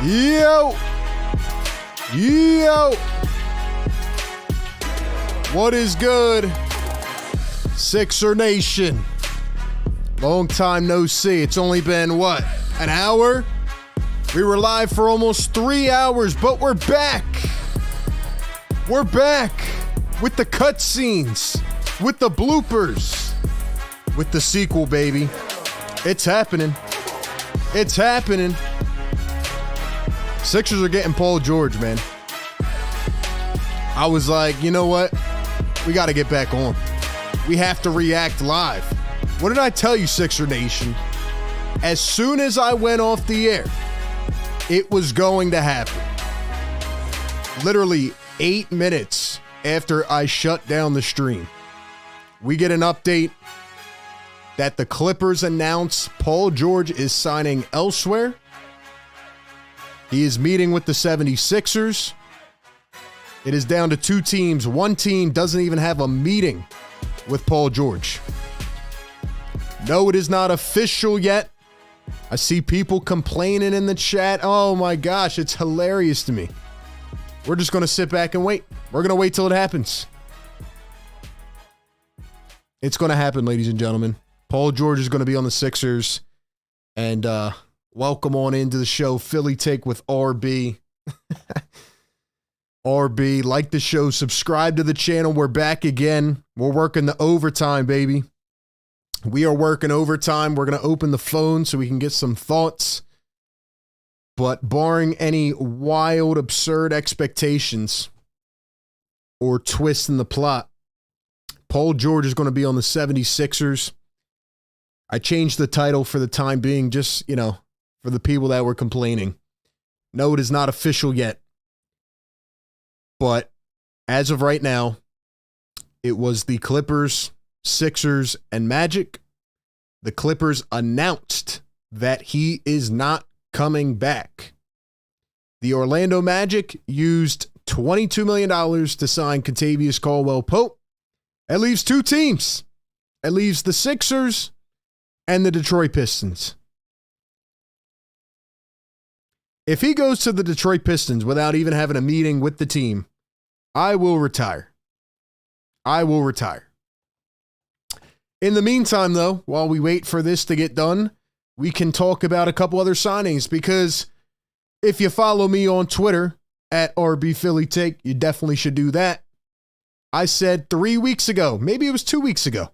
Yo! Yo! What is good? Sixer Nation. Long time no see. It's only been, what, an hour? We were live for almost 3 hours, but we're back. We're back with the cutscenes, with the bloopers, with the sequel, baby. It's happening. It's happening. Sixers are getting Paul George, man. I was like, you know what? We got to get back on. We have to react live. What did I tell you, Sixer Nation? As soon as I went off the air, it was going to happen. Literally 8 minutes after I shut down the stream, we get an update that the Clippers announce Paul George is signing elsewhere. He is meeting with the 76ers. It is down to 2 teams. One team doesn't even have a meeting with Paul George. No, it is not official yet. I see people complaining in the chat. Oh my gosh, it's hilarious to me. We're just going to sit back and wait. We're going to wait till it happens. It's going to happen, ladies and gentlemen. Paul George is going to be on the Sixers. And welcome on into the show, Philly Take with RB. RB, like the show, subscribe to the channel. We're back again. We're working the overtime, baby. We are working overtime. We're going to open the phone so we can get some thoughts. But barring any wild, absurd expectations or twists in the plot, Paul George is going to be on the 76ers. I changed the title for the time being, just, you know, for the people that were complaining. No, it is not official yet. But as of right now, it was the Clippers, Sixers, and Magic. The Clippers announced that he is not coming back. The Orlando Magic used $22 million to sign Kentavious Caldwell-Pope. That leaves 2 teams. It leaves the Sixers and the Detroit Pistons. If he goes to the Detroit Pistons without even having a meeting with the team, I will retire. I will retire. In the meantime, though, while we wait for this to get done, we can talk about a couple other signings, because if you follow me on Twitter at RBPhillyTake, you definitely should do that. I said 3 weeks ago, maybe it was 2 weeks ago,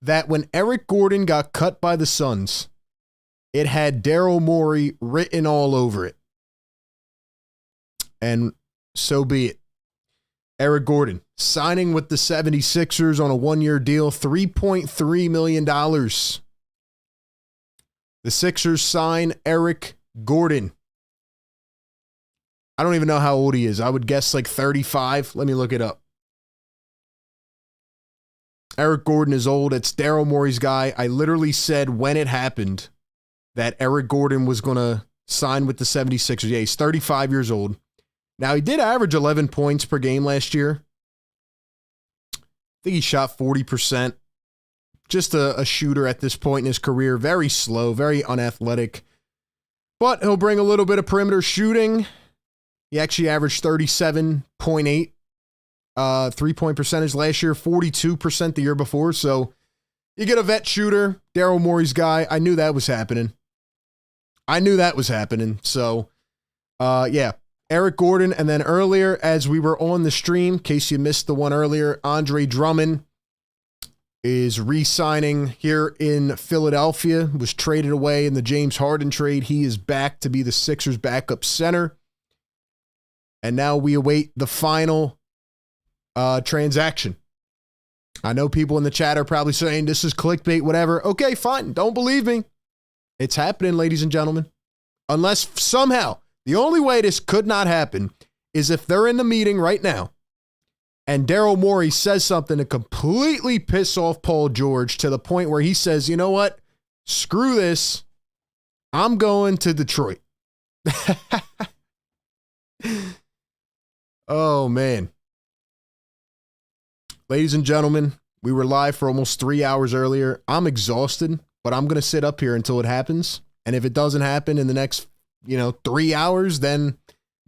that when Eric Gordon got cut by the Suns, it had Daryl Morey written all over it. And so be it. Eric Gordon signing with the 76ers on a 1-year deal, $3.3 million. The Sixers sign Eric Gordon. I don't even know how old he is. I would guess like 35. Let me look it up. Eric Gordon is old. It's Daryl Morey's guy. I literally said when it happened that Eric Gordon was going to sign with the 76ers. Yeah, he's 35 years old. Now, he did average 11 points per game last year. I think he shot 40%. Just a shooter at this point in his career. Very slow, very unathletic. But he'll bring a little bit of perimeter shooting. He actually averaged 37.8 3-point percentage last year, 42% the year before. So you get a vet shooter, Daryl Morey's guy. I knew that was happening. So, yeah. Eric Gordon, and then earlier, as we were on the stream, in case you missed the one earlier, Andre Drummond is re-signing here in Philadelphia, was traded away in the James Harden trade. He is back to be the Sixers' backup center. And now we await the final transaction. I know people in the chat are probably saying this is clickbait, whatever. Okay, fine. Don't believe me. It's happening, ladies and gentlemen. Unless somehow, the only way this could not happen is if they're in the meeting right now and Daryl Morey says something to completely piss off Paul George to the point where he says, you know what? Screw this. I'm going to Detroit. Oh, man. Ladies and gentlemen, we were live for almost 3 hours earlier. I'm exhausted, but I'm going to sit up here until it happens. And if it doesn't happen in the next 3 hours, then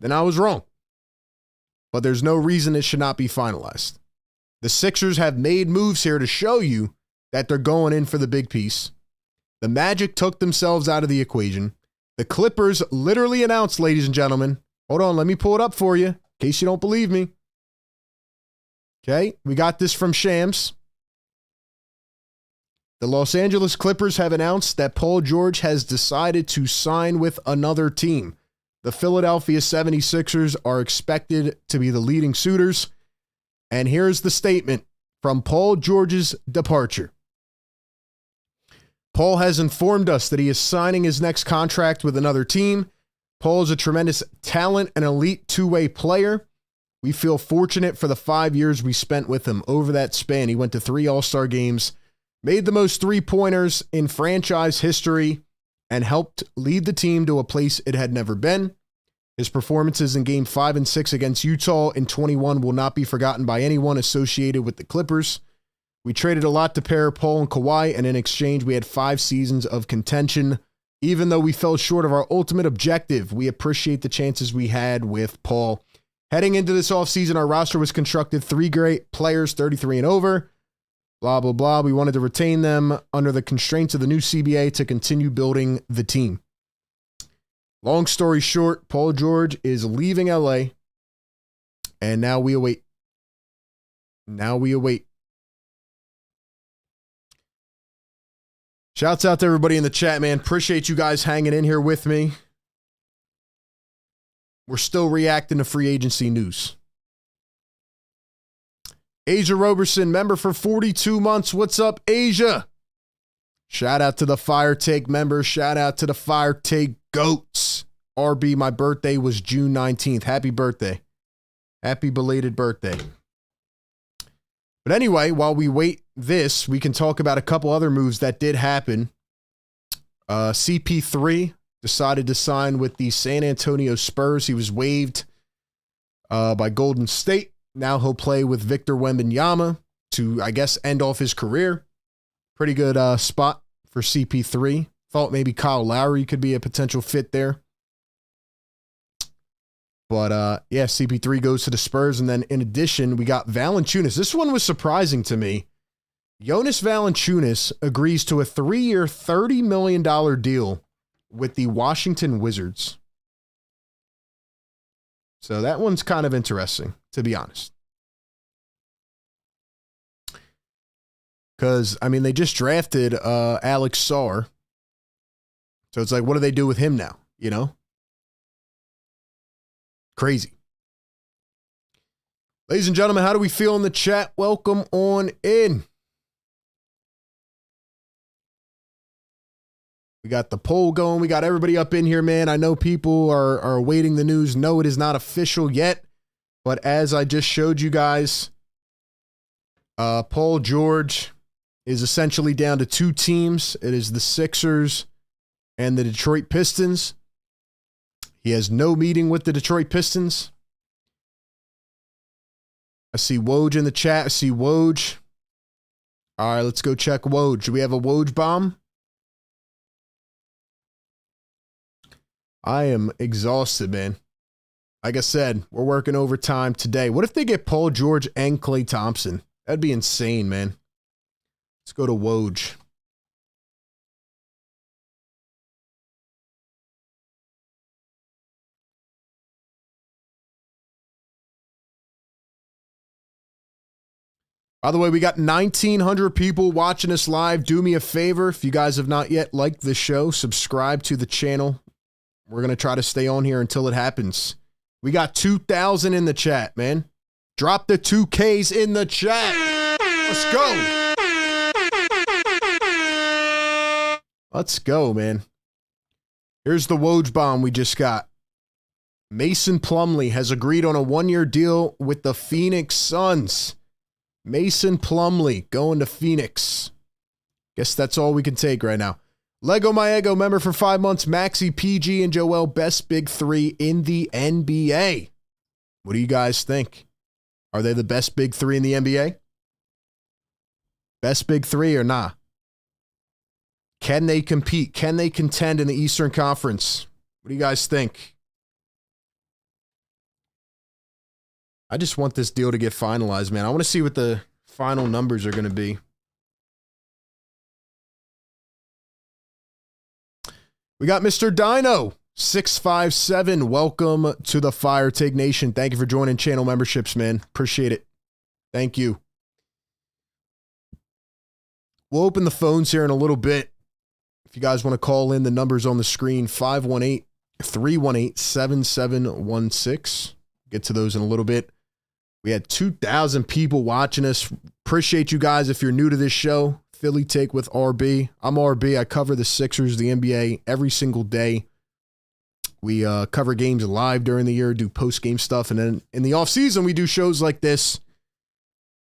I was wrong. But there's no reason it should not be finalized. The Sixers have made moves here to show you that they're going in for the big piece. The Magic took themselves out of the equation. The Clippers literally announced, ladies and gentlemen, hold on, let me pull it up for you in case you don't believe me. Okay, we got this from Shams. The Los Angeles Clippers have announced that Paul George has decided to sign with another team. The Philadelphia 76ers are expected to be the leading suitors. And here's the statement from Paul George's departure. Paul has informed us that he is signing his next contract with another team. Paul is a tremendous talent and elite two-way player. We feel fortunate for the 5 years we spent with him. Over that span, he went to 3 All-Star games, made the most three-pointers in franchise history, and helped lead the team to a place it had never been. His performances in Game 5 and 6 against Utah in 21 will not be forgotten by anyone associated with the Clippers. We traded a lot to pair Paul and Kawhi, and in exchange, we had 5 seasons of contention. Even though we fell short of our ultimate objective, we appreciate the chances we had with Paul. Heading into this offseason, our roster was constructed 3 great players, 33 and over. Blah, blah, blah. We wanted to retain them under the constraints of the new CBA to continue building the team. Long story short, Paul George is leaving LA, and now we await. Shouts out to everybody in the chat, man. Appreciate you guys hanging in here with me. We're still reacting to free agency news. Asia Roberson, member for 42 months. What's up, Asia? Shout out to the Fire Take members. Shout out to the Fire Take goats. RB, my birthday was June 19th. Happy birthday. Happy belated birthday. But anyway, while we wait this, we can talk about a couple other moves that did happen. CP3 decided to sign with the San Antonio Spurs. He was waived by Golden State. Now he'll play with Victor Wembanyama to, I guess, end off his career. Pretty good spot for CP3. Thought maybe Kyle Lowry could be a potential fit there. But, yeah, CP3 goes to the Spurs. And then, in addition, we got Valanciunas. This one was surprising to me. Jonas Valanciunas agrees to a 3-year, $30 million deal with the Washington Wizards. So that one's kind of interesting, to be honest. Because, I mean, they just drafted Alex Sarr. So it's like, what do they do with him now? You know? Crazy. Ladies and gentlemen, how do we feel in the chat? Welcome on in. We got the poll going. We got everybody up in here, man. I know people are awaiting the news. No, it is not official yet. But as I just showed you guys, Paul George is essentially down to 2 teams. It is the Sixers and the Detroit Pistons. He has no meeting with the Detroit Pistons. I see Woj in the chat. I see Woj. All right, let's go check Woj. Do we have a Woj bomb? I am exhausted, man. Like I said, we're working overtime today. What if they get Paul George and Klay Thompson? That'd be insane, man. Let's go to Woj. By the way, we got 1,900 people watching us live. Do me a favor, if you guys have not yet liked the show, subscribe to the channel. We're going to try to stay on here until it happens. We got 2,000 in the chat, man. Drop the 2Ks in the chat. Let's go. Let's go, man. Here's the Woj bomb we just got. Mason Plumlee has agreed on a 1-year deal with the Phoenix Suns. Mason Plumlee going to Phoenix. Guess that's all we can take right now. Lego My Ego member for 5 months. Maxi, PG, and Joel, best big 3 in the NBA. What do you guys think? Are they the best big 3 in the NBA? Best big 3 or nah? Can they compete? Can they contend in the Eastern Conference? What do you guys think? I just want this deal to get finalized, man. I want to see what the final numbers are going to be. We got Mr. Dino 657. Welcome to the Fire Take Nation. Thank you for joining channel memberships, man. Appreciate it. Thank you. We'll open the phones here in a little bit. If you guys want to call in, the numbers on the screen, 518-318-7716. Get to those in a little bit. We had 2,000 people watching us. Appreciate you guys. If you're new to this show, Philly Take with RB. I'm RB. I cover the Sixers, the NBA every single day. We cover games live during the year, do post-game stuff. And then in the offseason, we do shows like this.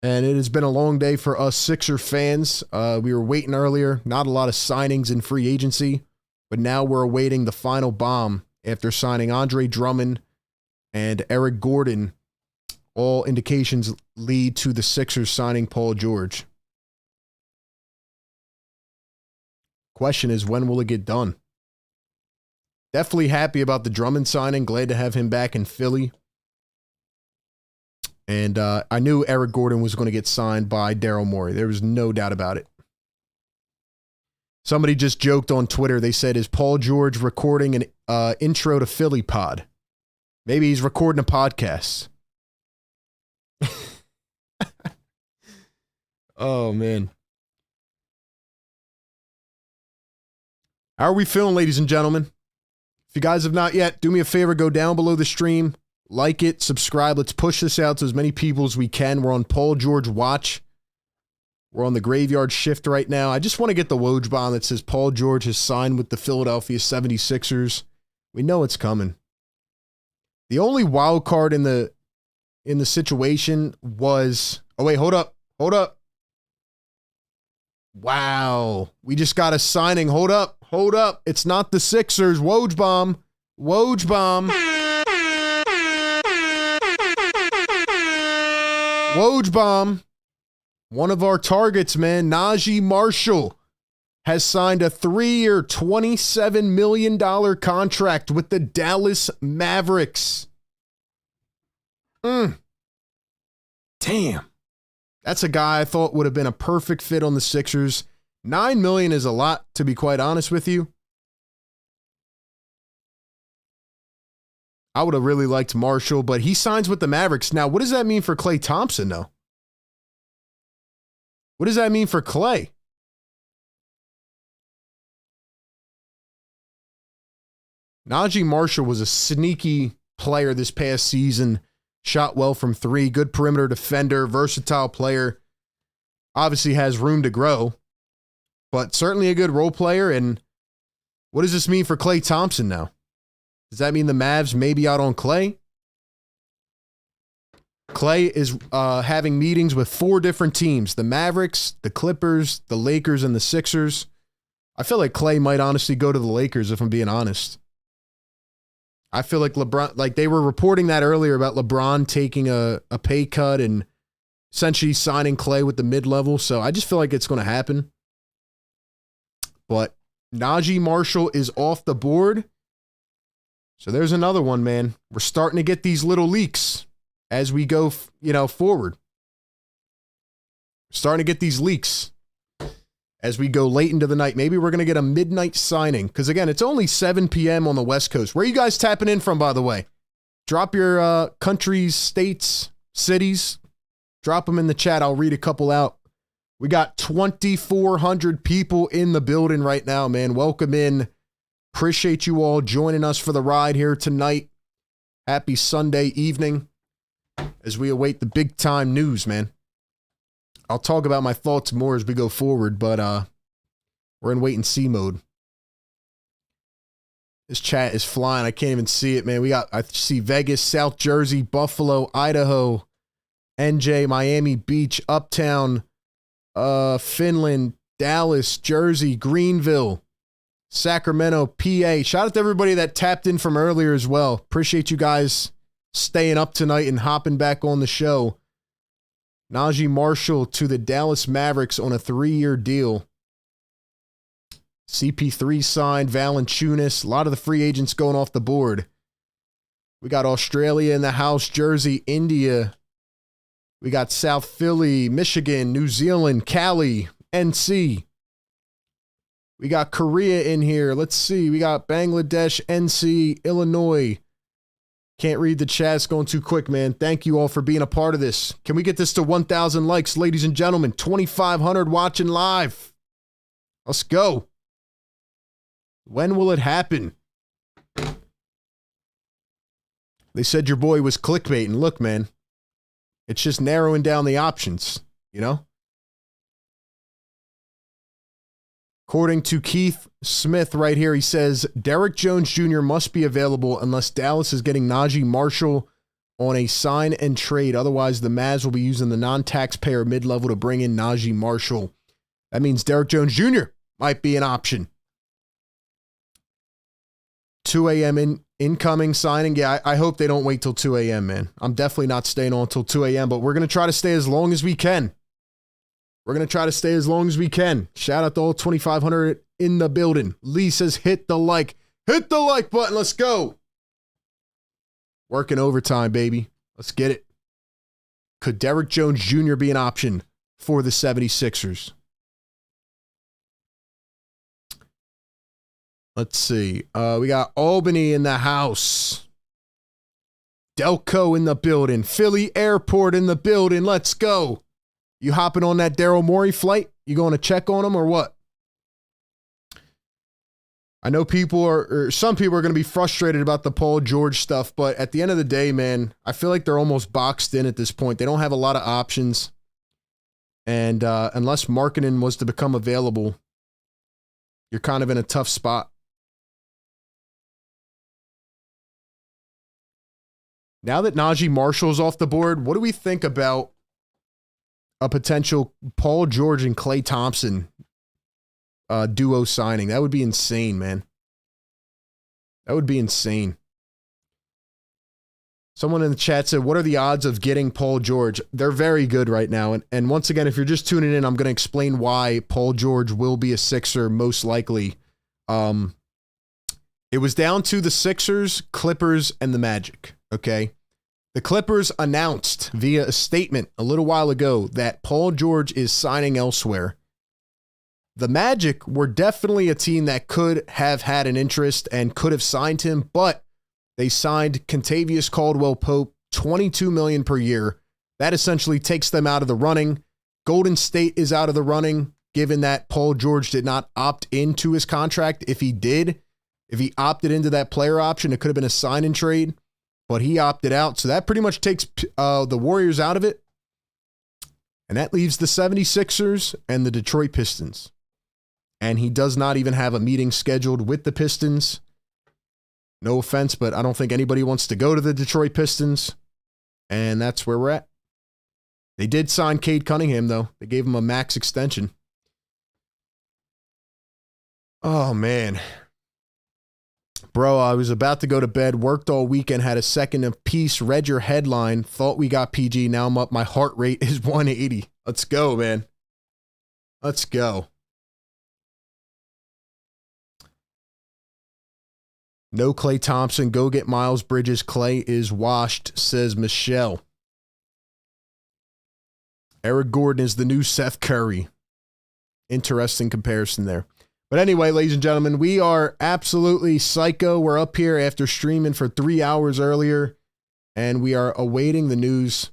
And it has been a long day for us Sixer fans. We were waiting earlier. Not a lot of signings in free agency. But now we're awaiting the final bomb after signing Andre Drummond and Eric Gordon. All indications lead to the Sixers signing Paul George. Question is, when will it get done? Definitely happy about the Drummond signing. Glad to have him back in Philly. And I knew Eric Gordon was going to get signed by Daryl Morey. There was no doubt about it. Somebody just joked on Twitter. They said, is Paul George recording an intro to Philly pod? Maybe he's recording a podcast. Oh, man. How are we feeling, ladies and gentlemen? If you guys have not yet, do me a favor, go down below the stream. Like it, subscribe. Let's push this out to as many people as we can. We're on Paul George watch. We're on the graveyard shift right now. I just want to get the Woj bomb that says Paul George has signed with the Philadelphia 76ers. We know it's coming. The only wild card in the situation was... Oh, wait, hold up. Hold up. Wow. We just got a signing. Hold up. Hold up. It's not the Sixers. Woj bomb. Woj bomb. Woj bomb. One of our targets, man, Naji Marshall, has signed a 3-year, $27 million contract with the Dallas Mavericks. Damn. That's a guy I thought would have been a perfect fit on the Sixers. $9 million is a lot, to be quite honest with you. I would have really liked Marshall, but he signs with the Mavericks. Now, what does that mean for Klay Thompson, though? What does that mean for Klay? Naji Marshall was a sneaky player this past season. Shot well from three. Good perimeter defender. Versatile player. Obviously has room to grow. But certainly a good role player. And what does this mean for Klay Thompson now? Does that mean the Mavs may be out on Klay? Klay is having meetings with 4 different teams. The Mavericks, the Clippers, the Lakers, and the Sixers. I feel like Klay might honestly go to the Lakers, if I'm being honest. I feel like LeBron, like they were reporting that earlier about LeBron taking a pay cut and essentially signing Klay with the mid-level. So I just feel like it's going to happen. But Naji Marshall is off the board. So there's another one, man. We're starting to get these little leaks as we go, forward. Starting to get these leaks as we go late into the night. Maybe we're going to get a midnight signing. Because, again, it's only 7 p.m. on the West Coast. Where are you guys tapping in from, by the way? Drop your countries, states, cities. Drop them in the chat. I'll read a couple out. We got 2,400 people in the building right now, man. Welcome in. Appreciate you all joining us for the ride here tonight. Happy Sunday evening as we await the big time news, man. I'll talk about my thoughts more as we go forward, but we're in wait and see mode. This chat is flying. I can't even see it, man. I see Vegas, South Jersey, Buffalo, Idaho, NJ, Miami Beach, Uptown, Finland, Dallas, Jersey, Greenville, Sacramento, PA. Shout out to everybody that tapped in from earlier as well. Appreciate you guys staying up tonight and hopping back on the show. Naji Marshall to the Dallas Mavericks on a 3-year deal. CP3 signed, Valanciunas. A lot of the free agents going off the board. We got Australia in the house, Jersey, India. We got South Philly, Michigan, New Zealand, Cali, NC. We got Korea in here. Let's see. We got Bangladesh, NC, Illinois. Can't read the chat. It's going too quick, man. Thank you all for being a part of this. Can we get this to 1,000 likes, ladies and gentlemen? 2,500 watching live. Let's go. When will it happen? They said your boy was clickbaiting. Look, man, it's just narrowing down the options, you know? According to Keith Smith right here, he says, Derek Jones Jr. must be available unless Dallas is getting Naji Marshall on a sign and trade. Otherwise, the Mavs will be using the non-taxpayer mid-level to bring in Naji Marshall. That means Derek Jones Jr. might be an option. 2 a.m. incoming signing. Yeah, I hope they don't wait till 2 a.m., man. I'm definitely not staying on until 2 a.m., but we're going to try to stay as long as we can. We're going to try to stay as long as we can. Shout out to all 2,500 in the building. Lee says, hit the like. Hit the like button. Let's go. Working overtime, baby. Let's get it. Could Derek Jones Jr. be an option for the 76ers? Let's see. We got Albany in the house. Delco in the building. Philly Airport in the building. Let's go. You hopping on that Daryl Morey flight? You going to check on him or what? I know some people are going to be frustrated about the Paul George stuff, but at the end of the day, man, I feel like they're almost boxed in at this point. They don't have a lot of options. And unless Markkanen was to become available, you're kind of in a tough spot. Now that Naji Marshall's off the board, what do we think about a potential Paul George and Klay Thompson duo signing? That would be insane, man. That would be insane. Someone in the chat said, what are the odds of getting Paul George? They're very good right now. And once again, if you're just tuning in, I'm going to explain why Paul George will be a Sixer most likely. It was down to the Sixers, Clippers, and the Magic, okay? The Clippers announced via a statement a little while ago that Paul George is signing elsewhere. The Magic were definitely a team that could have had an interest and could have signed him, but they signed Kentavious Caldwell-Pope, $22 million per year. That essentially takes them out of the running. Golden State is out of the running, given that Paul George did not opt into his contract. If he did, if he opted into that player option, it could have been a sign and trade, but he opted out. So that pretty much takes the Warriors out of it. And that leaves the 76ers and the Detroit Pistons. And he does not even have a meeting scheduled with the Pistons. No offense, but I don't think anybody wants to go to the Detroit Pistons. And that's where we're at. They did sign Cade Cunningham, though. They gave him a max extension. Oh, man. Bro, I was about to go to bed, worked all weekend, had a second of peace, read your headline, thought we got PG. Now I'm up. My heart rate is 180. Let's go, man. Let's go. No Klay Thompson. Go get Miles Bridges. Klay is washed, says Michelle. Eric Gordon is the new Seth Curry. Interesting comparison there. But anyway, ladies and gentlemen, we are absolutely psycho. We're up here after streaming for 3 hours earlier, and we are awaiting the news.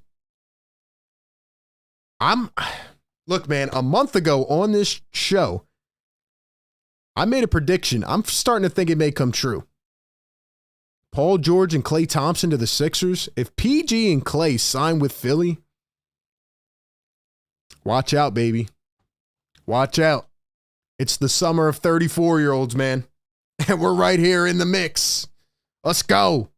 Look, man, a month ago on this show, I made a prediction. I'm starting to think it may come true. Paul George and Klay Thompson to the Sixers. If PG and Klay sign with Philly, watch out, baby. Watch out. It's the summer of 34-year-olds, man. And we're right here in the mix. Let's go.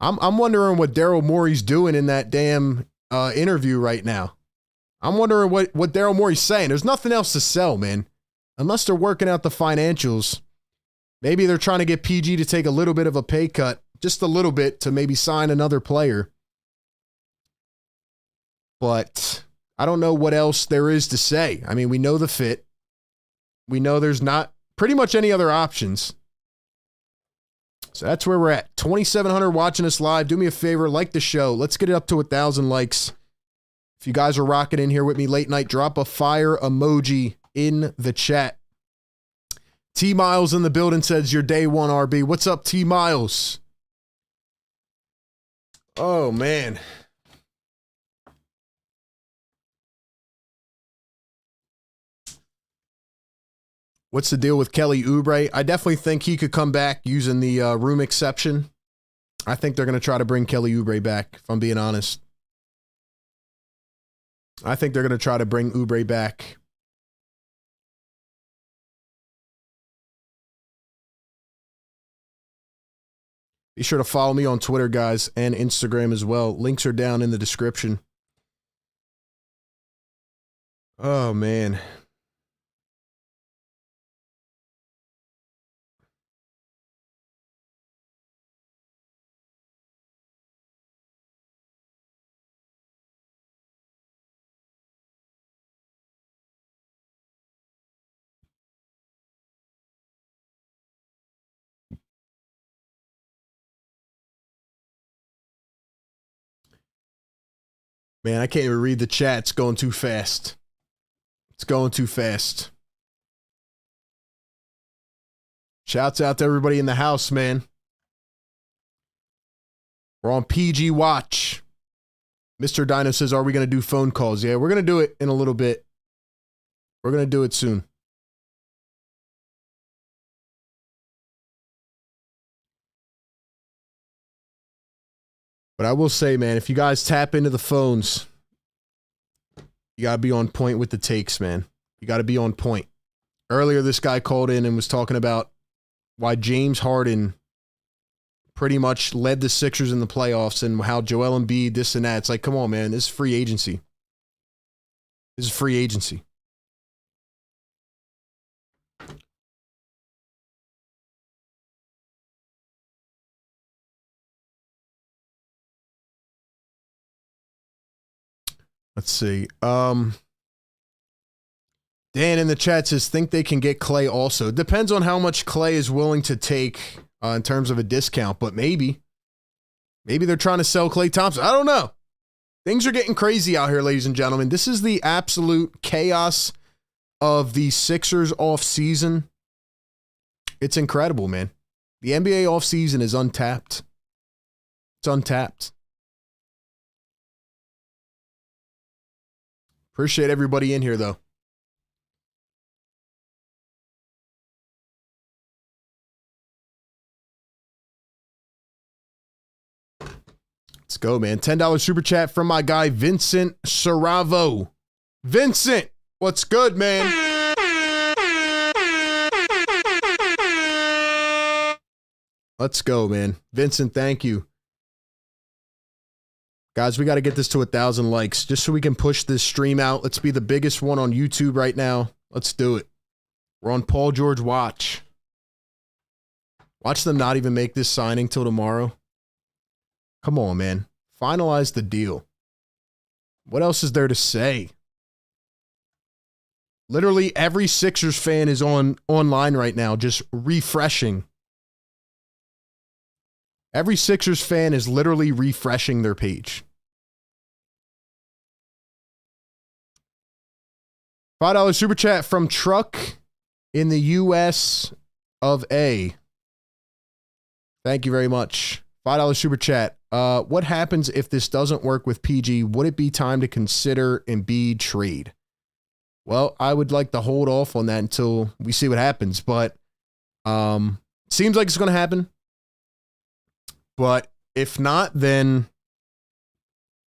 I'm wondering what Daryl Morey's doing in that damn interview right now. I'm wondering what Daryl Morey's saying. There's nothing else to sell, man. Unless they're working out the financials. Maybe they're trying to get PG to take a little bit of a pay cut, just a little bit, to maybe sign another player. But I don't know what else there is to say. I mean, we know the fit. We know there's not pretty much any other options. So that's where we're at. 2,700 watching us live. Do me a favor, like the show. Let's get it up to 1,000 likes. If you guys are rocking in here with me late night, drop a fire emoji in the chat. T Miles in the building says your day one, RB. What's up, T Miles? Oh, man. What's the deal with Kelly Oubre? I definitely think he could come back using the room exception. I think they're going to try to bring Kelly Oubre back, if I'm being honest. I think they're going to try to bring Oubre back. Be sure to follow me on Twitter, guys, and Instagram as well. Links are down in the description. Oh, man. Man, I can't even read the chat. It's going too fast. It's going too fast. Shouts out to everybody in the house, man. We're on PG Watch. Mr. Dino says, are we going to do phone calls? Yeah, we're going to do it in a little bit. We're going to do it soon. But I will say, man, if you guys tap into the phones, you got to be on point with the takes, man. You got to be on point. Earlier, this guy called in and was talking about why James Harden pretty much led the Sixers in the playoffs and how Joel Embiid, this and that. It's like, come on, man. This is free agency. This is free agency. Let's see. Dan in the chat says, think they can get Klay also. Depends on how much Klay is willing to take in terms of a discount, but maybe. Maybe they're trying to sell Klay Thompson. I don't know. Things are getting crazy out here, ladies and gentlemen. This is the absolute chaos of the Sixers offseason. It's incredible, man. The NBA offseason is untapped. It's untapped. Appreciate everybody in here, though. Let's go, man. $10 super chat from my guy, Vincent Saravo. Vincent, what's good, man? Let's go, man. Vincent, thank you. Guys, we got to get this to 1,000 likes just so we can push this stream out. Let's be the biggest one on YouTube right now. Let's do it. We're on Paul George Watch. Watch them not even make this signing till tomorrow. Come on, man. Finalize the deal. What else is there to say? Literally every Sixers fan is online right now just refreshing. Every Sixers fan is literally refreshing their page. $5 super chat from Truck in the US of A. Thank you very much. $5 super chat. What happens if this doesn't work with PG? Would it be time to consider Embiid trade? Well, I would like to hold off on that until we see what happens, but seems like it's going to happen. But if not, then,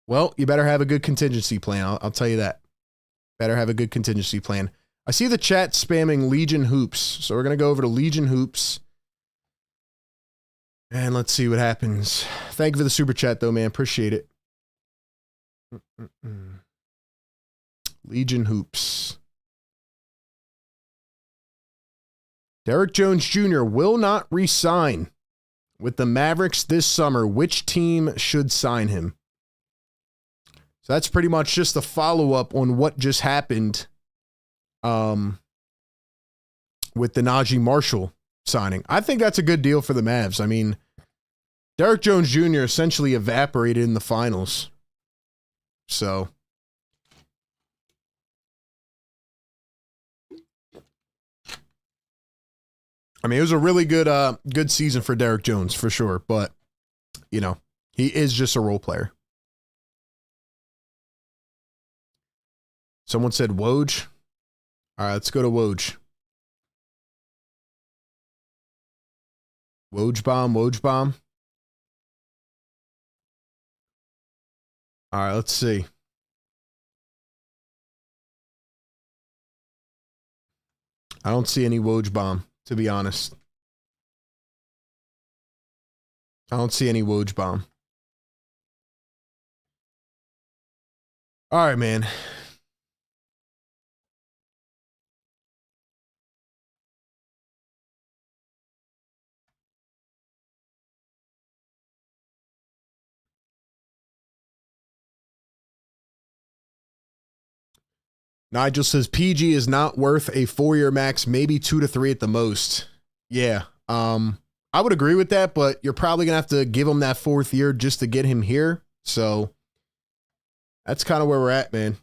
well, you better have a good contingency plan. I'll tell you that. Better have a good contingency plan. I see the chat spamming Legion Hoops. So we're going to go over to Legion Hoops. And let's see what happens. Thank you for the super chat, though, man. Appreciate it. Legion Hoops. Derrick Jones Jr. will not re-sign with the Mavericks this summer. Which team should sign him? So that's pretty much just a follow-up on what just happened with the Naji Marshall signing. I think that's a good deal for the Mavs. I mean, Derrick Jones Jr. essentially evaporated in the finals. So, I mean, it was a really good season for Derrick Jones for sure, but you know, he is just a role player. Someone said Woj. All right, let's go to Woj. Woj bomb. All right, let's see. I don't see any Woj bomb, to be honest. I don't see any Woj bomb. All right, man. Nigel says PG is not worth a 4-year max, maybe 2 to 3 at the most. Yeah, I would agree with that, but you're probably going to have to give him that 4th year just to get him here. So that's kind of where we're at, man.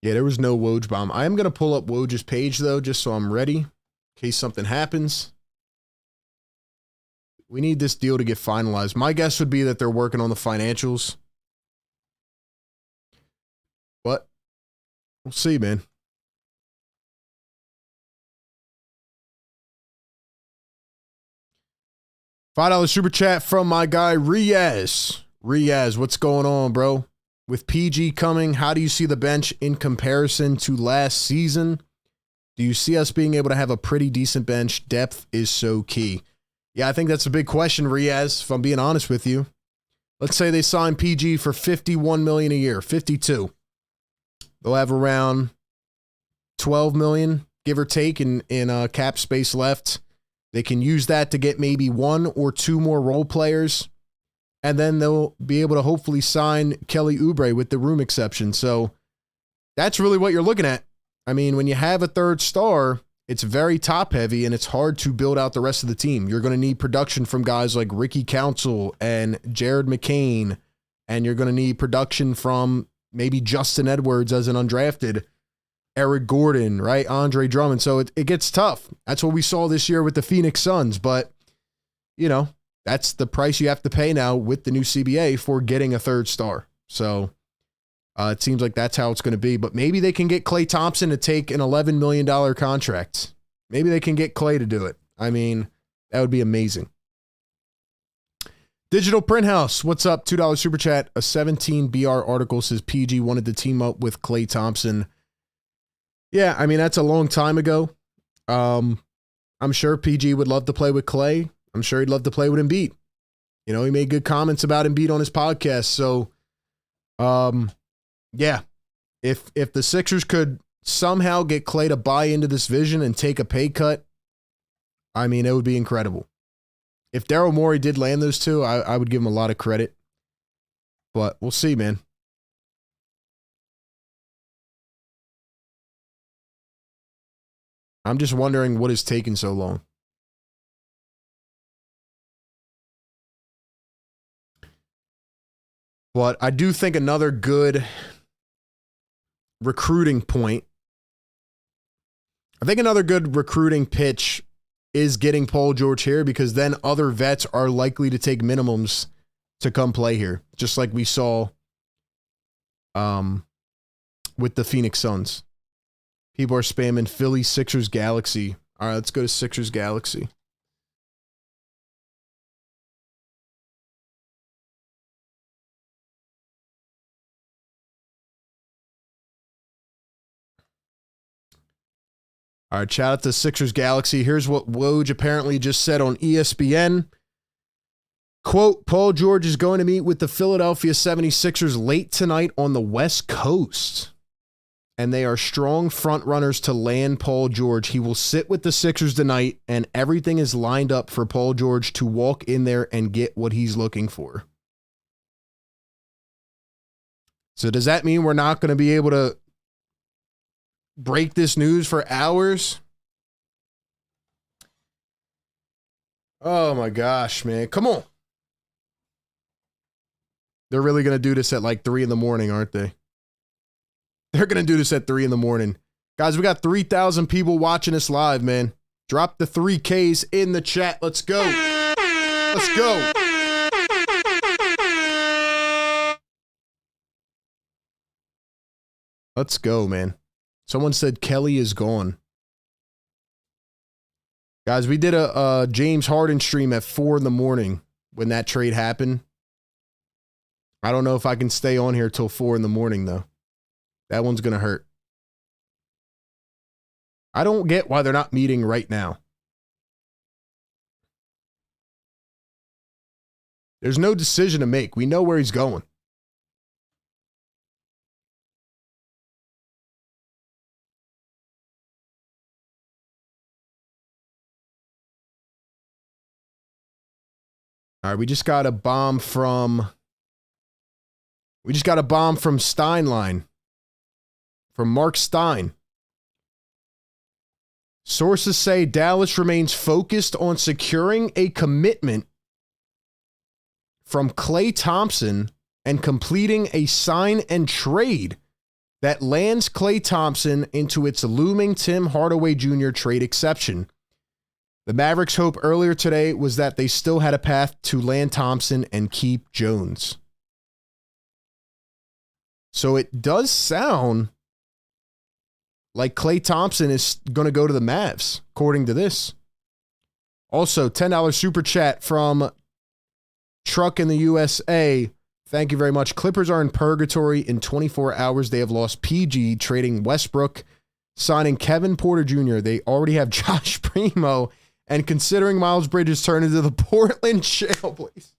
Yeah, there was no Woj bomb. I am going to pull up Woj's page, though, just so I'm ready in case something happens. We need this deal to get finalized. My guess would be that they're working on the financials. But we'll see, man. $5 super chat from my guy, Riaz. Riaz, what's going on, bro? With PG coming, how do you see the bench in comparison to last season? Do you see us being able to have a pretty decent bench? Depth is so key. Yeah, I think that's a big question, Riaz, if I'm being honest with you. Let's say they sign PG for $51 million a year, 52. They'll have around $12 million, give or take, in cap space left. They can use that to get maybe 1 or 2 more role players. And then they'll be able to hopefully sign Kelly Oubre with the room exception. So that's really what you're looking at. I mean, when you have a 3rd star, it's very top heavy and it's hard to build out the rest of the team. You're going to need production from guys like Ricky Council and Jared McCain. And you're going to need production from maybe Justin Edwards as an undrafted, Eric Gordon, right? Andre Drummond. So it gets tough. That's what we saw this year with the Phoenix Suns. But, you know, that's the price you have to pay now with the new CBA for getting a 3rd star. So it seems like that's how it's going to be. But maybe they can get Klay Thompson to take an $11 million contract. Maybe they can get Klay to do it. I mean, that would be amazing. Digital Print House, what's up? $2 super chat. A 17BR article says PG wanted to team up with Klay Thompson. Yeah, I mean, that's a long time ago. I'm sure PG would love to play with Klay. I'm sure he'd love to play with Embiid. You know, he made good comments about Embiid on his podcast. So, yeah, if the Sixers could somehow get Klay to buy into this vision and take a pay cut, I mean, it would be incredible. If Daryl Morey did land those 2, I would give him a lot of credit. But we'll see, man. I'm just wondering what is taking so long. But I do think another good recruiting point, I think another good recruiting pitch is getting Paul George here, because then other vets are likely to take minimums to come play here, just like we saw with the Phoenix Suns. People are spamming Philly, Sixers, Galaxy. All right, let's go to Sixers, Galaxy. All right, shout out to Sixers Galaxy. Here's what Woj apparently just said on ESPN. Quote, Paul George is going to meet with the Philadelphia 76ers late tonight on the West Coast. And they are strong front runners to land Paul George. He will sit with the Sixers tonight, and everything is lined up for Paul George to walk in there and get what he's looking for. So does that mean we're not going to be able to break this news for hours. Oh my gosh, man. Come on. They're really going to do this at like 3 in the morning, aren't they? They're going to do this at 3 in the morning. Guys, we got 3,000 people watching us live, man. Drop the 3Ks in the chat. Let's go. Let's go. Let's go, man. Someone said Kelly is gone. Guys, we did a James Harden stream at 4 in the morning when that trade happened. I don't know if I can stay on here till 4 in the morning, though. That one's going to hurt. I don't get why they're not meeting right now. There's no decision to make. We know where he's going. All right, we just got a bomb from Steinline. From Mark Stein. Sources say Dallas remains focused on securing a commitment from Klay Thompson and completing a sign and trade that lands Klay Thompson into its looming Tim Hardaway Jr. trade exception. The Mavericks' hope earlier today was that they still had a path to land Thompson and keep Jones. So it does sound like Klay Thompson is going to go to the Mavs, according to this. Also, $10 super chat from Truck in the USA. Thank you very much. Clippers are in purgatory. In 24 hours, they have lost PG, trading Westbrook, signing Kevin Porter Jr. They already have Josh Primo, and considering Miles Bridges turned into the Portland Trailblazers.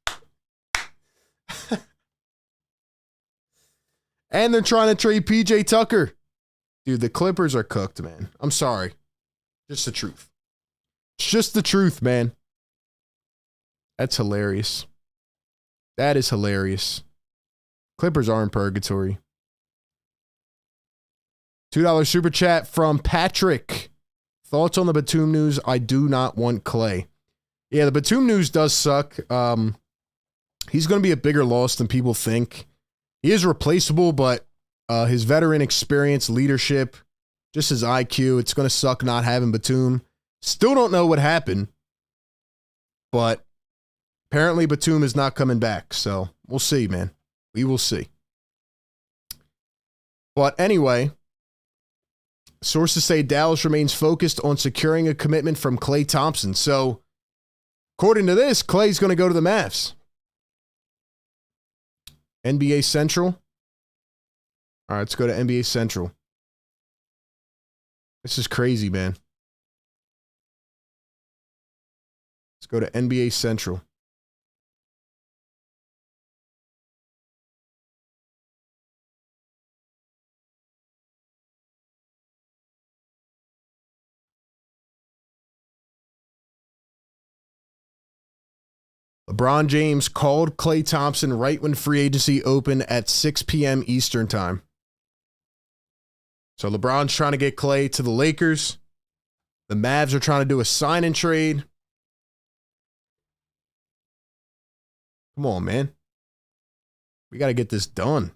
And they're trying to trade PJ Tucker. Dude, the Clippers are cooked, man. I'm sorry. Just the truth. It's just the truth, man. That's hilarious. That is hilarious. Clippers are in purgatory. $2 super chat from Patrick. Thoughts on the Batum news? I do not want Klay. Yeah, the Batum news does suck. He's going to be a bigger loss than people think. He is replaceable, but his veteran experience, leadership, just his IQ, it's going to suck not having Batum. Still don't know what happened, but apparently Batum is not coming back, so we'll see, man. We will see. But anyway, sources say Dallas remains focused on securing a commitment from Klay Thompson. So, according to this, Klay's going to go to the Mavs. NBA Central. All right, let's go to NBA Central. This is crazy, man. Let's go to NBA Central. LeBron James called Klay Thompson right when free agency opened at 6 p.m. Eastern time. So LeBron's trying to get Klay to the Lakers. The Mavs are trying to do a sign and trade. Come on, man. We got to get this done.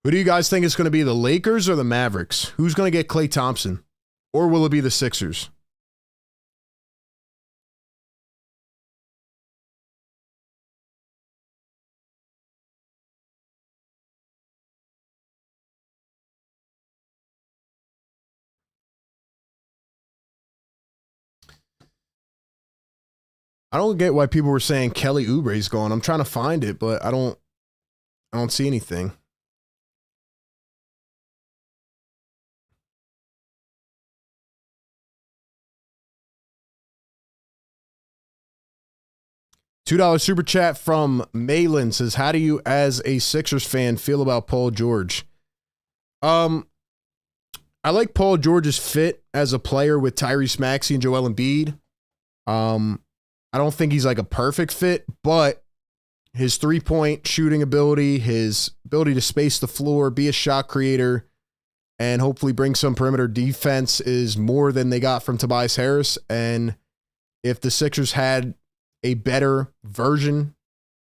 Who do you guys think is going to be, the Lakers or the Mavericks? Who's going to get Klay Thompson? Or will it be the Sixers? I don't get why people were saying Kelly Oubre is gone. I'm trying to find it, but I don't see anything. $2 super chat from Malin says, how do you as a Sixers fan feel about Paul George? I like Paul George's fit as a player with Tyrese Maxey and Joel Embiid. I don't think he's like a perfect fit, but his three-point shooting ability, his ability to space the floor, be a shot creator, and hopefully bring some perimeter defense is more than they got from Tobias Harris. And if the Sixers had a better version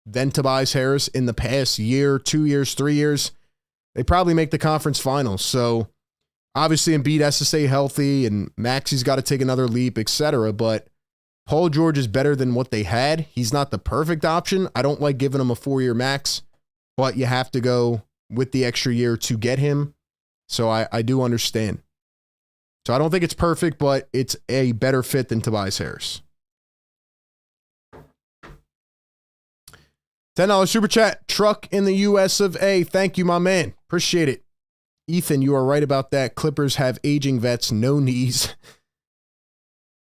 than Tobias Harris in the past year, 2 years, 3 years, they probably make the conference finals. So obviously Embiid has to stay healthy and Maxey's got to take another leap, etc. But Paul George is better than what they had. He's not the perfect option. I don't like giving him a 4-year max, but you have to go with the extra year to get him. So I do understand. So I don't think it's perfect, but it's a better fit than Tobias Harris. $10 super chat. Truck in the US of A. Thank you, my man. Appreciate it. Ethan, you are right about that. Clippers have aging vets, no knees.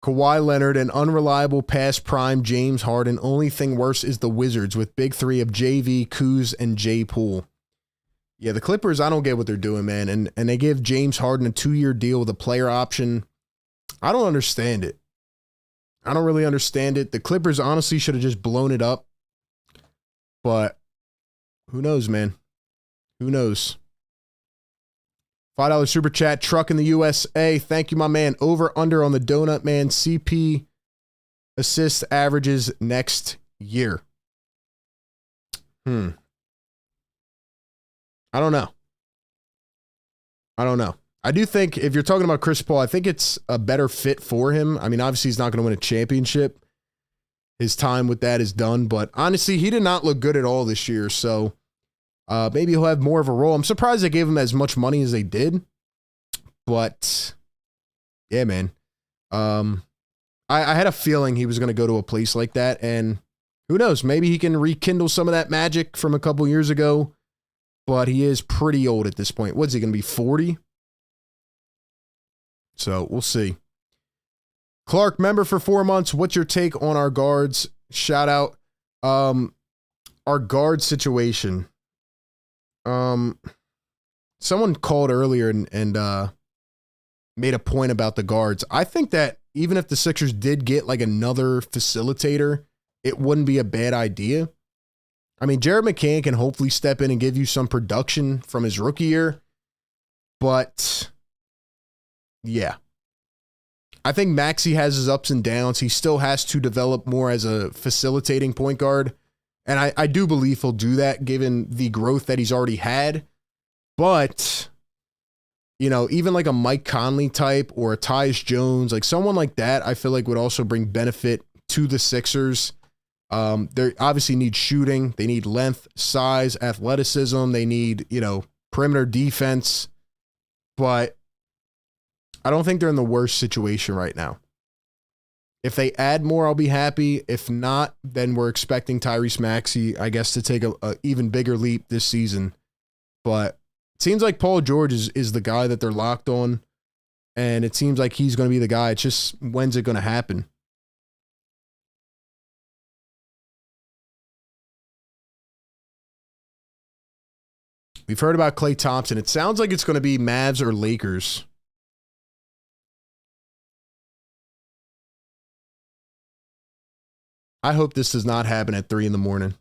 Kawhi Leonard, an unreliable past prime James Harden. Only thing worse is the Wizards with big three of JV, Kuz, and J. Poole. Yeah, the Clippers, I don't get what they're doing, man. And they give James Harden a 2-year deal with a player option. I don't understand it. I don't really understand it. The Clippers honestly should have just blown it up. But who knows, man? Who knows? $5 super chat. Truck in the USA. Thank you, my man. Over under on the Donut Man. CP assist averages next year. I don't know. I do think if you're talking about Chris Paul, I think it's a better fit for him. I mean, obviously he's not going to win a championship. His time with that is done, but honestly, he did not look good at all this year. So maybe he'll have more of a role. I'm surprised they gave him as much money as they did, but yeah, man. I had a feeling he was going to go to a place like that, and who knows, maybe he can rekindle some of that magic from a couple years ago, but he is pretty old at this point. What's he going to be, 40? So we'll see. Clark, member for 4 months. What's your take on our guards? Shout out. Our guard situation. Someone called earlier and made a point about the guards. I think that even if the Sixers did get like another facilitator, it wouldn't be a bad idea. I mean, Jared McCann can hopefully step in and give you some production from his rookie year, but yeah. I think Maxey has his ups and downs. He still has to develop more as a facilitating point guard. And I do believe he'll do that given the growth that he's already had. But, you know, even like a Mike Conley type or a Tyus Jones, like someone like that, I feel like would also bring benefit to the Sixers. They obviously need shooting. They need length, size, athleticism. They need, you know, perimeter defense. But I don't think they're in the worst situation right now. If they add more, I'll be happy. If not, then we're expecting Tyrese Maxey, I guess, to take a even bigger leap this season. But it seems like Paul George is the guy that they're locked on, and it seems like he's going to be the guy. It's just, when's it going to happen? We've heard about Klay Thompson. It sounds like it's going to be Mavs or Lakers. I hope this does not happen at 3 a.m.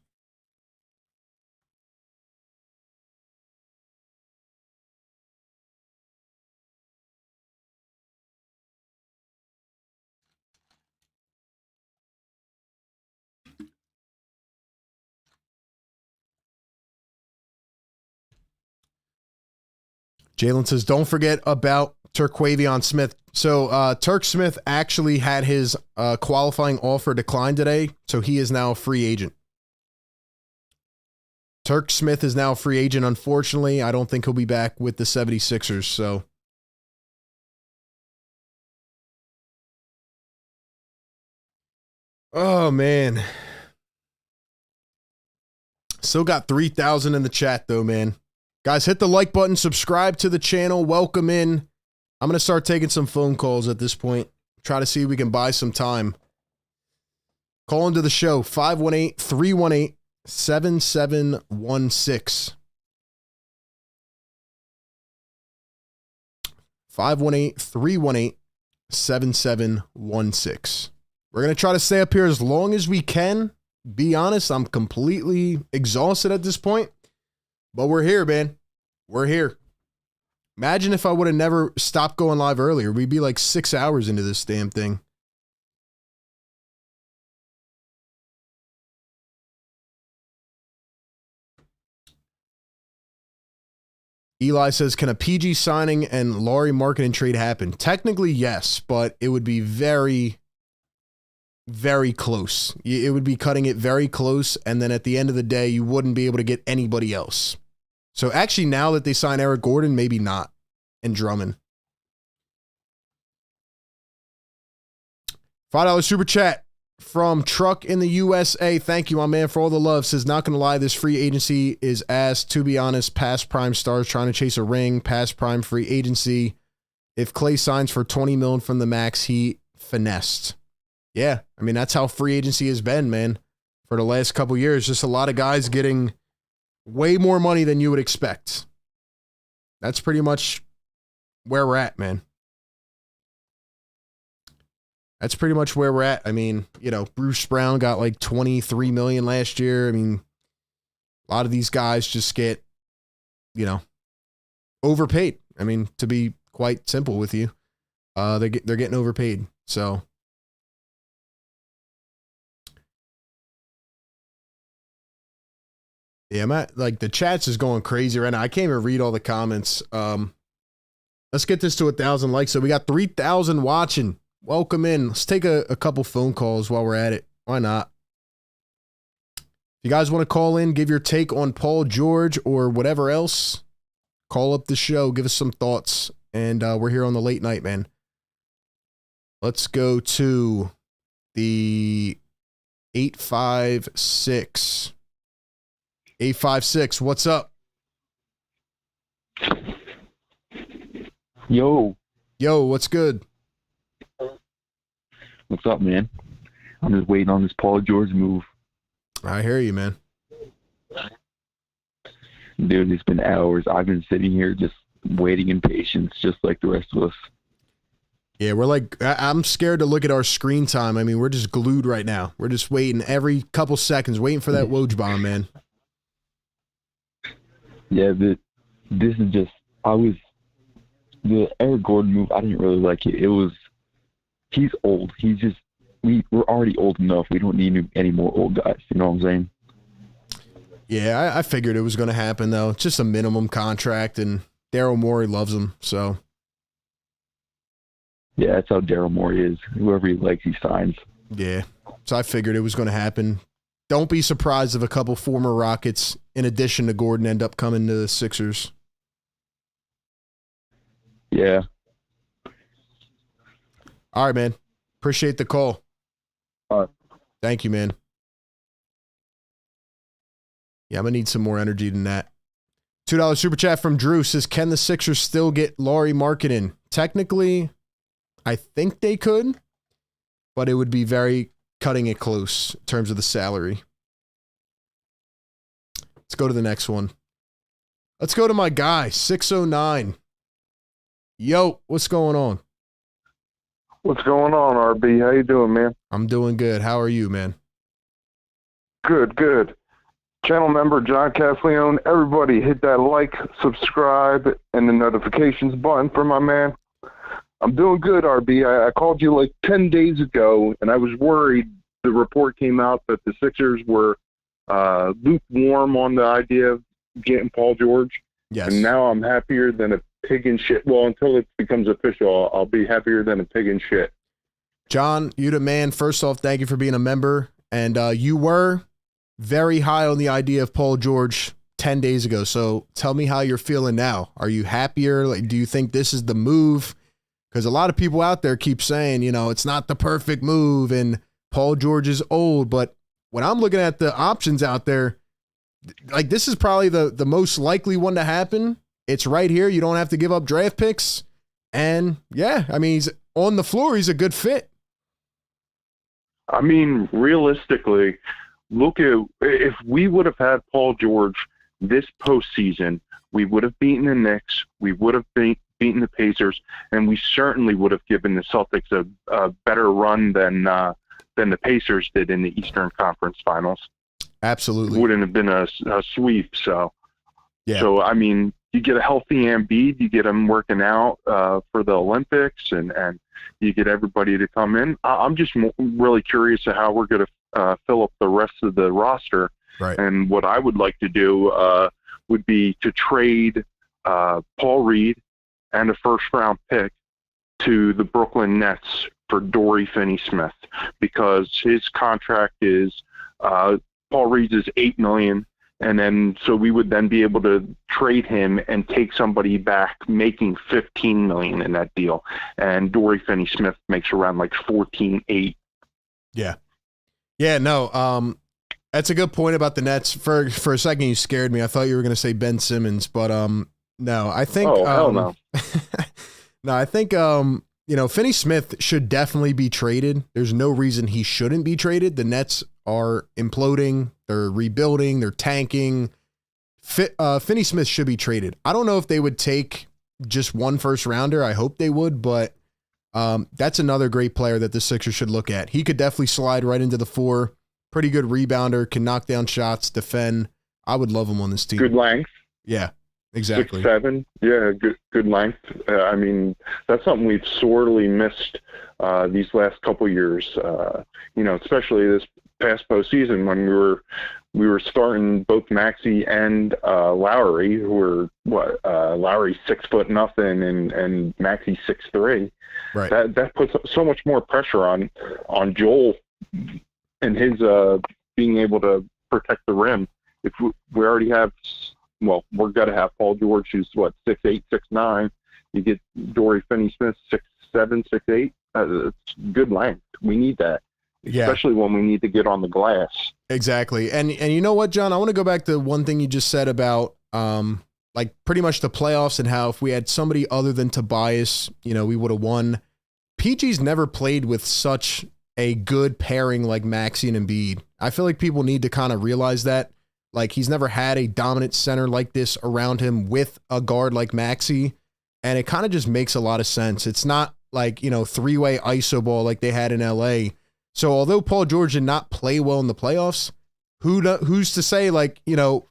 Jalen says, don't forget about Turquavion Smith. So Turk Smith actually had his qualifying offer declined today, so he is now a free agent. Turk Smith is now a free agent, unfortunately. I don't think he'll be back with the 76ers, so. Oh, man. Still got 3,000 in the chat, though, man. Guys, hit the like button, subscribe to the channel, welcome in. I'm going to start taking some phone calls at this point. Try to see if we can buy some time. Call into the show, 518-318-7716. 518-318-7716. We're going to try to stay up here as long as we can. Be honest, I'm completely exhausted at this point. But we're here, man. We're here. Imagine if I would have never stopped going live earlier. We'd be like 6 hours into this damn thing. Eli says, can a PG signing and Lauri marketing trade happen? Technically, yes, but it would be very, very close. It would be cutting it very close, and then at the end of the day, you wouldn't be able to get anybody else. So actually, now that they sign Eric Gordon, maybe not, and Drummond. $5 super chat from Truck in the USA. Thank you, my man, for all the love. Says, not going to lie, this free agency is ass. To be honest, past prime stars trying to chase a ring, past prime free agency. If Klay signs for $20 million from the max, he finessed. Yeah, I mean, that's how free agency has been, man, for the last couple years. Just a lot of guys getting way more money than you would expect. That's pretty much where we're at, man. That's pretty much where we're at. I mean, you know, Bruce Brown got like $23 million last year. I mean, a lot of these guys just get, you know, overpaid. I mean, to be quite simple with you, they're getting overpaid. So, yeah, I'm at, like, the chats is going crazy right now. I can't even read all the comments. Let's get this to 1,000 likes. So we got 3,000 watching. Welcome in. Let's take a couple phone calls while we're at it. Why not? If you guys want to call in, give your take on Paul George or whatever else, call up the show, give us some thoughts. And we're here on the late night, man. Let's go to the 856. 856, what's up? Yo, what's good? what's up, man? I'm just waiting on this Paul George move. I hear you, man. Dude, it's been hours. I've been sitting here just waiting in patience, just like the rest of us. Yeah, we're like, I'm scared to look at our screen time. I mean, we're just glued right now. We're just waiting every couple seconds, waiting for that Woj bomb, man. Yeah, this is just, the Eric Gordon move, I didn't really like it. He's old. We're already old enough. We don't need any more old guys. You know what I'm saying? Yeah, I figured it was going to happen, though. It's just a minimum contract, and Daryl Morey loves him, so. Yeah, that's how Daryl Morey is. Whoever he likes, he signs. Yeah, so I figured it was going to happen. Don't be surprised if a couple former Rockets, in addition to Gordon, end up coming to the Sixers. Yeah. All right, man. Appreciate the call. All right. Thank you, man. Yeah, I'm going to need some more energy than that. $2 super chat from Drew says, can the Sixers still get Lauri Markkanen? Technically, I think they could, but it would be very cutting it close in terms of the salary. Let's go to the next one. Let's go to my guy, 609. Yo, what's going on? What's going on, RB? How you doing, man? I'm doing good. How are you, man? Good. Channel member John Casleone, everybody hit that like, subscribe, and the notifications button for my man. I'm doing good, RB. I called you like 10 days ago, and I was worried. The report came out that the Sixers were lukewarm on the idea of getting Paul George. Yes. And now I'm happier than a pig in shit. Well, until it becomes official, I'll be happier than a pig in shit. John, you the man. First off, thank you for being a member. And you were very high on the idea of Paul George 10 days ago. So tell me how you're feeling now. Are you happier? Like, do you think this is the move? Because a lot of people out there keep saying, you know, it's not the perfect move and Paul George is old. But when I'm looking at the options out there, like, this is probably the most likely one to happen. It's right here. You don't have to give up draft picks. And yeah, I mean, he's on the floor. He's a good fit. I mean, realistically, look at if we would have had Paul George this postseason, we would have beaten the Knicks, we would have beaten the Pacers, and we certainly would have given the Celtics a better run than the Pacers did in the Eastern Conference Finals. Absolutely. It wouldn't have been a sweep. So, yeah. So I mean, you get a healthy Embiid, you get him working out for the Olympics, and you get everybody to come in. I'm just really curious of how we're going to fill up the rest of the roster. Right. And what I would like to do would be to trade Paul Reed and a first-round pick to the Brooklyn Nets for Dorian Finney-Smith, because his contract is Paul Reed's is $8 million, and then so we would then be able to trade him and take somebody back making $15 million in that deal, and Dorian Finney-Smith makes around like $14.8. Yeah. Yeah. No. That's a good point about the Nets. For a second, you scared me. I thought you were going to say Ben Simmons, but no. I think. Oh, hell no. No, I think Finney-Smith should definitely be traded. There's no reason he shouldn't be traded. The Nets are imploding. They're rebuilding. They're tanking. Finney-Smith should be traded. I don't know if they would take just one first rounder. I hope they would, but that's another great player that the Sixers should look at. He could definitely slide right into the four. Pretty good rebounder, can knock down shots, defend. I would love him on this team. Good length. Yeah, exactly. 6'7". Yeah, good length. I mean, that's something we've sorely missed these last couple years. Especially this past postseason when we were starting both Maxey and Lowry, who were Lowry 6'0" and Maxey 6'3". Right. That puts so much more pressure on Joel and his being able to protect the rim. If we already have, we're going to have Paul George, who's 6'8", 6'9". You get Dorian Finney-Smith 6'7", 6'8". It's good length. We need that, especially when we need to get on the glass. Exactly. And you know what, John? I want to go back to one thing you just said about like pretty much the playoffs and how if we had somebody other than Tobias, we would have won. PG's never played with such a good pairing like Maxey and Embiid. I feel like people need to kind of realize that. Like, he's never had a dominant center like this around him with a guard like Maxey, and it kind of just makes a lot of sense. It's not like, three-way iso ball like they had in LA. So although Paul George did not play well in the playoffs, who's to say, like,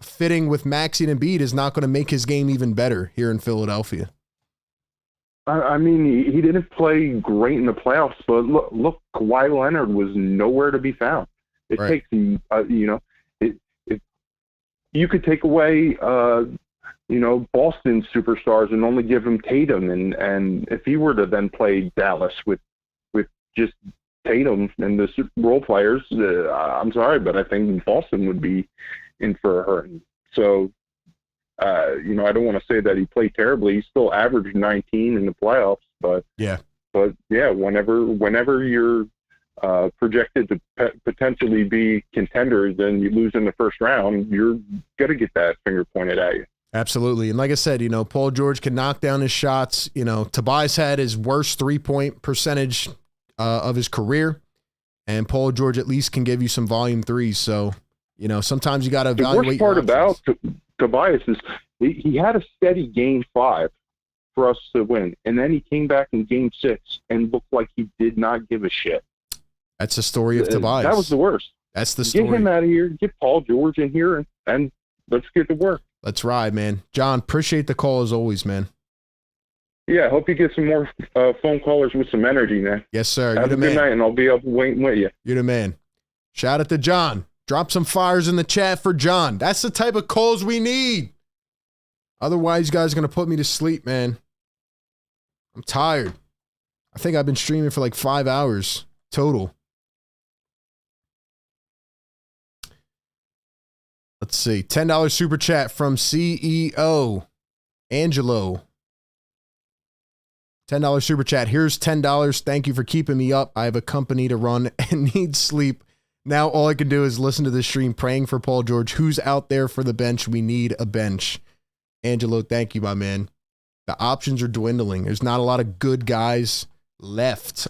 fitting with Maxey and Embiid is not going to make his game even better here in Philadelphia? I mean, he didn't play great in the playoffs, but look, Kawhi Leonard was nowhere to be found. It right. takes, you could take away, Boston superstars and only give him Tatum, and if he were to then play Dallas with just Tatum and the role players, I'm sorry, but I think Boston would be in for a hurting. So. I don't want to say that he played terribly. He still averaged 19 in the playoffs, but whenever you're projected to potentially be contenders and you lose in the first round, you're going to get that finger pointed at you. Absolutely. And like I said, Paul George can knock down his shots. Tobias had his worst 3-point percentage of his career, and Paul George at least can give you some volume threes. So, sometimes you got to evaluate. The worst part about Tobias is he had a steady game 5 for us to win, and then he came back in game 6 and looked like he did not give a shit. That's the story of Tobias. That was the worst. That's the story. Get him out of here. Get Paul George in here, and let's get to work. Let's ride, man. John, appreciate the call as always, man. Yeah, I hope you get some more phone callers with some energy, man. Yes, sir. Have a good night, and I'll be up waiting with you. You're the man. Shout out to John. Drop some fires in the chat for John. That's the type of calls we need. Otherwise, you guys are going to put me to sleep, man. I'm tired. I think I've been streaming for like 5 hours total. Let's see. $10 super chat from CEO Angelo. $10 super chat. Here's $10. Thank you for keeping me up. I have a company to run and need sleep. Now all I can do is listen to this stream praying for Paul George. Who's out there for the bench? We need a bench. Angelo, thank you, my man. The options are dwindling. There's not a lot of good guys left.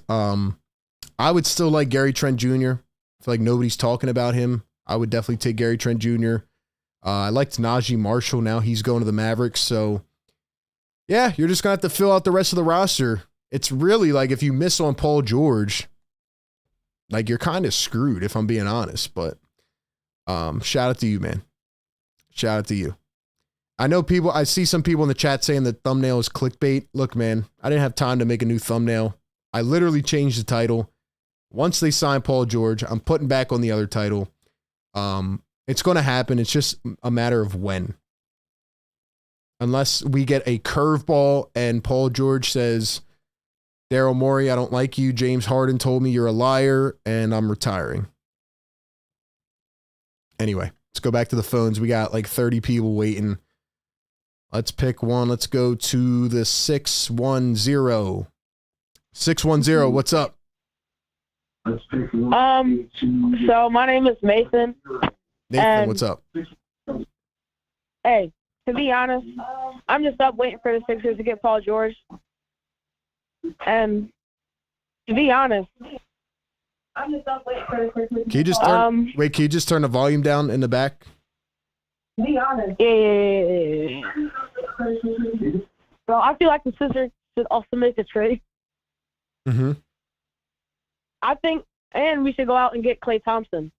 I would still like Gary Trent Jr. I feel like nobody's talking about him. I would definitely take Gary Trent Jr. I liked Naji Marshall. Now he's going to the Mavericks. So, yeah, you're just going to have to fill out the rest of the roster. It's really like if you miss on Paul George, like you're kind of screwed if I'm being honest. But shout out to you, man. Shout out to you. I know I see some people in the chat saying the thumbnail is clickbait. Look, man, I didn't have time to make a new thumbnail. I literally changed the title. Once they sign Paul George, I'm putting back on the other title. It's going to happen. It's just a matter of when. Unless we get a curveball and Paul George says, Daryl Morey, I don't like you. James Harden told me you're a liar, and I'm retiring. Anyway, let's go back to the phones. We got like 30 people waiting. Let's pick one. Let's go to the 610. 610, what's up? So my name is Mason. Nathan, what's up? Hey, to be honest, I'm just up waiting for the Sixers to get Paul George. And to be honest, I'm just up waiting for the Sixers. Can you just turn, can you just turn the volume down in the back? To be honest. Yeah. So I feel like the Sixers should also make a trade. Mm-hmm. I think, and we should go out and get Klay Thompson.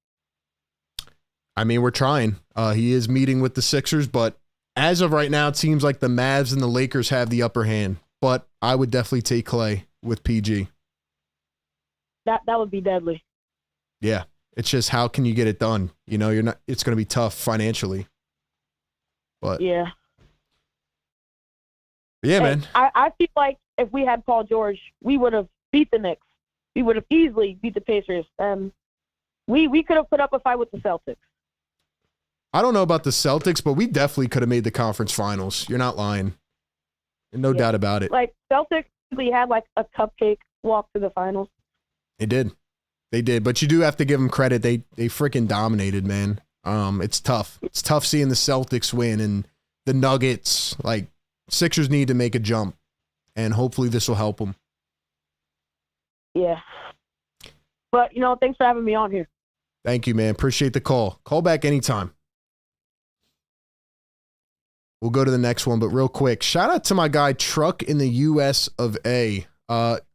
I mean, we're trying. He is meeting with the Sixers, but as of right now, it seems like the Mavs and the Lakers have the upper hand. But I would definitely take Klay with PG. That would be deadly. Yeah, it's just how can you get it done? You know, you're not. It's going to be tough financially. But yeah, man. I feel like if we had Paul George, we would have beat the Knicks. We would have easily beat the Pacers, and we could have put up a fight with the Celtics. I don't know about the Celtics, but we definitely could have made the conference finals. You're not lying. No doubt about it. Like, Celtics really had, like, a cupcake walk to the finals. They did. They did. But you do have to give them credit. They freaking dominated, man. It's tough. It's tough seeing the Celtics win and the Nuggets. Like, Sixers need to make a jump, and hopefully this will help them. Yeah. But, thanks for having me on here. Thank you, man. Appreciate the call. Call back anytime. We'll go to the next one, but real quick, shout out to my guy Truck in the US of A.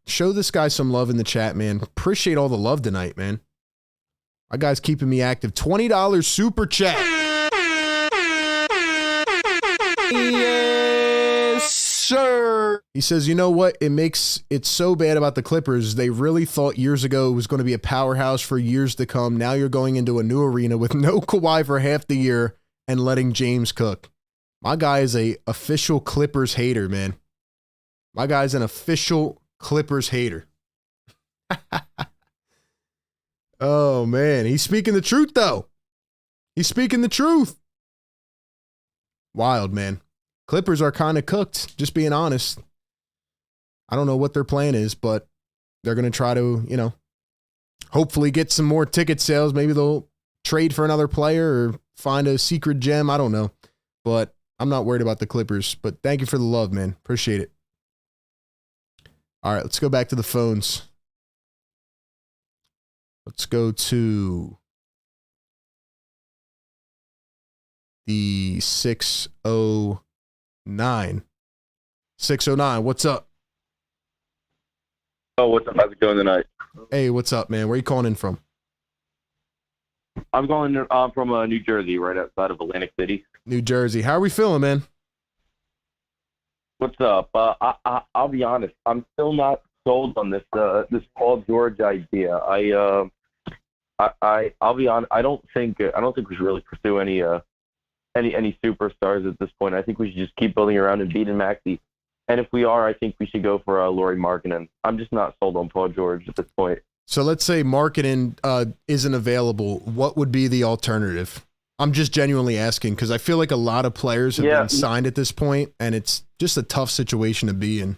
Show this guy some love in the chat, man. Appreciate all the love tonight, man. My guy's keeping me active. $20 super chat. Yes, sir. He says, you know what? It makes it so bad about the Clippers. They really thought years ago it was going to be a powerhouse for years to come. Now you're going into a new arena with no Kawhi for half the year and letting James cook. My guy is a official Clippers hater, man. My guy's an official Clippers hater. Oh, man. He's speaking the truth, though. He's speaking the truth. Wild, man. Clippers are kind of cooked, just being honest. I don't know what their plan is, but they're going to try to, hopefully get some more ticket sales. Maybe they'll trade for another player or find a secret gem. I don't know. But I'm not worried about the Clippers, but thank you for the love, man. Appreciate it. All right, let's go back to the phones. Let's go to the 609. 609, what's up? Oh, what's up? How's it going tonight? Hey, what's up, man? Where are you calling in from? I'm calling from New Jersey, right outside of Atlantic City. New Jersey. How are we feeling, man? What's up? I'll be honest. I'm still not sold on this Paul George idea. I'll be honest. I don't think we should really pursue any superstars at this point. I think we should just keep building around and beating Maxey. And if we are, I think we should go for Lauri Markkanen. I'm just not sold on Paul George at this point. So let's say Markkanen isn't available. What would be the alternative? I'm just genuinely asking because I feel like a lot of players have been signed at this point, and it's just a tough situation to be in.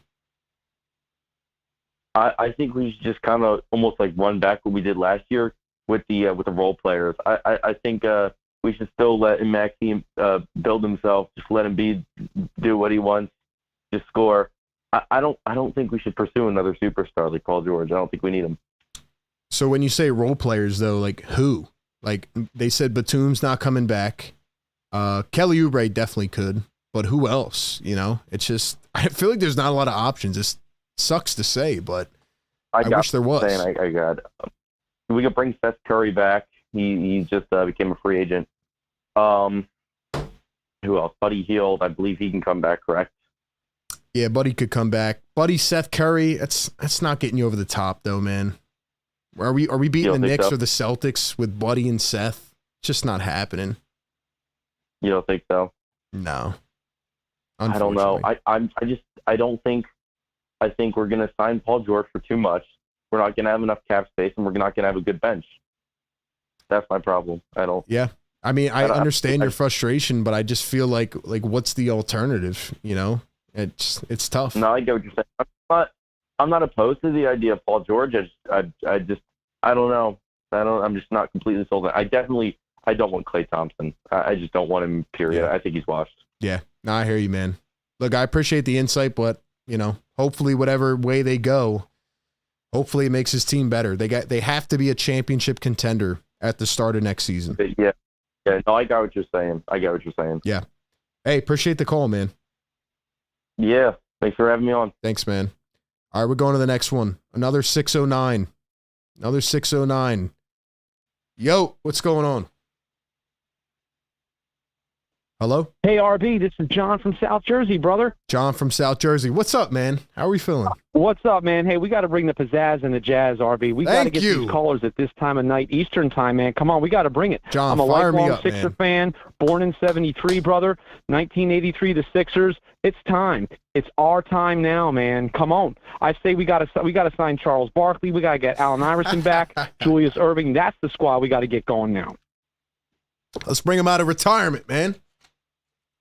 I think we should just kind of almost like run back what we did last year with the role players. I think we should still let Maxey build himself. Just let him do what he wants, just score. I don't think we should pursue another superstar like Paul George. I don't think we need him. So when you say role players, though, like who? Like they said Batum's not coming back. Kelly Oubre definitely could, but who else? You know, it's just, I feel like there's not a lot of options. It sucks to say, but I wish there was. I got. We could bring Seth Curry back. He just became a free agent. Who else? Buddy Hield. I believe he can come back, correct? Yeah, Buddy could come back. Buddy, Seth Curry, that's not getting you over the top, though, man. Are we beating the Knicks or the Celtics with Buddy and Seth? It's just not happening. You don't think so? No. I don't know. I don't think. I think we're going to sign Paul George for too much. We're not going to have enough cap space, and we're not going to have a good bench. That's my problem. Yeah. I mean, I understand your frustration, but I just feel like what's the alternative? You know, it's tough. No, I get what you're saying. I'm not opposed to the idea of Paul George. I don't know. I'm just not completely sold. I don't want Klay Thompson. I just don't want him. Period. Yeah. I think he's washed. Yeah. No, I hear you, man. Look, I appreciate the insight, but you know, hopefully, whatever way they go, hopefully it makes his team better. They have to be a championship contender at the start of next season. Yeah. No, I got what you're saying. Yeah. Hey, appreciate the call, man. Yeah. Thanks for having me on. Thanks, man. All right, we're going to the next one. Another 609. Another 609. Yo, what's going on? Hello? Hey, RB, this is John from South Jersey, brother. John from South Jersey. What's up, man? How are we feeling? What's up, man? Hey, we got to bring the pizzazz and the jazz, RB. We got to get these callers at this time of night, Eastern time, man. Come on, we got to bring it. John, I'm a fire me lifelong up, Sixer man. fan, born in 73, brother. 1983, the Sixers. It's time. It's our time now, man. Come on. I say we got to sign Charles Barkley. We got to get Allen Iverson back, Julius Erving. That's the squad we got to get going now. Let's bring him out of retirement, man.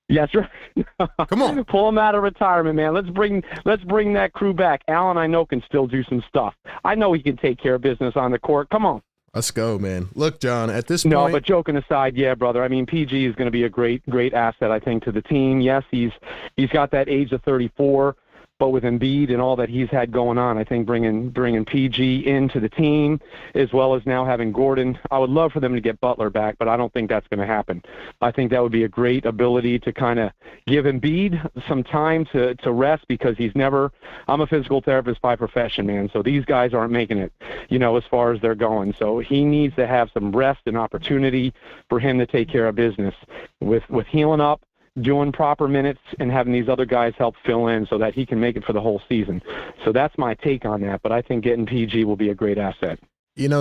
Yes, sir. Come on. Pull him out of retirement, man. Let's bring that crew back. Allen, I know, can still do some stuff. I know he can take care of business on the court. Come on. Let's go, man. Look, John, at this point... No, but joking aside, yeah, brother. I mean, PG is going to be a great asset, I think, to the team. Yes, he's got that age of 34, but with Embiid and all that he's had going on, I think bringing PG into the team, as well as now having Gordon. I would love for them to get Butler back, but I don't think that's going to happen. I think that would be a great ability to kind of give Embiid some time to rest, because I'm a physical therapist by profession, man, so these guys aren't making it, as far as they're going. So he needs to have some rest and opportunity for him to take care of business with healing up, doing proper minutes, and having these other guys help fill in so that he can make it for the whole season. So that's my take on that, but I think getting PG will be a great asset.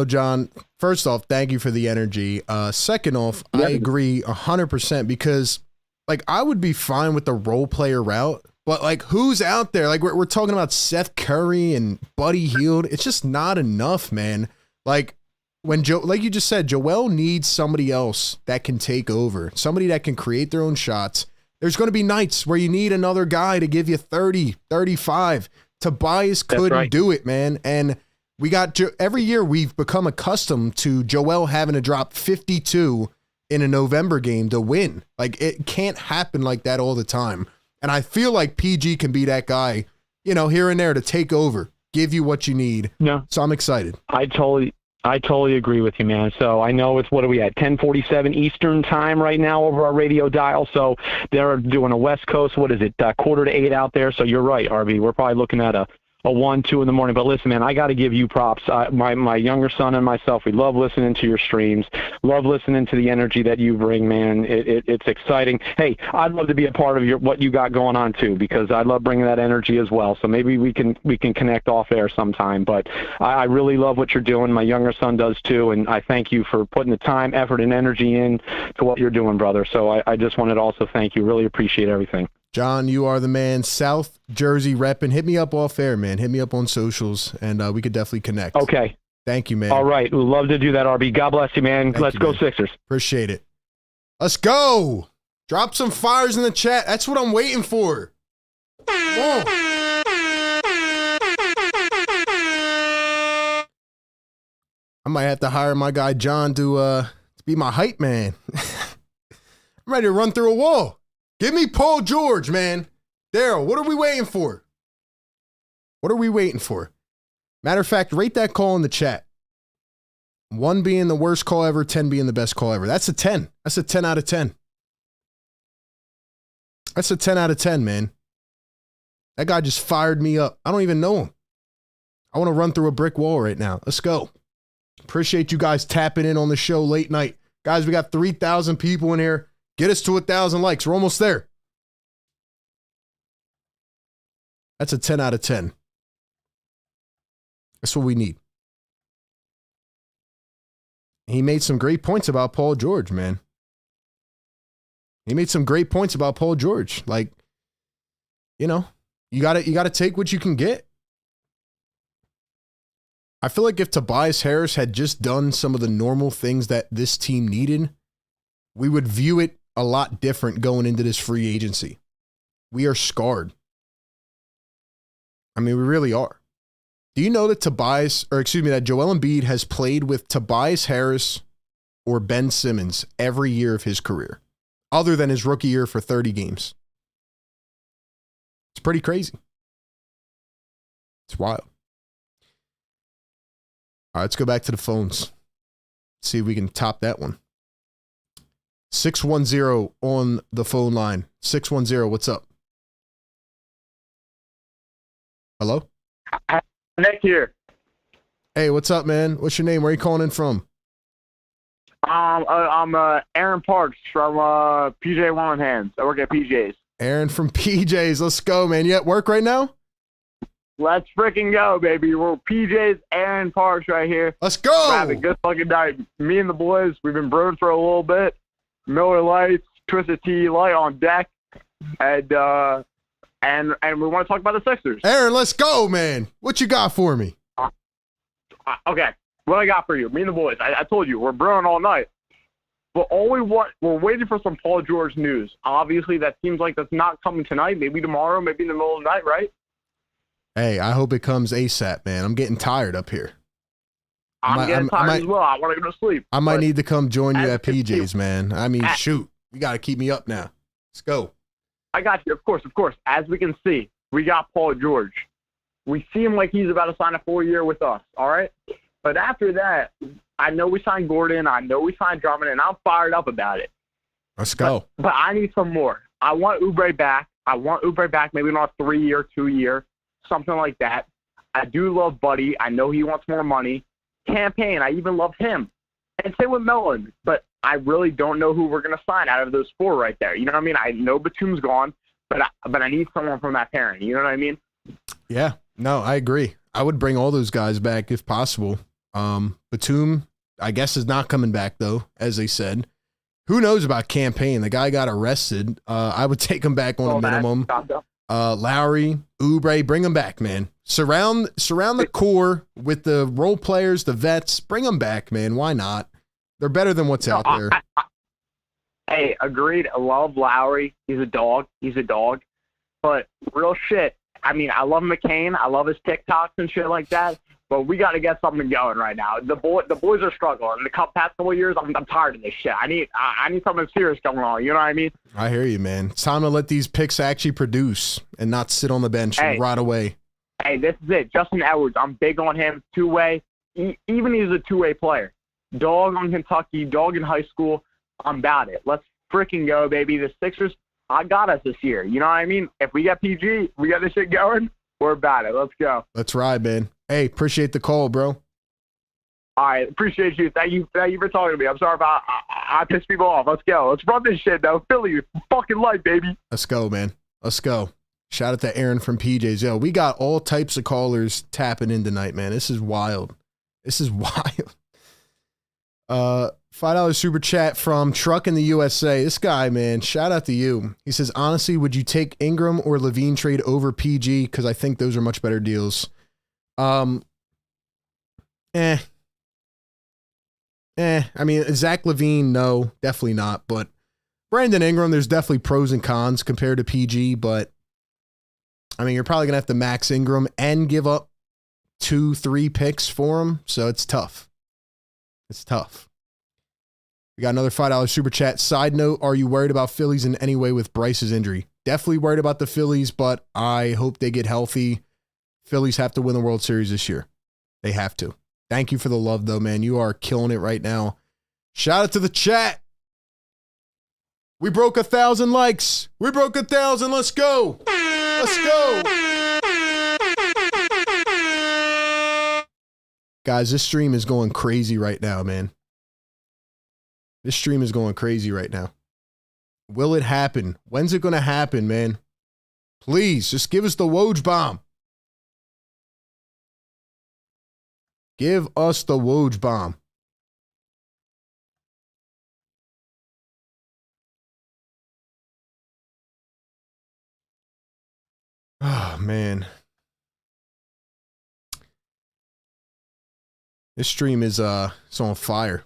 John, first off, thank you for the energy. Second off, I agree 100% because, I would be fine with the role player route, but, who's out there? We're talking about Seth Curry and Buddy Hield. It's just not enough, man. When like you just said, Joel needs somebody else that can take over, somebody that can create their own shots. There's going to be nights where you need another guy to give you 30, 35. Tobias couldn't do it, man. And we got every year we've become accustomed to Joel having to drop 52 in a November game to win. It can't happen like that all the time. And I feel like PG can be that guy, here and there to take over, give you what you need. No. So I'm excited. I totally agree with you, man. So I know it's, what are we at, 10:47 Eastern time right now over our radio dial. So they're doing a West Coast, what is it, 7:45 out there. So you're right, RB. We're probably looking at a 1, 2 in the morning. But listen, man, I got to give you props. My younger son and myself, we love listening to your streams, love listening to the energy that you bring, man. It's exciting. Hey, I'd love to be a part of what you got going on too, because I love bringing that energy as well. So maybe we can connect off air sometime. But I really love what you're doing. My younger son does too, and I thank you for putting the time, effort, and energy in to what you're doing, brother. So I just wanted to also thank you. Really appreciate everything. John, you are the man. South Jersey repping. Hit me up off air, man. Hit me up on socials, and we could definitely connect. Okay. Thank you, man. All right. We'd love to do that, RB. God bless you, man. Let's go, Sixers. Appreciate it. Let's go. Drop some fires in the chat. That's what I'm waiting for. Come on. I might have to hire my guy John to be my hype man. I'm ready to run through a wall. Give me Paul George, man. Daryl, what are we waiting for? What are we waiting for? Matter of fact, rate that call in the chat. 1 being the worst call ever, 10 being the best call ever. That's a 10. That's a 10 out of 10. That's a 10 out of 10, man. That guy just fired me up. I don't even know him. I want to run through a brick wall right now. Let's go. Appreciate you guys tapping in on the show late night. Guys, we got 3,000 people in here. Get us to 1,000 likes. We're almost there. That's a 10 out of 10. That's what we need. He made some great points about Paul George, man. He made some great points about Paul George. Like, you know, you gotta take what you can get. I feel like if Tobias Harris had just done some of the normal things that this team needed, we would view it a lot different going into this free agency. We are scarred. I mean, we really are. Do you know that that Joel Embiid has played with Tobias Harris or Ben Simmons every year of his career, other than his rookie year for 30 games? It's pretty crazy. It's wild. All right, let's go back to the phones. See if we can top that one. 610 on the phone line. 610, what's up? Hello? Nick here. Hey, what's up, man? What's your name? Where are you calling in from? I'm Aaron Parks from PJ One Hands. I work at PJ's. Aaron from PJ's. Let's go, man. You at work right now? Let's freaking go, baby. We're PJ's Aaron Parks right here. Let's go. We're having a good fucking night. Me and the boys, we've been brewing for a little bit. Miller Lights, Twisted Tea Light on deck. And we want to talk about the Sixers. Aaron, let's go, man. What you got for me? Okay, what I got for you, me and the boys. I told you, we're brewing all night. But we're waiting for some Paul George news. Obviously, that seems like that's not coming tonight. Maybe tomorrow, maybe in the middle of the night, right? Hey, I hope it comes ASAP, man. I'm getting tired up here. I'm getting tired as well. I want to go to sleep. I might need to come join you at PJ's, man. I mean, shoot. You got to keep me up now. Let's go. I got you. Of course. As we can see, we got Paul George. We see him like he's about to sign a 4-year with us, all right? But after that, I know we signed Gordon. I know we signed Drummond, and I'm fired up about it. Let's go. But I need some more. I want Oubre back. Maybe not a 3-year, 2-year, something like that. I do love Buddy. I know he wants more money. Campaign, I even love him. And same with Mellon. But I really don't know who we're going to sign out of those 4 right there. You know what I mean? I know Batum's gone, but I need someone from that pairing. You know what I mean? Yeah. No, I agree. I would bring all those guys back if possible. Batum, I guess, is not coming back, though, as they said. Who knows about Campaign? The guy got arrested. I would take him back on a minimum. Lowry, Oubre, bring them back, man. Surround the core with the role players, the vets. Bring them back, man. Why not? They're better than what's out there. Hey, agreed. I love Lowry. He's a dog. But real shit. I mean, I love McCain. I love his TikToks and shit like that. But we got to get something going right now. The boys are struggling. The past couple of years, I'm tired of this shit. I need something serious going on. You know what I mean? I hear you, man. It's time to let these picks actually produce and not sit on the bench and rot away. Hey, this is it. Justin Edwards, I'm big on him. 2-way. Even he's a 2-way player. Dog on Kentucky, dog in high school. I'm about it. Let's freaking go, baby. The Sixers, I got us this year. You know what I mean? If we got PG, we got this shit going, we're about it. Let's go. Let's ride, man. Hey, appreciate the call, bro. All right, appreciate you. Thank you for talking to me. I'm sorry about I pissed people off. Let's go. Let's run this shit, though. Philly, fucking light, baby. Let's go, man. Let's go. Shout out to Aaron from PJ's. Yo, we got all types of callers tapping in tonight, man. This is wild. $5 super chat from Truck in the USA. This guy, man, shout out to you. He says, honestly, would you take Ingram or Levine trade over PG? Because I think those are much better deals. I mean, Zach LaVine, no, definitely not. But Brandon Ingram, there's definitely pros and cons compared to PG. But I mean, you're probably gonna have to max Ingram and give up 2-3 picks for him. So it's tough. We got another $5 super chat. Side note, are you worried about Phillies in any way with Bryce's injury? Definitely worried about the Phillies, but I hope they get healthy. Phillies have to win the World Series this year. They have to. Thank you for the love, though, man. You are killing it right now. Shout out to the chat. We broke 1,000 likes. We broke 1,000. Let's go. Let's go. Guys, this stream is going crazy right now, man. This stream is going crazy right now. Will it happen? When's it going to happen, man? Please, just give us the Woj bomb. Give us the Woj bomb. Oh, man. This stream is it's on fire.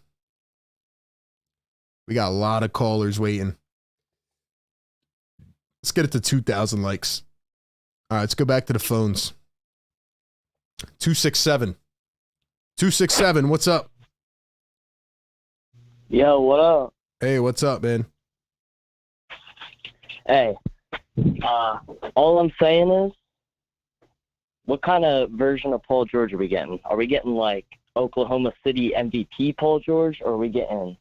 We got a lot of callers waiting. Let's get it to 2,000 likes. All right, let's go back to the phones. 267. 267, what's up? Yo, what up? Hey, what's up, man? Hey, all I'm saying is, what kind of version of Paul George are we getting? Are we getting like Oklahoma City MVP Paul George, or are we getting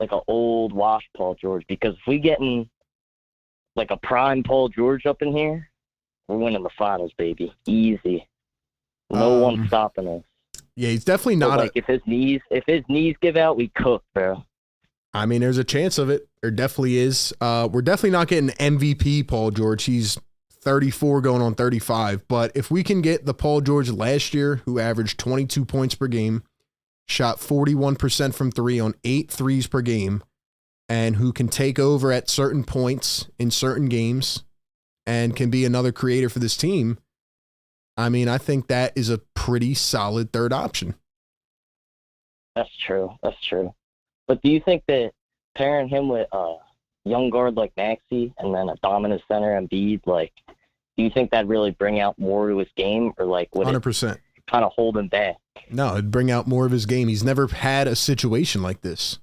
like an old washed Paul George? Because if we getting like a prime Paul George up in here, we're winning the finals, baby. Easy. No one's stopping us. Yeah, he's definitely not. Like if his knees give out, we cook, bro. I mean, there's a chance of it. There definitely is. We're definitely not getting MVP Paul George. He's 34 going on 35. But if we can get the Paul George last year, who averaged 22 points per game, shot 41% from three on 8 threes per game, and who can take over at certain points in certain games and can be another creator for this team, I mean, I think that is a pretty solid third option. That's true. That's true. But do you think that pairing him with a young guard like Maxey and then a dominant center Embiid, like, do you think that'd really bring out more to his game, or like would 100%. it kind of hold him back? No, it'd bring out more of his game. He's never had a situation like this.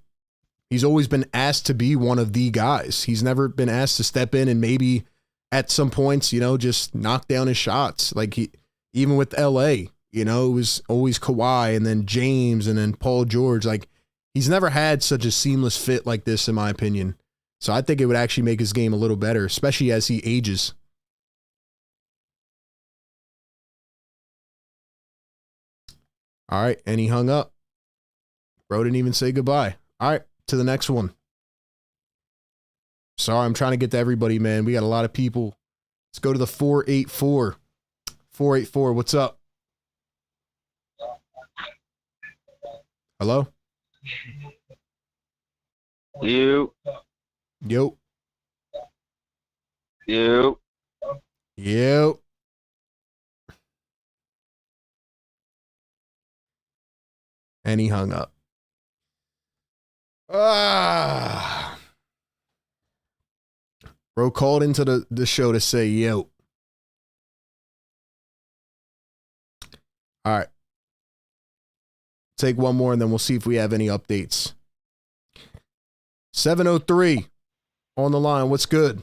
He's always been asked to be one of the guys. He's never been asked to step in and maybe at some points, you know, just knock down his shots. Like even with LA, you know, it was always Kawhi and then James and then Paul George. Like, he's never had such a seamless fit like this, in my opinion. So I think it would actually make his game a little better, especially as he ages. All right, and he hung up. Bro didn't even say goodbye. All right, to the next one. Sorry, I'm trying to get to everybody, man. We got a lot of people. Let's go to the 484. 484, what's up? Hello? You. Yo. You. Yo. And he hung up. Bro called into the show to say yo. All right. Take one more and then we'll see if we have any updates. 703 on the line. What's good?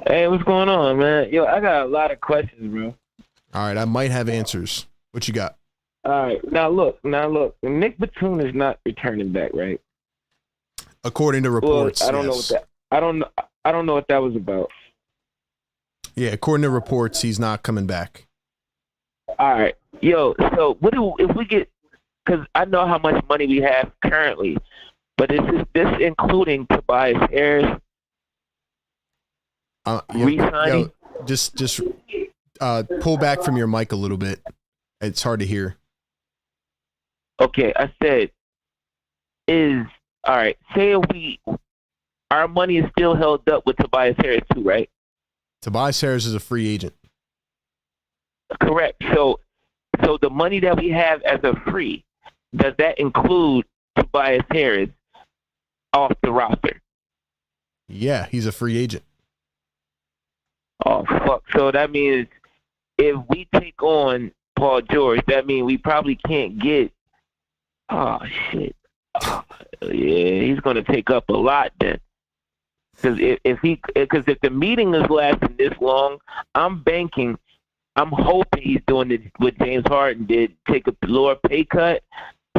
Hey, what's going on, man? Yo, I got a lot of questions, bro. All right, I might have answers. What you got? All right, now look. Nick Batum is not returning back, right? According to reports, well, I don't know what that. I don't know what that was about. Yeah, according to reports, he's not coming back. All right, yo. So what do if we get? Because I know how much money we have currently, but is this including Tobias Harris re-signing? Just pull back from your mic a little bit. It's hard to hear. Okay, I said, all right, say our money is still held up with Tobias Harris too, right? Tobias Harris is a free agent. Correct. So the money that we have as a free, does that include Tobias Harris off the roster? Yeah, he's a free agent. Oh, fuck. So that means if we take on Paul George, that means we probably can't get. Oh shit! Oh, yeah, he's going to take up a lot then. Because if the meeting is lasting this long, I'm banking I'm hoping he's doing what James Harden did, take a lower pay cut,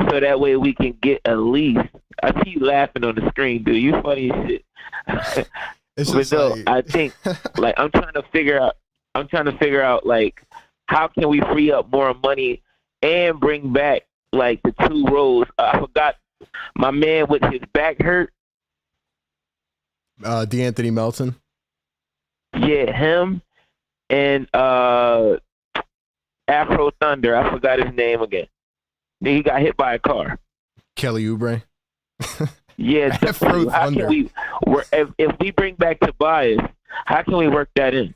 so that way we can get at least. I see you laughing on the screen, dude. You funny as shit. But no, like... I think like I'm trying to figure out like how can we free up more money and bring back like the two roles. I forgot my man with his back hurt. DeAnthony Melton. Yeah, him and Afro Thunder. I forgot his name again. He got hit by a car. Kelly Oubre. Yeah, Afro how Thunder. can we? If we bring back Tobias, how can we work that in?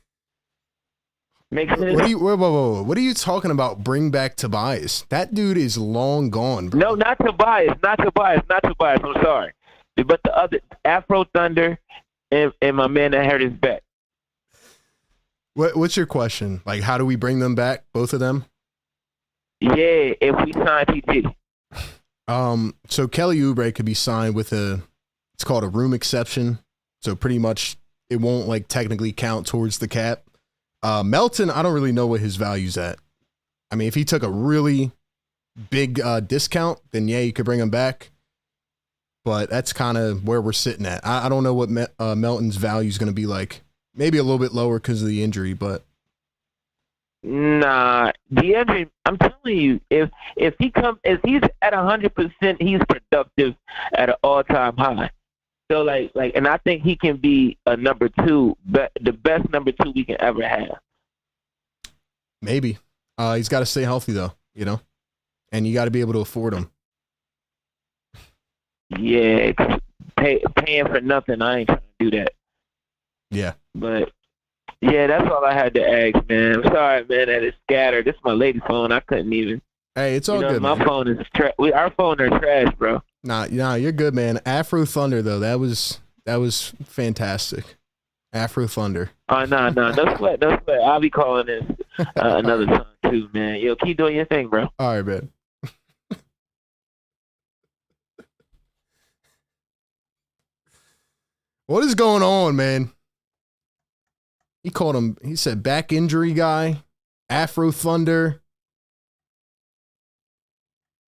Makes sense. Whoa. What are you talking about? Bring back Tobias? That dude is long gone, bro. No, not Tobias. I'm sorry, but the other Afro Thunder and my man that hurt his back. What's your question? Like, how do we bring them back? Both of them? Yeah, if we sign PG. So Kelly Oubre could be signed with it's called a room exception. So pretty much it won't like technically count towards the cap. Melton, I don't really know what his value's at. I mean, if he took a really big discount, then yeah, you could bring him back. But that's kind of where we're sitting at. I don't know what Melton's value is going to be like. Maybe a little bit lower because of the injury, but nah, the injury. I'm telling you, if he's at 100%, he's productive at an all-time high. So like, and I think he can be a number two, the best number two we can ever have. Maybe. He's got to stay healthy though, you know, and you got to be able to afford him. Yeah, paying for nothing. I ain't trying to do that. Yeah. But yeah, that's all I had to ask, man. I'm sorry, man, that it's scattered. This is my lady's phone. I couldn't even. Hey, it's all good. My man. phone is our phone are trash, bro. Nah, you're good, man. Afro Thunder though, that was fantastic. Afro Thunder. Oh no sweat. I'll be calling this another time too, man. Yo, keep doing your thing, bro. All right, man. What is going on, man? He said back injury guy, Afro Thunder.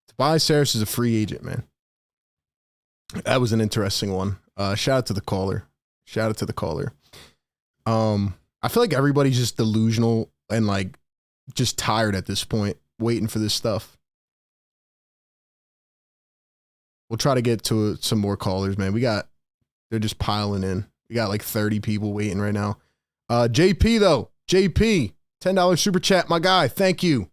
Tobias Harris is a free agent, man. That was an interesting one. Shout out to the caller. I feel like everybody's just delusional and like just tired at this point, waiting for this stuff. We'll try to get to some more callers, man. They're just piling in. We got like 30 people waiting right now. JP though, $10 super chat, my guy. Thank you.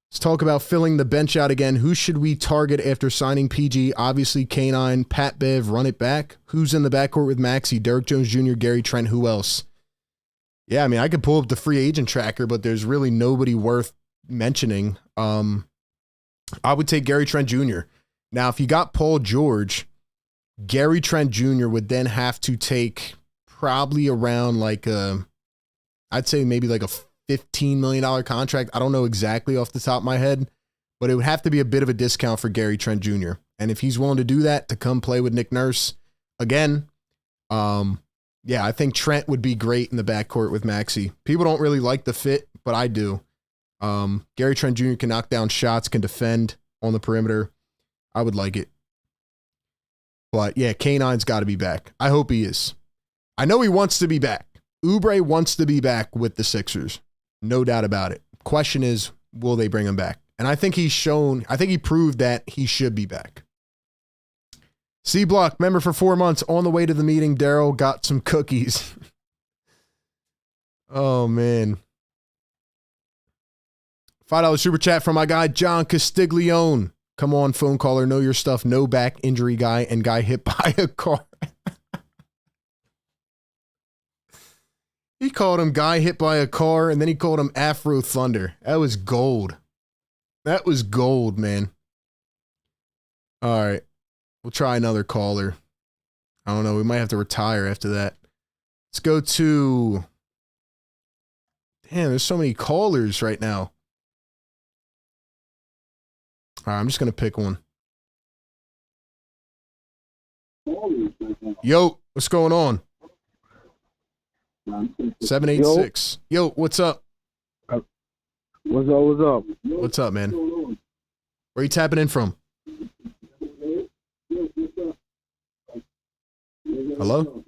Let's talk about filling the bench out again. Who should we target after signing PG? Obviously, K9, Pat Bev, run it back. Who's in the backcourt with Maxey? Derek Jones Jr., Gary Trent, who else? Yeah, I mean, I could pull up the free agent tracker, but there's really nobody worth mentioning. I would take Gary Trent Jr. Now, if you got Paul George, Gary Trent Jr. would then have to take probably around like I'd say maybe like a $15 million contract. I don't know exactly off the top of my head, but it would have to be a bit of a discount for Gary Trent Jr. And if he's willing to do that to come play with Nick Nurse again, yeah, I think Trent would be great in the backcourt with Maxey. People don't really like the fit, but I do. Gary Trent Jr. can knock down shots, can defend on the perimeter. I would like it. But yeah, K9's got to be back. I hope he is. I know he wants to be back. Oubre wants to be back with the Sixers. No doubt about it. Question is, will they bring him back? And I think he proved that he should be back. C Block, member for 4 months, on the way to the meeting. Daryl got some cookies. Oh, man. $5 super chat from my guy, John Castiglione. Come on, phone caller, know your stuff. No back injury guy and guy hit by a car. He called him guy hit by a car, and then he called him Afro Thunder. That was gold. That was gold, man. All right. We'll try another caller. I don't know. We might have to retire after that. Let's go to... Damn, there's so many callers right now. All right, I'm just going to pick one. Yo, what's going on? 786. Yo, what's up? What's up? What's up? What's up, man? Where you tapping in from? Hello?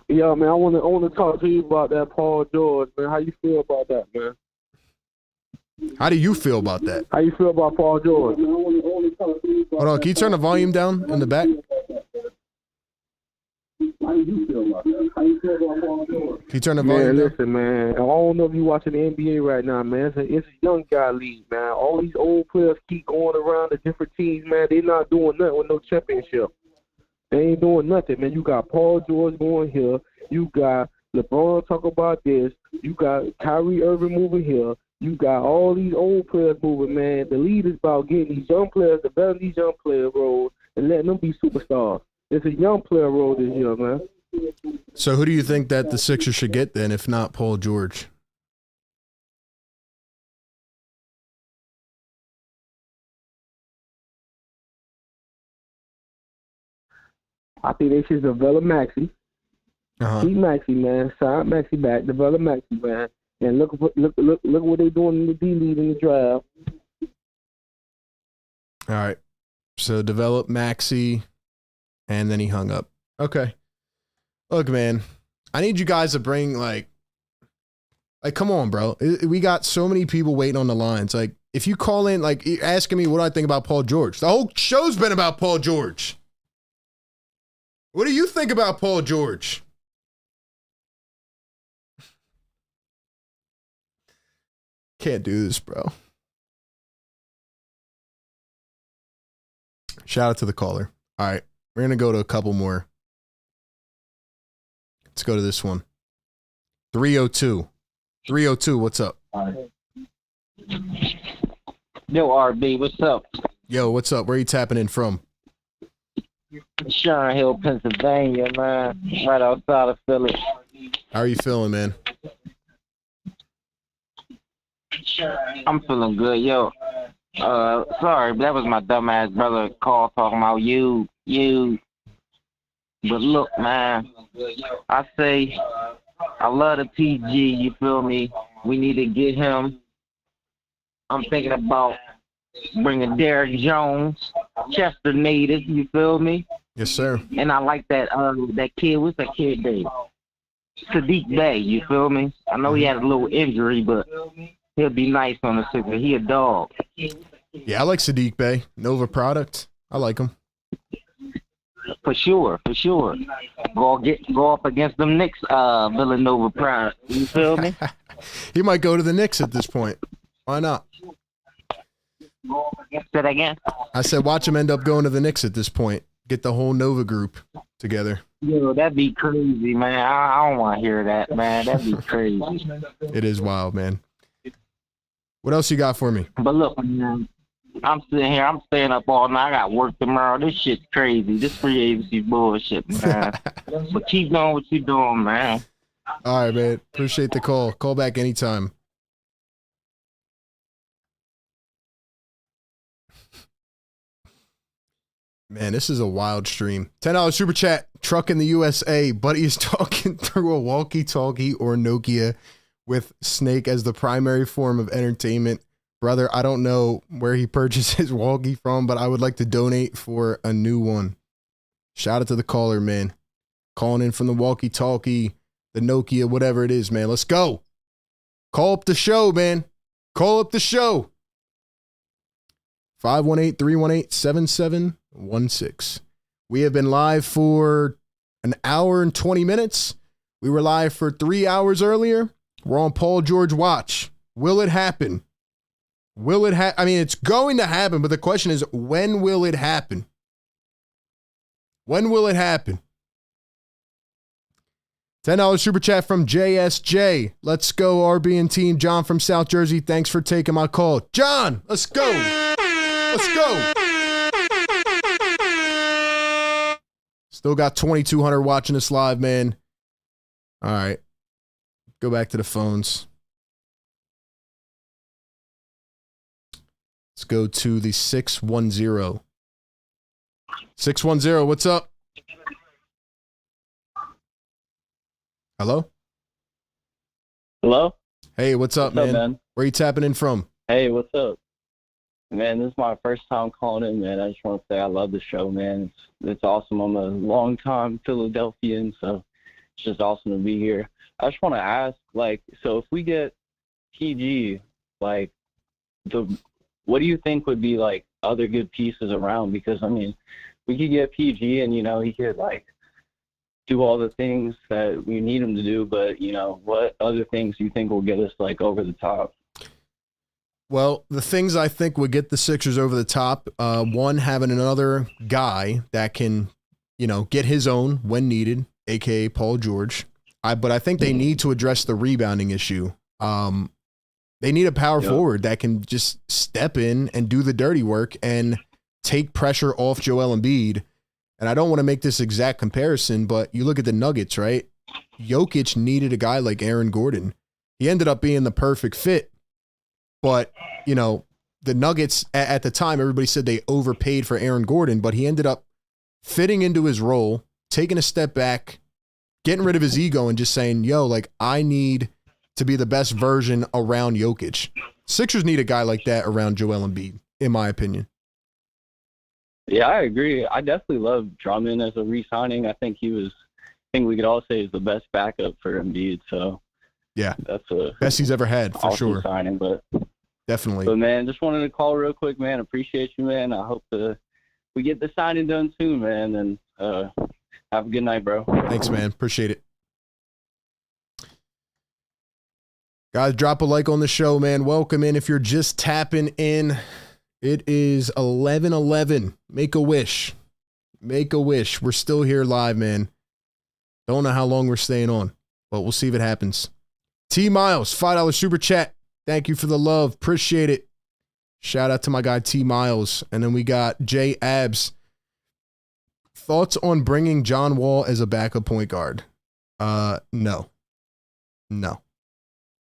Yeah, man. I want to talk to you about that Paul George, man. How you feel about that, man? How do you feel about that? How you feel about Paul George? Hold on, can you turn the volume down in the back? How do you feel about that? How you feel about Paul George? Can you turn the Man, volume down? listen, man. I don't know if you're watching the NBA right now, man. It's a young guy league, man. All these old players keep going around to different teams, man. They're not doing nothing with no championship. They ain't doing nothing, man. You got Paul George going here. You got LeBron talk about this. You got Kyrie Irving moving here. You got all these old players moving, man. The lead is about getting these young players, developing these young player roles, and letting them be superstars. It's a young player role this year, man. So who do you think that the Sixers should get then, if not Paul George? I think they should develop Maxey. Keep Maxey, man. Sign Maxey back. Develop Maxey, man. And look what they're doing in the D League in the draft. All right. So develop Maxey, and then he hung up. Okay. Look, man, I need you guys to bring like, come on, bro. We got so many people waiting on the lines. Like, if you call in, like, you're asking me what I think about Paul George. The whole show's been about Paul George. What do you think about Paul George? Can't do this, bro. Shout out to the caller. All right. We're going to go to a couple more. Let's go to this one. 302. 302, what's up? Yo, RB, what's up? Yo, what's up? Where are you tapping in from? Sharon Hill, Pennsylvania, man. Right outside of Philly. How are you feeling, man? I'm feeling good, yo. Sorry, but that was my dumbass brother call talking about you. But look, man, I say I love the PG, you feel me? We need to get him. I'm thinking about bringing Derrick Jones, Chester native, you feel me? Yes, sir. And I like that kid, what's that kid name? Sadiq Bey, you feel me? I know he had a little injury, but he'll be nice on the Sixers. He a dog. Yeah, I like Sadiq Bey. Nova product. I like him. For sure. Go up against them Knicks, Villanova product. You feel me? He might go to the Knicks at this point. Why not? Say that again? I said watch him end up going to the Knicks at this point. Get the whole Nova group together. Yo, that'd be crazy, man. I don't want to hear that, man. That'd be crazy. It is wild, man. What else you got for me? But look, man, I'm sitting here. I'm staying up all night. I got work tomorrow. This shit's crazy. This free agency bullshit, man. But keep doing what you're doing, man. All right, man. Appreciate the call. Call back anytime. Man, this is a wild stream. $10 super chat. Truck in the USA. Buddy is talking through a walkie-talkie or Nokia with Snake as the primary form of entertainment. Brother, I don't know where he purchased his walkie from, but I would like to donate for a new one. Shout out to the caller, man. Calling in from the walkie-talkie, the Nokia, whatever it is, man. Let's go. Call up the show, man. Call up the show. 518-318-7716. We have been live for an hour and 20 minutes. We were live for 3 hours earlier. We're on Paul George watch. Will it happen? Will it happen? I mean, it's going to happen, but the question is, when will it happen? When will it happen? $10 super chat from JSJ. Let's go, RB and team. John from South Jersey. Thanks for taking my call. John, let's go. Let's go. Still got 2,200 watching us live, man. All right. Go back to the phones. Let's go to the 610. 610, what's up? Hello? Hello? Hey, what's up, What's man? up, man? Where you tapping in from? Hey, what's up? Man, this is my first time calling in, man. I just want to say I love the show, man. It's awesome. I'm a long-time Philadelphian, so it's just awesome to be here. I just want to ask, like, so if we get PG, like, what do you think would be, like, other good pieces around? Because, I mean, we could get PG and, you know, he could, like, do all the things that we need him to do, but, you know, what other things do you think will get us, like, over the top? Well, the things I think would get the Sixers over the top, one, having another guy that can, you know, get his own when needed, a.k.a. Paul George. But I think they need to address the rebounding issue. They need a power forward that can just step in and do the dirty work and take pressure off Joel Embiid. And I don't want to make this exact comparison, but you look at the Nuggets, right? Jokic needed a guy like Aaron Gordon. He ended up being the perfect fit. But, you know, the Nuggets at the time, everybody said they overpaid for Aaron Gordon, but he ended up fitting into his role, taking a step back, getting rid of his ego and just saying, yo, like, I need to be the best version around Jokic. Sixers need a guy like that around Joel Embiid, in my opinion. Yeah, I agree. I definitely love Drummond as a re-signing. I think we could all say is the best backup for Embiid. So yeah, that's a best he's ever had for awesome sure. signing, but definitely. But man, just wanted to call real quick, man. Appreciate you, man. I hope we get the signing done soon, man. And have a good night, bro. Thanks, man. Appreciate it. Guys, drop a like on the show, man. Welcome in. If you're just tapping in, it is 11:11. Make a wish. Make a wish. We're still here live, man. Don't know how long we're staying on, but we'll see if it happens. T Miles, $5 super chat. Thank you for the love. Appreciate it. Shout out to my guy T Miles. And then we got J Abs. Thoughts on bringing John Wall as a backup point guard? No.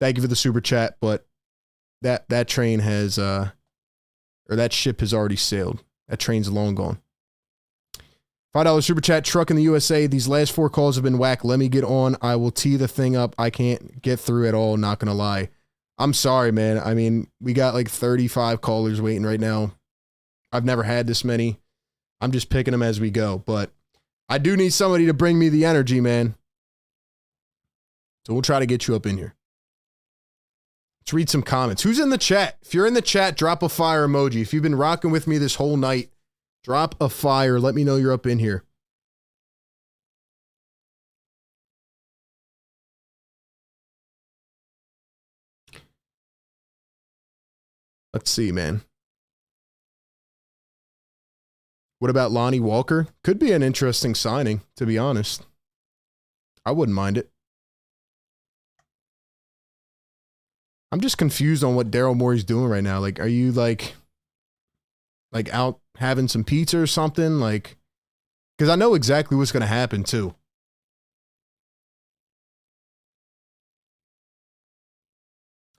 Thank you for the super chat, but that train has or that ship has already sailed. That train's long gone. $5 super chat. Truck in the USA. These last 4 calls have been whack. Let me get on. I will tee the thing up. I can't get through at all. Not gonna lie. I'm sorry, man. I mean, we got like 35 callers waiting right now. I've never had this many. I'm just picking them as we go, but I do need somebody to bring me the energy, man. So we'll try to get you up in here. Let's read some comments. Who's in the chat? If you're in the chat, drop a fire emoji. If you've been rocking with me this whole night, drop a fire. Let me know you're up in here. Let's see, man. What about Lonnie Walker? Could be an interesting signing, to be honest. I wouldn't mind it. I'm just confused on what Daryl Morey's doing right now. Like, are you like out having some pizza or something? Like, because I know exactly what's going to happen too.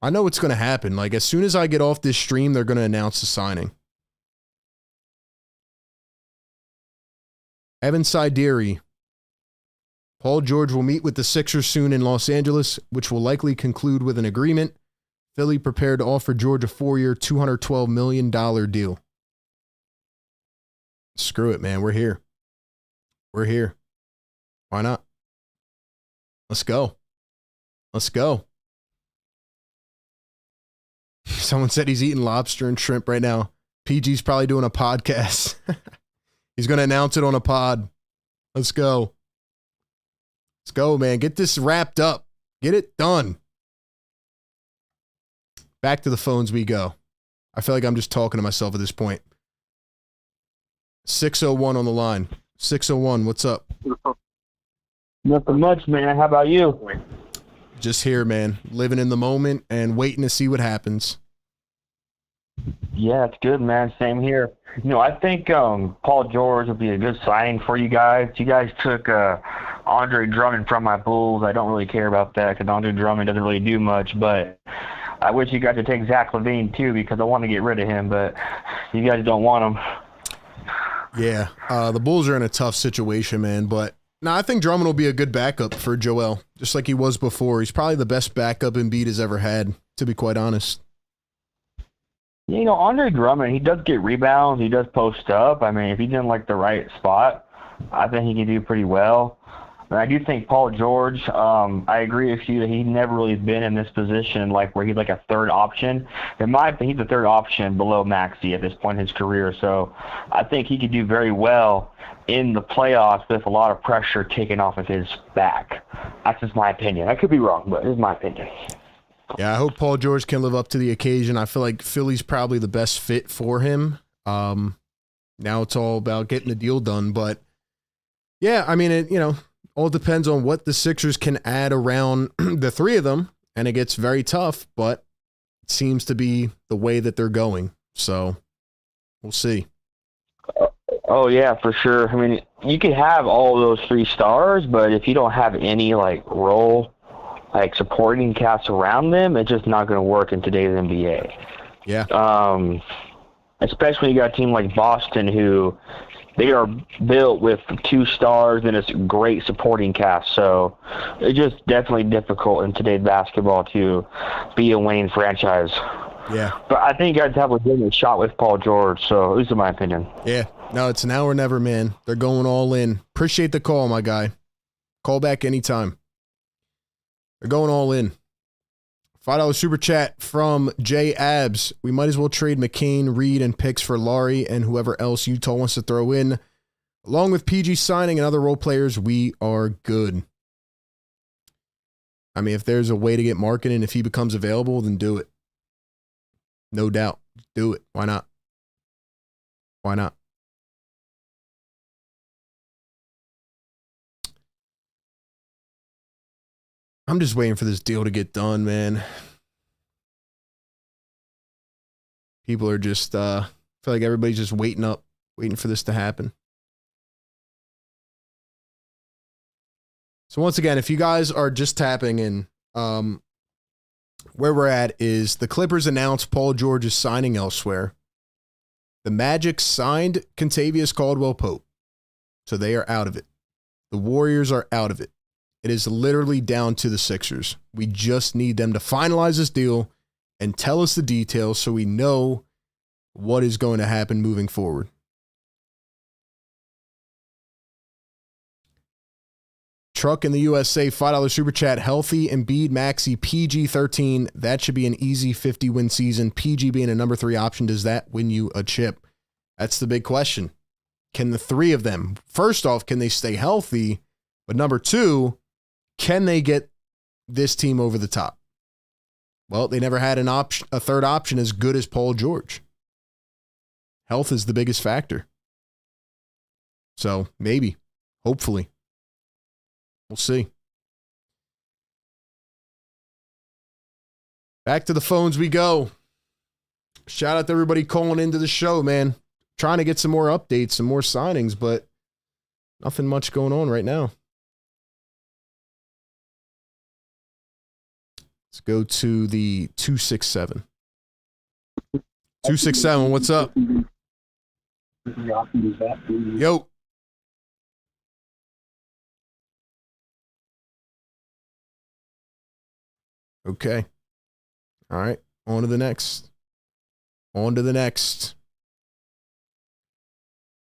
I know what's going to happen. Like, as soon as I get off this stream, they're going to announce the signing. Evan Sideri. Paul George will meet with the Sixers soon in Los Angeles, which will likely conclude with an agreement. Philly prepared to offer George a 4-year, $212 million deal. Screw it, man. We're here. We're here. Why not? Let's go. Let's go. Someone said he's eating lobster and shrimp right now. PG's probably doing a podcast. He's going to announce it on a pod. Let's go. Let's go, man. Get this wrapped up. Get it done. Back to the phones we go. I feel like I'm just talking to myself at this point. 601 on the line. 601, what's up? Nothing much, man. How about you? Just here, man. Living in the moment and waiting to see what happens. Yeah, it's good, man. Same here. You know, I think Paul George would be a good signing for you guys. You guys took Andre Drummond from my Bulls. I don't really care about that because Andre Drummond doesn't really do much, but I wish you guys would take Zach LaVine too because I want to get rid of him, but you guys don't want him. Yeah, the Bulls are in a tough situation, man, but No, I think Drummond will be a good backup for Joel, just like he was before. He's probably the best backup Embiid has ever had, to be quite honest. You know, Andre Drummond, he does get rebounds. He does post up. I mean, if he's in, like, the right spot, I think he can do pretty well. And I do think Paul George, I agree with you that he never really has been in this position, like, where he's like a third option. In my opinion, he's a third option below Maxey at this point in his career. So I think he could do very well in the playoffs with a lot of pressure taken off of his back. That's just my opinion. I could be wrong, but it's my opinion. Yeah, I hope Paul George can live up to the occasion. I feel like Philly's probably the best fit for him. Now it's all about getting the deal done. But, yeah, I mean, it, you know, all depends on what the Sixers can add around the three of them, and it gets very tough, but it seems to be the way that they're going. So we'll see. Oh, yeah, for sure. I mean, you could have all those three stars, but if you don't have any, like, role, like, supporting cast around them, it's just not going to work in today's NBA. Yeah. Especially when you got a team like Boston who they are built with 2 stars and it's a great supporting cast. So it's just definitely difficult in today's basketball to be a winning franchise. Yeah. But I think you guys have a legitimate shot with Paul George, so at least in my opinion. Yeah. No, it's now or never, man. They're going all in. Appreciate the call, my guy. Call back anytime. They're going all in. $5 super chat from Jay Abs. We might as well trade McCain, Reed, and picks for Laurie and whoever else Utah wants to throw in. Along with PG signing and other role players, we are good. I mean, if there's a way to get marketing, if he becomes available, then do it. No doubt. Do it. Why not? Why not? I'm just waiting for this deal to get done, man. People are just, I feel like everybody's just waiting for this to happen. So once again, if you guys are just tapping in, where we're at is the Clippers announced Paul George is signing elsewhere. The Magic signed Kentavious Caldwell-Pope, so they are out of it. The Warriors are out of it. It is literally down to the Sixers. We just need them to finalize this deal and tell us the details so we know what is going to happen moving forward. Truck in the USA, $5 super chat. Healthy, Embiid, Maxey, PG 13. That should be an easy 50-win season. PG being a number 3 option, does that win you a chip? That's the big question. Can the three of them, first off, can they stay healthy? But number 2, can they get this team over the top? Well, they never had a third option as good as Paul George. Health is the biggest factor. So maybe, hopefully. We'll see. Back to the phones we go. Shout out to everybody calling into the show, man. Trying to get some more updates, some more signings, but nothing much going on right now. Let's go to the 267. 267, what's up? Yo. Okay. All right. On to the next.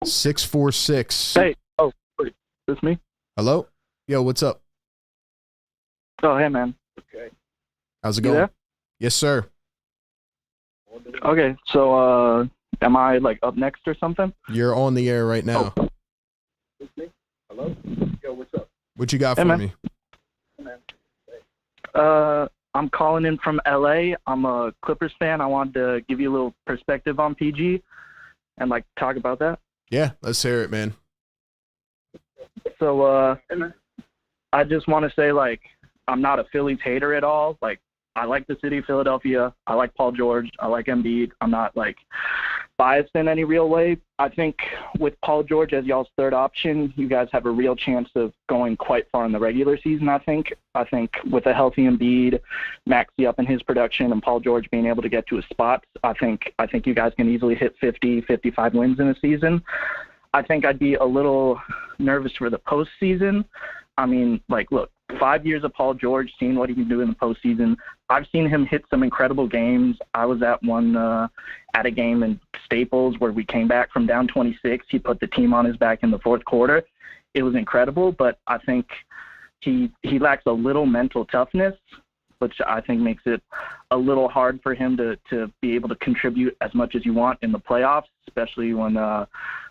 646. Hey. Oh, wait. This me? Hello? Yo, what's up? Oh, hey, man. Okay. How's it You going? there? Yes, sir. Okay. So, am I, like, up next or something? You're on the air right now. Oh. This me? Hello? Yo, what's up? What you got Hey, for man. me? Hey, man. I'm calling in from LA. I'm a Clippers fan. I wanted to give you a little perspective on PG and, like, talk about that. Yeah, let's hear it, man. So, I just want to say, like, I'm not a Phillies hater at all. Like, I like the city of Philadelphia. I like Paul George. I like Embiid. I'm not, like, biased in any real way. I think with Paul George as y'all's third option, you guys have a real chance of going quite far in the regular season, I think. I think with a healthy Embiid, Maxey up in his production, and Paul George being able to get to his spots, I think you guys can easily hit 50, 55 wins in a season. I think I'd be a little nervous for the postseason. I mean, like, look, 5 years of Paul George, seeing what he can do in the postseason. I've seen him hit some incredible games. I was at a game in Staples where we came back from down 26. He put the team on his back in the fourth quarter. It was incredible, but I think he lacks a little mental toughness, which I think makes it a little hard for him to be able to contribute as much as you want in the playoffs, especially when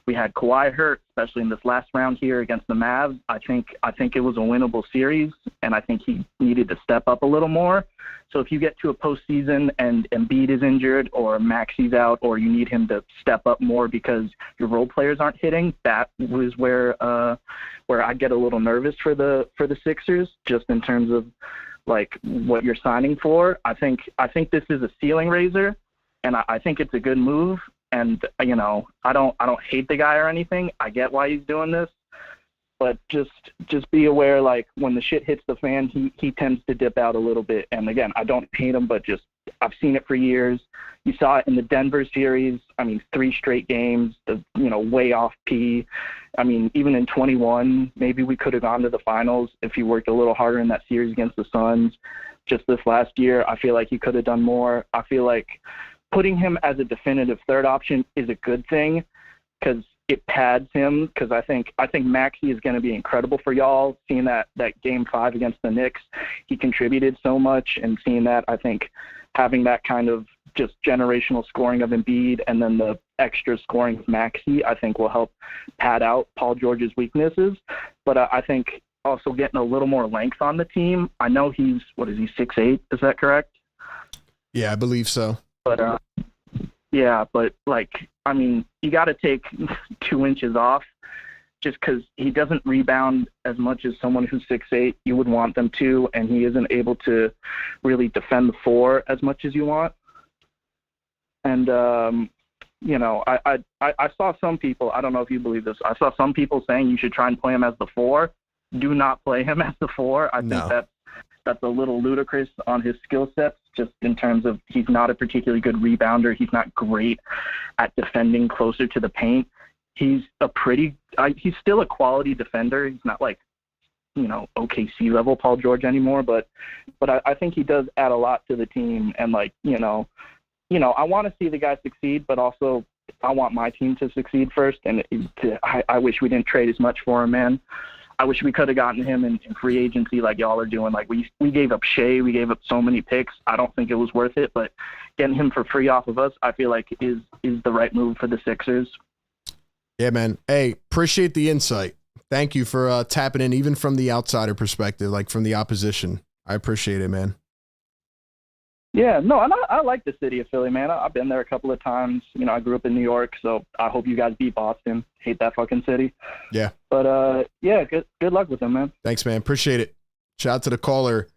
we had Kawhi hurt, especially in this last round here against the Mavs. I think it was a winnable series, and I think he needed to step up a little more. So if you get to a postseason and Embiid is injured or Maxi's out, or you need him to step up more because your role players aren't hitting, that was where I get a little nervous for the Sixers, just in terms of like what you're signing for. I think this is a ceiling raiser, and I think it's a good move. And you know, I don't hate the guy or anything. I get why he's doing this, but just be aware, like, when the shit hits the fan, he tends to dip out a little bit. And again, I don't hate him, but just I've seen it for years. You saw it in the Denver series. I mean, 3 straight games, way off P. I mean, even in 21, maybe we could have gone to the finals if he worked a little harder in that series against the Suns. Just this last year, I feel like he could have done more. I feel like putting him as a definitive third option is a good thing because it pads him, because I think Maxey is going to be incredible for y'all. Seeing that Game 5 against the Knicks, he contributed so much, and seeing that, I think having that kind of just generational scoring of Embiid and then the extra scoring of Maxey, I think will help pad out Paul George's weaknesses. But I think also getting a little more length on the team. I know he's 6'8"? Is that correct? Yeah, I believe so. But but like, I mean, you got to take 2 inches off, just because he doesn't rebound as much as someone who's 6'8". You would want them to, and he isn't able to really defend the 4 as much as you want. And I saw some people. I don't know if you believe this. I saw some people saying you should try and play him as the 4. Do not play him as the 4. I think that's a little ludicrous on his skill sets, just in terms of he's not a particularly good rebounder. He's not great at defending closer to the paint. He's he's still a quality defender. He's not like, OKC level Paul George anymore, but I think he does add a lot to the team. And like, I want to see the guy succeed, but also I want my team to succeed first. And I wish we didn't trade as much for him, man. I wish we could have gotten him in free agency like y'all are doing. Like we gave up Shea, we gave up so many picks. I don't think it was worth it, but getting him for free off of us, I feel like is the right move for the Sixers. Yeah, man. Hey, appreciate the insight. Thank you for tapping in, even from the outsider perspective, like from the opposition. I appreciate it, man. Yeah, no, and I like the city of Philly, man. I've been there a couple of times. I grew up in New York, so I hope you guys beat Boston. Hate that fucking city. Yeah. But, good luck with them, man. Thanks, man. Appreciate it. Shout out to the caller.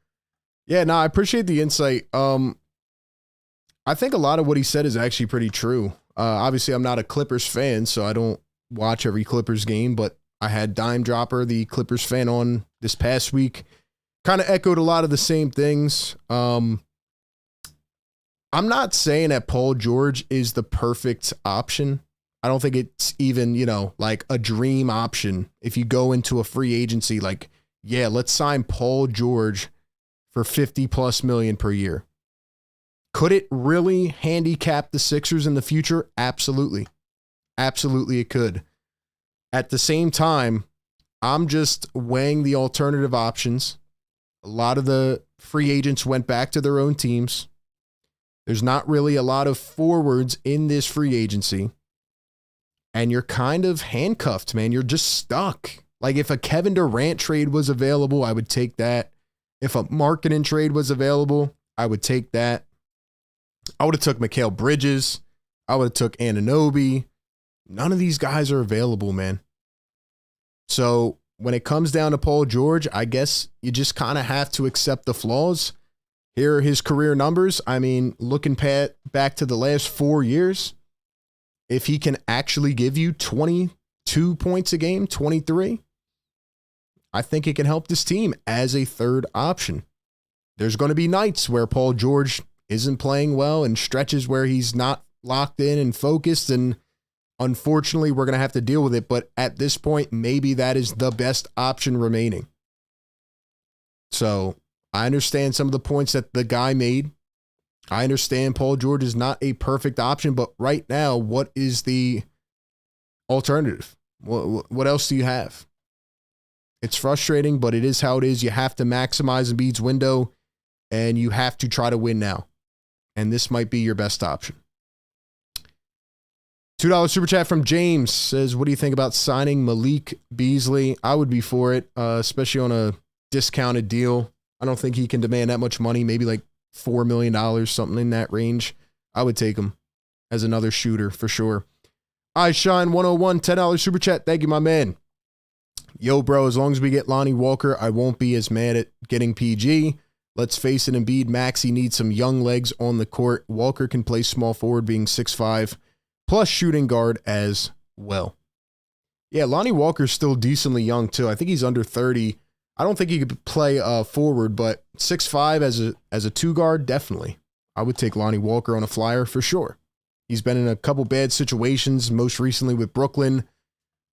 Yeah, no, I appreciate the insight. I think a lot of what he said is actually pretty true. Obviously, I'm not a Clippers fan, so I don't watch every Clippers game, but I had Dime Dropper, the Clippers fan, on this past week. Kind of echoed a lot of the same things. I'm not saying that Paul George is the perfect option. I don't think it's even, like a dream option. If you go into a free agency, like, yeah, let's sign Paul George for $50+ million per year. Could it really handicap the Sixers in the future? Absolutely. Absolutely it could. At the same time, I'm just weighing the alternative options. A lot of the free agents went back to their own teams. There's not really a lot of forwards in this free agency. And you're kind of handcuffed, man. You're just stuck. Like, if a Kevin Durant trade was available, I would take that. If a Markkanen trade was available, I would take that. I would have took Mikal Bridges. I would have took Anunoby. None of these guys are available, man. So when it comes down to Paul George, I guess you just kind of have to accept the flaws. Here are his career numbers. I mean, looking back to the last 4 years, if he can actually give you 22 points a game, 23, I think it can help this team as a third option. There's going to be nights where Paul George isn't playing well and stretches where he's not locked in and focused, and Unfortunately, we're going to have to deal with it, but at this point, maybe that is the best option remaining. So I understand some of the points that the guy made. I understand Paul George is not a perfect option, but right now, what is the alternative? What else do you have? It's frustrating, but it is how it is. You have to maximize Embiid's window, and you have to try to win now. And this might be your best option. $2 super chat from James says, what do you think about signing Malik Beasley? I would be for it, especially on a discounted deal. I don't think he can demand that much money, maybe like $4 million, something in that range. I would take him as another shooter for sure. I Shine 101, $10 super chat. Thank you, my man. Yo, bro, as long as we get Lonnie Walker, I won't be as mad at getting PG. Let's face it, Embiid, Maxey needs some young legs on the court. Walker can play small forward, being 6'5", plus shooting guard as well. Yeah, Lonnie Walker's still decently young, too. I think he's under 30. I don't think he could play forward, but 6'5" as a two guard, definitely. I would take Lonnie Walker on a flyer for sure. He's been in a couple bad situations, most recently with Brooklyn,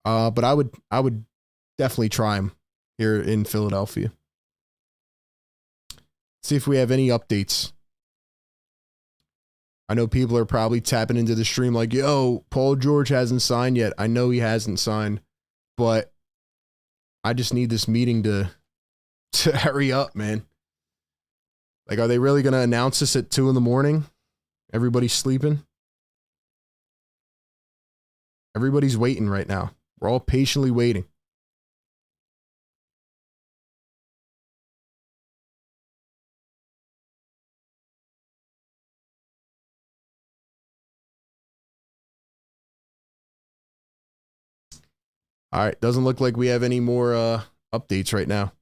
but I would definitely try him here in Philadelphia. See if we have any updates. I know people are probably tapping into the stream like, yo, Paul George hasn't signed yet. I know he hasn't signed, but I just need this meeting to hurry up, man. Like, are they really going to announce this at 2 a.m? Everybody's sleeping. Everybody's waiting right now. We're all patiently waiting. All right, doesn't look like we have any more updates right now.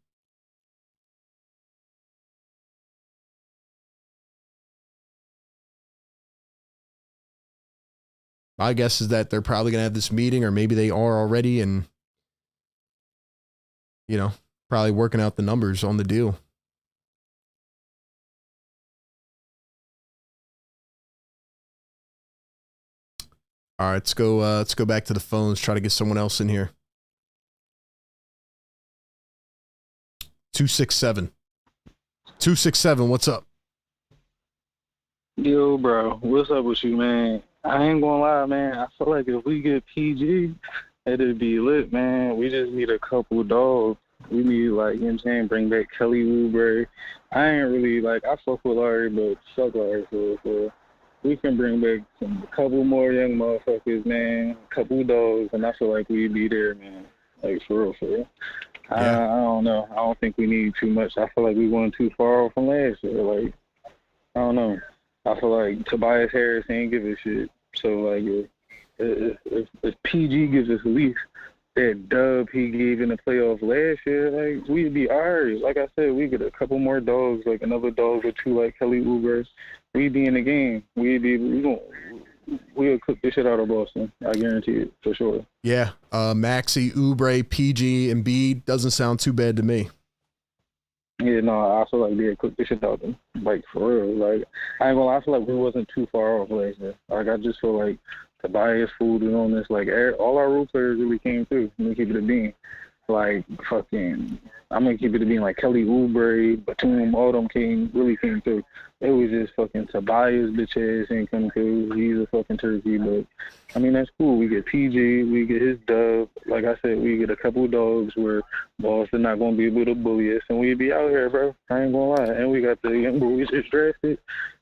My guess is that they're probably going to have this meeting, or maybe they are already, and, you know, probably working out the numbers on the deal. All right, let's go back to the phones, try to get someone else in here. 267. 267, what's up? Yo, bro, what's up with you, man? I ain't gonna lie, man. I feel like if we get PG, it'd be lit, man. We just need a couple of dogs. We need, like, you know what I'm saying, bring back Kelly Oubre. I ain't really, like, I fuck with Larry, but fuck Larry for we can bring back a couple more young motherfuckers, man, a couple of dogs, and I feel like we'd be there, man. Like, for real, for real. Yeah. I don't know. I don't think we need too much. I feel like we went too far from last year. Like, I don't know. I feel like Tobias Harris ain't give a shit. So, like, if PG gives us at least that dub he gave in the playoffs last year, like, we'd be ours. Like I said, we get a couple more dogs, like another dog or two like Kelly Oubre. We'd be in the game. We'll cook this shit out of Boston. I guarantee it, for sure. Yeah, Maxey, Oubre, PG, Embiid doesn't sound too bad to me. Yeah, no, I feel like they'd cook this shit out of them. Like, for real. Like, I ain't gonna lie, I feel like we wasn't too far off last year. Like, I just feel like Tobias, Food, and on this, like, all our role players really came through. Let me keep it a bean. Like, fucking, I'm gonna keep it a bean. Like, Kelly Oubre, Batum, all them really came through. It was just fucking Tobias, bitch ass, ain't come through. He's a fucking turkey, but, I mean, that's cool. We get PG, we get his dub. Like I said, we get a couple of dogs where Boston not gonna be able to bully us, and we'd be out here, bro. I ain't gonna lie. And we got the young boys just drafted.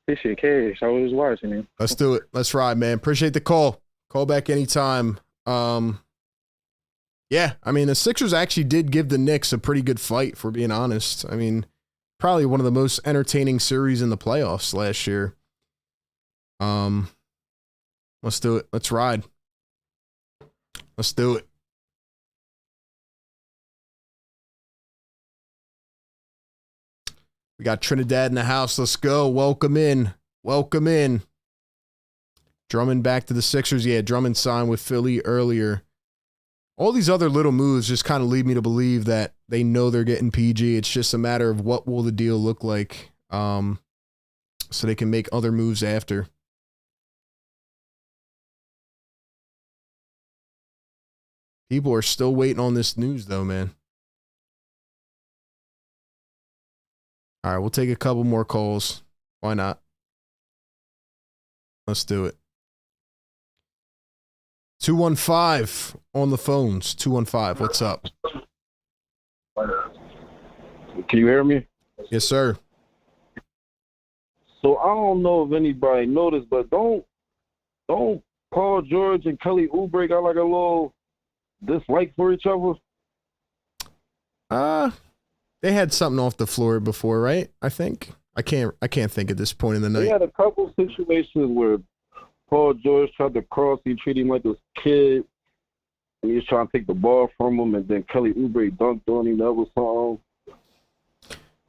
This shit cash. I was watching him. Let's do it. Let's ride, man. Appreciate the call. Call back anytime. Yeah, I mean, the Sixers actually did give the Knicks a pretty good fight, for being honest. I mean, probably one of the most entertaining series in the playoffs last year. Let's do it. Let's ride. Let's do it. We got Trinidad in the house. Let's go. Welcome in. Welcome in. Drummond back to the Sixers. Yeah, Drummond signed with Philly earlier. All these other little moves just kind of lead me to believe that they know they're getting PG. It's just a matter of what will the deal look like, so they can make other moves after. People are still waiting on this news, though, man. All right, we'll take a couple more calls. Why not? Let's do it. 215 on the phones. 215, what's up? Can you hear me? Yes, sir. So I don't know if anybody noticed, but don't Paul George and Kelly Oubre got like a little dislike for each other? They had something off the floor before, right? I think. I can't think at this point in the night. They had a couple situations where Paul George tried to cross, he treated him like a kid, and he was trying to take the ball from him, and then Kelly Oubre dunked on him, that was something.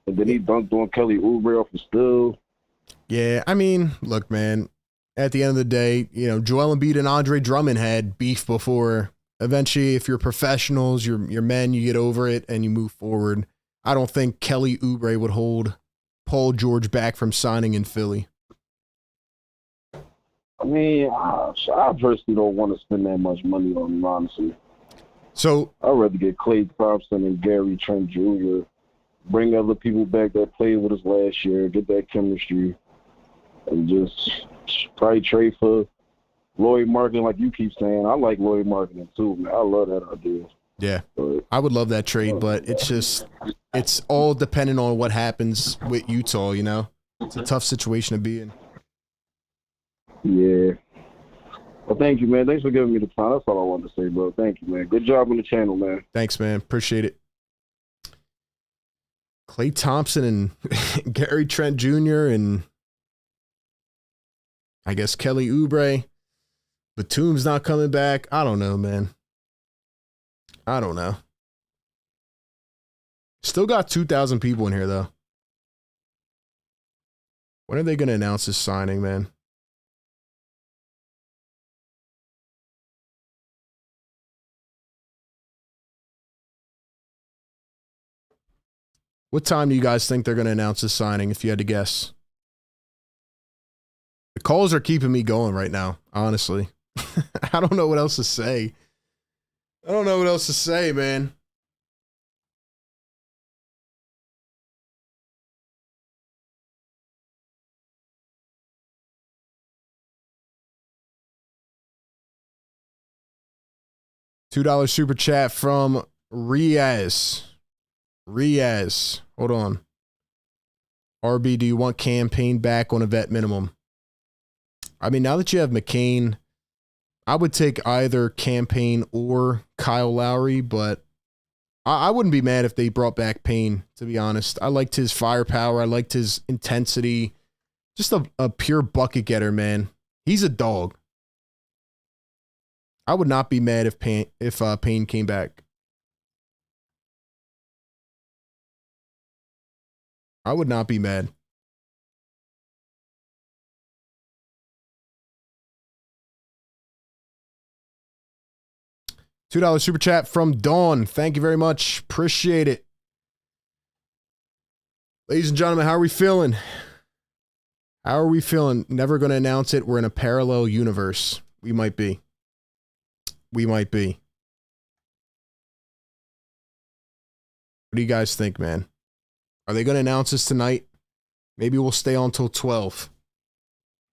And then he dunked on Kelly Oubre off a steal. Yeah, I mean, look, man, at the end of the day, you know, Joel Embiid and Andre Drummond had beef before. Eventually, if you're professionals, you're men, you get over it and you move forward. I don't think Kelly Oubre would hold Paul George back from signing in Philly. I mean, I personally don't want to spend that much money on him, honestly. So I'd rather get Klay Thompson and Gary Trent Jr., bring other people back that played with us last year, get that chemistry, and just probably trade for Lloyd Marketing, like you keep saying. I like Lloyd Marketing too, man. I love that idea. Yeah, I would love that trade, but it's all dependent on what happens with Utah, you know? It's a tough situation to be in. Yeah. Well, thank you, man. Thanks for giving me the time. That's all I wanted to say, bro. Thank you, man. Good job on the channel, man. Thanks, man. Appreciate it. Klay Thompson and Gary Trent Jr. and I guess Kelly Oubre. Batum's not coming back. I don't know, man. I don't know. Still got 2,000 people in here, though. When are they going to announce this signing, man? What time do you guys think they're going to announce this signing, if you had to guess? The calls are keeping me going right now, honestly. I don't know what else to say. I don't know what else to say, man. $2 super chat from Riaz. Hold on. RB, do you want campaign back on a vet minimum? I mean, now that you have McCain, I would take either campaign or Kyle Lowry, but I wouldn't be mad if they brought back Payne, to be honest. I liked his firepower. I liked his intensity. Just a pure bucket getter, man. He's a dog. I would not be mad if Payne came back. I would not be mad. $2 super chat from Dawn. Thank you very much. Appreciate it. Ladies and gentlemen, how are we feeling? How are we feeling? Never going to announce it. We're in a parallel universe. We might be. We might be. What do you guys think, man? Are they going to announce this tonight? Maybe we'll stay on till 12.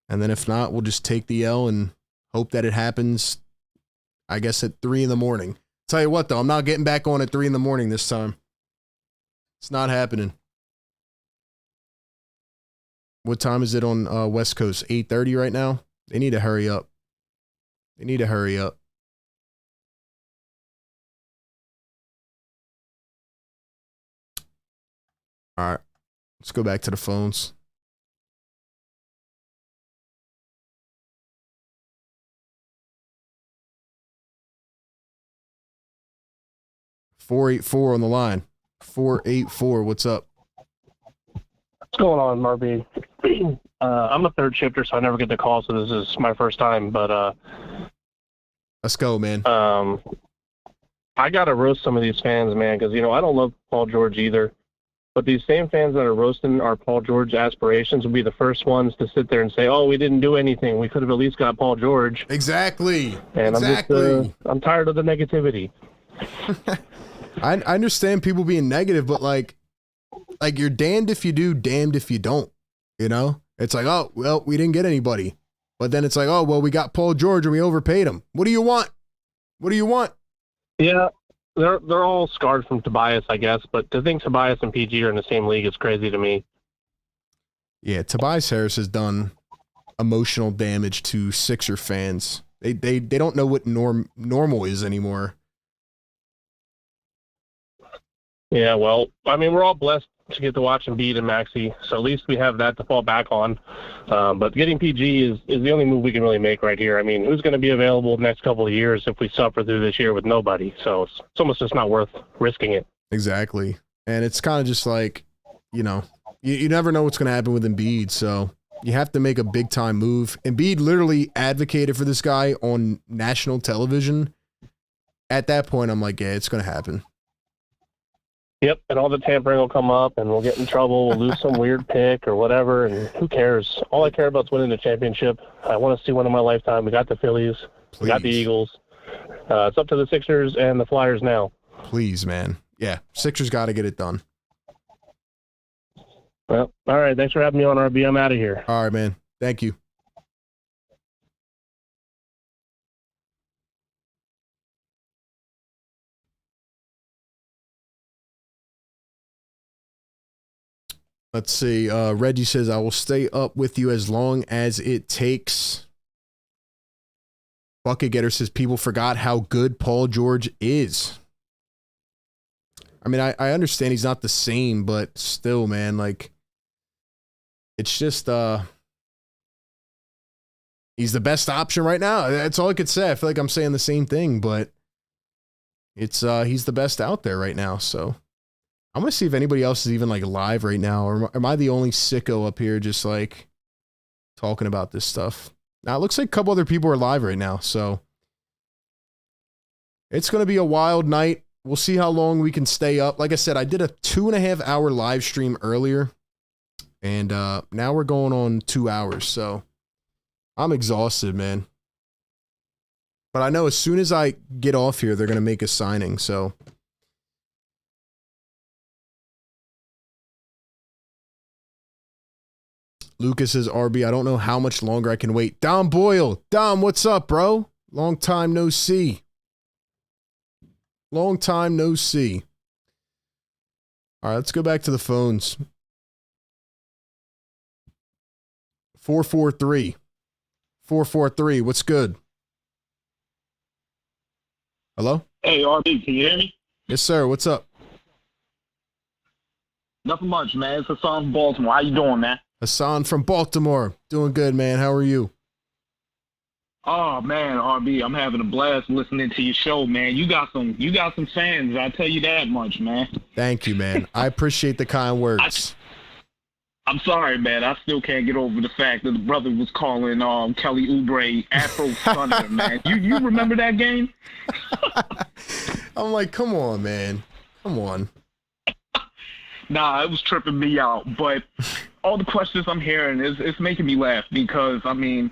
And then if not, we'll just take the L and hope that it happens, I guess, at 3 in the morning. Tell you what, though, I'm not getting back on at 3 in the morning this time. It's not happening. What time is it on West Coast? 8:30 right now? They need to hurry up. They need to hurry up. All right. Let's go back to the phones. $484 on the line. 484. What's up? What's going on, RB? I'm a third shifter, so I never get the call, so this is my first time. But let's go, man. I gotta roast some of these fans, man, because I don't love Paul George either. But these same fans that are roasting our Paul George aspirations will be the first ones to sit there and say, "Oh, we didn't do anything. We could have at least got Paul George." Exactly. And exactly. I'm tired of the negativity. I understand people being negative, but like you're damned if you do, damned if you don't. You know, it's like, oh well, we didn't get anybody, but then it's like, oh well, we got Paul George and we overpaid him. What do you want? What do you want? Yeah, they're all scarred from Tobias, I guess. But to think Tobias and PG are in the same league is crazy to me. Yeah, Tobias Harris has done emotional damage to Sixer fans. They don't know what normal is anymore. Yeah, well, I mean, we're all blessed to get to watch Embiid and Maxey, so at least we have that to fall back on. But getting PG is the only move we can really make right here. I mean, who's going to be available the next couple of years if we suffer through this year with nobody? So it's almost just not worth risking it. Exactly. And it's kind of just like, you know, you never know what's going to happen with Embiid, so you have to make a big-time move. Embiid literally advocated for this guy on national television. At that point, I'm like, yeah, it's going to happen. Yep, and all the tampering will come up, and we'll get in trouble. We'll lose some weird pick or whatever, and who cares? All I care about is winning the championship. I want to see one in my lifetime. We got the Phillies. Please. We got the Eagles. It's up to the Sixers and the Flyers now. Please, man. Yeah, Sixers got to get it done. Well, all right. Thanks for having me on, RB. I'm out of here. All right, man. Thank you. Let's see. Reggie says, I will stay up with you as long as it takes. Bucket Getter says, people forgot how good Paul George is. I mean, I understand he's not the same, but still, man, like, it's just, he's the best option right now. That's all I could say. I feel like I'm saying the same thing, but it's, he's the best out there right now, so. I'm going to see if anybody else is even like live right now, or am I the only sicko up here just like talking about this stuff? Now it looks like a couple other people are live right now, so it's going to be a wild night. We'll see how long we can stay up. Like I said, I did a 2.5 hour live stream earlier, and now we're going on 2 hours, so I'm exhausted, man. But I know as soon as I get off here, they're going to make a signing, so. Lucas says, RB, I don't know how much longer I can wait. Dom Boyle. Dom, what's up, bro? Long time no see. Long time no see. All right, let's go back to the phones. 443. 443, what's good? Hello? Hey, RB, can you hear me? Yes, sir. What's up? Nothing much, man. It's Hassan from Baltimore. How you doing, man? Hassan from Baltimore. Doing good, man. How are you? Oh man, RB, I'm having a blast listening to your show, man. You got some fans, I'll tell you that much, man. Thank you, man. I appreciate the kind words. I'm sorry, man. I still can't get over the fact that the brother was calling Kelly Oubre Afro Thunder, man. You remember that game? I'm like, come on, man. Come on. Nah, it was tripping me out. But all the questions I'm hearing it's making me laugh because, I mean,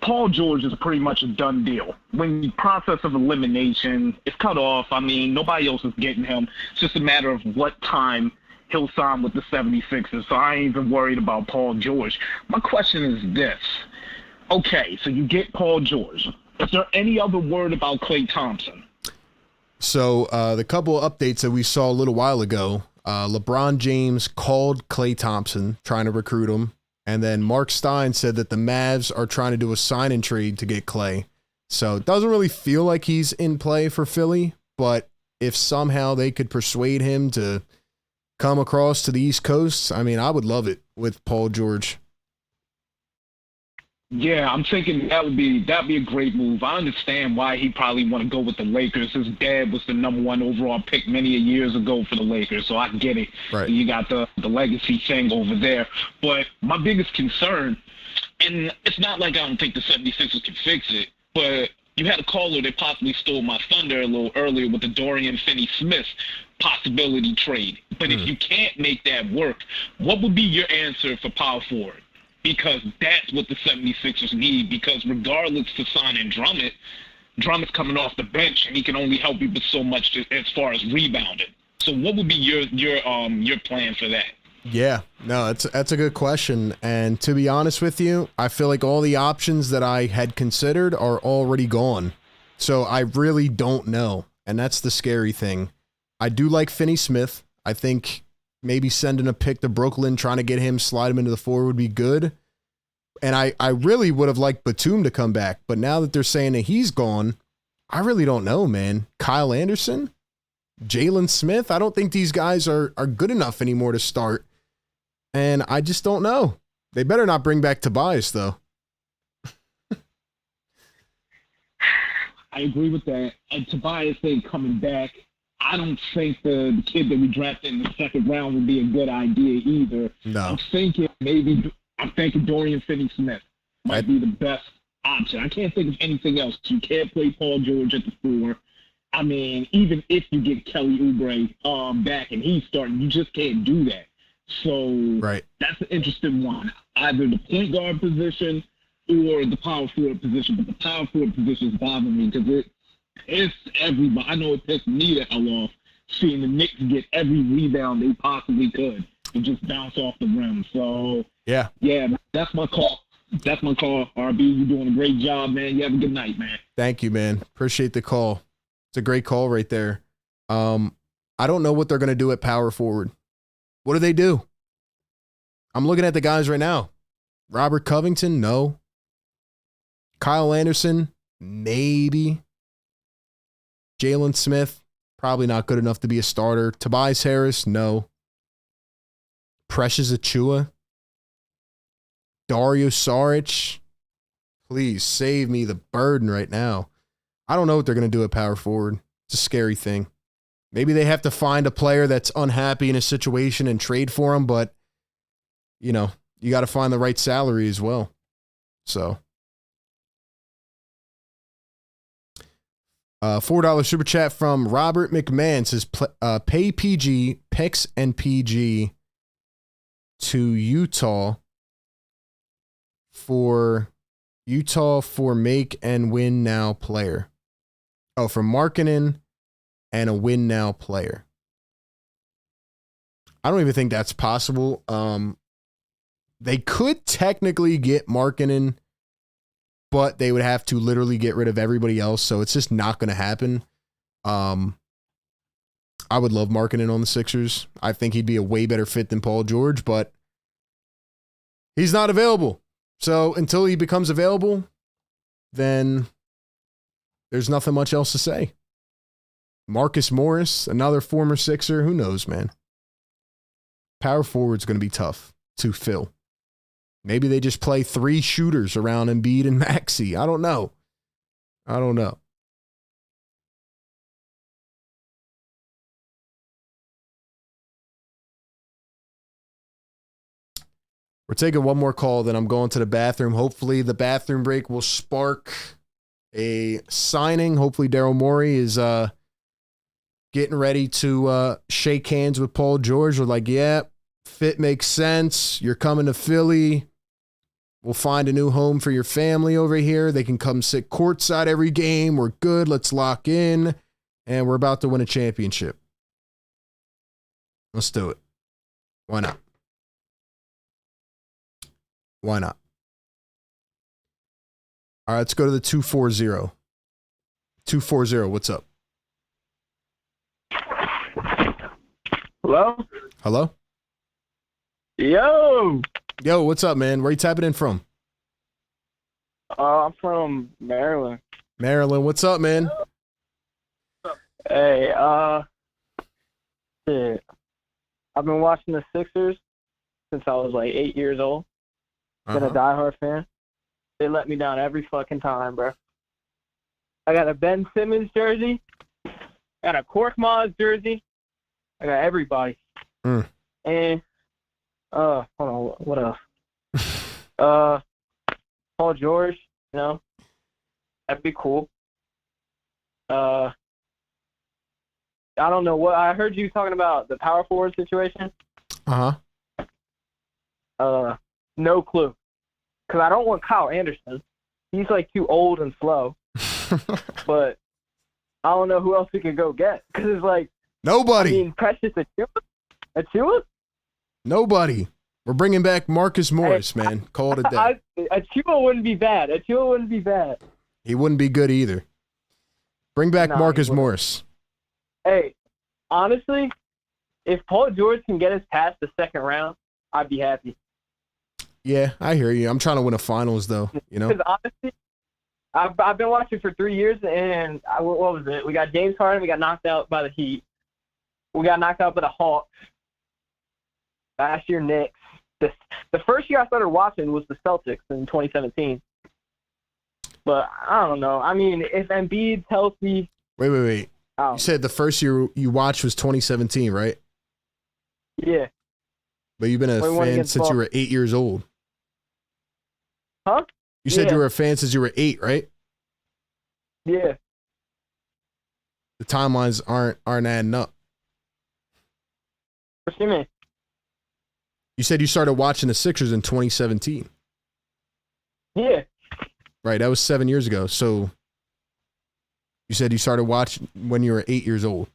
Paul George is pretty much a done deal. When the process of elimination is cut off, I mean, nobody else is getting him. It's just a matter of what time he'll sign with the 76ers. So I ain't even worried about Paul George. My question is this. Okay, so you get Paul George. Is there any other word about Klay Thompson? So the couple of updates that we saw a little while ago, LeBron James called Klay Thompson trying to recruit him. And then Mark Stein said that the Mavs are trying to do a sign and trade to get Klay. So it doesn't really feel like he's in play for Philly, but if somehow they could persuade him to come across to the East Coast, I mean, I would love it with Paul George. Yeah, I'm thinking that'd be a great move. I understand why he probably want to go with the Lakers. His dad was the #1 overall pick many years ago for the Lakers, so I get it. Right. You got the legacy thing over there. But my biggest concern, and it's not like I don't think the 76ers can fix it, but you had a caller that possibly stole my thunder a little earlier with the Dorian Finney-Smith possibility trade. But if you can't make that work, what would be your answer for power forward? Because that's what the 76ers need, because regardless to signing Drummond's coming off the bench, and he can only help you with so much as far as rebounding. So what would be your plan for that? Yeah, no, that's a good question. And to be honest with you, I feel like all the options that I had considered are already gone. So I really don't know. And that's the scary thing. I do like Finney-Smith. I think maybe sending a pick to Brooklyn, trying to get him, slide him into the four would be good. And I really would have liked Batum to come back. But now that they're saying that he's gone, I really don't know, man. Kyle Anderson? Jalen Smith? I don't think these guys are good enough anymore to start. And I just don't know. They better not bring back Tobias, though. I agree with that. Tobias ain't coming back. I don't think the kid that we drafted in the second round would be a good idea either. No. I'm thinking Dorian Finney-Smith might be the best option. I can't think of anything else. You can't play Paul George at the four. I mean, even if you get Kelly Oubre back and he's starting, you just can't do that. So that's an interesting one. Either the point guard position or the power forward position. But the power forward position is bothering me because it's everybody. I know it pissed me the hell off seeing the Knicks get every rebound they possibly could and just bounce off the rim. So, yeah, that's my call. That's my call, RB. You're doing a great job, man. You have a good night, man. Thank you, man. Appreciate the call. It's a great call right there. I don't know what they're going to do at power forward. What do they do? I'm looking at the guys right now. Robert Covington, no. Kyle Anderson, maybe. Jalen Smith, probably not good enough to be a starter. Tobias Harris, no. Precious Achua. Dario Saric. Please save me the burden right now. I don't know what they're going to do at power forward. It's a scary thing. Maybe they have to find a player that's unhappy in a situation and trade for him, but, you know, you got to find the right salary as well. So, $4 super chat from Robert McMahon says, pay PG, picks and PG to Utah for make and win now player. Oh, for Markkanen and a win now player. I don't even think that's possible. They could technically get Markkanen, but they would have to literally get rid of everybody else, so it's just not going to happen. I would love Markkanen on the Sixers. I think he'd be a way better fit than Paul George, but he's not available. So until he becomes available, then there's nothing much else to say. Marcus Morris, another former Sixer. Who knows, man? Power forward's going to be tough to fill. Maybe they just play 3 shooters around Embiid and Maxey. I don't know. We're taking one more call, then I'm going to the bathroom. Hopefully the bathroom break will spark a signing. Hopefully Daryl Morey is getting ready to shake hands with Paul George. We're like, yeah, fit makes sense. You're coming to Philly. We'll find a new home for your family over here. They can come sit courtside every game. We're good. Let's lock in. And we're about to win a championship. Let's do it. Why not? Why not? All right, let's go to the 240. 240, what's up? Hello? Hello? Yo, what's up, man? Where you tapping in from? I'm from Maryland. Maryland, what's up, man? Hey, shit. I've been watching the Sixers since I was like 8 years old. Been a diehard fan. They let me down every fucking time, bro. I got a Ben Simmons jersey. Got a Korkmaz jersey. I got everybody. And hold on, what else? Paul George, you know, that'd be cool. I don't know what I heard you talking about the power forward situation. No clue. Because I don't want Kyle Anderson. He's like too old and slow. But I don't know who else we could go get. Because it's like nobody. I mean, Precious Achiuwa? Nobody. We're bringing back Marcus Morris, man. Call it a day. Achiuwa wouldn't be bad. He wouldn't be good either. Bring back Marcus Morris. Hey, honestly, if Paul George can get us past the second round, I'd be happy. Yeah, I hear you. I'm trying to win a finals, though. You know. Because honestly, I've been watching for 3 years, and what was it? We got James Harden. We got knocked out by the Heat. We got knocked out by the Hawks. Last year, Knicks. The first year I started watching was the Celtics in 2017. But I don't know. I mean, if Embiid's healthy. Wait. Oh. You said the first year you watched was 2017, right? Yeah. But you've been a fan since you were 8 years old. Huh? You said you were a fan since you were 8, right? Yeah. The timelines aren't adding up. What you mean? You said you started watching the Sixers in 2017. Yeah. Right, that was 7 years ago. So you said you started watching when you were 8 years old.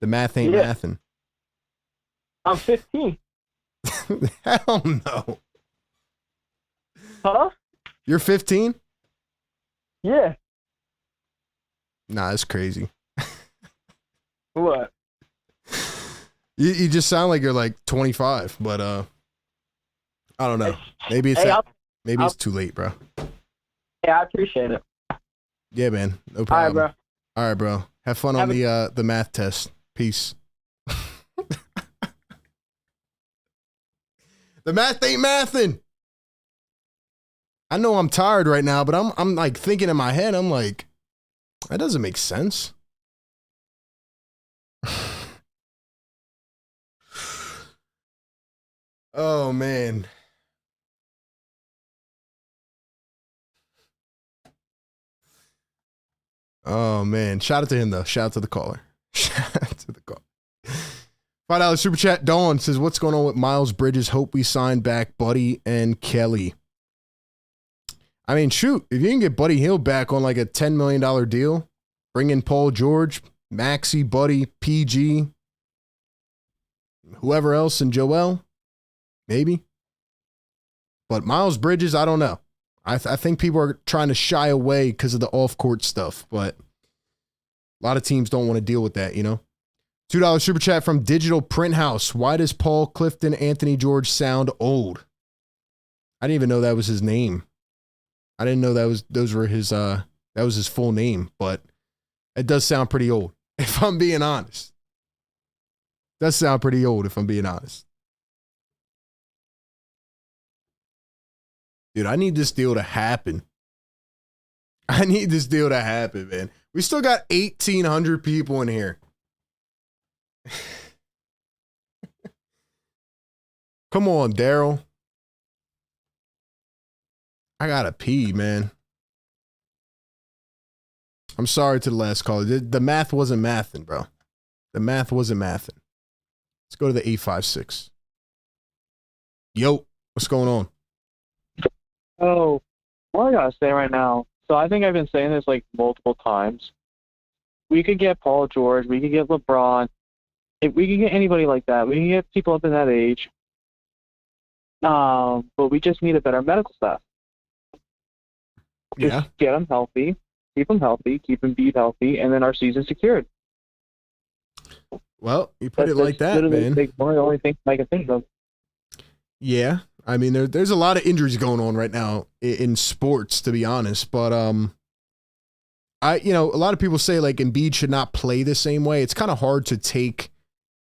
The math ain't mathing. I'm 15. Hell no. Huh? You're 15? Yeah. Nah, that's crazy. What? You just sound like you're like 25, but I don't know. Maybe it's it's too late, bro. Yeah, I appreciate it. Yeah, man. No problem. All right, bro. Have fun on the math test. Peace. The math ain't mathing. I know I'm tired right now, but I'm like thinking in my head, I'm like, that doesn't make sense. Oh, man. Oh, man. Shout out to him, though. Shout out to the caller. Shout out to the caller. $5 super chat. Dawn says, what's going on with Miles Bridges? Hope we sign back Buddy and Kelly. I mean, shoot. If you can get Buddy Hield back on like a $10 million deal, bring in Paul George, Maxey, Buddy, PG, whoever else, and Joel, maybe. But Miles Bridges, I don't know. I think people are trying to shy away because of the off-court stuff, but a lot of teams don't want to deal with that, you know? $2 super chat from Digital Print House. Why does Paul Clifton Anthony George sound old? I didn't even know that was his name. I didn't know that was his full name, but it does sound pretty old, if I'm being honest. It does sound pretty old, if I'm being honest. Dude, I need this deal to happen. I need this deal to happen, man. We still got 1,800 people in here. Come on, Daryl. I gotta pee, man. I'm sorry to the last caller. The math wasn't mathing, bro. The math wasn't mathing. Let's go to the 856. Yo, what's going on? Oh, what I gotta say right now. So I think I've been saying this like multiple times. We could get Paul George. We could get LeBron. If we could get anybody like that, we can get people up in that age. But we just need a better medical staff. Just get them healthy, keep Embiid healthy, and then our season's secured. Well, you put it like that, man. That's one of the only things I can think of. Yeah, I mean, there's a lot of injuries going on right now in sports, to be honest. But a lot of people say like Embiid should not play the same way. It's kind of hard to take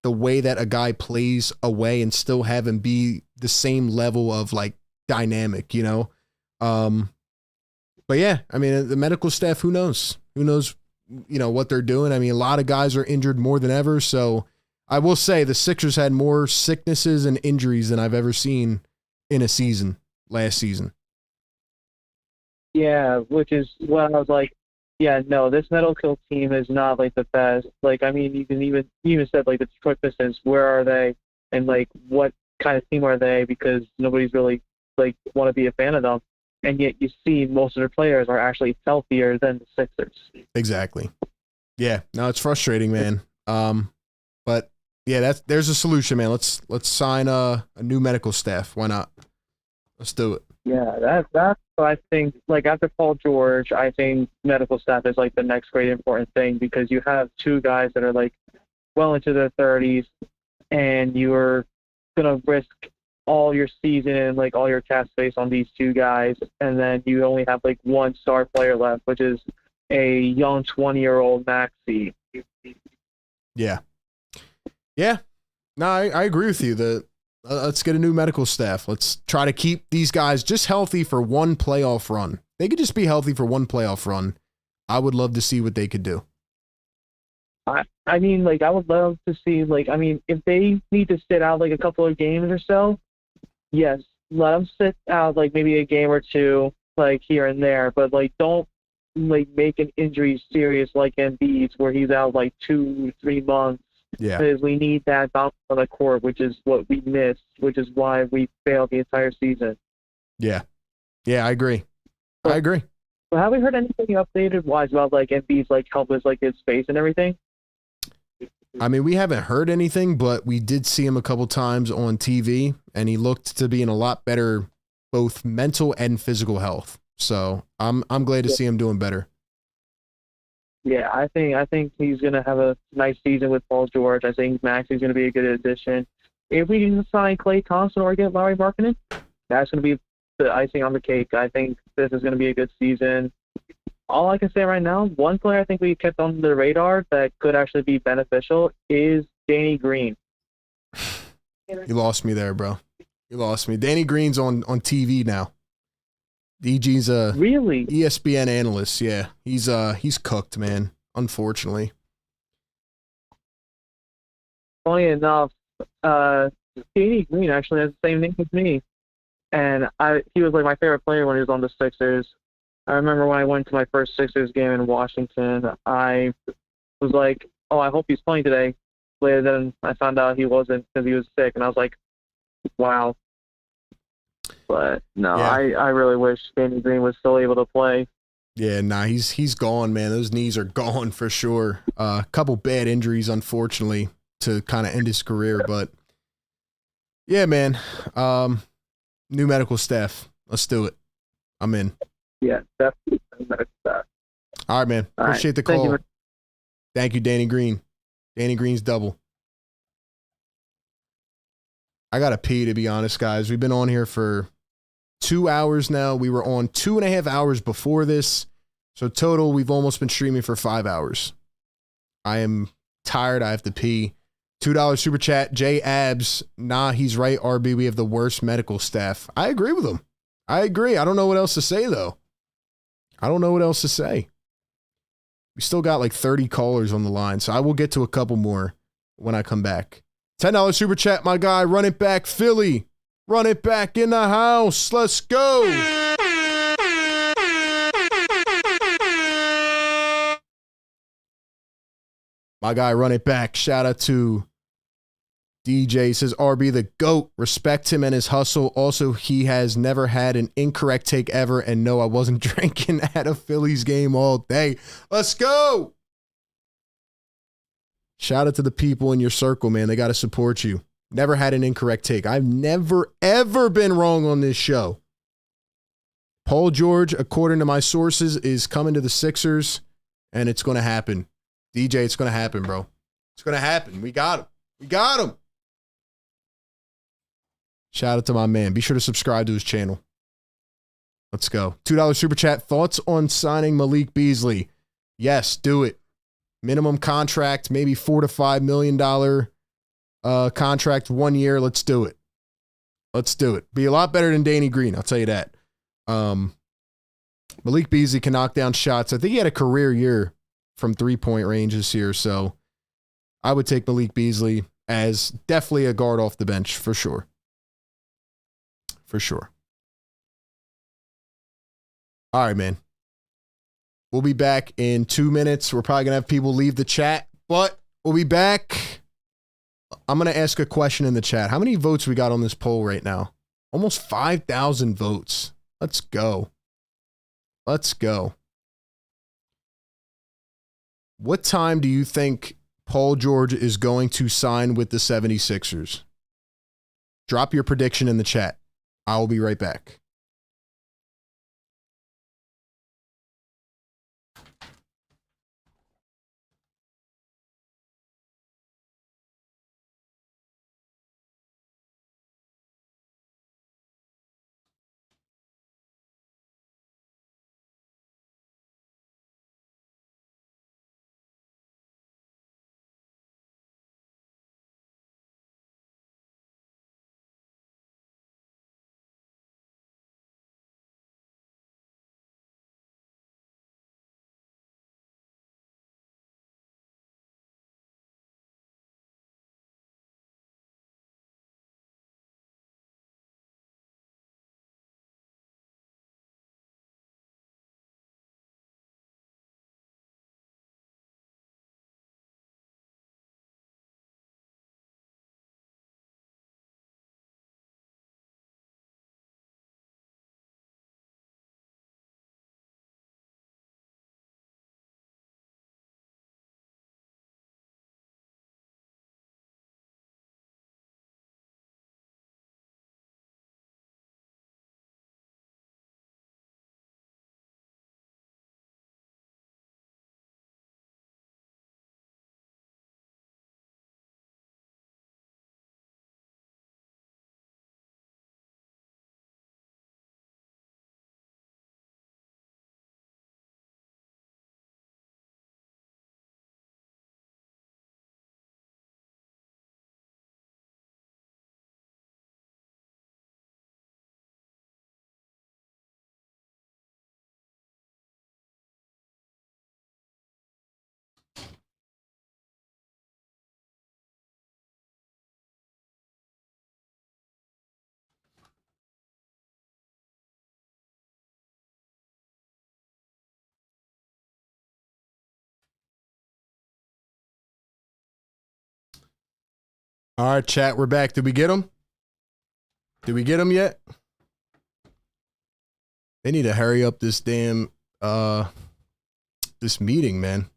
the way that a guy plays away and still have him be the same level of like dynamic, you know? But yeah, I mean, the medical staff, who knows? Who knows, what they're doing? I mean, a lot of guys are injured more than ever. So I will say the Sixers had more sicknesses and injuries than I've ever seen in a season last season. Yeah, which is what I was like, yeah, no, this medical team is not like the best. Like, I mean, you even said like the Detroit Pistons, where are they, and like what kind of team are they? Because nobody's really like want to be a fan of them, and yet you see most of their players are actually healthier than the Sixers. Exactly. Yeah. No, it's frustrating, man. But yeah, there's a solution, man. Let's sign a new medical staff. Why not? Let's do it. Yeah, that's what I think. Like after Paul George, I think medical staff is like the next great important thing, because you have two guys that are like well into their 30s, and you're gonna risk all your season and like all your cap space on these two guys, and then you only have like one star player left, which is a young 20-year-old Maxey. Yeah. Yeah. No, I agree with you. Let's get a new medical staff. Let's try to keep these guys just healthy for one playoff run. They could just be healthy for one playoff run. I would love to see what they could do. I mean, like, I would love to see, like, I mean, if they need to sit out like a couple of games or so, yes, let them sit out like maybe a game or two, like here and there, but like don't like make an injury serious like Embiid's, where he's out like 2-3 months. Yeah. Because we need that bounce on the court, which is what we missed, which is why we failed the entire season. Yeah. Yeah, I agree. I agree. So have we heard anything updated wise about like Embiid's like health with like his face and everything? I mean, we haven't heard anything, but we did see him a couple times on TV, and he looked to be in a lot better, both mental and physical health. So I'm glad to see him doing better. Yeah, I think he's gonna have a nice season with Paul George. I think Maxey's gonna be a good addition. If we can sign Klay Thompson or get Larry Markkinen, that's gonna be the icing on the cake. I think this is gonna be a good season. All I can say right now, one player I think we kept on the radar that could actually be beneficial is Danny Green. You lost me there, bro. You lost me. Danny Green's on TV now. DG's a really ESPN analyst. Yeah, he's cooked, man. Unfortunately. Funny enough, Danny Green actually has the same name as me, and he was like my favorite player when he was on the Sixers. I remember when I went to my first Sixers game in Washington, I was like, "Oh, I hope he's playing today." Later, then I found out he wasn't because he was sick, and I was like, "Wow." But no, yeah. I really wish Danny Green was still able to play. Yeah, nah, he's gone, man. Those knees are gone for sure. A couple bad injuries, unfortunately, to kind of end his career. But yeah, man. New medical staff. Let's do it. I'm in. Yeah, definitely medical staff. All right, man. All Appreciate right. the call. Thank you, Danny Green. Danny Green's double. I got to pee, to be honest, guys. We've been on here for 2 hours now. We were on 2.5 hours before this. So total, we've almost been streaming for 5 hours. I am tired. I have to pee. $2 super chat. J Abs. Nah, he's right, RB. We have the worst medical staff. I agree with him. I agree. I don't know what else to say, though. I don't know what else to say. We still got like 30 callers on the line, so I will get to a couple more when I come back. $10 super chat, my guy. Run it back, Philly. Run it back in the house. Let's go. My guy, run it back. Shout out to DJ. Says RB the GOAT. Respect him and his hustle. Also, he has never had an incorrect take ever. And no, I wasn't drinking at a Phillies game all day. Let's go. Shout out to the people in your circle, man. They got to support you. Never had an incorrect take. I've never, ever been wrong on this show. Paul George, according to my sources, is coming to the Sixers, and it's going to happen. DJ, it's going to happen, bro. It's going to happen. We got him. We got him. Shout out to my man. Be sure to subscribe to his channel. Let's go. $2 super chat. Thoughts on signing Malik Beasley? Yes, do it. Minimum contract, maybe $4 to $5 million contract, 1 year. Let's do it. Let's do it. Be a lot better than Danny Green, I'll tell you that. Malik Beasley can knock down shots. I think he had a career year from 3-point range this year, so I would take Malik Beasley as definitely a guard off the bench for sure. For sure. All right, man. We'll be back in 2 minutes. We're probably going to have people leave the chat, but we'll be back. I'm going to ask a question in the chat. How many votes we got on this poll right now? Almost 5,000 votes. Let's go. Let's go. What time do you think Paul George is going to sign with the 76ers? Drop your prediction in the chat. I will be right back. All right, chat, we're back. Did we get them? Did we get them yet? They need to hurry up this damn this meeting, man.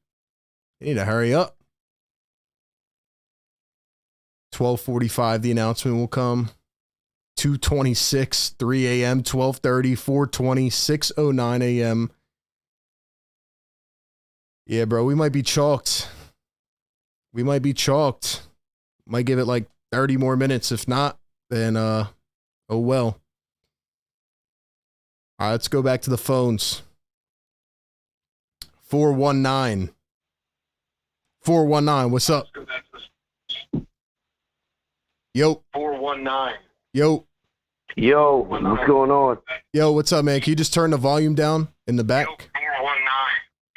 They need to hurry up. 12:45, the announcement will come. 2:26, 3 a.m., 12:30, 4:20, 6:09 a.m. Yeah, bro, we might be chalked. We might be chalked. Might give it like 30 more minutes. If not, then oh well. All right, let's go back to the phones. 419. 419, what's up? Yo. 419. Yo. Yo, what's going on? Yo, what's up, man? Can you just turn the volume down in the back? 419.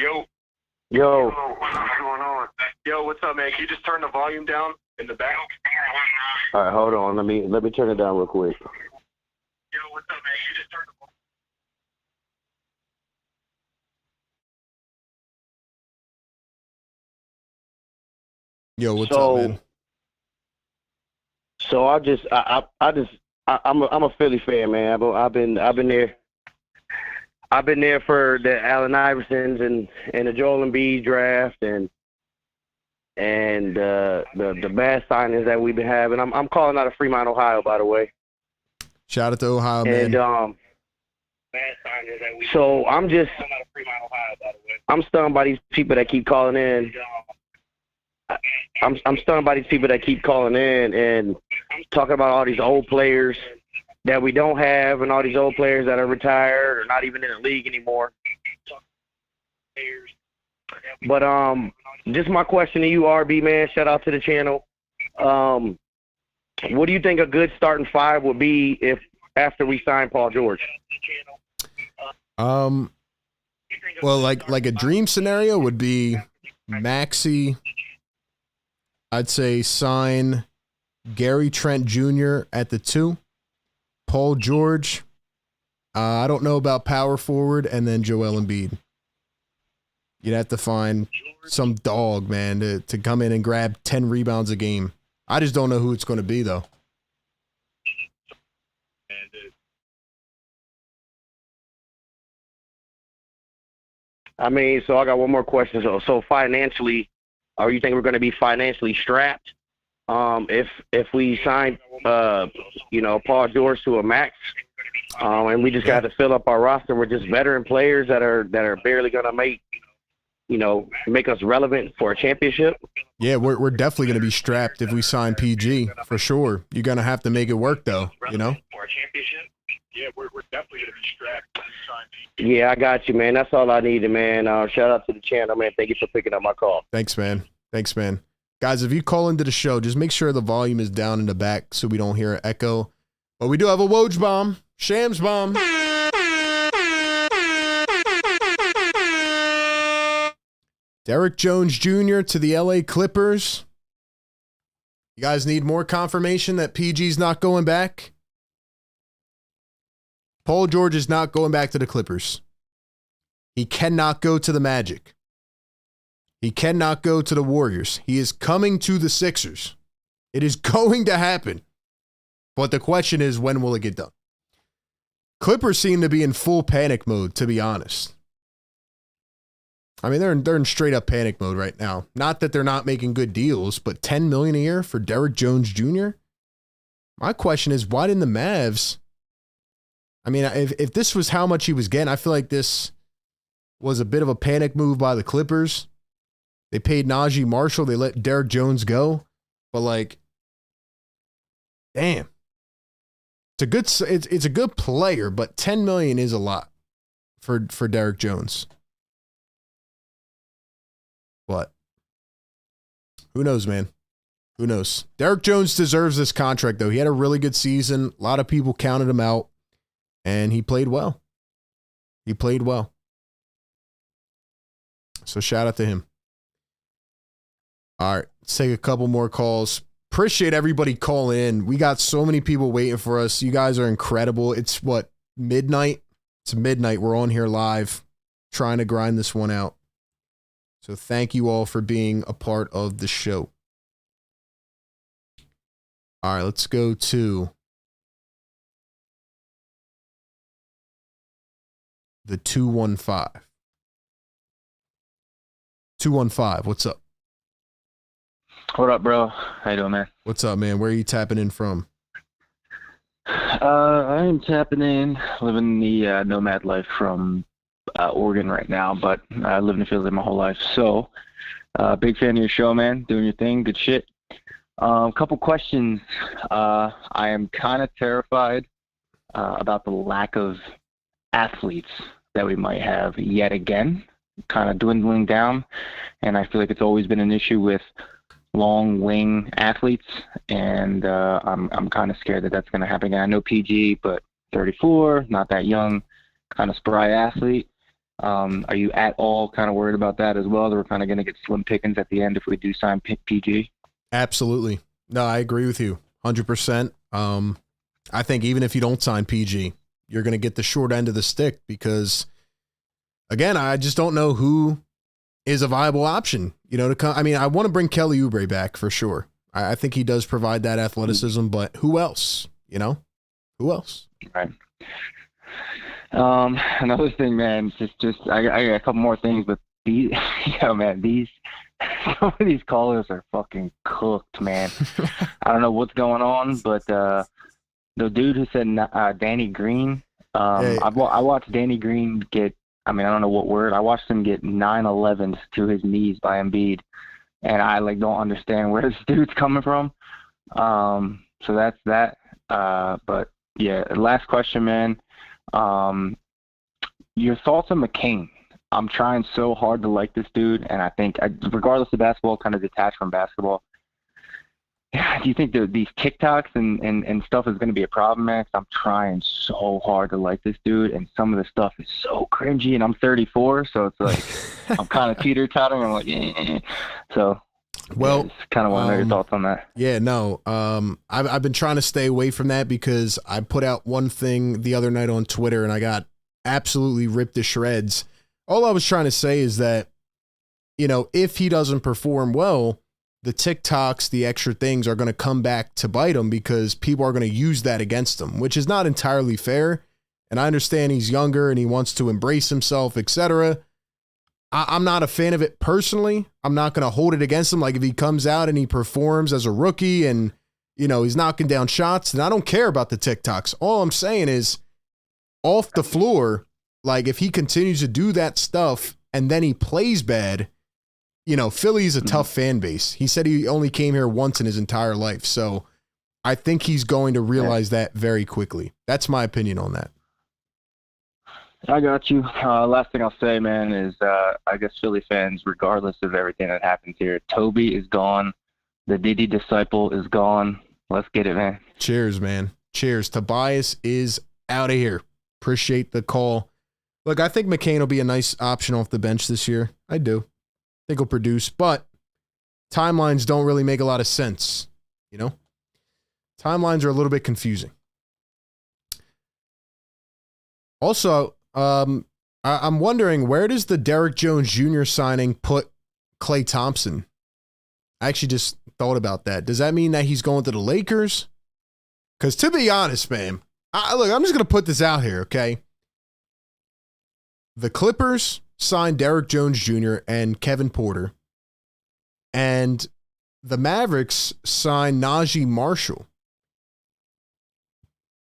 Yo. Yo. What's going on? Yo, what's up, man? Can you just turn the volume down in the back? All right, hold on. Let me turn it down real quick. Yo, what's up, man? You just turn the volume. Yo, what's up, man? So I'm a Philly fan, man. I've been there. I've been there for the Allen Iversons and the Joel Embiid draft and the bad signings that we've been having. I'm calling out of Fremont, Ohio, by the way. Shout out to Ohio, man. And so I'm stunned by these people that keep calling in. I'm stunned by these people that keep calling in and talking about all these old players that we don't have and all these old players that are retired or not even in the league anymore. But just my question to you, RB, man, shout out to the channel. What do you think a good starting five would be if after we sign Paul George? Well, like a dream scenario would be Maxey. I'd say sign Gary Trent Jr. at the 2, Paul George. I don't know about power forward, and then Joel Embiid. You'd have to find some dog, man, to come in and grab 10 rebounds a game. I just don't know who it's going to be, though. I mean, so I got one more question. So financially, are you think we're going to be financially strapped if we sign, Paul George to a max, and we just got to fill up our roster with just veteran players that are barely going to make us relevant for a championship? Yeah, we're definitely going to be strapped if we sign PG, for sure. You're going to have to make it work, though, For a championship? Yeah, we're definitely going to be strapped. Yeah, I got you, man. That's all I needed, man. Shout out to the channel, man. Thank you for picking up my call. Thanks, man. Guys, if you call into the show, just make sure the volume is down in the back so we don't hear an echo. But we do have a Woj bomb. Shams bomb. Derrick Jones Jr. to the LA Clippers. You guys need more confirmation that PG's not going back? Paul George is not going back to the Clippers. He cannot go to the Magic. He cannot go to the Warriors. He is coming to the Sixers. It is going to happen. But the question is, when will it get done? Clippers seem to be in full panic mode, to be honest. I mean, they're in straight up panic mode right now. Not that they're not making good deals, but $10 million a year for Derrick Jones Jr.? My question is, why didn't the Mavs... I mean, if this was how much he was getting, I feel like this was a bit of a panic move by the Clippers. They paid Naji Marshall. They let Derrick Jones go. But, like, damn. It's a good player, but $10 million is a lot for Derrick Jones. But who knows, man? Who knows? Derrick Jones deserves this contract, though. He had a really good season. A lot of people counted him out. And he played well. So shout out to him. All right, let's take a couple more calls. Appreciate everybody calling in. We got so many people waiting for us. You guys are incredible. It's midnight? It's midnight. We're on here live trying to grind this one out. So thank you all for being a part of the show. All right, let's go to the 215. 215, what's up? What up, bro? How you doing, man? What's up, man? Where are you tapping in from? I am tapping in, living the nomad life from Oregon right now, but I live in the Philly my whole life. So, big fan of your show, man. Doing your thing, good shit. Couple questions. I am kind of terrified about the lack of athletes that we might have yet again, kind of dwindling down. And I feel like it's always been an issue with long wing athletes, and I'm kind of scared that that's going to happen again. I know PG, but 34, not that young, kind of spry athlete. Are you at all kind of worried about that as well, that we're kind of going to get slim pickings at the end if we do sign PG? Absolutely. No, I agree with you 100%. I think even if you don't sign PG, you're going to get the short end of the stick because, again, I just don't know who is a viable option, to come. I mean, I want to bring Kelly Oubre back for sure. I think he does provide that athleticism, but who else, Who else? Right. Another thing, man, just I got a couple more things, but these, some of these callers are fucking cooked, man. I don't know what's going on, but the dude who said Danny Green, I watched Danny Green get, I don't know what word, I watched him get 9/11s to his knees by Embiid, and I don't understand where this dude's coming from. So that's that. But yeah, last question, man. Your thoughts on McCain? I'm trying so hard to like this dude, and I think, regardless of basketball, kind of detached from basketball, do you think these TikToks and stuff is going to be a problem, man? 'Cause I'm trying so hard to like this dude, and some of the stuff is so cringy, and I'm 34, so it's like I'm kind of teeter-tottering. I'm like, So, well, yeah, kind of want to know your thoughts on that. Yeah, no. I've been trying to stay away from that because I put out one thing the other night on Twitter, and I got absolutely ripped to shreds. All I was trying to say is that if he doesn't perform well, the TikToks, the extra things are going to come back to bite him because people are going to use that against him, which is not entirely fair. And I understand he's younger and he wants to embrace himself, etc. I'm not a fan of it personally. I'm not going to hold it against him. Like if he comes out and he performs as a rookie and, he's knocking down shots, then I don't care about the TikToks. All I'm saying is off the floor, like if he continues to do that stuff and then he plays bad, Philly's a tough fan base. He said he only came here once in his entire life. So I think he's going to realize that very quickly. That's my opinion on that. I got you. Last thing I'll say, man, is I guess Philly fans, regardless of everything that happens here, Toby is gone. The Diddy disciple is gone. Let's get it, man. Cheers, man. Cheers. Tobias is out of here. Appreciate the call. Look, I think McCain will be a nice option off the bench this year. I do. I think he'll produce, but timelines don't really make a lot of sense. Timelines are a little bit confusing. Also, I'm wondering, where does the Derrick Jones Jr. signing put Klay Thompson? I actually just thought about that. Does that mean that he's going to the Lakers? Because to be honest, man, look, I'm just going to put this out here, okay? The Clippers signed Derrick Jones Jr. and Kevin Porter, and the Mavericks signed Naji Marshall.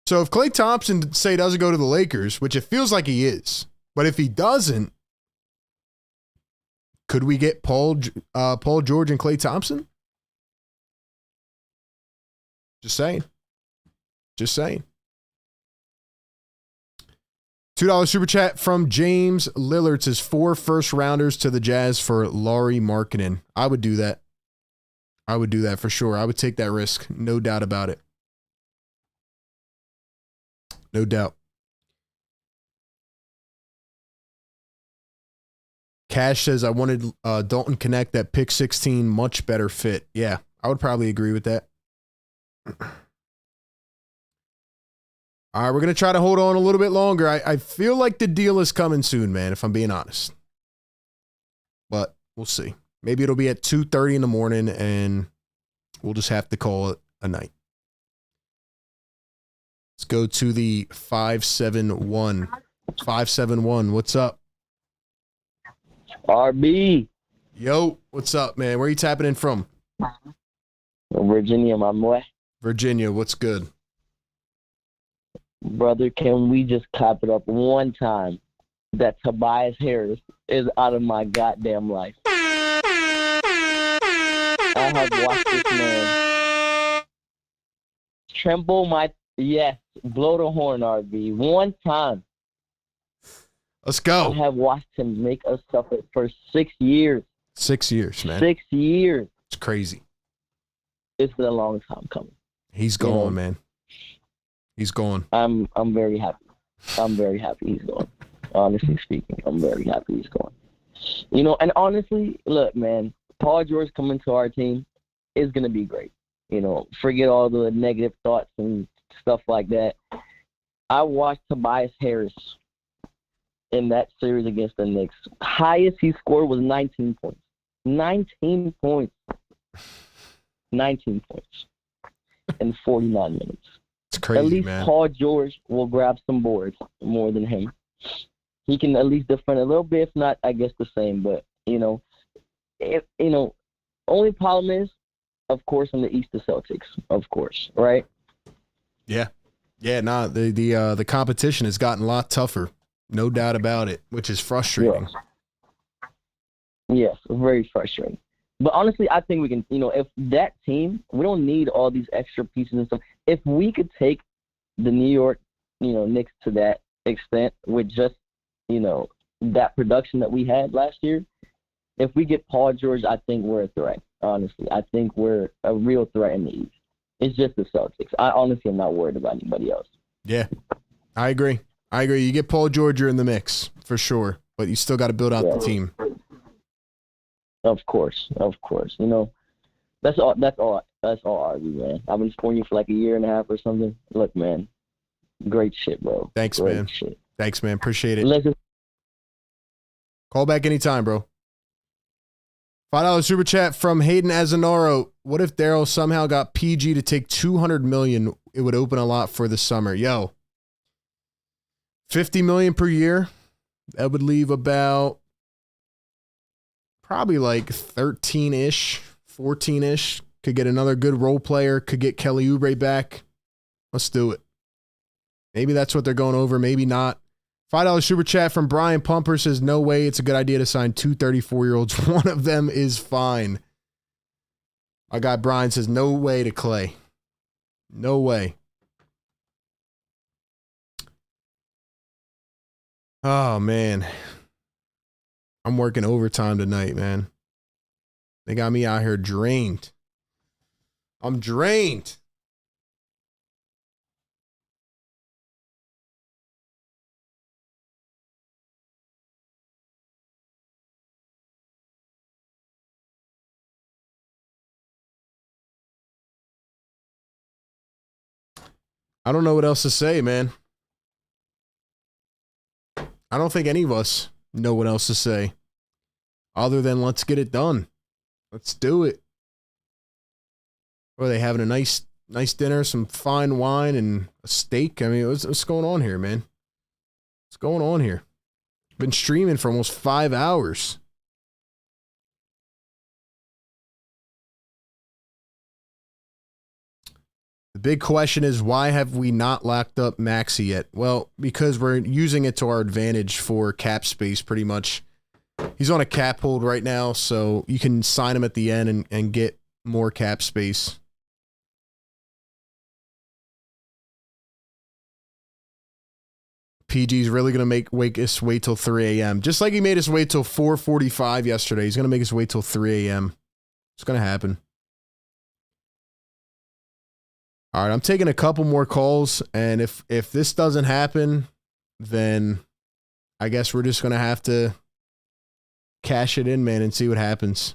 So if Klay Thompson, say, doesn't go to the Lakers, which it feels like he is, but if he doesn't, could we get Paul George and Klay Thompson? Just saying. Just saying. $2 super chat from James Lillard says 4 first-rounders to the Jazz for Lauri Markkanen. I would do that. I would do that for sure. I would take that risk. No doubt about it. No doubt. Cash says, I wanted Dalton Connect at pick 16, much better fit. Yeah, I would probably agree with that. All right, we're going to try to hold on a little bit longer. I feel like the deal is coming soon, man, if I'm being honest. But we'll see. Maybe it'll be at 2:30 in the morning, and we'll just have to call it a night. Let's go to the 571. 571, what's up? RB. Yo, what's up, man? Where are you tapping in from? Virginia, my boy. Virginia, what's good? Brother, can we just clap it up one time that Tobias Harris is out of my goddamn life? I have watched this man tremble blow the horn, RB, one time. Let's go. I have watched him make us suffer for 6 years. 6 years, man. 6 years. It's crazy. It's been a long time coming. He's gone, man. He's gone. I'm very happy. I'm very happy he's gone. Honestly speaking, I'm very happy he's gone. And honestly, look, man, Paul George coming to our team is going to be great. Forget all the negative thoughts and stuff like that. I watched Tobias Harris in that series against the Knicks. Highest he scored was 19 points. 19 points. 19 points in 49 minutes. It's crazy, at least man. Paul George will grab some boards more than him. He can at least defend a little bit, if not, I guess the same. But only problem is, of course, in the East, the Celtics, of course, right? Yeah, nah. The competition has gotten a lot tougher, no doubt about it, which is frustrating. Yes, very frustrating. But honestly, I think we can, if that team, we don't need all these extra pieces and stuff. If we could take the New York, Knicks to that extent with just, that production that we had last year, if we get Paul George, I think we're a threat, honestly. I think we're a real threat in the East. It's just the Celtics. I honestly am not worried about anybody else. Yeah, I agree. You get Paul George, you're in the mix, for sure. But you still got to build out the team. Of course. That's all, RB, man. I've been supporting you for like a year and a half or something. Look, man, great shit, bro. Thanks, great man. Shit. Thanks, man. Appreciate it. Call back anytime, bro. $5 super chat from Hayden Azanoro. What if Daryl somehow got PG to take $200 million? It would open a lot for the summer. Yo, $50 million per year. That would leave about probably like 13-ish, 14-ish. Could get another good role player. Could get Kelly Oubre back. Let's do it. Maybe that's what they're going over. Maybe not. $5 super chat from Brian Pumper says, no way it's a good idea to sign two 34-year-olds. One of them is fine. My guy Brian says, no way to Klay. No way. Oh, man. I'm working overtime tonight, man. They got me out here drained. I'm drained. I don't know what else to say, man. I don't think any of us know what else to say other than let's get it done. Let's do it. Or are they having a nice dinner, some fine wine and a steak? I mean, what's going on here, man? What's going on here? Been streaming for almost 5 hours. The big question is, why have we not locked up Maxey yet? Well, because we're using it to our advantage for cap space, pretty much. He's on a cap hold right now, so you can sign him at the end and get more cap space. PG's really going to wake us wait till 3 a.m. Just like he made us wait till 4:45 yesterday. He's going to make us wait till 3 a.m. It's going to happen. All right, I'm taking a couple more calls, and if this doesn't happen, then I guess we're just going to have to cash it in, man, and see what happens.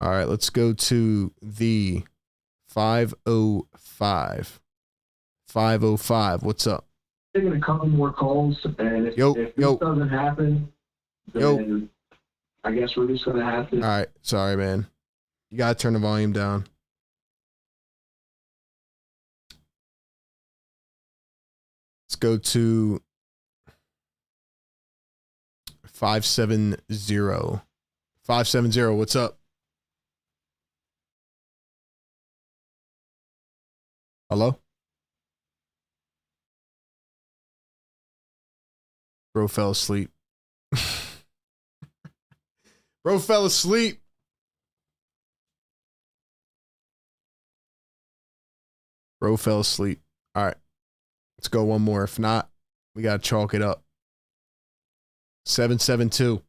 All right, let's go to the 505. 505, what's up? Taking a couple more calls, and if this doesn't happen, then I guess we're just going to have to. All right, sorry, man. You got to turn the volume down. Let's go to 570. 570, what's up? Hello? Bro fell asleep. Bro fell asleep. Bro fell asleep. All right. Let's go one more. If not, we got to chalk it up. 772.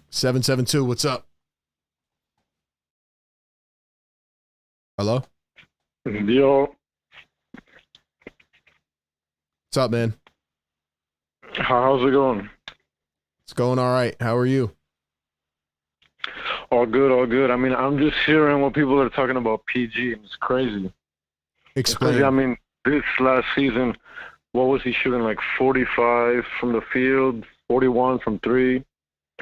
772, what's up? Hello? Yo. What's up, man? How's it going? It's going all right. How are you? All good, all good. I mean, I'm just hearing what people are talking about PG, and it's crazy. Explain. It's crazy. I mean, this last season, what was he shooting? Like 45 from the field, 41 from three,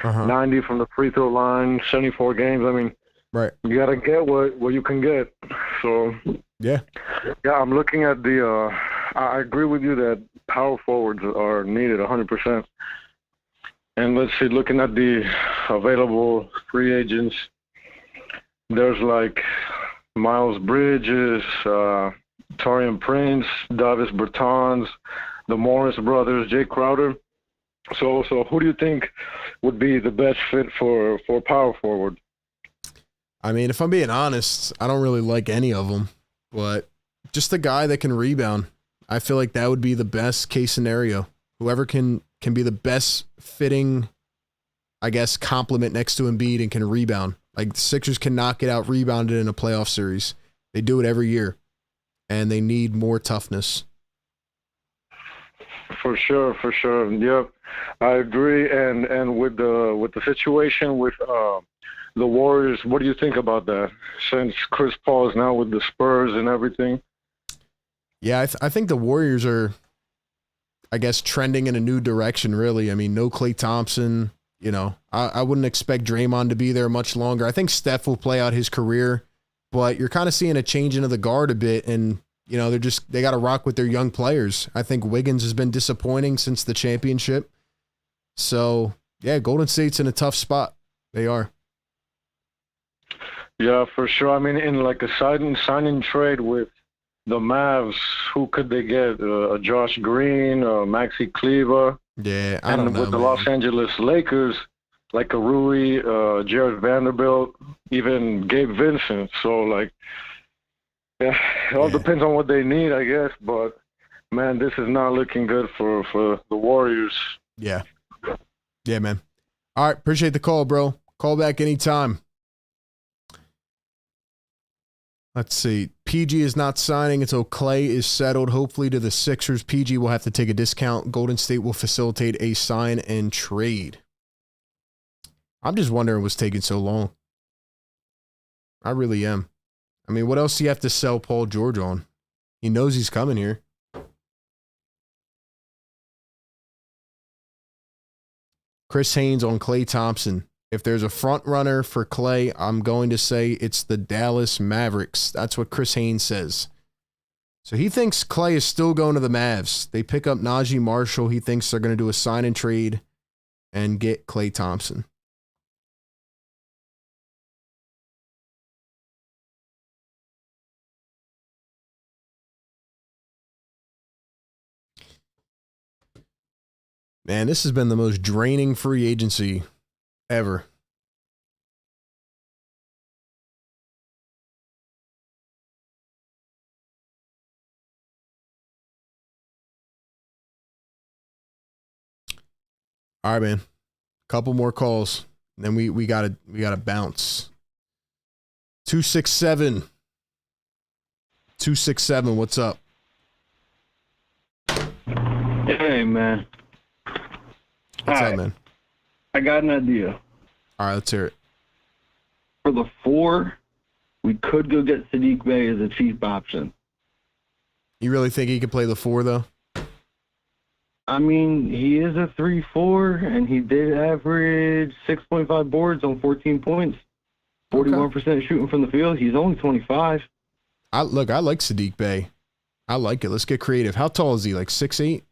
90 from the free throw line, 74 games. I mean, right. You got to get what you can get. So, yeah, I'm looking at the I agree with you that power forwards are needed 100%. And let's see, looking at the available free agents, there's like Miles Bridges, Taurean Prince, Davis Bertans, the Morris brothers, Jay Crowder. So who do you think would be the best fit for power forward? I mean, if I'm being honest, I don't really like any of them, but just a guy that can rebound. I feel like that would be the best case scenario. Whoever can be the best fitting, I guess, complement next to Embiid and can rebound. Like, the Sixers cannot get out rebounded in a playoff series. They do it every year, and they need more toughness. For sure. Yep, I agree. And with the situation with the Warriors, what do you think about that? Since Chris Paul is now with the Spurs and everything. Yeah, I think the Warriors are, I guess, trending in a new direction, really. I mean, no Klay Thompson. You know, I wouldn't expect Draymond to be there much longer. I think Steph will play out his career, but you're kind of seeing a change into the guard a bit, and you know they got to rock with their young players. I think Wiggins has been disappointing since the championship. So yeah, Golden State's in a tough spot. They are. Yeah, for sure. I mean, in like a signing trade with the Mavs, who could they get? Josh Green, Maxi Kleber. Yeah, I don't know. And with the Los Angeles Lakers, like a Rui, Jared Vanderbilt, even Gabe Vincent. So, like, yeah, it all depends on what they need, I guess. But, man, this is not looking good for the Warriors. Yeah. Yeah, man. All right, appreciate the call, bro. Call back anytime. Let's see. PG is not signing until Klay is settled. Hopefully to the Sixers. PG will have to take a discount. Golden State will facilitate a sign and trade. I'm just wondering what's taking so long. I really am. I mean, what else do you have to sell Paul George on? He knows he's coming here. Chris Haynes on Klay Thompson. If there's a front runner for Klay, I'm going to say it's the Dallas Mavericks. That's what Chris Haynes says. So he thinks Klay is still going to the Mavs. They pick up Naji Marshall. He thinks they're going to do a sign and trade and get Klay Thompson. Man, this has been the most draining free agency ever. All right, man. Couple more calls. And then we gotta bounce. 267. 267, what's up? Hey, man. What's up, man? I got an idea. All right, let's hear it. For the 4, we could go get Saddiq Bey as a cheap option. You really think he could play the 4, though? I mean, he is a 3-4, and he did average 6.5 boards on 14 points. 41% shooting from the field. He's only 25. I like Saddiq Bey. I like it. Let's get creative. How tall is he? Like 6'8"?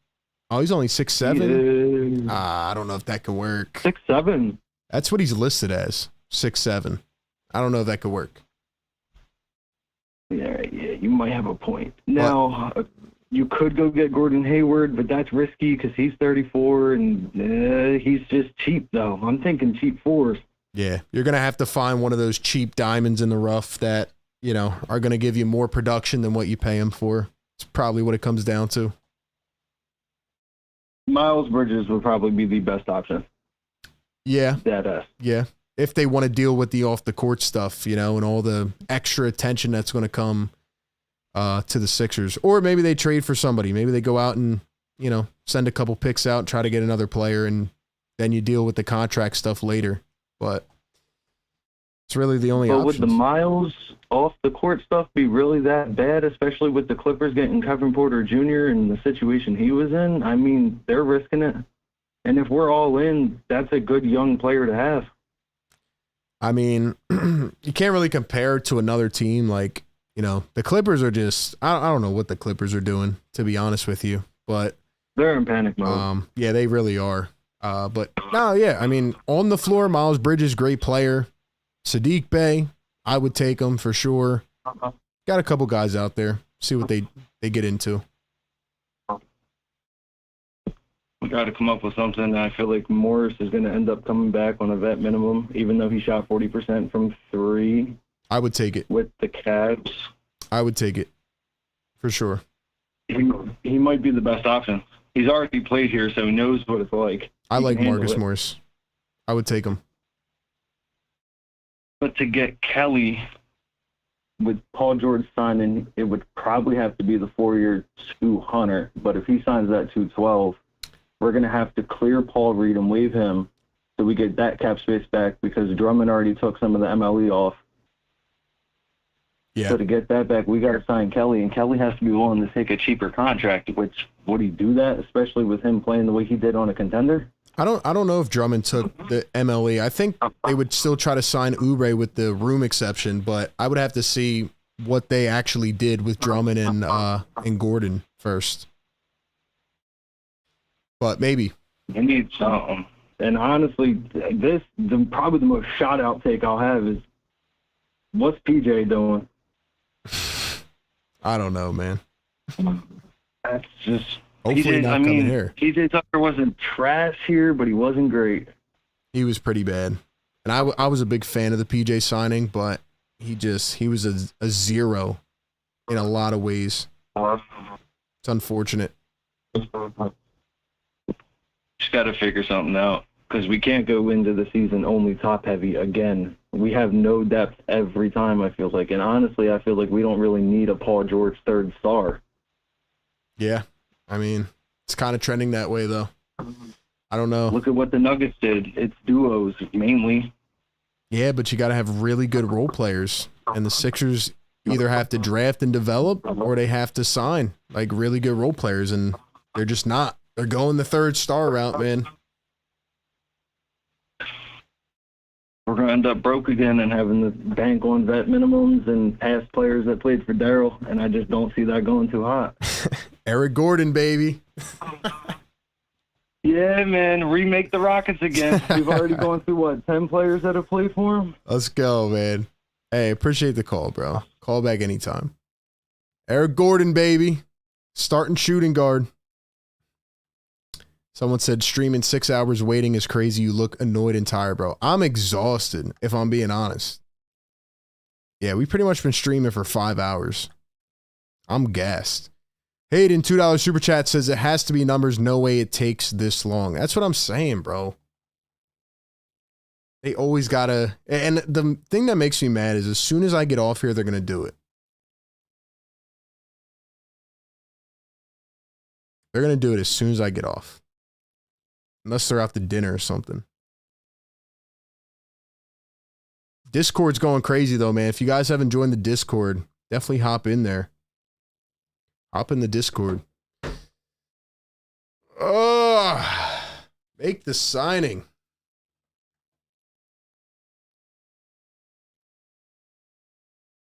Oh, he's only 6'7"? I don't know if that could work. 6'7". That's what he's listed as. 6'7". I don't know if that could work. Yeah, you might have a point. Now, you could go get Gordon Hayward, but that's risky because he's 34, and he's just cheap, though. I'm thinking cheap 4s. Yeah, you're going to have to find one of those cheap diamonds in the rough that, you know, are going to give you more production than what you pay him for. It's probably what it comes down to. Miles Bridges would probably be the best option. Yeah. Deadass. Yeah. If they want to deal with the off-the-court stuff, you know, and all the extra attention that's going to come to the Sixers. Or maybe they trade for somebody. Maybe they go out and, you know, send a couple picks out, try to get another player, and then you deal with the contract stuff later. But it's really the only option. Would the Miles off-the-court stuff be really that bad, especially with the Clippers getting Kevin Porter Jr. and the situation he was in? I mean, they're risking it. And if we're all in, that's a good young player to have. I mean, you can't really compare to another team. Like, you know, the Clippers are just, I don't know what the Clippers are doing, to be honest with you. But they're in panic mode. Yeah, they really are. But no, yeah, I mean, on the floor, Miles Bridges, great player. Saddiq Bey, I would take him for sure. Got a couple guys out there. See what they get into. We got to come up with something. I feel like Morris is going to end up coming back on a vet minimum, even though he shot 40% from 3. I would take it. With the Cavs. I would take it. For sure. He might be the best option. He's already played here, so he knows what it's like. I like Marcus Morris. I would take him. But to get Kelly, with Paul George signing, it would probably have to be the 4-year $200. But if he signs that $212, we're going to have to clear Paul Reed and waive him so we get that cap space back because Drummond already took some of the MLE off. Yeah. So to get that back, we got to sign Kelly, and Kelly has to be willing to take a cheaper contract, which would he do that, especially with him playing the way he did on a contender? I don't know if Drummond took the MLE. I think they would still try to sign Oubre with the room exception, but I would have to see what they actually did with Drummond and Gordon first. But maybe. They need something. And honestly, probably the most shout out take I'll have is, what's PJ doing? I don't know, man. That's just hopefully not coming here. PJ Tucker wasn't trash here, but he wasn't great. He was pretty bad, and I was a big fan of the PJ signing, but he was a zero in a lot of ways. It's unfortunate. Just got to figure something out, because we can't go into the season only top heavy again. We have no depth every time, I feel like. And honestly, I feel like we don't really need a Paul George third star. Yeah. I mean, it's kind of trending that way, though. I don't know. Look at what the Nuggets did. It's duos, mainly. Yeah, but you got to have really good role players. And the Sixers either have to draft and develop, or they have to sign, like, really good role players. And they're just not. They're going the third star route, man. We're going to end up broke again and having to bank on vet minimums and past players that played for Daryl, and I just don't see that going too hot. Eric Gordon, baby. Yeah, man, remake the Rockets again. We've already gone through, 10 players that have played for him? Let's go, man. Hey, appreciate the call, bro. Call back anytime. Eric Gordon, baby. Starting shooting guard. Someone said streaming 6 hours waiting is crazy. You look annoyed and tired, bro. I'm exhausted, if I'm being honest. Yeah, we pretty much been streaming for 5 hours. I'm gassed. Hayden, $2 super chat says it has to be numbers. No way it takes this long. That's what I'm saying, bro. They always gotta. And the thing that makes me mad is as soon as I get off here, they're gonna do it. They're gonna do it as soon as I get off. Unless they're out to dinner or something. Discord's going crazy though, man. If you guys haven't joined the Discord, definitely hop in there. Hop in the Discord. Oh, make the signing.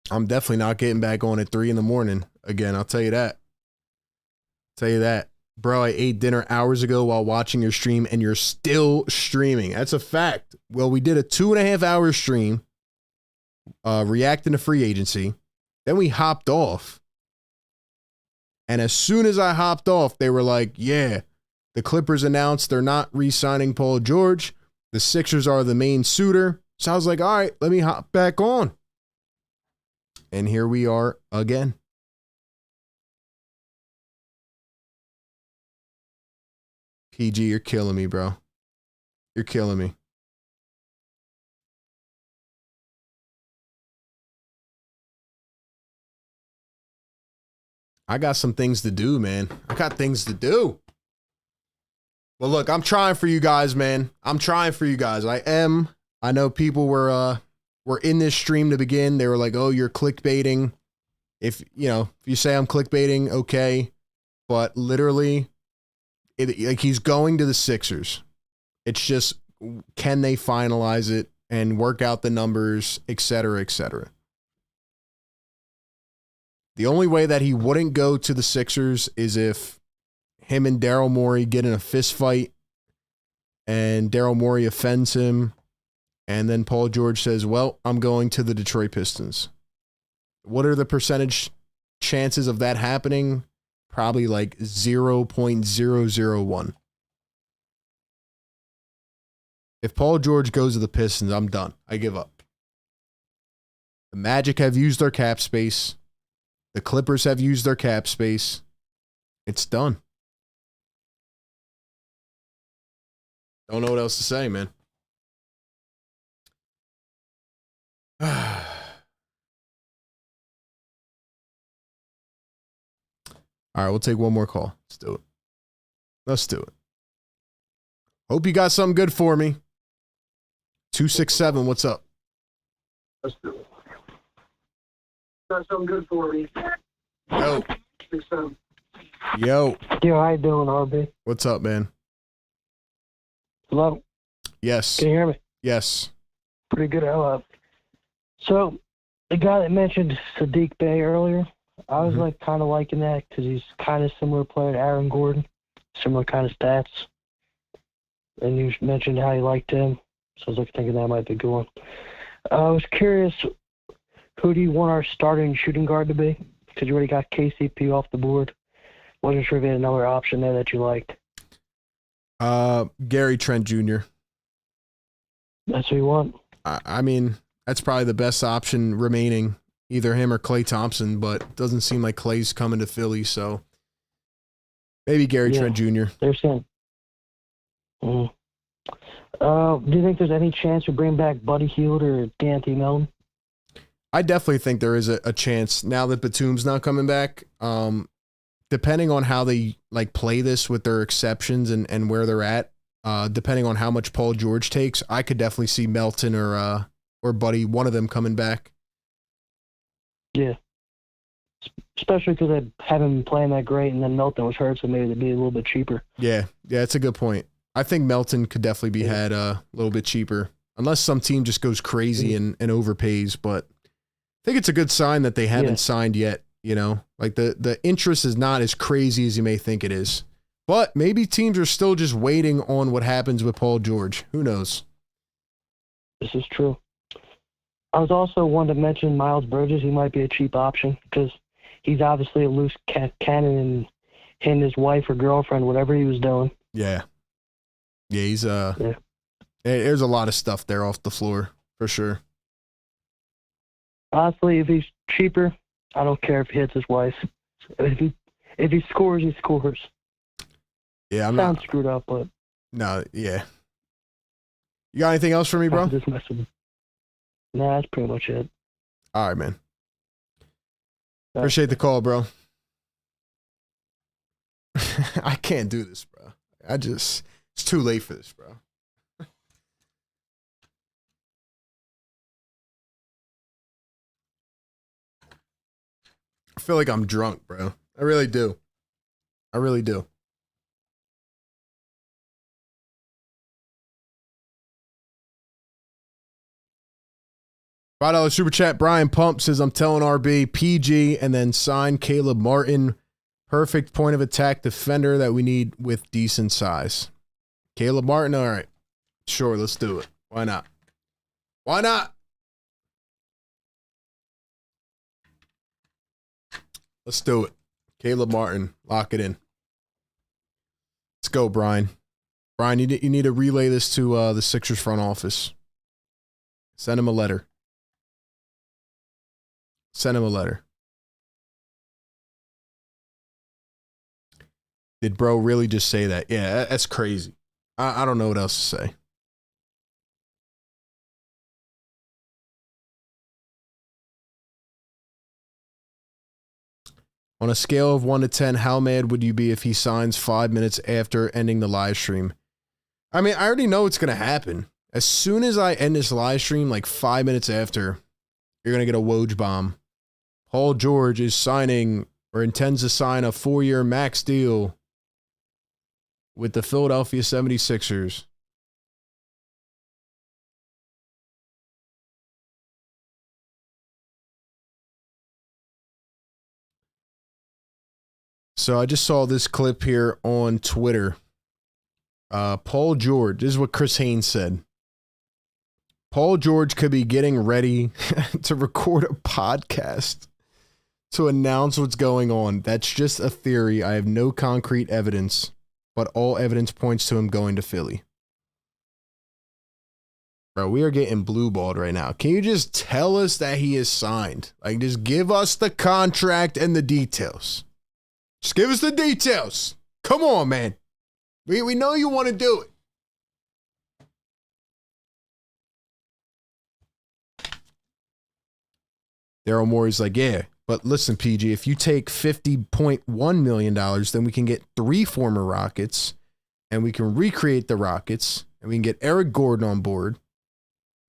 I'm definitely not getting back on at 3 a.m. again. I'll tell you that. Bro, I ate dinner hours ago while watching your stream, and you're still streaming. That's a fact. Well, we did a 2.5 hour stream reacting to free agency. Then we hopped off. And as soon as I hopped off, they were like, yeah, the Clippers announced they're not re-signing Paul George. The Sixers are the main suitor. So I was like, all right, let me hop back on. And here we are again. PG, you're killing me, bro. You're killing me. I got some things to do, man. I got things to do. Well, look, I'm trying for you guys, man. I'm trying for you guys. I am. I know people were in this stream to begin. They were like, oh, you're clickbaiting. If you say I'm clickbaiting, okay. But literally, like he's going to the Sixers. It's just, can they finalize it and work out the numbers, et cetera, et cetera. The only way that he wouldn't go to the Sixers is if him and Daryl Morey get in a fist fight and Daryl Morey offends him. And then Paul George says, well, I'm going to the Detroit Pistons. What are the percentage chances of that happening? Probably like 0.001. If Paul George goes to the Pistons, I'm done. I give up. The Magic have used their cap space. The Clippers have used their cap space. It's done. Don't know what else to say, man. All right, we'll take one more call. Let's do it. Hope you got something good for me. 267, what's up? Let's do it. Got something good for me. Yo. Yo, how you doing, RB? What's up, man? Hello? Yes. Can you hear me? Yes. Pretty good. So, the guy that mentioned Sadiq Bey earlier, I was like kind of liking that because he's kind of similar player to Aaron Gordon, similar kind of stats. And you mentioned how you liked him, so I was thinking that might be a good one. I was curious, who do you want our starting shooting guard to be? Because you already got KCP off the board. Wasn't sure if you had another option there that you liked. Gary Trent Jr. That's what you want? I mean, that's probably the best option remaining. Either him or Klay Thompson, but it doesn't seem like Klay's coming to Philly, so maybe Gary Trent Jr. They're saying. Do you think there's any chance we bring back Buddy Hield or D'Anthony Melton? I definitely think there is a chance now that Batum's not coming back. Depending on how they play this with their exceptions and where they're at, depending on how much Paul George takes, I could definitely see Melton or Buddy, one of them coming back. Yeah. Especially because they haven't been playing that great, and then Melton was hurt, so maybe they'd be a little bit cheaper. Yeah, that's a good point. I think Melton could definitely be had a little bit cheaper, unless some team just goes crazy and overpays. But I think it's a good sign that they haven't signed yet. You know, like the interest is not as crazy as you may think it is. But maybe teams are still just waiting on what happens with Paul George. Who knows? This is true. I was also wanting to mention Miles Bridges. He might be a cheap option because he's obviously a loose cannon, and him, his wife or girlfriend, whatever he was doing. Yeah, he's there's a lot of stuff there off the floor for sure. Honestly, if he's cheaper, I don't care if he hits his wife. If he scores, he scores. Yeah, Sounds screwed up, but no, yeah. You got anything else for me, bro? Just messing with. Nah, that's pretty much it. All right, man. Appreciate the call, bro. I can't do this, bro. It's too late for this, bro. I feel like I'm drunk, bro. I really do. I really do. $5 super chat. Brian Pump says, I'm telling RB, PG, and then sign Caleb Martin. Perfect point of attack defender that we need with decent size. Caleb Martin, all right. Sure, let's do it. Why not? Why not? Let's do it. Caleb Martin, lock it in. Let's go, Brian. Brian, you need to relay this to the Sixers front office. Send him a letter. Send him a letter. Did bro really just say that? Yeah, that's crazy. I don't know what else to say. On a scale of 1 to 10, how mad would you be if he signs 5 minutes after ending the live stream? I mean, I already know it's going to happen. As soon as I end this live stream, like 5 minutes after, you're going to get a Woj bomb. Paul George is signing or intends to sign a 4-year max deal with the Philadelphia 76ers. So I just saw this clip here on Twitter. Paul George, this is what Chris Haynes said. Paul George could be getting ready to record a podcast to announce what's going on. That's just a theory. I have no concrete evidence, but all evidence points to him going to Philly. Bro, we are getting blue-balled right now. Can you just tell us that he is signed? Like, just give us the contract and the details. Just give us the details. Come on, man. We know you want to do it. Daryl Morey's like, yeah, but listen, PG, if you take $50.1 million, then we can get 3 former Rockets, and we can recreate the Rockets, and we can get Eric Gordon on board.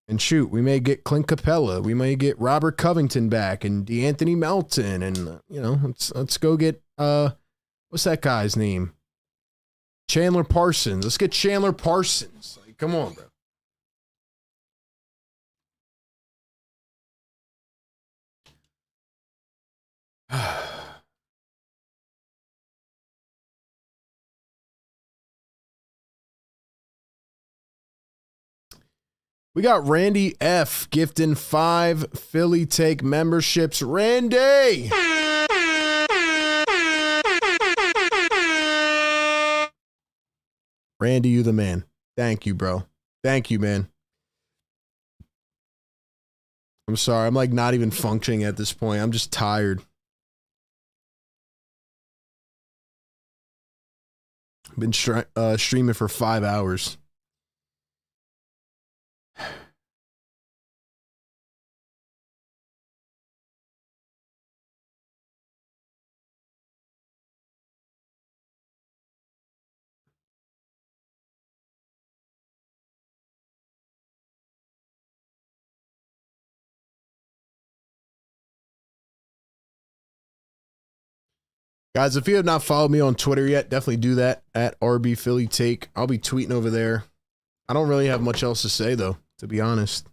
And shoot, we may get Clint Capella. We may get Robert Covington back and D'Anthony Melton. And, let's go get, what's that guy's name? Chandler Parsons. Let's get Chandler Parsons. Like, come on, bro. We got Randy F. gifting 5 Philly Take memberships. Randy! Randy, you the man. Thank you, bro. Thank you, man. I'm sorry. I'm like not even functioning at this point. I'm just tired. I've been streaming for 5 hours. Guys, if you have not followed me on Twitter yet, definitely do that at RB Philly Take. I'll be tweeting over there. I don't really have much else to say, though, to be honest.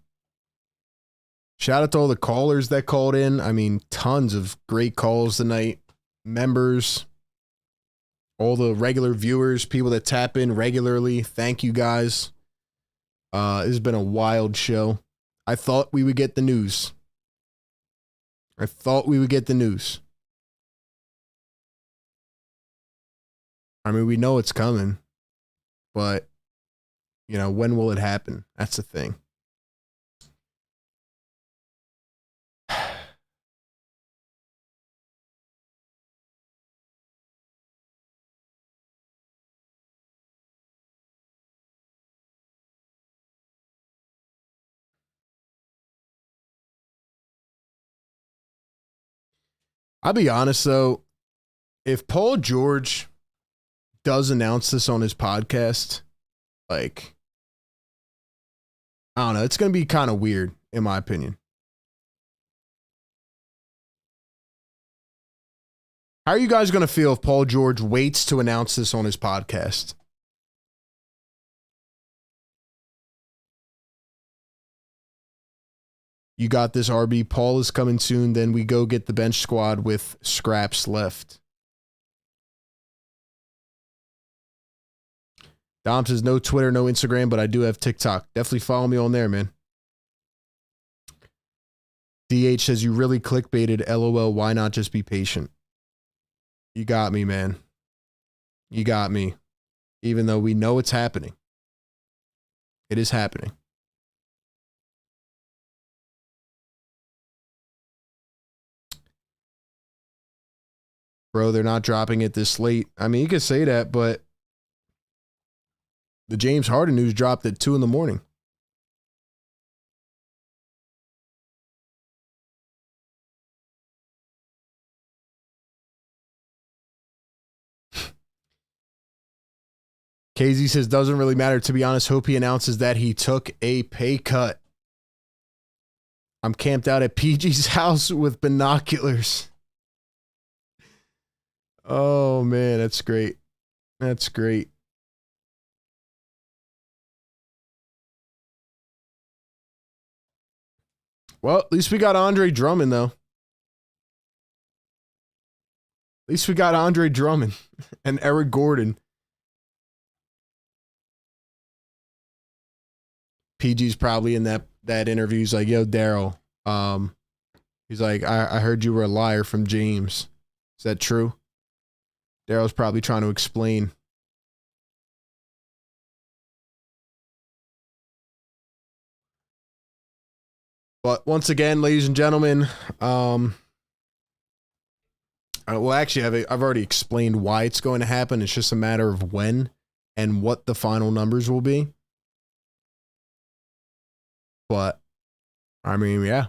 Shout out to all the callers that called in. I mean, tons of great calls tonight. Members, all the regular viewers, people that tap in regularly. Thank you, guys. This has been a wild show. I thought we would get the news. I mean, we know it's coming, but, you know, when will it happen? That's the thing. I'll be honest, though, if Paul George does announce this on his podcast, like, I don't know, it's going to be kind of weird, in my opinion. How are you guys going to feel if Paul George waits to announce this on his podcast? You got this, RB. Paul is coming soon. Then we go get the bench squad with scraps left. Dom says no Twitter, no Instagram, but I do have TikTok. Definitely follow me on there, man. DH says you really clickbaited. LOL. Why not just be patient? You got me, man. You got me. Even though we know it's happening. It is happening. Bro, they're not dropping it this late. I mean, you could say that, but the James Harden news dropped at 2 a.m. KZ says, doesn't really matter. To be honest, hope he announces that he took a pay cut. I'm camped out at PG's house with binoculars. Oh, man, that's great. That's great. Well, at least we got Andre Drummond, though. At least we got Andre Drummond and Eric Gordon. PG's probably in that interview. He's like, yo, Daryl. He's like, I heard you were a liar from James. Is that true? Daryl's probably trying to explain. But once again, ladies and gentlemen, well, actually, I've already explained why it's going to happen. It's just a matter of when and what the final numbers will be. But, I mean, yeah.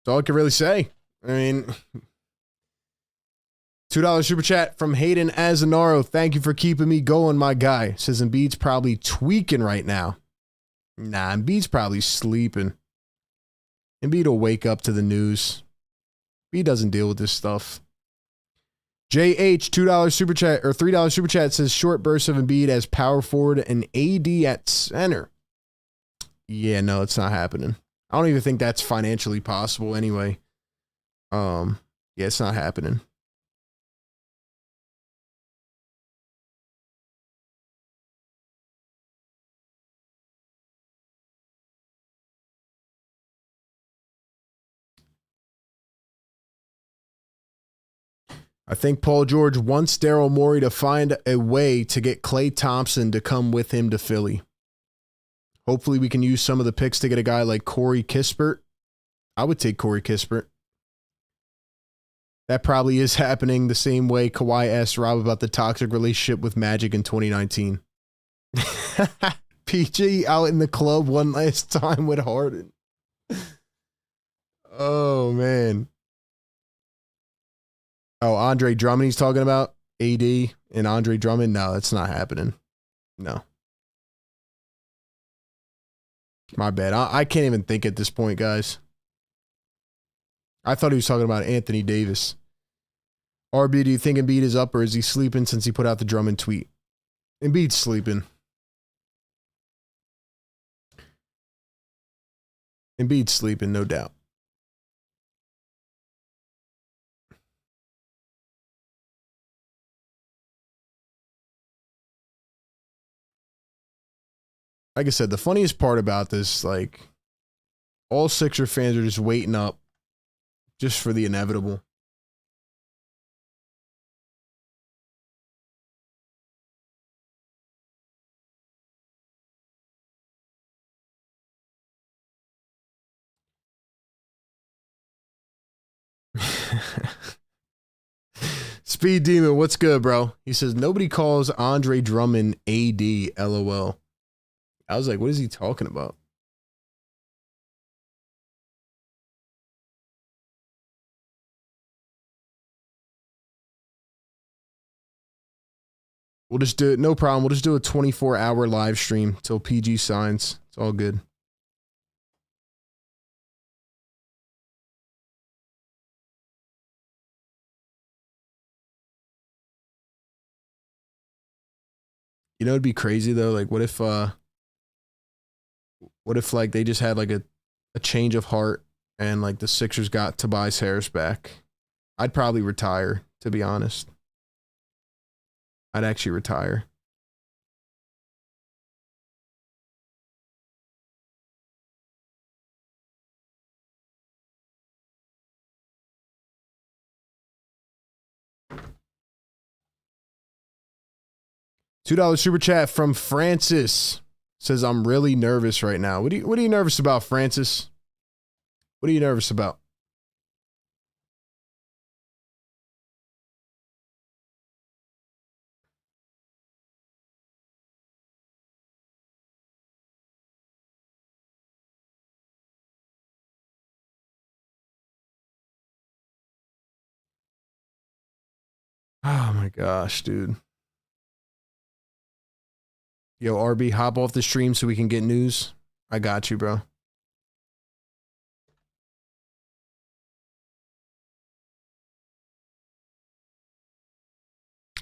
That's all I can really say. I mean, $2 super chat from Hayden Azanaro. Thank you for keeping me going, my guy. Says Embiid's probably tweaking right now. Nah, Embiid's probably sleeping. Embiid will wake up to the news. Embiid doesn't deal with this stuff. JH, $2 super chat or $3 super chat says short burst of Embiid as power forward and AD at center. Yeah, no, it's not happening. I don't even think that's financially possible anyway. Yeah, it's not happening. I think Paul George wants Daryl Morey to find a way to get Klay Thompson to come with him to Philly. Hopefully we can use some of the picks to get a guy like Corey Kispert. I would take Corey Kispert. That probably is happening the same way Kawhi asked Rob about the toxic relationship with Magic in 2019. PG out in the club one last time with Harden. Oh, man. Oh, Andre Drummond he's talking about? AD and Andre Drummond? No, that's not happening. No. My bad. I can't even think at this point, guys. I thought he was talking about Anthony Davis. RB, do you think Embiid is up or is he sleeping since he put out the Drummond tweet? Embiid's sleeping. Embiid's sleeping, no doubt. Like I said, the funniest part about this, like, all Sixer fans are just waiting up just for the inevitable. Speed Demon, what's good, bro? He says, nobody calls Andre Drummond AD, LOL. I was like, what is he talking about? We'll just do it. No problem. We'll just do a 24-hour live stream till PG signs. It's all good. You know, it'd be crazy though. Like, what if like they just had like a change of heart and like the Sixers got Tobias Harris back? I'd probably retire, to be honest. I'd actually retire. $2 super chat from Francis. Says, I'm really nervous right now. What are you nervous about, Francis? What are you nervous about? Oh my gosh, dude. Yo, RB, hop off the stream so we can get news. I got you, bro.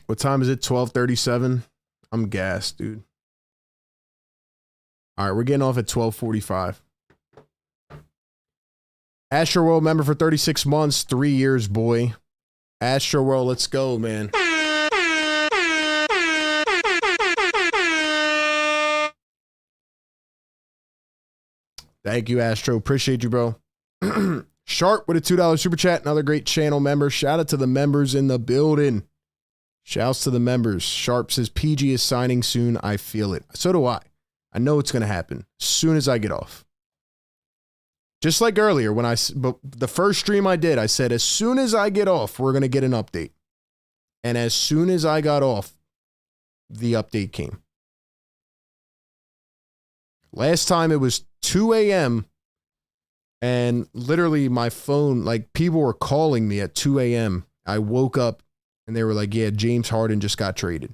What time is it? 12:37. I'm gassed, dude. All right, we're getting off at 12:45. Astro World member for 36 months, 3 years, boy. Astro World, let's go, man. Thank you, Astro. Appreciate you, bro. Sharp with a $2 super chat. Another great channel member. Shout out to the members in the building. Shouts to the members. Sharp says, PG is signing soon. I feel it. So do I. I know it's going to happen as soon as I get off. Just like earlier when the first stream I did, I said, as soon as I get off, we're going to get an update. And as soon as I got off, the update came. Last time it was 2 a.m. and literally my phone, like people were calling me at 2 a.m. I woke up and they were like, yeah, James Harden just got traded.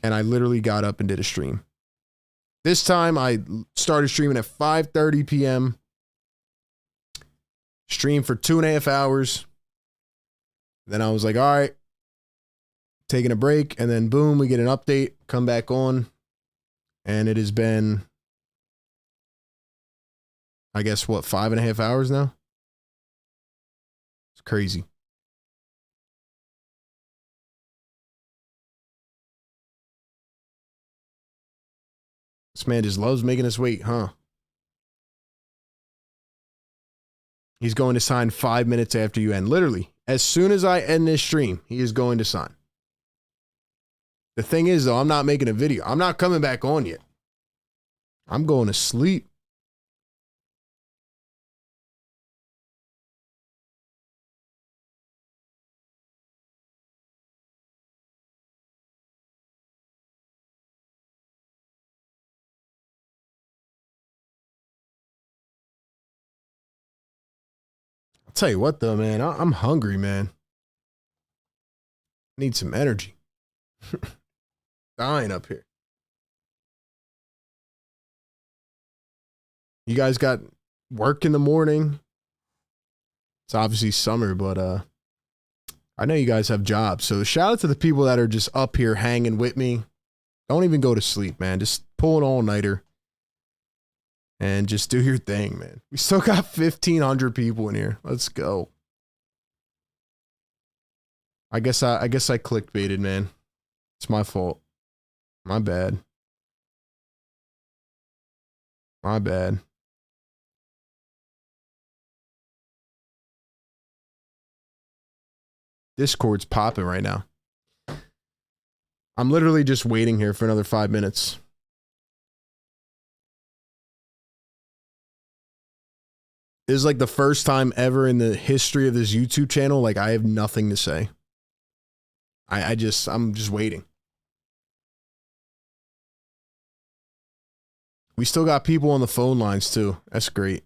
And I literally got up and did a stream. This time I started streaming at 5:30 p.m. Streamed for 2.5 hours. Then I was like, all right, taking a break. And then boom, we get an update, come back on. And it has been, I guess, what, 5.5 hours now? It's crazy. This man just loves making us wait, huh? He's going to sign 5 minutes after you end. Literally, as soon as I end this stream, he is going to sign. The thing is, though, I'm not making a video. I'm not coming back on yet. I'm going to sleep. I'll tell you what, though, man. I'm hungry, man. Need some energy. Dying up here. You guys got work in the morning. It's obviously summer, but I know you guys have jobs. So shout out to the people that are just up here hanging with me. Don't even go to sleep, man. Just pull an all-nighter and just do your thing, man. We still got 1,500 people in here. Let's go. I guess I clickbaited, man. It's my fault. My bad. My bad. Discord's popping right now. I'm literally just waiting here for another 5 minutes. This is like the first time ever in the history of this YouTube channel. Like, I have nothing to say. I'm just waiting. We still got people on the phone lines too. That's great.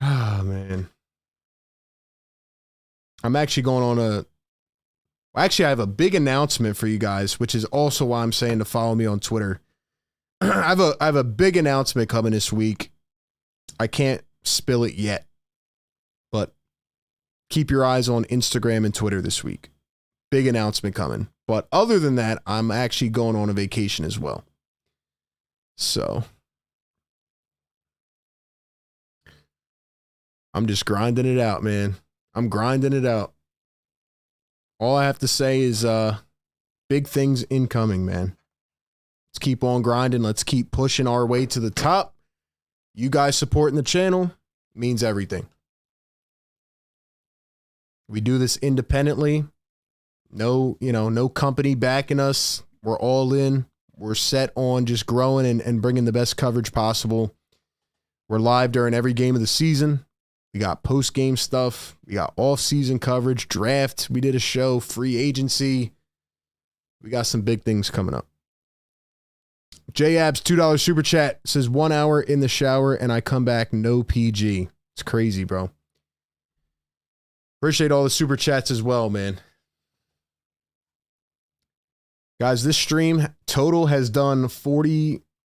Oh, man. I'm actually going on actually, I have a big announcement for you guys, which is also why I'm saying to follow me on Twitter. I have a big announcement coming this week. I can't spill it yet, but keep your eyes on Instagram and Twitter this week. Big announcement coming. But other than that, I'm actually going on a vacation as well. So I'm just grinding it out, man. I'm grinding it out. All I have to say is big things incoming, man. Let's keep on grinding. Let's keep pushing our way to the top. You guys supporting the channel means everything. We do this independently. No, no company backing us. We're all in. We're set on just growing and bringing the best coverage possible. We're live during every game of the season. We got post-game stuff. We got off-season coverage, draft. We did a show, free agency. We got some big things coming up. JAbs, $2 super chat, says 1 hour in the shower and I come back no PG. It's crazy, bro. Appreciate all the super chats as well, man. Guys, this stream total has done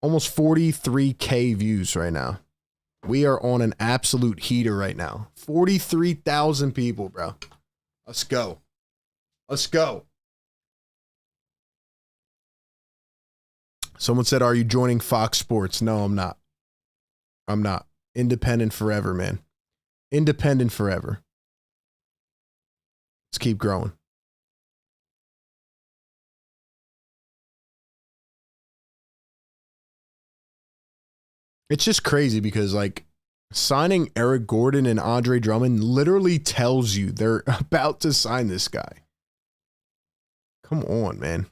almost 43K views right now. We are on an absolute heater right now. 43,000 people, bro. Let's go. Let's go. Someone said, are you joining Fox Sports? No, I'm not. I'm not. Independent forever, man. Independent forever. Let's keep growing. It's just crazy because, like, signing Eric Gordon and Andre Drummond literally tells you they're about to sign this guy. Come on, man.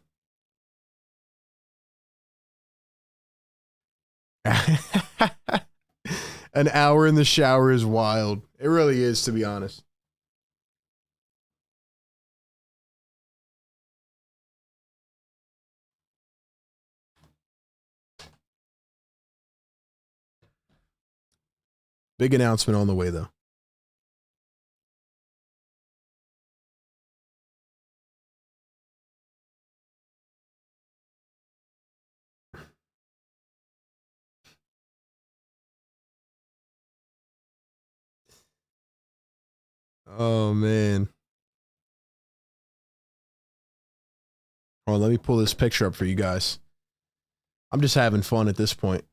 An hour in the shower is wild. It really is, to be honest. Big announcement on the way, though. Oh, man. Hold on, let me pull this picture up for you guys. I'm just having fun at this point.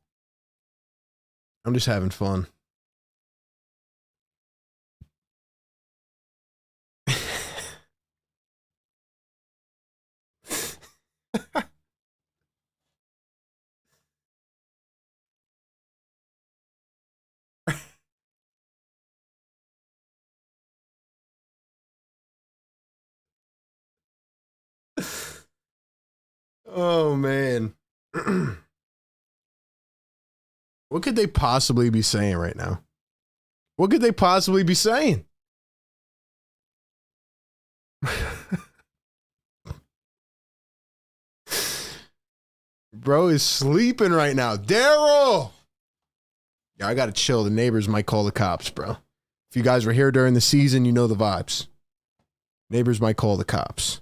I'm just having fun. Oh, man. What could they possibly be saying right now? What could they possibly be saying? Bro is sleeping right now. Daryl! Yeah, I gotta chill. The neighbors might call the cops, bro. If you guys were here during the season, you know the vibes. Neighbors might call the cops.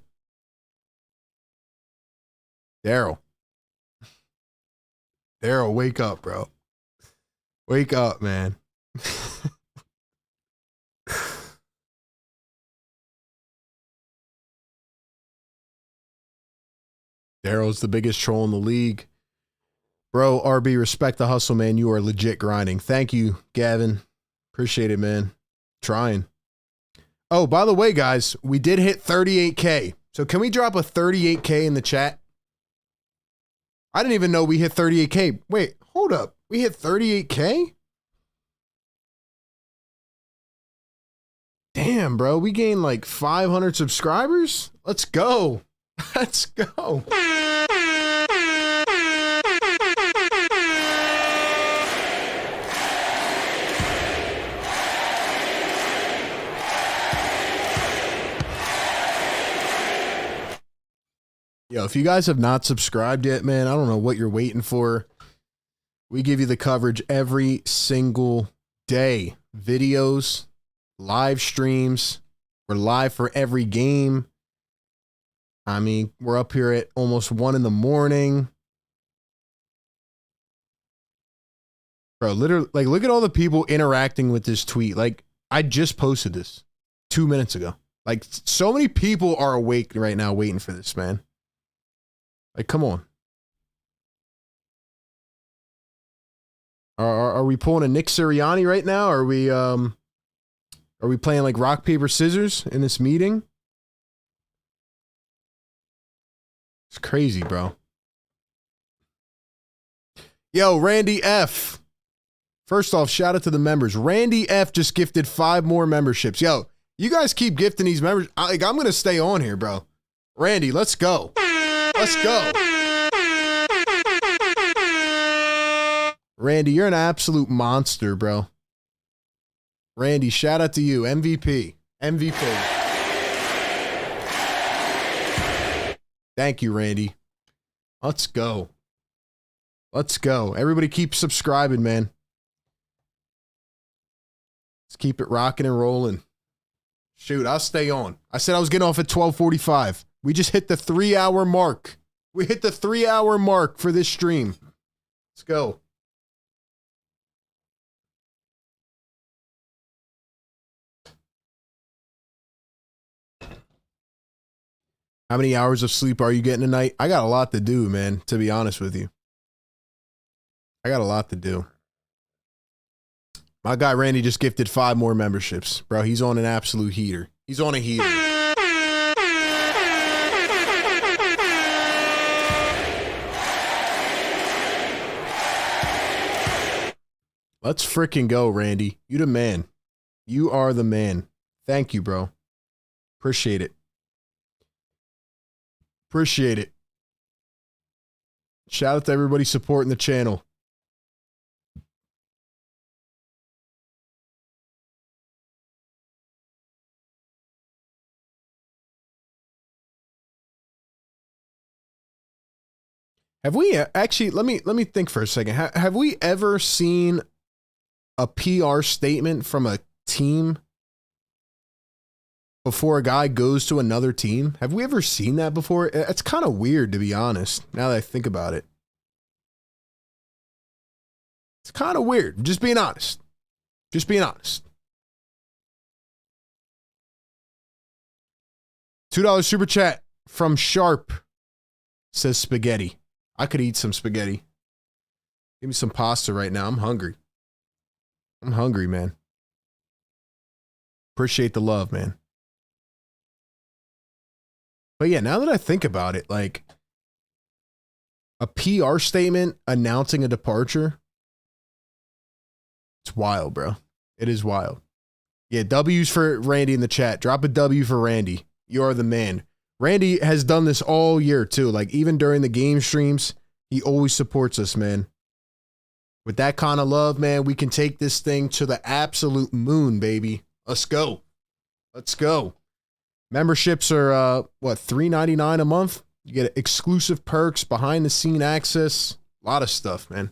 Daryl. Daryl, wake up, bro. Wake up, man. Daryl's the biggest troll in the league. Bro, RB, respect the hustle, man. You are legit grinding. Thank you, Gavin. Appreciate it, man. Trying. Oh, by the way, guys, we did hit 38K. So can we drop a 38K in the chat? I didn't even know we hit 38K. Wait, hold up. We hit 38K? Damn, bro. We gained like 500 subscribers? Let's go. Let's go. Yo, if you guys have not subscribed yet, man, I don't know what you're waiting for. We give you the coverage every single day. Videos, live streams. We're live for every game. I mean, we're up here at almost 1 in the morning. Bro, literally, like, look at all the people interacting with this tweet. Like, I just posted this 2 minutes ago. Like, so many people are awake right now waiting for this, man. Like, come on. Are we pulling a Nick Sirianni right now? Are we playing like rock, paper, scissors in this meeting? It's crazy, bro. Yo, Randy F. First off, shout out to the members. Randy F just gifted 5 more memberships. Yo, you guys keep gifting these members. I'm going to stay on here, bro. Randy, let's go. Let's go. Randy, you're an absolute monster, bro. Randy, shout out to you. MVP. MVP. Thank you, Randy. Let's go. Let's go. Everybody keep subscribing, man. Let's keep it rocking and rolling. Shoot, I'll stay on. I said I was getting off at 12:45. We just hit the 3-hour mark. We hit the 3-hour mark for this stream. Let's go. How many hours of sleep are you getting tonight? I got a lot to do, man, to be honest with you. I got a lot to do. My guy Randy just gifted 5 more memberships. Bro, he's on an absolute heater. He's on a heater. Let's freaking go, Randy. You the man. You are the man. Thank you, bro. Appreciate it. Appreciate it. Shout out to everybody supporting the channel. Have we actually, let me think for a second. Have we ever seen a PR statement from a team before a guy goes to another team? Have we ever seen that before? It's kind of weird, to be honest, now that I think about it. It's kind of weird. Just being honest. Just being honest. $2 super chat from Sharp. Says spaghetti. I could eat some spaghetti. Give me some pasta right now. I'm hungry. I'm hungry, man. Appreciate the love, man. But yeah, now that I think about it, like a PR statement announcing a departure, it's wild, bro. It is wild. Yeah, W's for Randy in the chat. Drop a W for Randy. You are the man. Randy has done this all year too. Like even during the game streams, he always supports us, man. With that kind of love, man, we can take this thing to the absolute moon, baby. Let's go. Let's go. Memberships are what, $3.99 a month? You get exclusive perks, behind the scene access, a lot of stuff, man.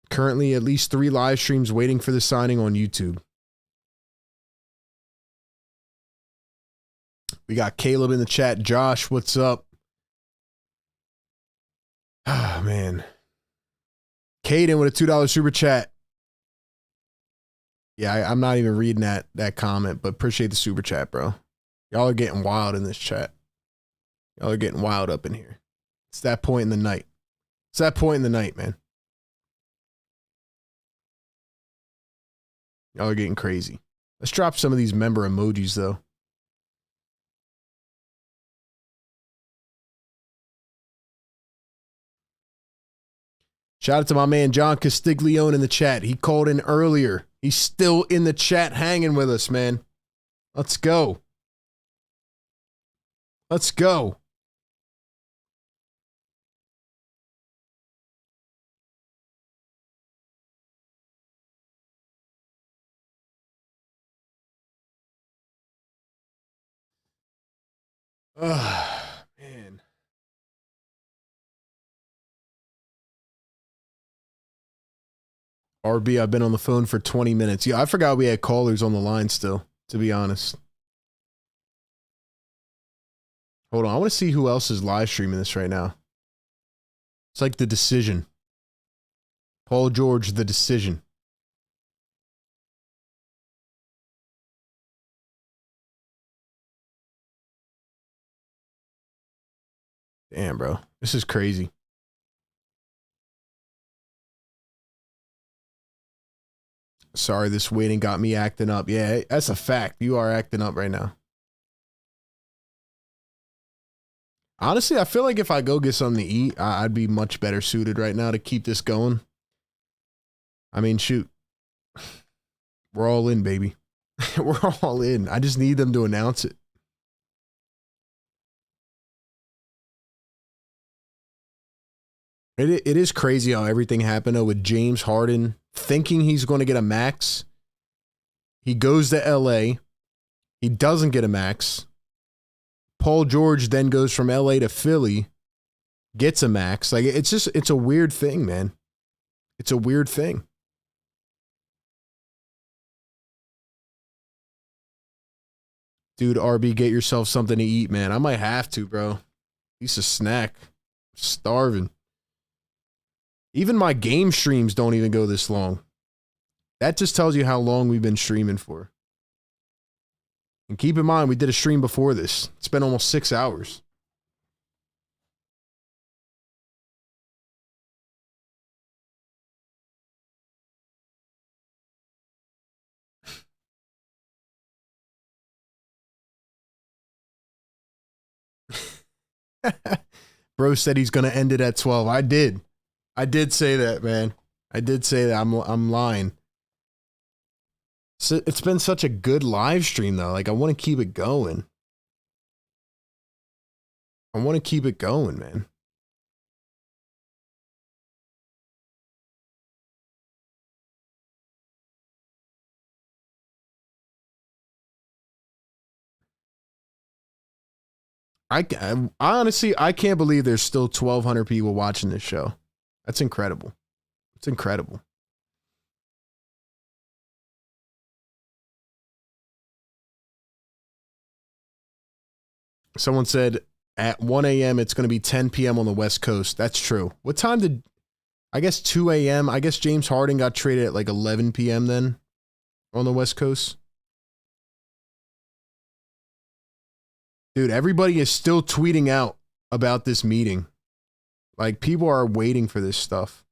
Currently at least 3 live streams waiting for the signing on YouTube. We got Caleb in the chat. Josh, what's up? Ah, man. Caden with a $2 super chat. Yeah, I'm not even reading that comment, but appreciate the super chat, bro. Y'all are getting wild in this chat. Y'all are getting wild up in here. It's that point in the night. It's that point in the night, man. Y'all are getting crazy. Let's drop some of these member emojis, though. Shout out to my man John Castiglione in the chat. He called in earlier. He's still in the chat hanging with us, man. Let's go. Let's go. Oh, man. RB, I've been on the phone for 20 minutes. Yeah, I forgot we had callers on the line still, to be honest. Hold on. I want to see who else is live streaming this right now. It's like The Decision. Paul George, The Decision. Damn, bro. This is crazy. Sorry, this waiting got me acting up. Yeah, that's a fact. You are acting up right now. Honestly, I feel like if I go get something to eat, I'd be much better suited right now to keep this going. I mean, shoot. We're all in, baby. We're all in. I just need them to announce it. It is crazy how everything happened though, with James Harden thinking he's going to get a max. He goes to LA. He doesn't get a max. Paul George then goes from LA to Philly, gets a max. Like it's a weird thing, man. It's a weird thing. Dude, RB, get yourself something to eat, man. I might have to, bro. At least a snack. I'm starving. Even my game streams don't even go this long. That just tells you how long we've been streaming for. And keep in mind, we did a stream before this. It's been almost 6 hours. Bro said he's going to end it at 12. I did. I did say that, man. I did say that. I'm lying. So it's been such a good live stream, though. Like, I want to keep it going. I want to keep it going, man. I honestly, I can't believe there's still 1,200 people watching this show. That's incredible. It's incredible. Someone said at 1 a.m. it's going to be 10 p.m. on the West Coast. That's true. What time did, I guess 2 a.m. I guess James Harden got traded at like 11 p.m. then on the West Coast? Dude, everybody is still tweeting out about this meeting. Like, people are waiting for this stuff.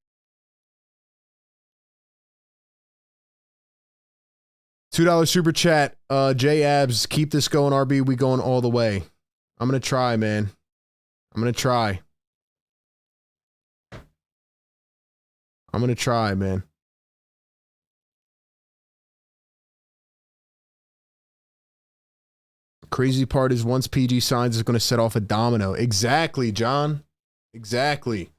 $2 super chat. J Abs, keep this going, RB. We going all the way. I'm going to try, man. I'm going to try. I'm going to try, man. Crazy part is once PG signs, it's going to set off a domino. Exactly, John. Exactly.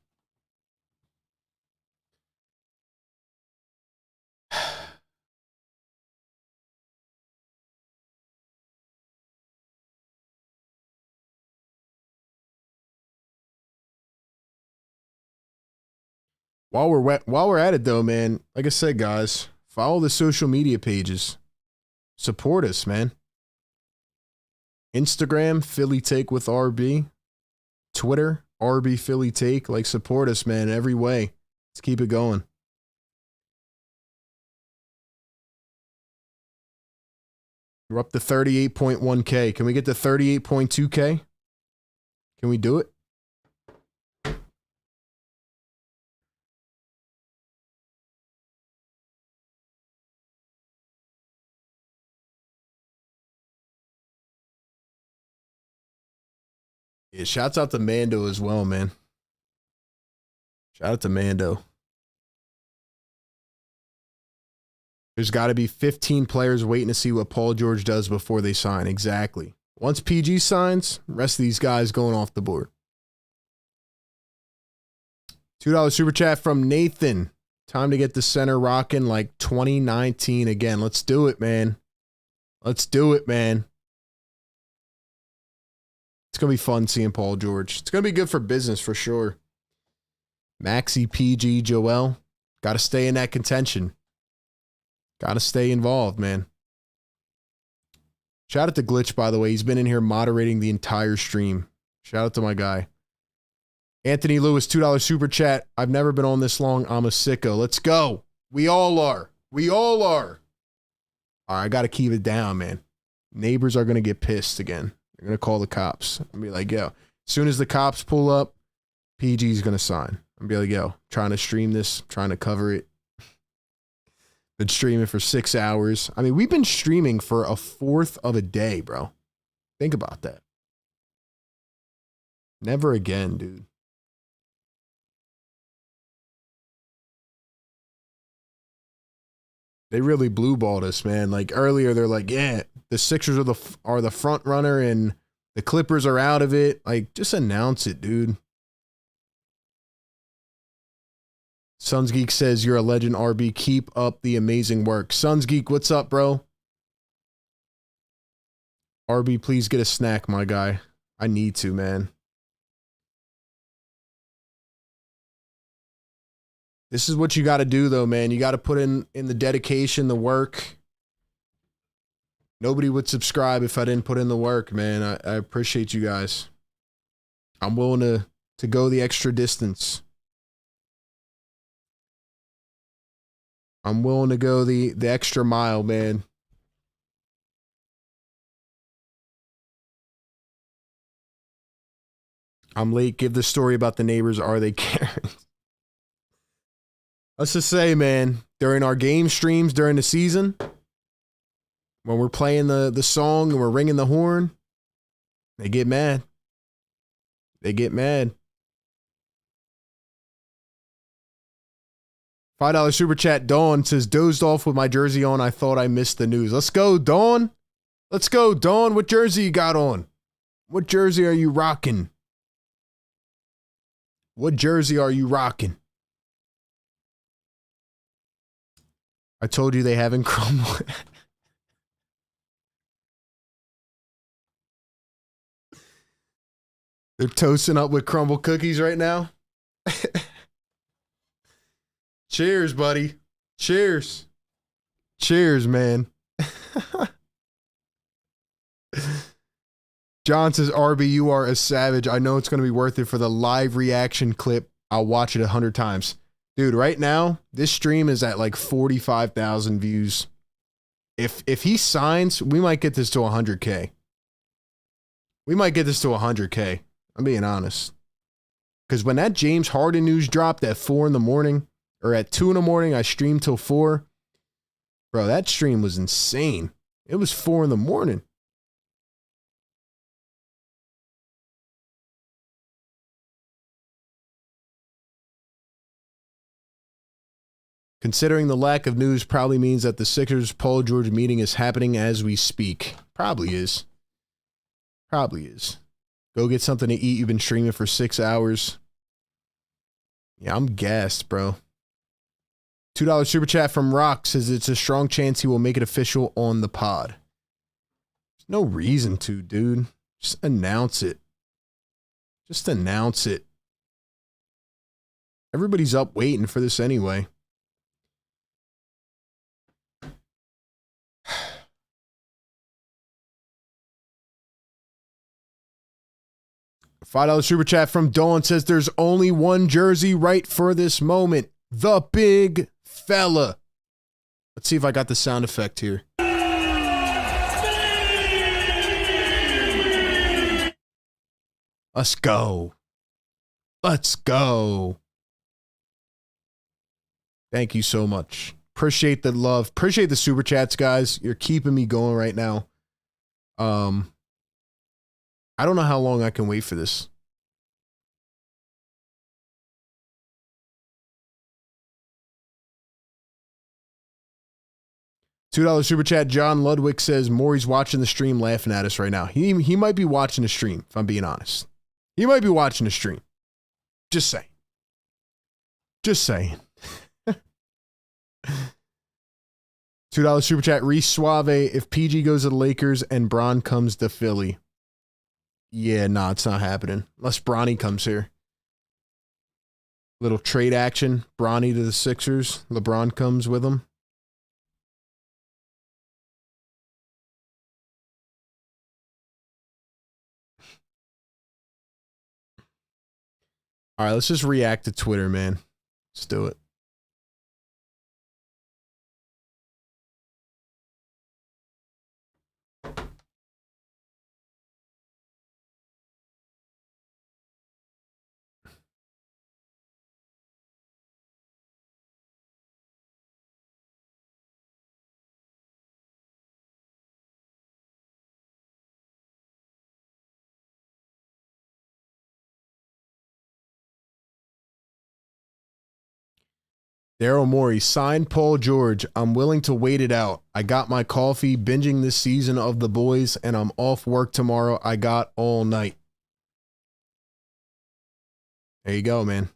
While we're at it though, man, like I said, guys, follow the social media pages. Support us, man. Instagram, Philly Take with RB. Twitter, RB Philly Take. Like, support us, man, every way. Let's keep it going. We're up to 38.1K. Can we get to 38.2K? Can we do it? Yeah, shouts out to Mando as well, man. Shout out to Mando. There's got to be 15 players waiting to see what Paul George does before they sign. Exactly. Once PG signs, the rest of these guys going off the board. $2 super chat from Nathan. Time to get the center rocking like 2019 again. Let's do it, man. Let's do it, man. It's going to be fun seeing Paul George. It's going to be good for business for sure. Maxi, PG, Joel. Got to stay in that contention. Got to stay involved, man. Shout out to Glitch, by the way. He's been in here moderating the entire stream. Shout out to my guy. Anthony Lewis, $2 super chat. I've never been on this long. I'm a sicko. Let's go. We all are. We all are. All right, I got to keep it down, man. Neighbors are going to get pissed again. They're going to call the cops and be like, yo, as soon as the cops pull up, PG's going to sign. I'm be like, yo, trying to stream this, trying to cover it. Been streaming for 6 hours. I mean, we've been streaming for a fourth of a day, bro. Think about that. Never again, dude. They really blue balled us, man. Like earlier, they're like, yeah, the Sixers are the front runner and the Clippers are out of it. Like, just announce it, dude. Suns Geek says, you're a legend, RB. Keep up the amazing work. Suns Geek, what's up, bro? RB, please get a snack, my guy. I need to, man. This is what you got to do, though, man. You got to put in the dedication, the work. Nobody would subscribe if I didn't put in the work, man. I appreciate you guys. I'm willing to go the extra distance. I'm willing to go the extra mile, man. I'm late. Give the story about the neighbors. Are they Karens? Let's just say, man, during our game streams during the season, when we're playing the song and we're ringing the horn, they get mad. They get mad. $5 super chat. Dawn says, dozed off with my jersey on. I thought I missed the news. Let's go, Dawn. Let's go, Dawn. What jersey you got on? What jersey are you rocking? What jersey are you rocking? I told you they haven't crumbled. They're toasting up with crumble cookies right now. Cheers, buddy. Cheers. Cheers, man. John says, RB, you are a savage. I know it's going to be worth it for the live reaction clip. I'll watch it 100 times. Dude, right now, this stream is at like 45,000 views. If he signs, we might get this to 100K. We might get this to 100K. I'm being honest. Because when that James Harden news dropped at 4 in the morning, or at 2 in the morning, I streamed till 4. Bro, that stream was insane. It was 4 in the morning. Considering the lack of news probably means that the Sixers Paul George meeting is happening as we speak. Probably is. Probably is. Go get something to eat. You've been streaming for 6 hours. Yeah, I'm gassed, bro. $2 super chat from Rock says it's a strong chance he will make it official on the pod. There's no reason to, dude. Just announce it. Just announce it. Everybody's up waiting for this anyway. $5 super chat from Dawn says there's only one jersey right for this moment. The big fella. Let's see if I got the sound effect here. Let's go. Let's go. Thank you so much. Appreciate the love. Appreciate the super chats, guys. You're keeping me going right now. I don't know how long I can wait for this. $2 super chat. John Ludwig says Maury's watching the stream laughing at us right now. He might be watching the stream, if I'm being honest. He might be watching the stream. Just saying. Just saying. $2 super chat. Reese Suave. If PG goes to the Lakers and Bron comes to Philly. Yeah, nah, it's not happening. Unless Bronny comes here. Little trade action. Bronny to the Sixers. LeBron comes with him. All right, let's just react to Twitter, man. Let's do it. Daryl Morey, signed Paul George. I'm willing to wait it out. I got my coffee, binging this season of The Boys, and I'm off work tomorrow. I got all night. There you go, man.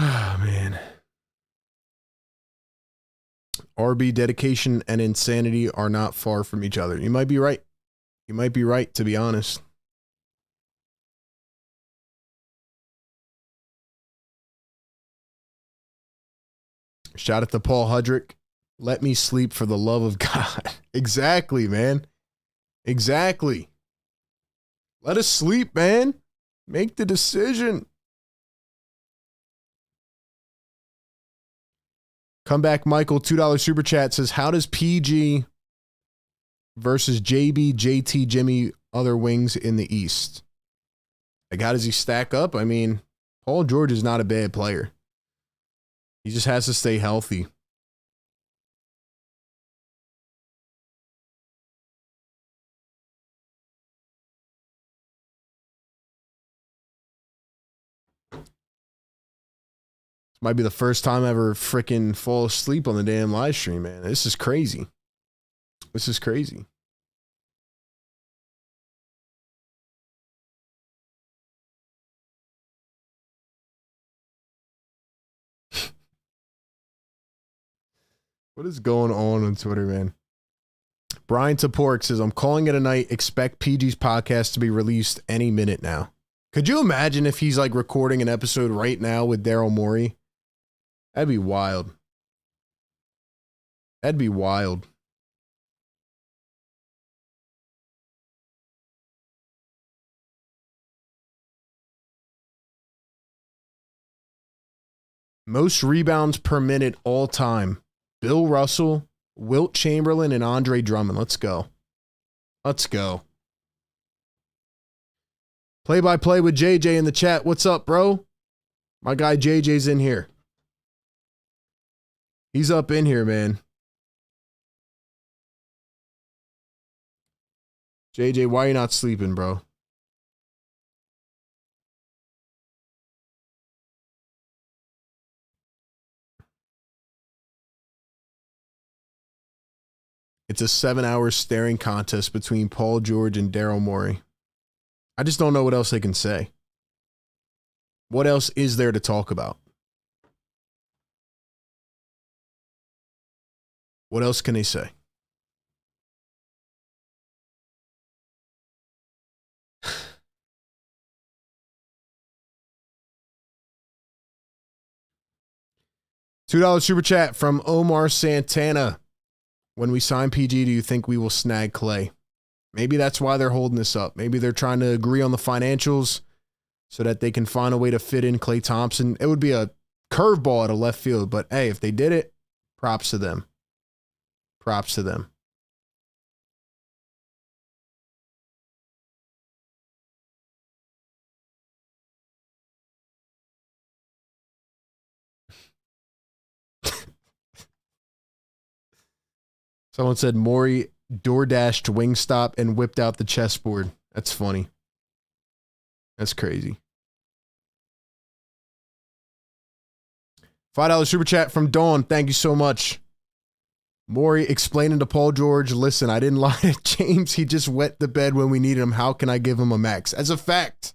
Oh, man. RB dedication and insanity are not far from each other. You might be right. You might be right, to be honest. Shout out to Paul Hudrick. Let me sleep for the love of God. Exactly, man. Exactly. Let us sleep, man. Make the decision. Come back, Michael, $2 super chat says, how does PG versus JB, JT, Jimmy, other wings in the East? Like, how does he stack up? I mean, Paul George is not a bad player. He just has to stay healthy. Might be the first time I ever freaking fall asleep on the damn live stream, man. This is crazy. This is crazy. What is going on Twitter, man? Brian Topork says, I'm calling it a night. Expect PG's podcast to be released any minute now. Could you imagine if he's like recording an episode right now with Daryl Morey? That'd be wild. That'd be wild. Most rebounds per minute all time. Bill Russell, Wilt Chamberlain, and Andre Drummond. Let's go. Let's go. Play-by-play with JJ in the chat. What's up, bro? My guy JJ's in here. He's up in here, man. JJ, why are you not sleeping, bro? It's a 7-hour staring contest between Paul George and Daryl Morey. I just don't know what else they can say. What else is there to talk about? What else can they say? $2 super chat from Omar Santana. When we sign PG, do you think we will snag Klay? Maybe that's why they're holding this up. Maybe they're trying to agree on the financials so that they can find a way to fit in Klay Thompson. It would be a curveball at a left field, but hey, if they did it, props to them. Props to them. Someone said Morey DoorDashed Wingstop and whipped out the chessboard. That's funny. That's crazy. $5 super chat from Dawn. Thank you so much. Morey explaining to Paul George, listen, I didn't lie to James. He just wet the bed when we needed him. How can I give him a max? As a fact.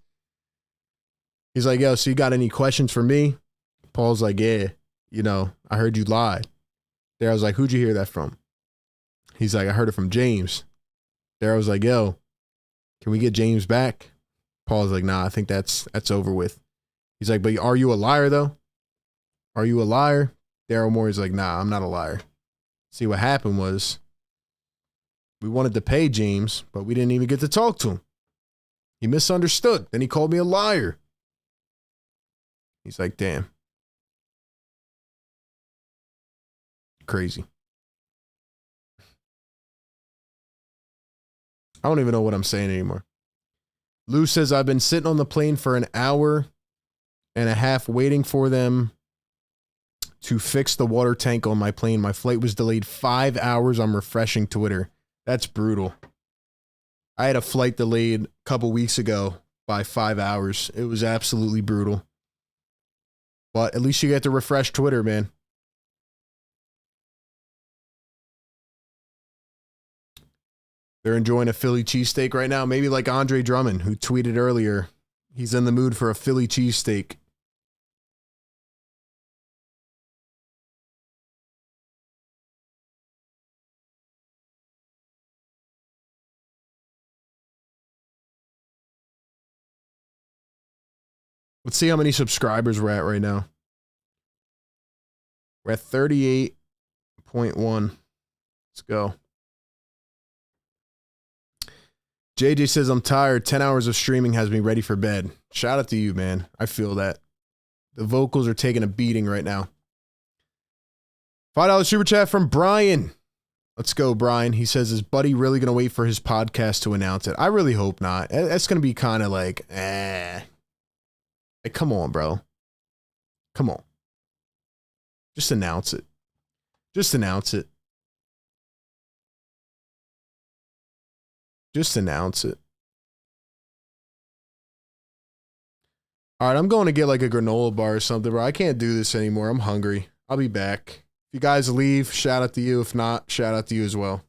He's like, yo, so you got any questions for me? Paul's like, yeah, you know, I heard you lied. There, I was like, who'd you hear that from? He's like, I heard it from James. There, I was like, yo, can we get James back? Paul's like, nah, I think that's over with. He's like, but are you a liar, though? Are you a liar? Daryl Morey's like, nah, I'm not a liar. See, what happened was we wanted to pay James, but we didn't even get to talk to him. He misunderstood. Then he called me a liar. He's like, damn. Crazy. I don't even know what I'm saying anymore. Lou says, I've been sitting on the plane for an hour and a half waiting for them to fix the water tank on my plane. My flight was delayed 5 hours. I'm refreshing Twitter. That's brutal. I had a flight delayed a couple weeks ago by 5 hours. It was absolutely brutal. But at least you get to refresh Twitter, man. They're enjoying a Philly cheesesteak right now. Maybe like Andre Drummond, who tweeted earlier, he's in the mood for a Philly cheesesteak. Let's see how many subscribers we're at right now. We're at 38.1. Let's go. JJ says, I'm tired. 10 hours of streaming has me ready for bed. Shout out to you, man. I feel that. The vocals are taking a beating right now. $5 super chat from Brian. Let's go, Brian. He says, is Buddy really going to wait for his podcast to announce it? I really hope not. That's going to be kind of like, Like, come on, bro. Come on. Just announce it. Just announce it. Just announce it. All right, I'm going to get like a granola bar or something, bro. I can't do this anymore. I'm hungry. I'll be back. If you guys leave, shout out to you. If not, shout out to you as well.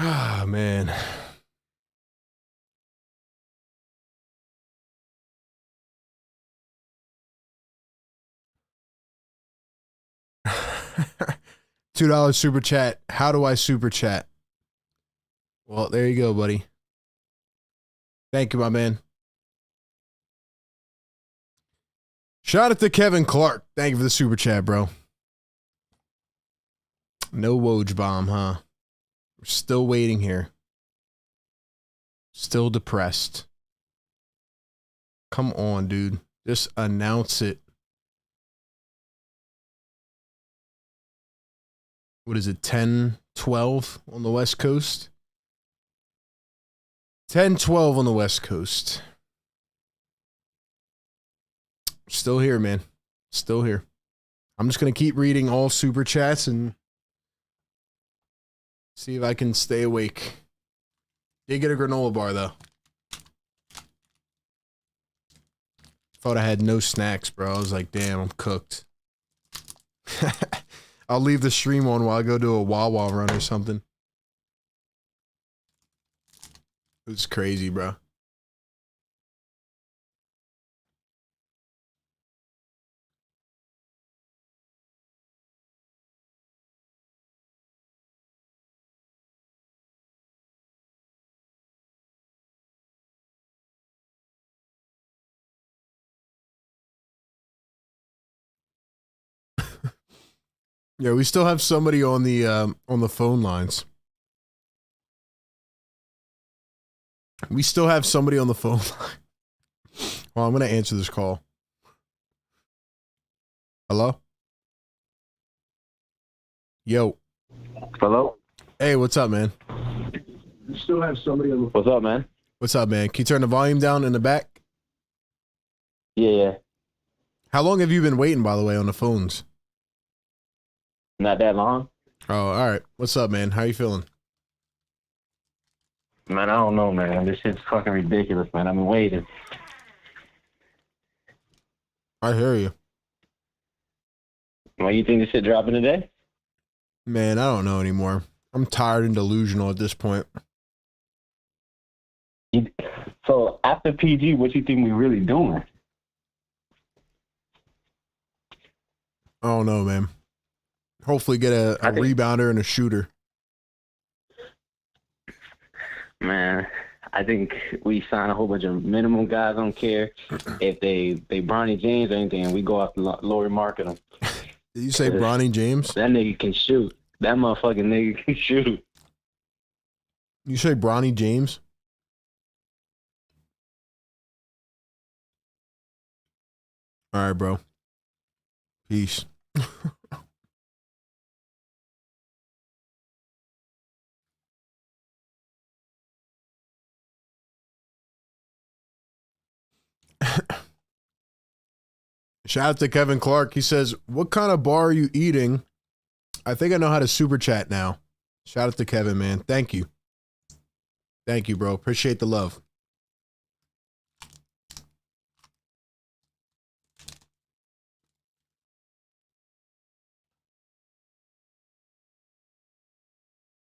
Ah, man. $2 super chat. How do I super chat? Well, there you go, buddy. Thank you, my man. Shout out to Kevin Clark. Thank you for the super chat, bro. No Woj bomb, huh? We're still waiting here. Still depressed. Come on, dude. Just announce it. What is it, 10-12 on the West Coast? 10-12 on the West Coast. Still here, man. Still here. I'm just going to keep reading all super chats and see if I can stay awake. Did get a granola bar, though. Thought I had no snacks, bro. I was like, damn, I'm cooked. I'll leave the stream on while I go do a Wawa run or something. It's crazy, bro. Yeah, we still have somebody on the phone lines. We still have somebody on the phone line. Well, I'm going to answer this call. Hello? Yo. Hello? Hey, what's up, man? You still have somebody on the What's up, man? What's up, man? Can you turn the volume down in the back? Yeah. How long have you been waiting, by the way, on the phones? Not that long. Oh, all right. What's up, man? How you feeling? Man, I don't know, man. This shit's fucking ridiculous, man. I've been waiting. I hear you. Why you think this shit dropping today? Man, I don't know anymore. I'm tired and delusional at this point. So after PG, what you think we really doing? I don't know, man. Hopefully get a rebounder and a shooter. Man, I think we sign a whole bunch of minimum guys. I don't care if they Bronny James or anything. We go after Laurie Market them. Did you say Bronny James? That nigga can shoot. That motherfucking nigga can shoot. You say Bronny James? All right, bro. Peace. Shout out to Kevin Clark. He says, what kind of bar are you eating? I think I know how to super chat now. Shout out to Kevin, man. Thank you. Thank you, bro. Appreciate the love.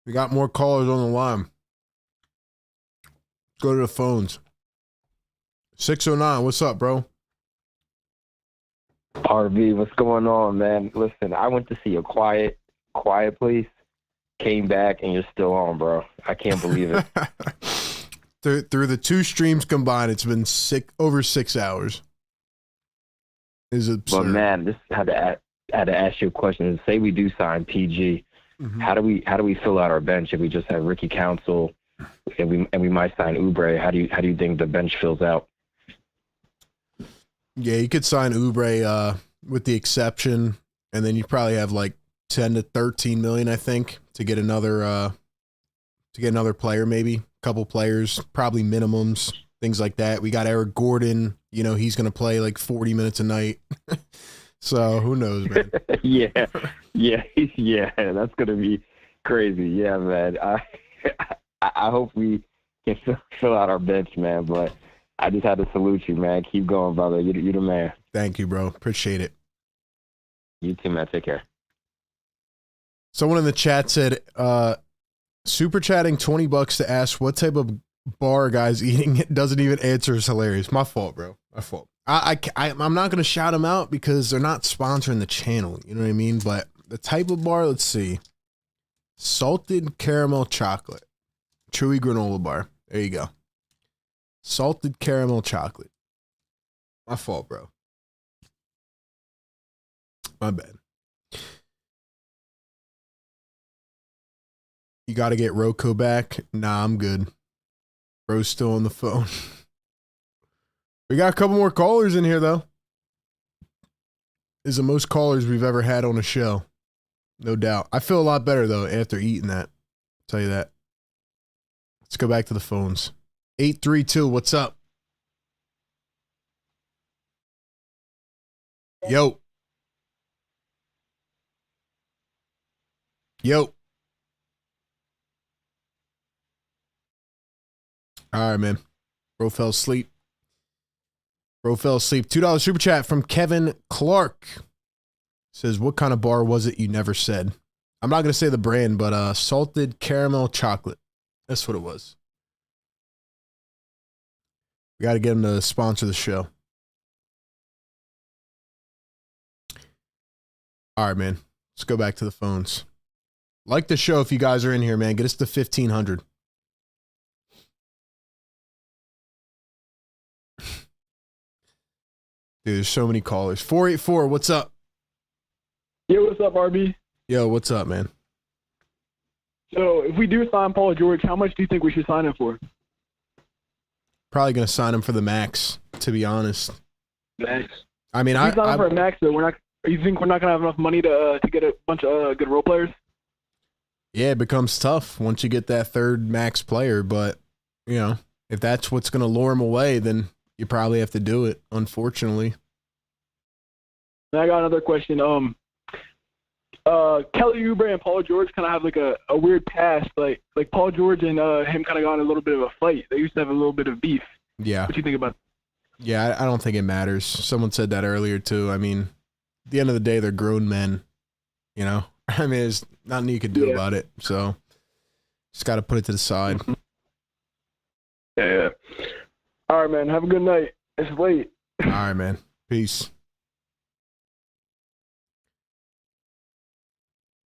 We got more callers on the line. Let's go to the phones. 609, what's up, bro? RV, what's going on, man? Listen, I went to see a quiet place, came back, and you're still on, bro. I can't believe it. Through the two streams combined, it's been over 6 hours. Is absurd. But man, this had to ask you a question. Say we do sign PG, how do we fill out our bench if we just have Ricky Council and we might sign Oubre? How do you think the bench fills out? Yeah, you could sign Oubre with the exception, and then you probably have like 10 to 13 million, I think, to get another player, maybe a couple players, probably minimums, things like that. We got Eric Gordon. You know, he's going to play like 40 minutes a night. So who knows, man? yeah, that's going to be crazy. Yeah, man. I hope we can fill out our bench, man, but I just had to salute you, man. Keep going, brother. You're the man. Thank you, bro. Appreciate it. You too, man. Take care. Someone in the chat said, Super chatting $20 to ask what type of bar a guy's eating. It doesn't even answer is hilarious. My fault, bro. My fault. I'm not gonna shout them out because they're not sponsoring the channel. You know what I mean? But the type of bar, let's see. Salted caramel chocolate. Chewy granola bar. There you go. Salted caramel chocolate. My fault, bro. My bad. You got to get Rocco back. Nah, I'm good. Bro's still on the phone. We got a couple more callers in here, though. This is the most callers we've ever had on a show. No doubt. I feel a lot better, though, after eating that. I'll tell you that. Let's go back to the phones. 832, what's up? Yo. Yo. All right, man. Bro fell asleep. $2 super chat from Kevin Clark. Says, what kind of bar was it you never said? I'm not going to say the brand, but salted caramel chocolate. That's what it was. We got to get him to sponsor the show. All right, man. Let's go back to the phones. Like the show if you guys are in here, man. Get us to 1,500. Dude, there's so many callers. 484, what's up? Yo, what's up, RB? Yo, what's up, man? So, if we do sign Paul George, how much do you think we should sign him for? Probably going to sign him for the max, to be honest. Max? I mean, if we sign him for a max, though, you think we're not going to have enough money to get a bunch of good role players? Yeah, it becomes tough once you get that third max player, but, you know, if that's what's going to lure him away, then you probably have to do it, unfortunately. And I got another question. Kelly Oubre and Paul George kind of have like a weird past. Like Paul George and him kind of got in a little bit of a fight. They used to have a little bit of beef. Yeah. What do you think about that? Yeah, I don't think it matters. Someone said that earlier, too. I mean, at the end of the day, they're grown men, you know? I mean, there's nothing you can do about it. So, just got to put it to the side. Yeah. All right, man. Have a good night. It's late. All right, man. Peace.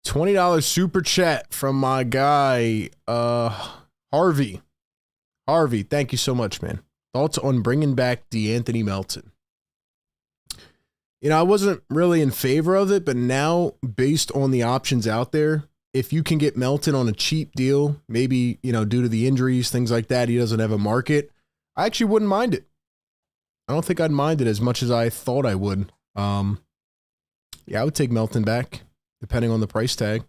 $20 super chat from my guy, Harvey. Harvey, thank you so much, man. Thoughts on bringing back DeAnthony Melton? You know, I wasn't really in favor of it, but now, based on the options out there, if you can get Melton on a cheap deal, maybe, you know, due to the injuries, things like that, he doesn't have a market, I actually wouldn't mind it. I don't think I'd mind it as much as I thought I would. Yeah, I would take Melton back, depending on the price tag.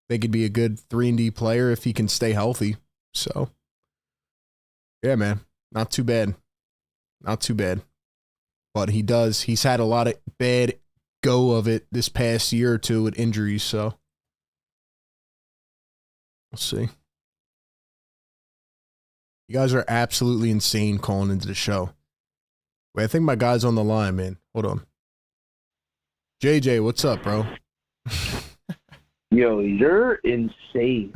They could be a good 3-and-D player if he can stay healthy. So, yeah, man, not too bad. Not too bad. But he's had a lot of bad go of it this past year or two with injuries, so we'll see. You guys are absolutely insane calling into the show. Wait, I think my guy's on the line, man. Hold on. JJ, what's up, bro? Yo, you're insane.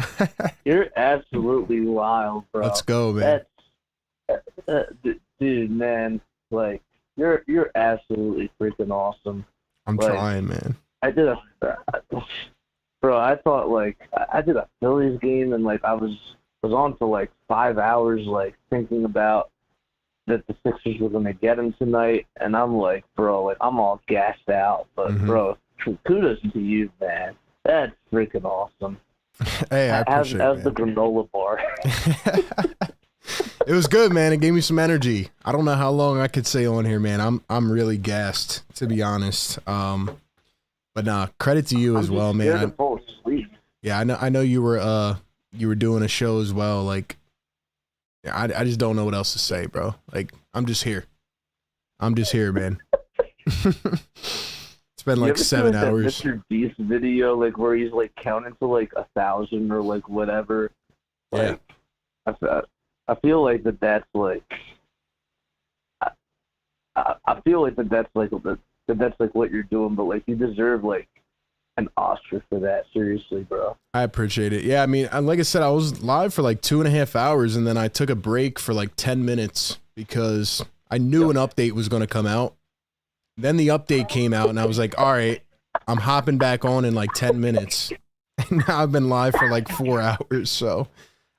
You're absolutely wild, bro. Let's go, man. Dude, man, like, you're absolutely freaking awesome. I'm trying, man. I did I thought, like, I did a Phillies game, and, like, I was on for, like, 5 hours, like, thinking about that the Sixers were going to get him tonight, and I'm like, bro, like, I'm all gassed out. But, bro, kudos to you, man. That's freaking awesome. Hey, I appreciate it, As the granola bar. It was good, man. It gave me some energy. I don't know how long I could stay on here, man. I'm really gassed, to be honest. But nah, credit to you as well, man. Yeah, I know you were doing a show as well. Like, I just don't know what else to say, bro. Like, I'm just here, man. It's been like 7 hours. That Mr. Beast video, like, where he's like counting to like 1,000 or like whatever. Like, yeah. I feel like that's like. I feel like that's like what you're doing, but like you deserve like an Oscar for that. Seriously, bro. I appreciate it. Yeah, I mean, like I said, I was live for like 2.5 hours, and then I took a break for like 10 minutes because I knew an update was going to come out. Then the update came out, and I was like, all right, I'm hopping back on in like 10 minutes. And now I've been live for like 4 hours, so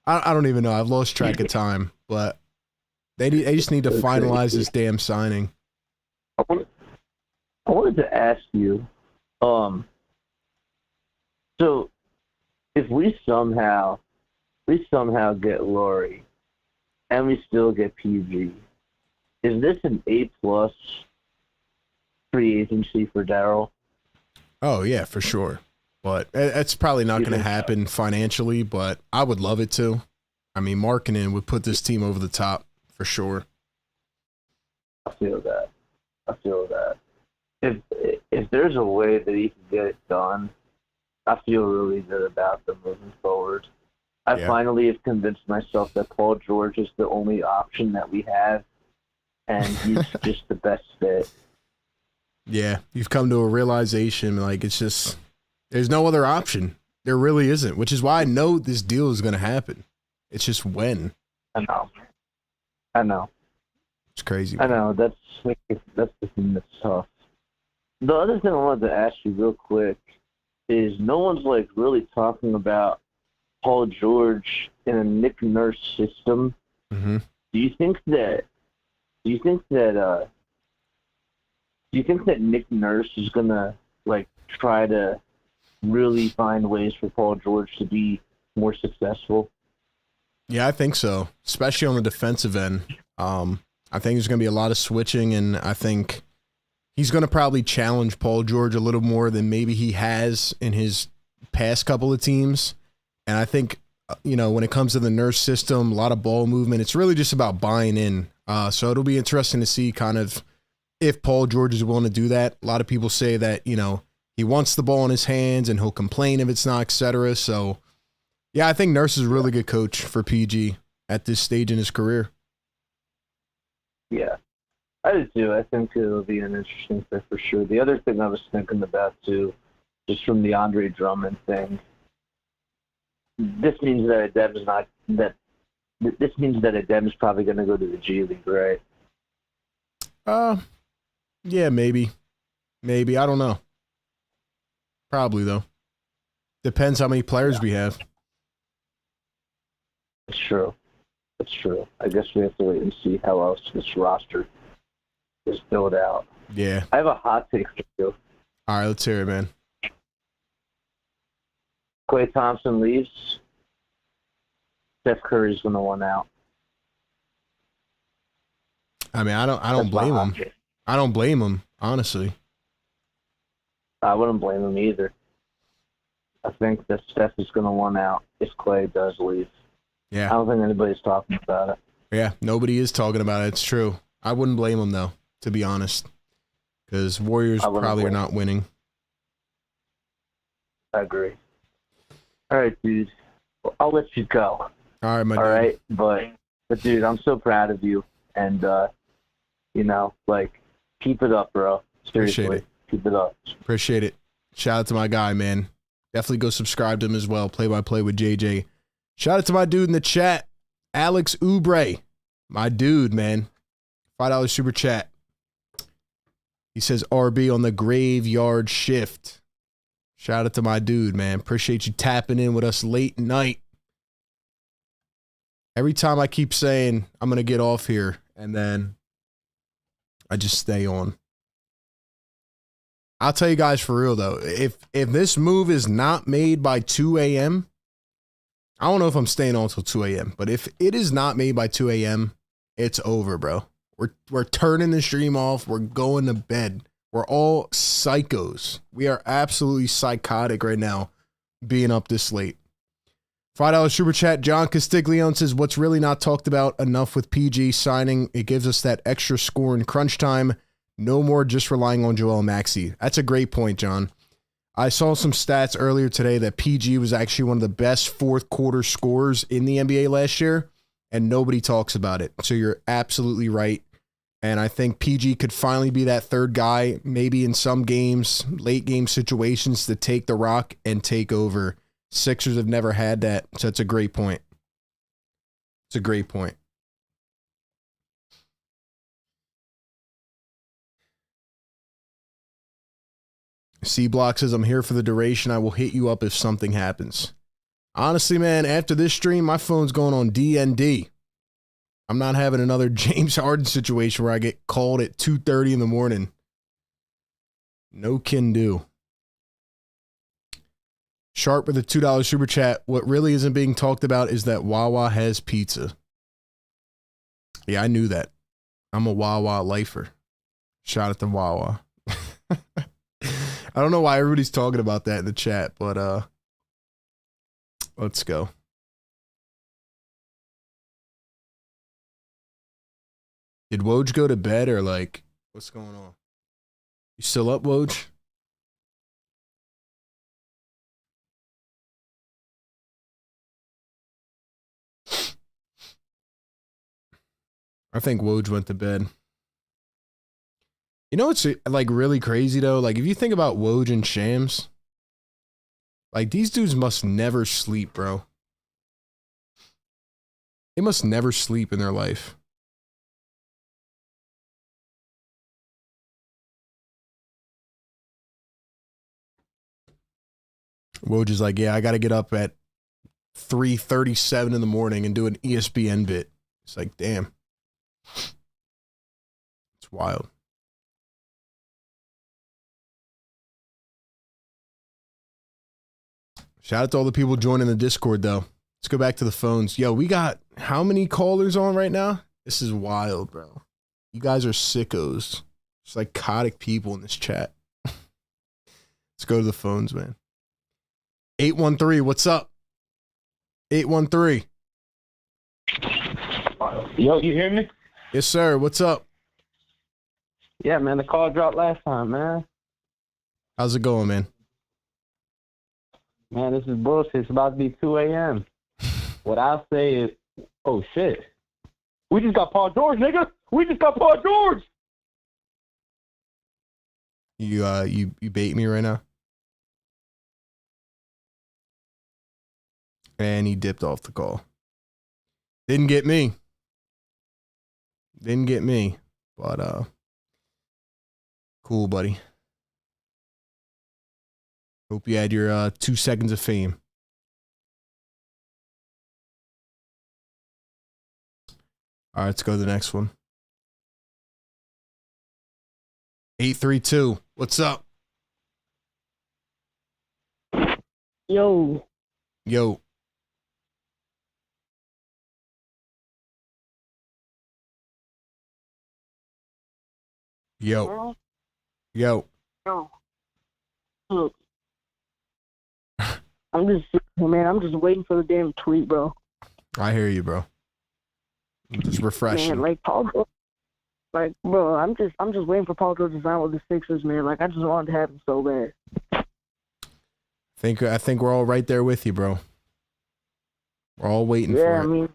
I don't even know. I've lost track of time, but they just need to finalize this damn signing. I wanted to ask you, so if we somehow get Laurie and we still get PG, is this an A+ free agency for Daryl? Oh yeah, for sure. But that's probably not going to happen financially, but I would love it to. I mean, marketing would put this team over the top for sure. I feel that. If there's a way that he can get it done, I feel really good about them moving forward. I finally have convinced myself that Paul George is the only option that we have, and he's just the best fit. Yeah, you've come to a realization, like, it's just, there's no other option. There really isn't, which is why I know this deal is going to happen. It's just when. I know. It's crazy. I know. That's the thing that's tough. The other thing I wanted to ask you real quick is no one's like really talking about Paul George in a Nick Nurse system. Mm-hmm. Do you think that Nick Nurse is gonna like try to really find ways for Paul George to be more successful? Yeah, I think so, especially on the defensive end. I think there's going to be a lot of switching, and I think he's going to probably challenge Paul George a little more than maybe he has in his past couple of teams. And I think, when it comes to the Nurse system, a lot of ball movement, it's really just about buying in. So it'll be interesting to see kind of if Paul George is willing to do that. A lot of people say that, he wants the ball in his hands and he'll complain if it's not, etc. So, yeah, I think Nurse is a really good coach for PG at this stage in his career. Yeah, I do too. I think it'll be an interesting fit for sure. The other thing I was thinking about too, just from the Andre Drummond thing, this means that Adem's probably going to go to the G League, right? Yeah, maybe. I don't know. Probably though. Depends how many players we have. It's true. I guess we have to wait and see how else this roster is built out. Yeah. I have a hot take for you. All right, let's hear it, man. Klay Thompson leaves. Steph Curry's going to want out. I mean, I don't blame him. I don't blame him, honestly. I wouldn't blame him either. I think that Steph is going to want out if Klay does leave. Yeah. I don't think anybody's talking about it. Yeah, nobody is talking about it. It's true. I wouldn't blame him, though, to be honest, because Warriors probably are not winning. I agree. All right, dude. Well, I'll let you go. All right, my dude. All right, but dude, I'm so proud of you, and keep it up, bro. Seriously, appreciate it. Keep it up. Appreciate it. Shout out to my guy, man. Definitely go subscribe to him as well. Play by play with JJ. Shout out to my dude in the chat, Alex Oubre, my dude, man. $5 super chat. He says RB on the graveyard shift. Shout out to my dude, man. Appreciate you tapping in with us late night. Every time I keep saying I'm going to get off here, and then I just stay on. I'll tell you guys for real, though. If this move is not made by 2 a.m., I don't know if I'm staying on until 2 a.m., but if it is not made by 2 a.m., it's over, bro. We're turning the stream off. We're going to bed. We're all psychos. We are absolutely psychotic right now being up this late. $5 super chat. John Castiglione says, what's really not talked about enough with PG signing? It gives us that extra score in crunch time. No more just relying on Joel Maxey. That's a great point, John. I saw some stats earlier today that PG was actually one of the best fourth quarter scorers in the NBA last year, and nobody talks about it. So you're absolutely right. And I think PG could finally be that third guy, maybe in some games, late game situations, to take the rock and take over. Sixers have never had that, so it's a great point. It's a great point. C Block says, I'm here for the duration. I will hit you up if something happens. Honestly, man, after this stream, my phone's going on DND. I'm not having another James Harden situation where I get called at 2:30 in the morning. No can do. Sharp with a $2 super chat. What really isn't being talked about is that Wawa has pizza. Yeah, I knew that. I'm a Wawa lifer. Shout out to Wawa. I don't know why everybody's talking about that in the chat, but let's go. Did Woj go to bed or like what's going on? You still up, Woj? I think Woj went to bed. You know what's like really crazy though? Like if you think about Woj and Shams, like these dudes must never sleep, bro. They must never sleep in their life. Woj is like, yeah, I got to get up at 3:37 in the morning and do an ESPN bit. It's like, damn. It's wild. Shout out to all the people joining the Discord, though. Let's go back to the phones. Yo, we got how many callers on right now? This is wild, bro. You guys are sickos. Psychotic people in this chat. Let's go to the phones, man. 813, what's up? 813. Yo, you hear me? Yes, sir. What's up? Yeah, man, the call dropped last time, man. How's it going, man? Man, this is bullshit. It's about to be 2 a.m. What I'll say is, oh, shit. We just got Paul George, nigga. We just got Paul George. You bait me right now? And he dipped off the call. Didn't get me. Didn't get me. But cool, buddy. Hope you had your 2 seconds of fame. All right, let's go to the next one. 832. What's up? Yo. Yo. Yo. Yo. Yo. Look. I'm just waiting for the damn tweet, bro. I hear you, bro. I'm just refreshing. Man, like Paul George, like, bro, I'm just waiting for Paul George to sign with the Sixers, man. Like, I just wanted to have him so bad. I think we're all right there with you, bro. We're all waiting for it. Yeah, I mean,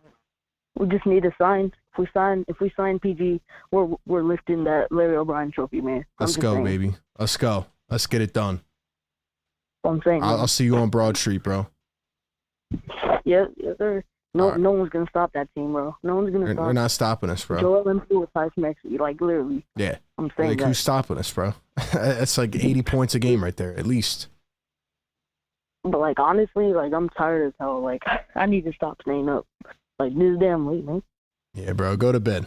we just need to sign. If we sign PG, we're lifting that Larry O'Brien trophy, man. Let's go, baby. Let's go. Let's get it done. I'm saying. I'll see you on Broad Street, bro. Yes, sir. No one's gonna stop that team, bro. No one's gonna stop. They're not stopping us, bro. Joel Embiid with Tyrese Maxey, like literally. Yeah. I'm saying like, who's stopping us, bro? That's like 80 points a game right there, at least. But like honestly, like I'm tired as hell. Like I need to stop staying up. Like this is damn late, man. Yeah, bro. Go to bed.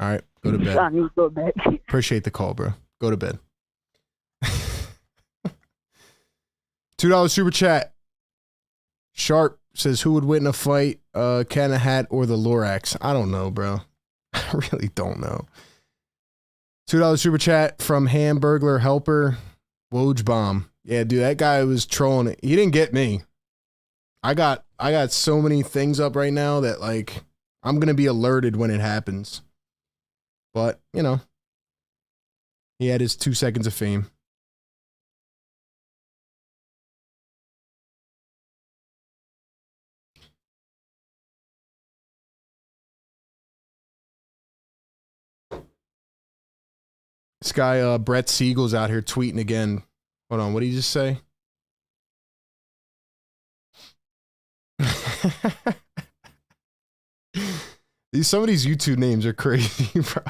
All right, go to bed. I need to go to bed. Appreciate the call, bro. Go to bed. $2 super chat. Sharp says, who would win a fight, Cat in a Hat or the Lorax? I don't know, bro. I really don't know. $2 super chat from Hamburglar Helper. Woj Bomb. Yeah, dude, that guy was trolling it. He didn't get me. I got so many things up right now that, like, I'm going to be alerted when it happens. But, you know, he had his 2 seconds of fame. This guy, Brett Siegel's out here tweeting again. Hold on, what did he just say? Some of these YouTube names are crazy, bro.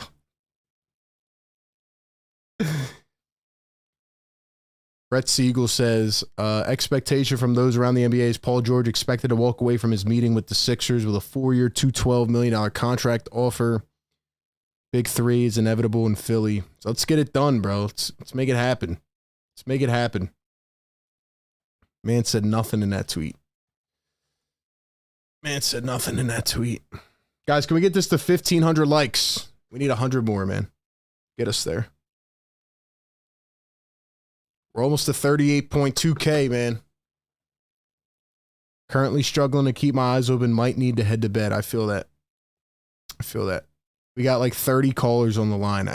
Brett Siegel says, expectation from those around the NBA is Paul George expected to walk away from his meeting with the Sixers with a 4-year, $212 million contract offer. Big three is inevitable in Philly. So let's get it done, bro. Let's make it happen. Let's make it happen. Man said nothing in that tweet. Man said nothing in that tweet. Guys, can we get this to 1,500 likes? We need 100 more, man. Get us there. We're almost to 38.2K, man. Currently struggling to keep my eyes open. Might need to head to bed. I feel that. I feel that. We got like 30 callers on the line.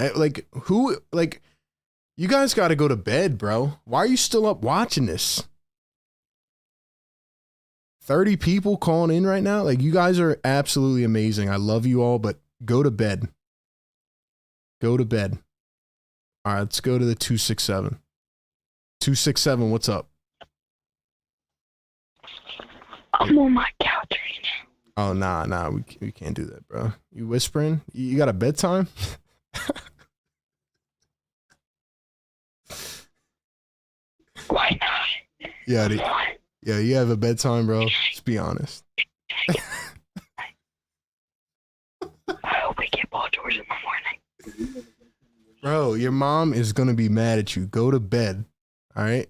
You guys got to go to bed, bro. Why are you still up watching this? 30 people calling in right now. Like, you guys are absolutely amazing. I love you all, but go to bed. Go to bed. All right, let's go to the 267. 267, what's up? I'm on my couch right now. Oh, nah, we can't do that, bro. You whispering? You got a bedtime? Why not? Yeah, you have a bedtime, bro. Just be honest. I hope we get Paul George in the morning. Bro, your mom is going to be mad at you. Go to bed. All right?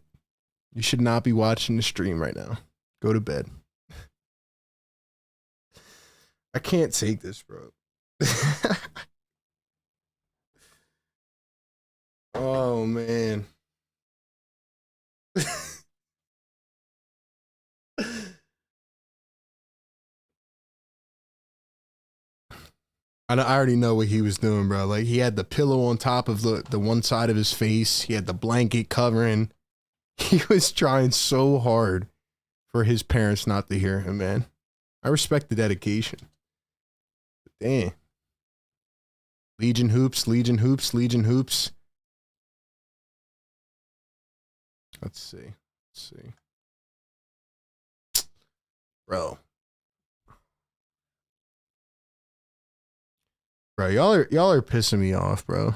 You should not be watching the stream right now. Go to bed. I can't take this, bro. Oh, man. I already know what he was doing, bro. Like, he had the pillow on top of the one side of his face. He had the blanket covering. He was trying so hard for his parents not to hear him, man. I respect the dedication. But damn. Legion hoops, Legion hoops, Legion hoops. Let's see. Bro, y'all are pissing me off, bro.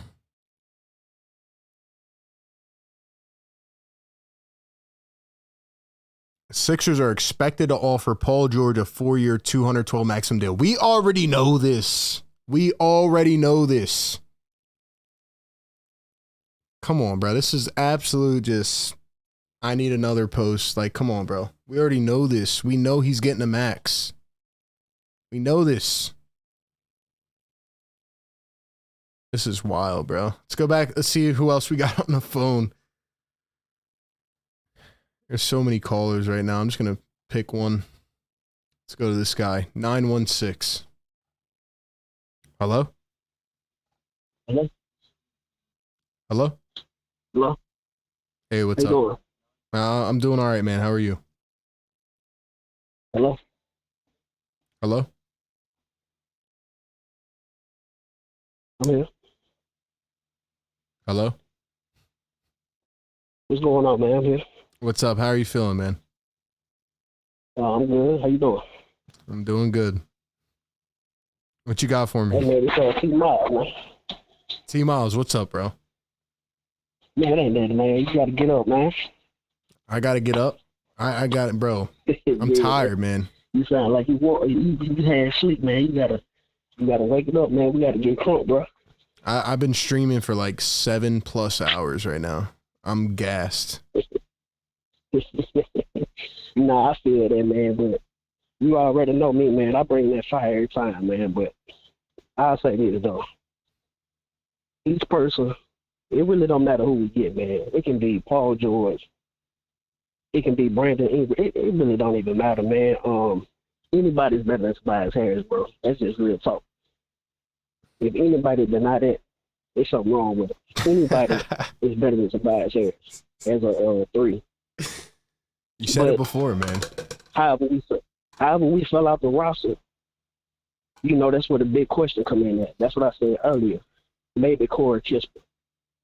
Sixers are expected to offer Paul George a 4-year, $212 maximum deal. We already know this. Come on, bro. This is absolute just, I need another post. Like, come on, bro. We already know this. We know he's getting a max. We know this. This is wild, bro. Let's go back. Let's see who else we got on the phone. There's so many callers right now. I'm just going to pick one. Let's go to this guy. 916. Hello? Hello? Hello? Hello? Hey, what's How you up? I'm doing all right, man. How are you? Hello? Hello? I'm here. Hello? What's going on, man? I'm here. What's up? How are you feeling, man? I'm good. How you doing? I'm doing good. What you got for me? Hey, man, it's T-Miles, man. T-Miles, what's up, bro? Man, it ain't nothing, man. You gotta get up, man. I gotta get up. I got it, bro. I'm tired, man. You sound like you had sleep, man. You gotta wake it up, man. We gotta get crunk, bro. I've been streaming for like 7+ hours right now. I'm gassed. Nah, I feel that, man, but you already know me, man. I bring that fire every time, man, but I'll say this, though. Each person, it really don't matter who we get, man. It can be Paul George. It can be Brandon Ingram. It really don't even matter, man. Anybody's better than Tobias Harris, bro. That's just real talk. If anybody deny that, there's something wrong with it. Anybody is better than Tobias Harris as a 3. You said it before, man. However we fill out the roster, you know, that's where the big question come in at. That's what I said earlier. Maybe Corey Kispert.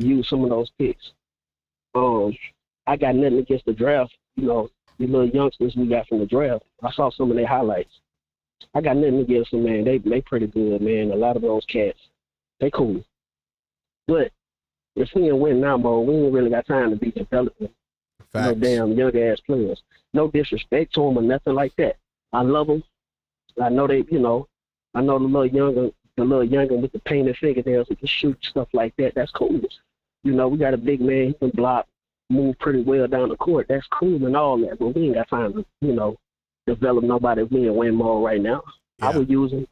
use some of those picks. I got nothing against the draft. You know, the little youngsters we got from the draft. I saw some of their highlights. I got nothing against them, man. They pretty good, man. A lot of those cats, they cool. But if we in win now mode, we ain't really got time to be developing no damn young ass players. No disrespect to them or nothing like that. I love them. I know they, you know, I know the little younger with the painted fingernails who can shoot stuff like that. That's cool. You know, we got a big man. He can block, move pretty well down the court. That's cool and all that. But we ain't got time to, you know, develop nobody we in win mode right now. Yeah. I would use them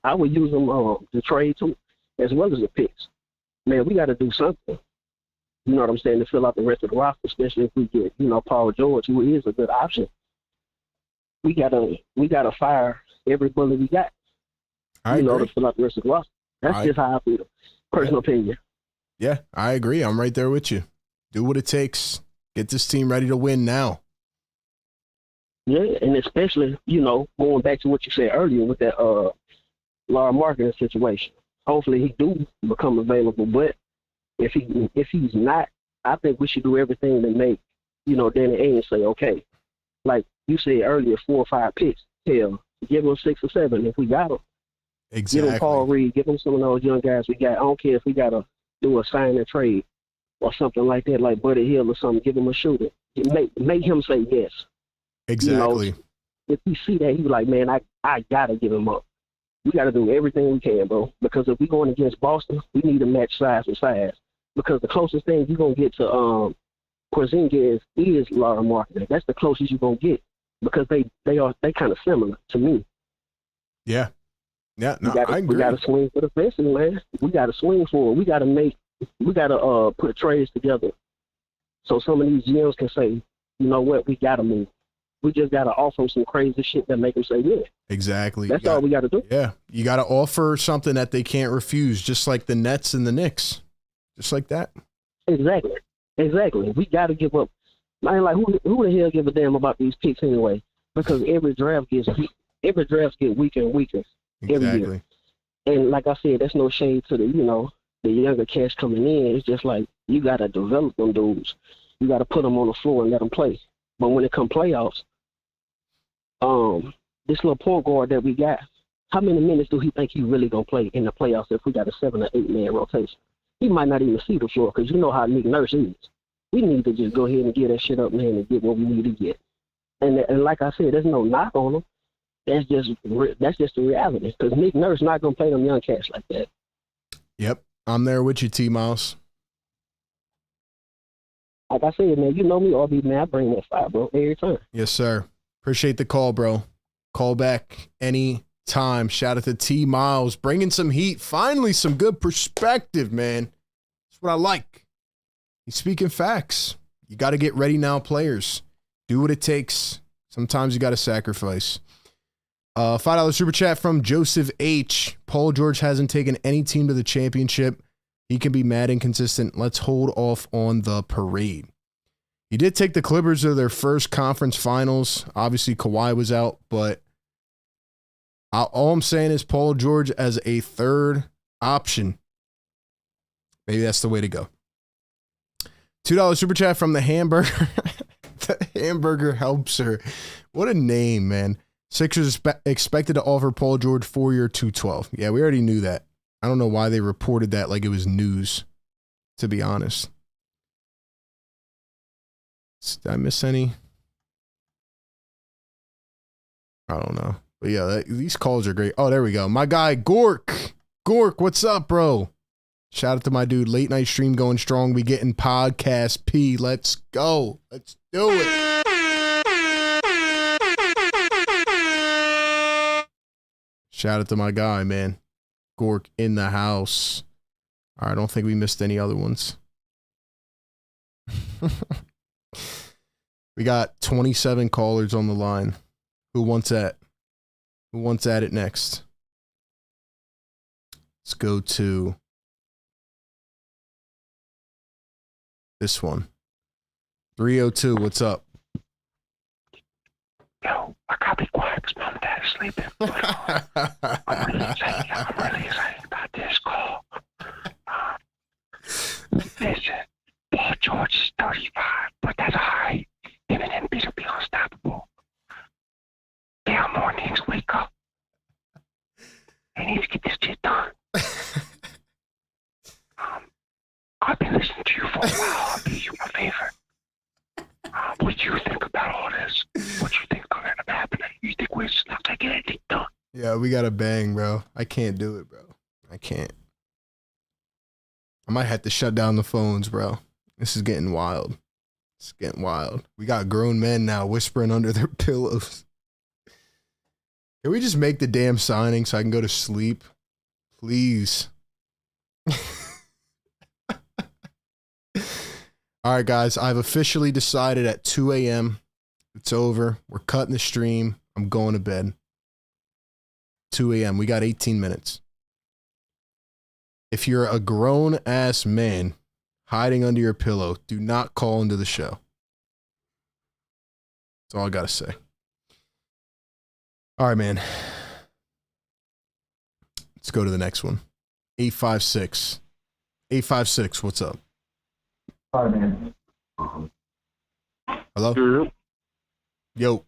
to trade too, as well as the picks. Man, we got to do something. You know what I'm saying, to fill out the rest of the roster, especially if we get, you know, Paul George, who is a good option. We gotta fire every bully we got. You know, to fill out the rest of the roster. That's just how I feel. Personal opinion. Yeah, I agree. I'm right there with you. Do what it takes. Get this team ready to win now. Yeah, and especially, you know, going back to what you said earlier with that Laura marketing situation. Hopefully he do become available, but if he's not, I think we should do everything to make, you know, Danny Ainge say, okay, like you said earlier, 4 or 5 picks. Hell, give him 6 or 7 if we got them. Exactly. Give him Paul Reed. Give him some of those young guys we got. I don't care if we got to do a sign and trade or something like that, like Buddy Hield or something. Give him a shooter. Make him say yes. Exactly. You know, if you see that, he be like, man, I got to give him up. We got to do everything we can, bro. Because if we're going against Boston, we need to match size for size. Because the closest thing you're going to get to Porzingis is Laura Marketing. That's the closest you're going to get. Because they kind of similar to me. Yeah. Yeah, no, I agree. We got to swing for the fences, man. We got to swing for it. We got to put trades together so some of these GMs can say, you know what, we got to move. We just got to offer them some crazy shit that make them say, yeah. Exactly. That's all we got to do. Yeah, you got to offer something that they can't refuse, just like the Nets and the Knicks. Just like that. Exactly. We got to give up. Man, like, who the hell give a damn about these picks anyway? Because every draft gets weaker and weaker. Every year. And like I said, that's no shade to the, you know, the younger cats coming in. It's just like you got to develop them dudes. You got to put them on the floor and let them play. But when it come playoffs, this little point guard that we got, how many minutes do he think he really going to play in the playoffs if we got a 7 or 8 man rotation? He might not even see the floor because you know how Nick Nurse is. We need to just go ahead and get that shit up, man, and get what we need to get. And like I said, there's no knock on him. That's just the reality. Because Nick Nurse not gonna play them young cats like that. Yep, I'm there with you, T-Miles. Like I said, man, you know me, RB, man. I bring that fire, bro, every time. Yes, sir. Appreciate the call, bro. Call back any time. Shout out to T-Miles, bringing some heat. Finally, some good perspective, man. That's what I like. He's speaking facts. You got to get ready now, players. Do what it takes. Sometimes you got to sacrifice. $5 super chat from Joseph H. Paul George hasn't taken any team to the championship. He can be mad inconsistent. Let's hold off on the parade. He did take the Clippers to their first conference finals. Obviously, Kawhi was out, but all I'm saying is Paul George as a third option. Maybe that's the way to go. $2 super chat from the hamburger. The hamburger helpser. What a name, man. Sixers expected to offer Paul George 4-year $212. Yeah, we already knew that. I don't know why they reported that like it was news, to be honest. Did I miss any? I don't know. But yeah, these calls are great. Oh, there we go. My guy, Gork. Gork, what's up, bro? Shout out to my dude. Late night stream going strong. We getting podcast P. Let's go. Let's do it. Shout out to my guy, man. Gork in the house. All right, I don't think we missed any other ones. We got 27 callers on the line. Who wants that? Who wants at it next? Let's go to this one. 302, what's up? Yo, I gotta be quiet because mom and dad are sleeping. But, I'm really excited about this call. Listen, We need to get this shit done. I've been listening to you for a while. I'll do you a favor. What do you think about all this? What do you think going to end up happening? You think we're just not going to get anything done? Yeah, we got to bang, bro. I can't do it, bro. I can't. I might have to shut down the phones, bro. This is getting wild. It's getting wild. We got grown men now whispering under their pillows. Can we just make the damn signing so I can go to sleep? Please. All right, guys. I've officially decided at 2 a.m. It's over. We're cutting the stream. I'm going to bed. 2 a.m. We got 18 minutes. If you're a grown-ass man hiding under your pillow, do not call into the show. That's all I got to say. All right, man. Let's go to the next one. 856. 856, what's up? Hi, man. Hello? Yo.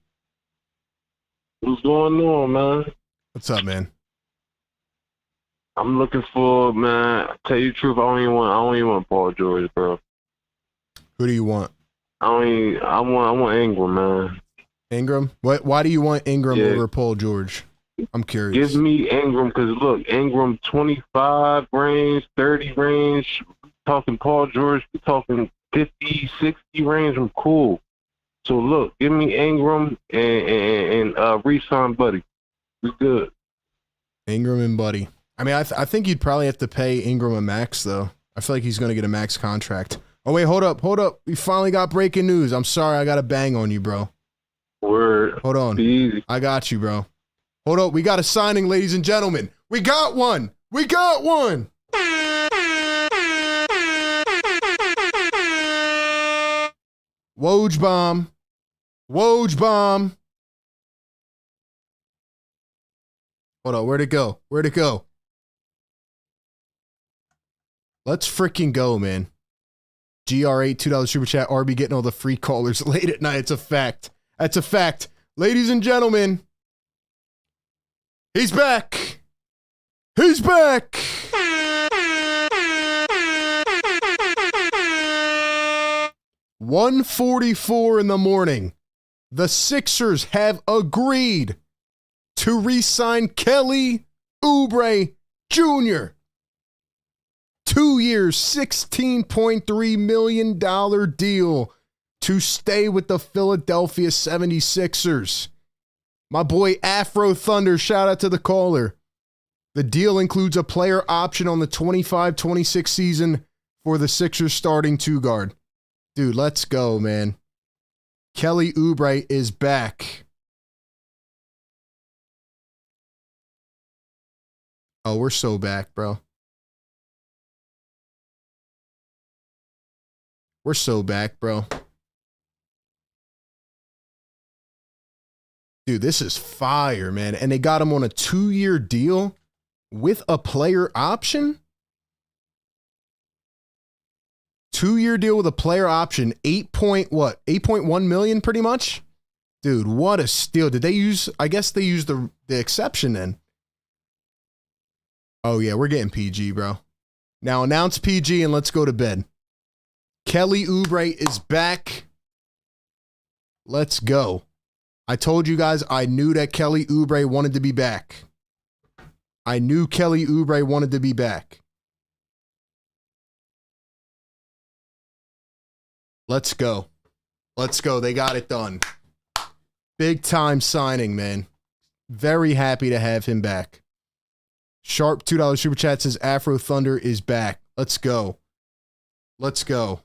What's going on, man? What's up, man? I'm looking for, man, tell you the truth, I don't even want Paul George, bro. Who do you want? I want Ingram, man. Ingram? Why do you want Ingram over Paul George? I'm curious. Give me Ingram, because look, Ingram 25 range, 30 range. Talking Paul George, we're talking 50, 60 range. I'm cool. So look, give me Ingram and re-sign Buddy. We good. Ingram and Buddy. I mean, I think you'd probably have to pay Ingram a max, though. I feel like he's going to get a max contract. Oh, wait, hold up. We finally got breaking news. I'm sorry, I got to bang on you, bro. Word. Hold on. Easy. I got you, bro. Hold up. We got a signing, ladies and gentlemen. We got one. We got one. Woj bomb. Woj bomb. Hold on. Where'd it go? Where'd it go? Let's freaking go, man. GR8, $2 super chat. RB getting all the free callers late at night. It's a fact. That's a fact. Ladies and gentlemen, he's back. He's back. $1:44 in the morning. The Sixers have agreed to re-sign Kelly Oubre Jr. 2 years, $16.3 million deal to stay with the Philadelphia 76ers. My boy Afro Thunder, shout out to the caller. The deal includes a player option on the 25-26 season for the Sixers starting two guard. Dude, let's go, man. Kelly Oubre is back. Oh, we're so back, bro. We're so back, bro. Dude, this is fire, man. And they got him on a 2-year deal with a player option? 2-year deal with a player option, 8.1 million pretty much? Dude, what a steal. Did they use, I guess they used the exception then. Oh yeah, we're getting PG, bro. Now announce PG and let's go to bed. Kelly Oubre is back. Let's go. I told you guys I knew that Kelly Oubre wanted to be back. I knew Kelly Oubre wanted to be back. Let's go. Let's go. They got it done. Big time signing, man. Very happy to have him back. Sharp $2 super chat says Afro Thunder is back. Let's go. Let's go.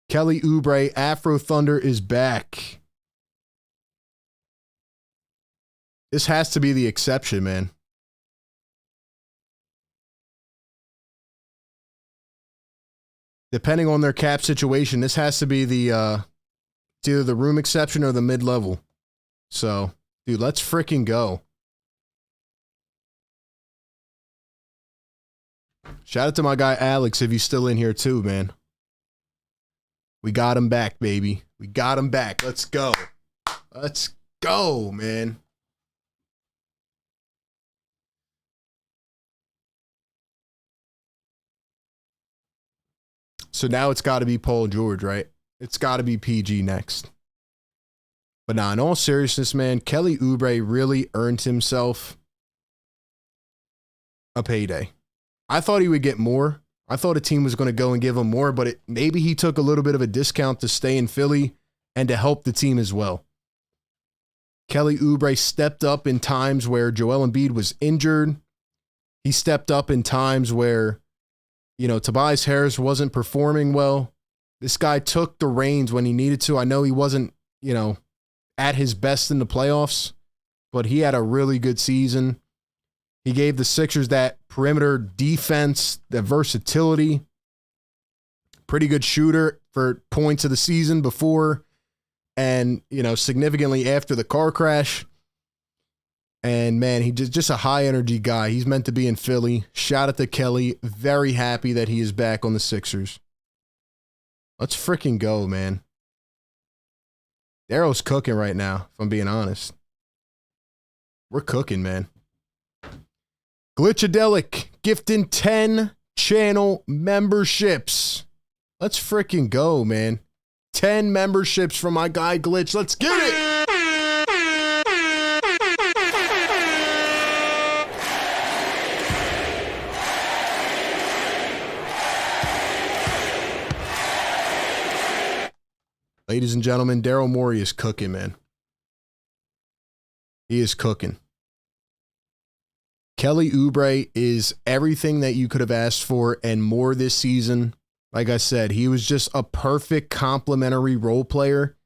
Kelly Oubre, Afro Thunder is back. This has to be the exception, man. Depending on their cap situation, this has to be the it's either the room exception or the mid-level. So, dude, let's freaking go. Shout out to my guy Alex if he's still in here too, man. We got him back, baby. We got him back. Let's go. Let's go, man. So now it's got to be Paul George, right? It's got to be PG next. But nah, in all seriousness, man, Kelly Oubre really earned himself a payday. I thought he would get more. I thought a team was going to go and give him more, but maybe he took a little bit of a discount to stay in Philly and to help the team as well. Kelly Oubre stepped up in times where Joel Embiid was injured. He stepped up in times where, Tobias Harris wasn't performing well. This guy took the reins when he needed to. I know he wasn't, at his best in the playoffs, but he had a really good season. He gave the Sixers that perimeter defense, the versatility. Pretty good shooter for points of the season before and, significantly after the car crash. And, man, he's just a high-energy guy. He's meant to be in Philly. Shout out to Kelly. Very happy that he is back on the Sixers. Let's freaking go, man. Daryl's cooking right now, if I'm being honest. We're cooking, man. Glitchadelic gifting 10 channel memberships. Let's freaking go, man. 10 memberships from my guy Glitch. Let's get it. Ladies and gentlemen, Daryl Morey is cooking, man. He is cooking. Kelly Oubre is everything that you could have asked for and more this season. Like I said, he was just a perfect complementary role player.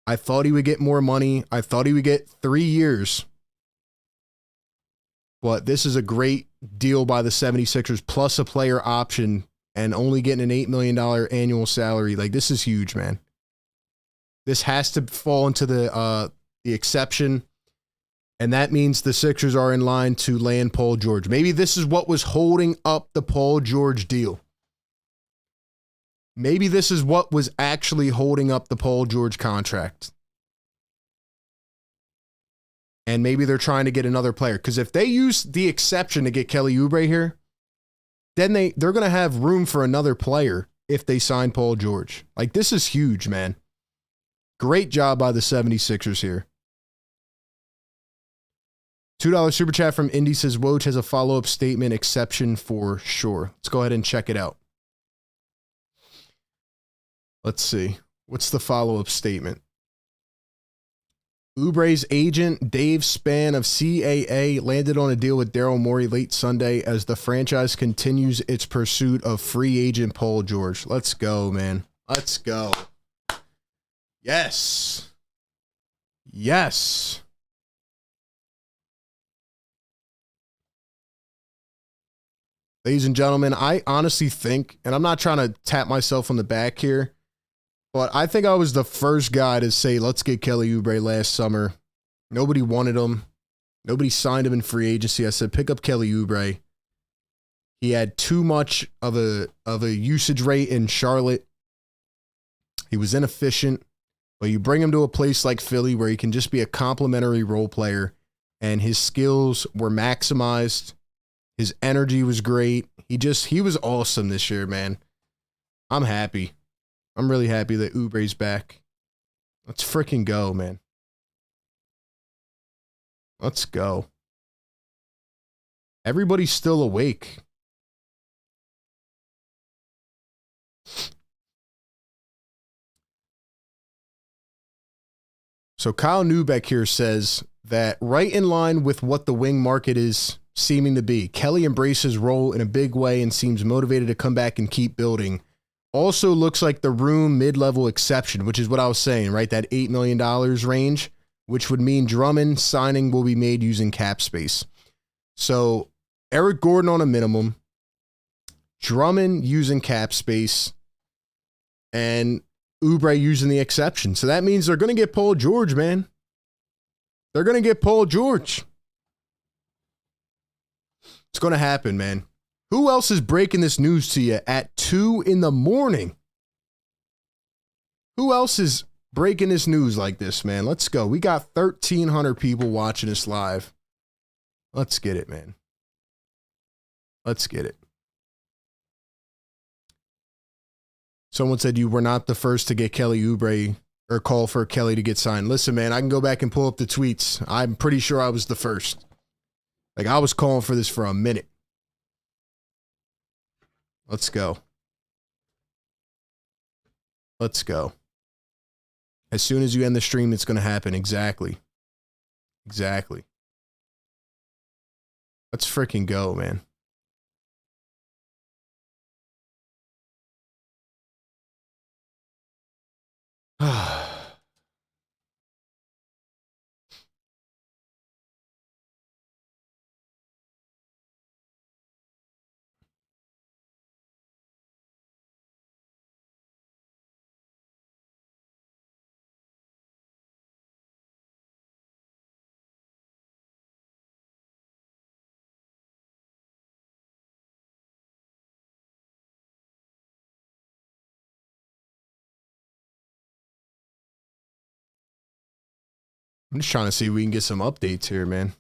I thought he would get more money. I thought he would get 3 years. But this is a great deal by the 76ers plus a player option and only getting an $8 million annual salary. Like, this is huge, man. This has to fall into the exception. And that means the Sixers are in line to land Paul George. Maybe this is what was holding up the Paul George deal. Maybe this is what was actually holding up the Paul George contract. And maybe they're trying to get another player. Because if they use the exception to get Kelly Oubre here, then they're going to have room for another player if they sign Paul George. Like, this is huge, man. Great job by the 76ers here. $2 super chat from Indy says, Woj has a follow-up statement exception for sure. Let's go ahead and check it out. Let's see. What's the follow-up statement? Oubre's agent, Dave Spann of CAA, landed on a deal with Daryl Morey late Sunday as the franchise continues its pursuit of free agent Paul George. Let's go, man. Let's go. Yes. Yes. Ladies and gentlemen, I honestly think, and I'm not trying to tap myself on the back here, but I think I was the first guy to say, let's get Kelly Oubre last summer. Nobody wanted him. Nobody signed him in free agency. I said, pick up Kelly Oubre. He had too much of a usage rate in Charlotte. He was inefficient. But you bring him to a place like Philly where he can just be a complimentary role player and his skills were maximized. His energy was great. He was awesome this year, man. I'm happy. I'm really happy that Oubre's back. Let's freaking go, man. Let's go. Everybody's still awake. So Kyle Newbeck here says that right in line with what the wing market is seeming to be, Kelly embraced his role in a big way and seems motivated to come back and keep building. Also looks like the room mid-level exception, which is what I was saying, right? That $8 million range, which would mean Drummond signing will be made using cap space. So Eric Gordon on a minimum, Drummond using cap space, and Oubre using the exception. So that means they're going to get Paul George, man. They're going to get Paul George. It's going to happen, man. Who else is breaking this news to you at 2 a.m? Who else is breaking this news like this, man? Let's go. We got 1,300 people watching this live. Let's get it, man. Let's get it. Someone said you were not the first to get Kelly Oubre or call for Kelly to get signed. Listen, man, I can go back and pull up the tweets. I'm pretty sure I was the first. Like, I was calling for this for a minute. Let's go. Let's go. As soon as you end the stream, it's going to happen. Exactly. Exactly. Let's freaking go, man. I'm just trying to see if we can get some updates here, man.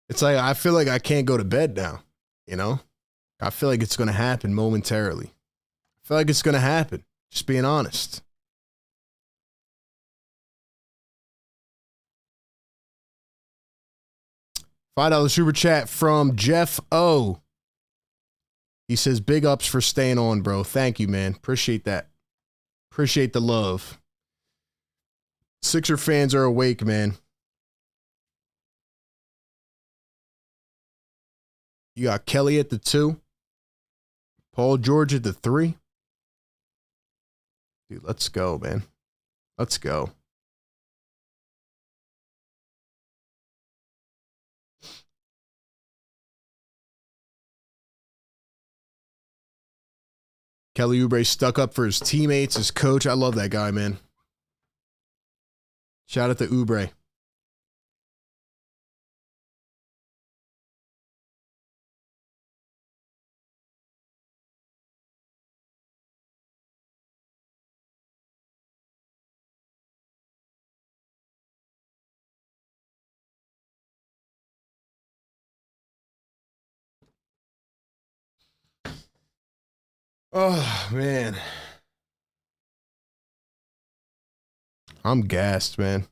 It's like, I feel like I can't go to bed now, you know? I feel like it's going to happen momentarily. I feel like it's going to happen. Just being honest. $5 super chat from Jeff O. He says, big ups for staying on, bro. Thank you, man. Appreciate that. Appreciate the love. Sixer fans are awake, man. You got Kelly at the 2. Paul George at the 3. Dude, let's go, man. Let's go. Kelly Oubre stuck up for his teammates, his coach. I love that guy, man. Shout out to Oubre. Oh, man. I'm gassed, man.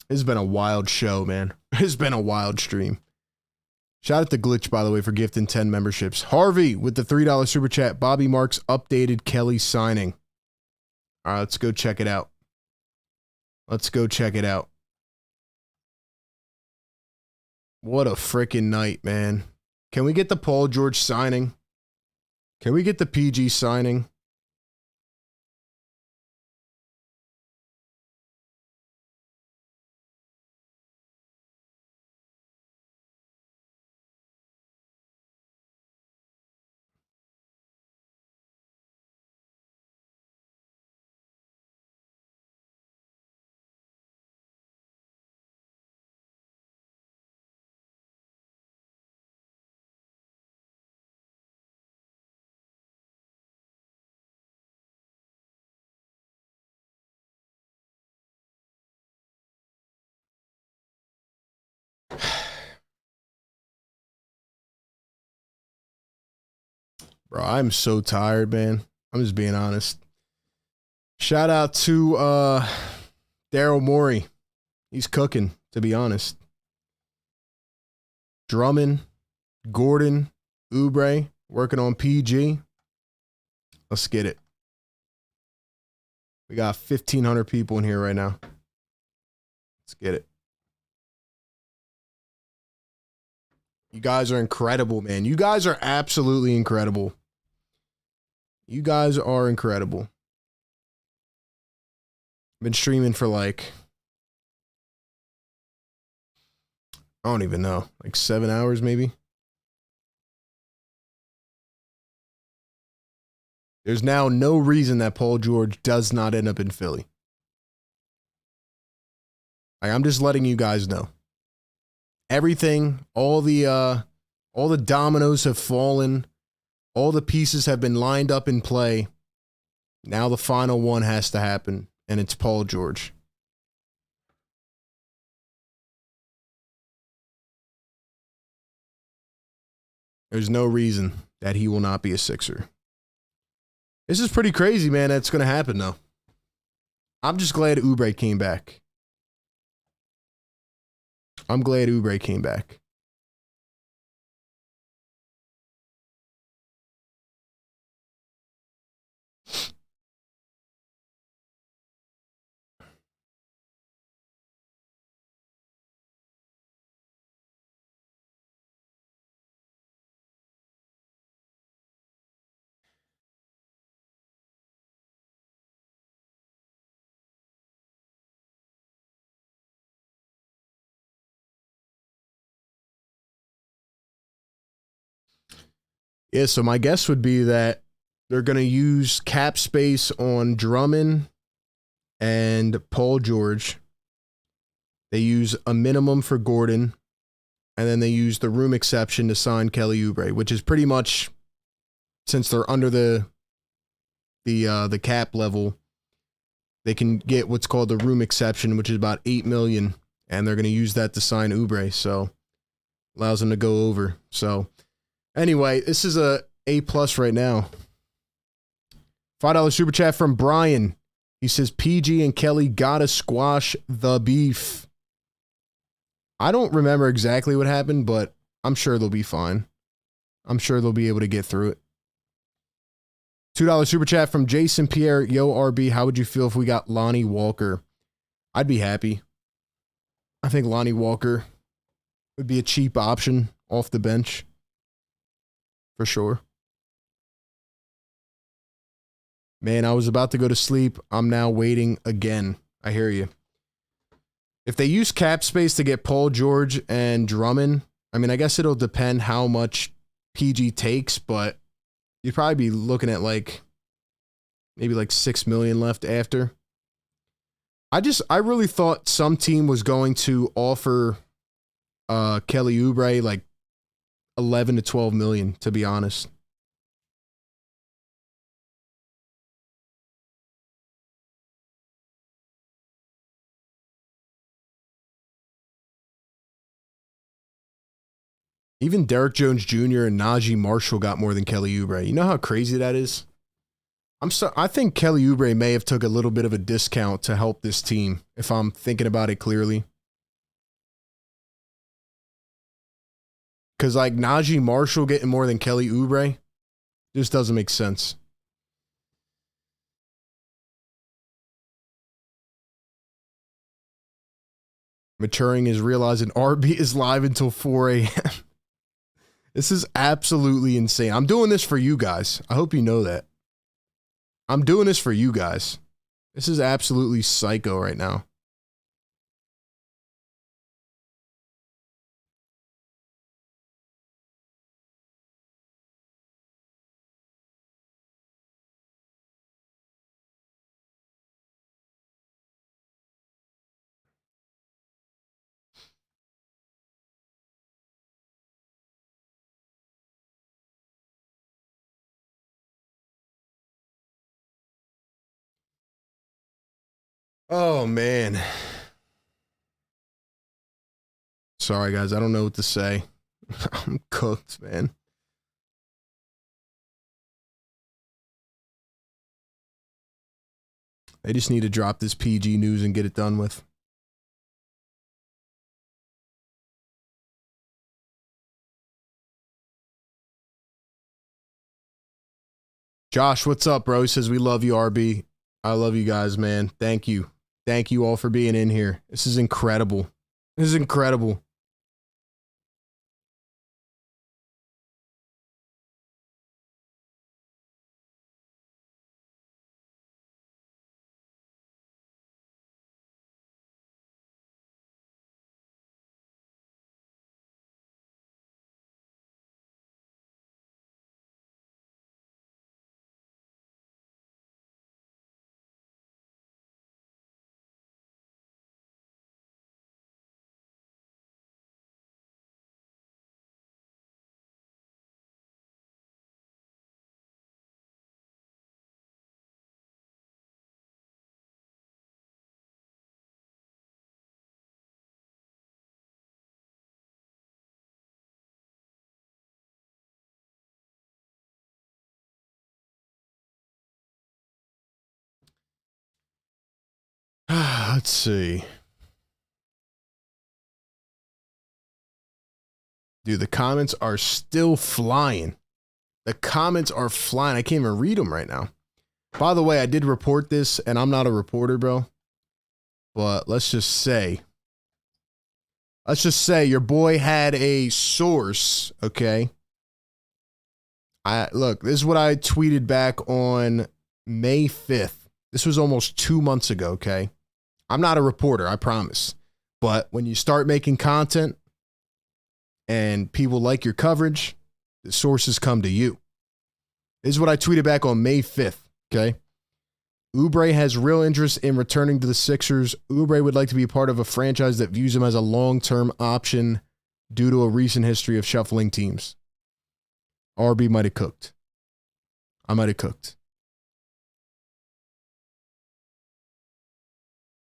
It's been a wild show, man. It's been a wild stream. Shout out to Glitch, by the way, for gifting 10 memberships. Harvey with the $3 super chat. Bobby Marks updated Kelly signing. All right, let's go check it out. Let's go check it out. What a freaking night, man. Can we get the Paul George signing? Can we get the PG signing? Bro, I'm so tired, man. I'm just being honest. Shout out to Daryl Morey. He's cooking, to be honest. Drummond, Gordon, Oubre, working on PG. Let's get it. We got 1,500 people in here right now. Let's get it. You guys are incredible, man. You guys are absolutely incredible. You guys are incredible. I've been streaming for like, I don't even know, like 7 hours maybe. There's now no reason that Paul George does not end up in Philly. I'm just letting you guys know. Everything, all the dominoes have fallen. All the pieces have been lined up in play. Now the final one has to happen, and it's Paul George. There's no reason that he will not be a Sixer. This is pretty crazy, man. That's going to happen, though. I'm just glad Oubre came back. I'm glad Oubre came back. Yeah, so my guess would be that they're going to use cap space on Drummond and Paul George. They use a minimum for Gordon, and then they use the room exception to sign Kelly Oubre, which is pretty much, since they're under the cap level, they can get what's called the room exception, which is about $8 million, and they're going to use that to sign Oubre, so allows them to go over. So anyway, this is a A+ right now. $5 super chat from Brian. He says, PG and Kelly gotta squash the beef. I don't remember exactly what happened, but I'm sure they'll be fine. I'm sure they'll be able to get through it. $2 super chat from Jason Pierre. Yo, RB, how would you feel if we got Lonnie Walker? I'd be happy. I think Lonnie Walker would be a cheap option off the bench. For sure. Man, I was about to go to sleep. I'm now waiting again. I hear you. If they use cap space to get Paul George and Drummond, I mean, I guess it'll depend how much PG takes, but you'd probably be looking at maybe $6 million left after. I really thought some team was going to offer Kelly Oubre 11 to 12 million, to be honest. Even Derek Jones Jr. and Naji Marshall got more than Kelly Oubre. You know how crazy that is? I think Kelly Oubre may have took a little bit of a discount to help this team, if I'm thinking about it clearly. Because Naji Marshall getting more than Kelly Oubre just doesn't make sense. Maturing is realizing RB is live until 4 a.m. This is absolutely insane. I'm doing this for you guys. I hope you know that. I'm doing this for you guys. This is absolutely psycho right now. Oh, man. Sorry, guys. I don't know what to say. I'm cooked, man. They just need to drop this PG news and get it done with. Josh, what's up, bro? He says, we love you, RB. I love you guys, man. Thank you. Thank you all for being in here. This is incredible. This is incredible. Let's see. Dude, the comments are still flying. The comments are flying. I can't even read them right now. By the way, I did report this, and I'm not a reporter, bro. But let's just say your boy had a source, okay? Look, this is what I tweeted back on May 5th. This was almost 2 months ago, okay? I'm not a reporter, I promise. But when you start making content and people like your coverage, the sources come to you. This is what I tweeted back on May 5th, okay? Oubre has real interest in returning to the Sixers. Oubre would like to be a part of a franchise that views him as a long-term option due to a recent history of shuffling teams. RB might have cooked. I might have cooked.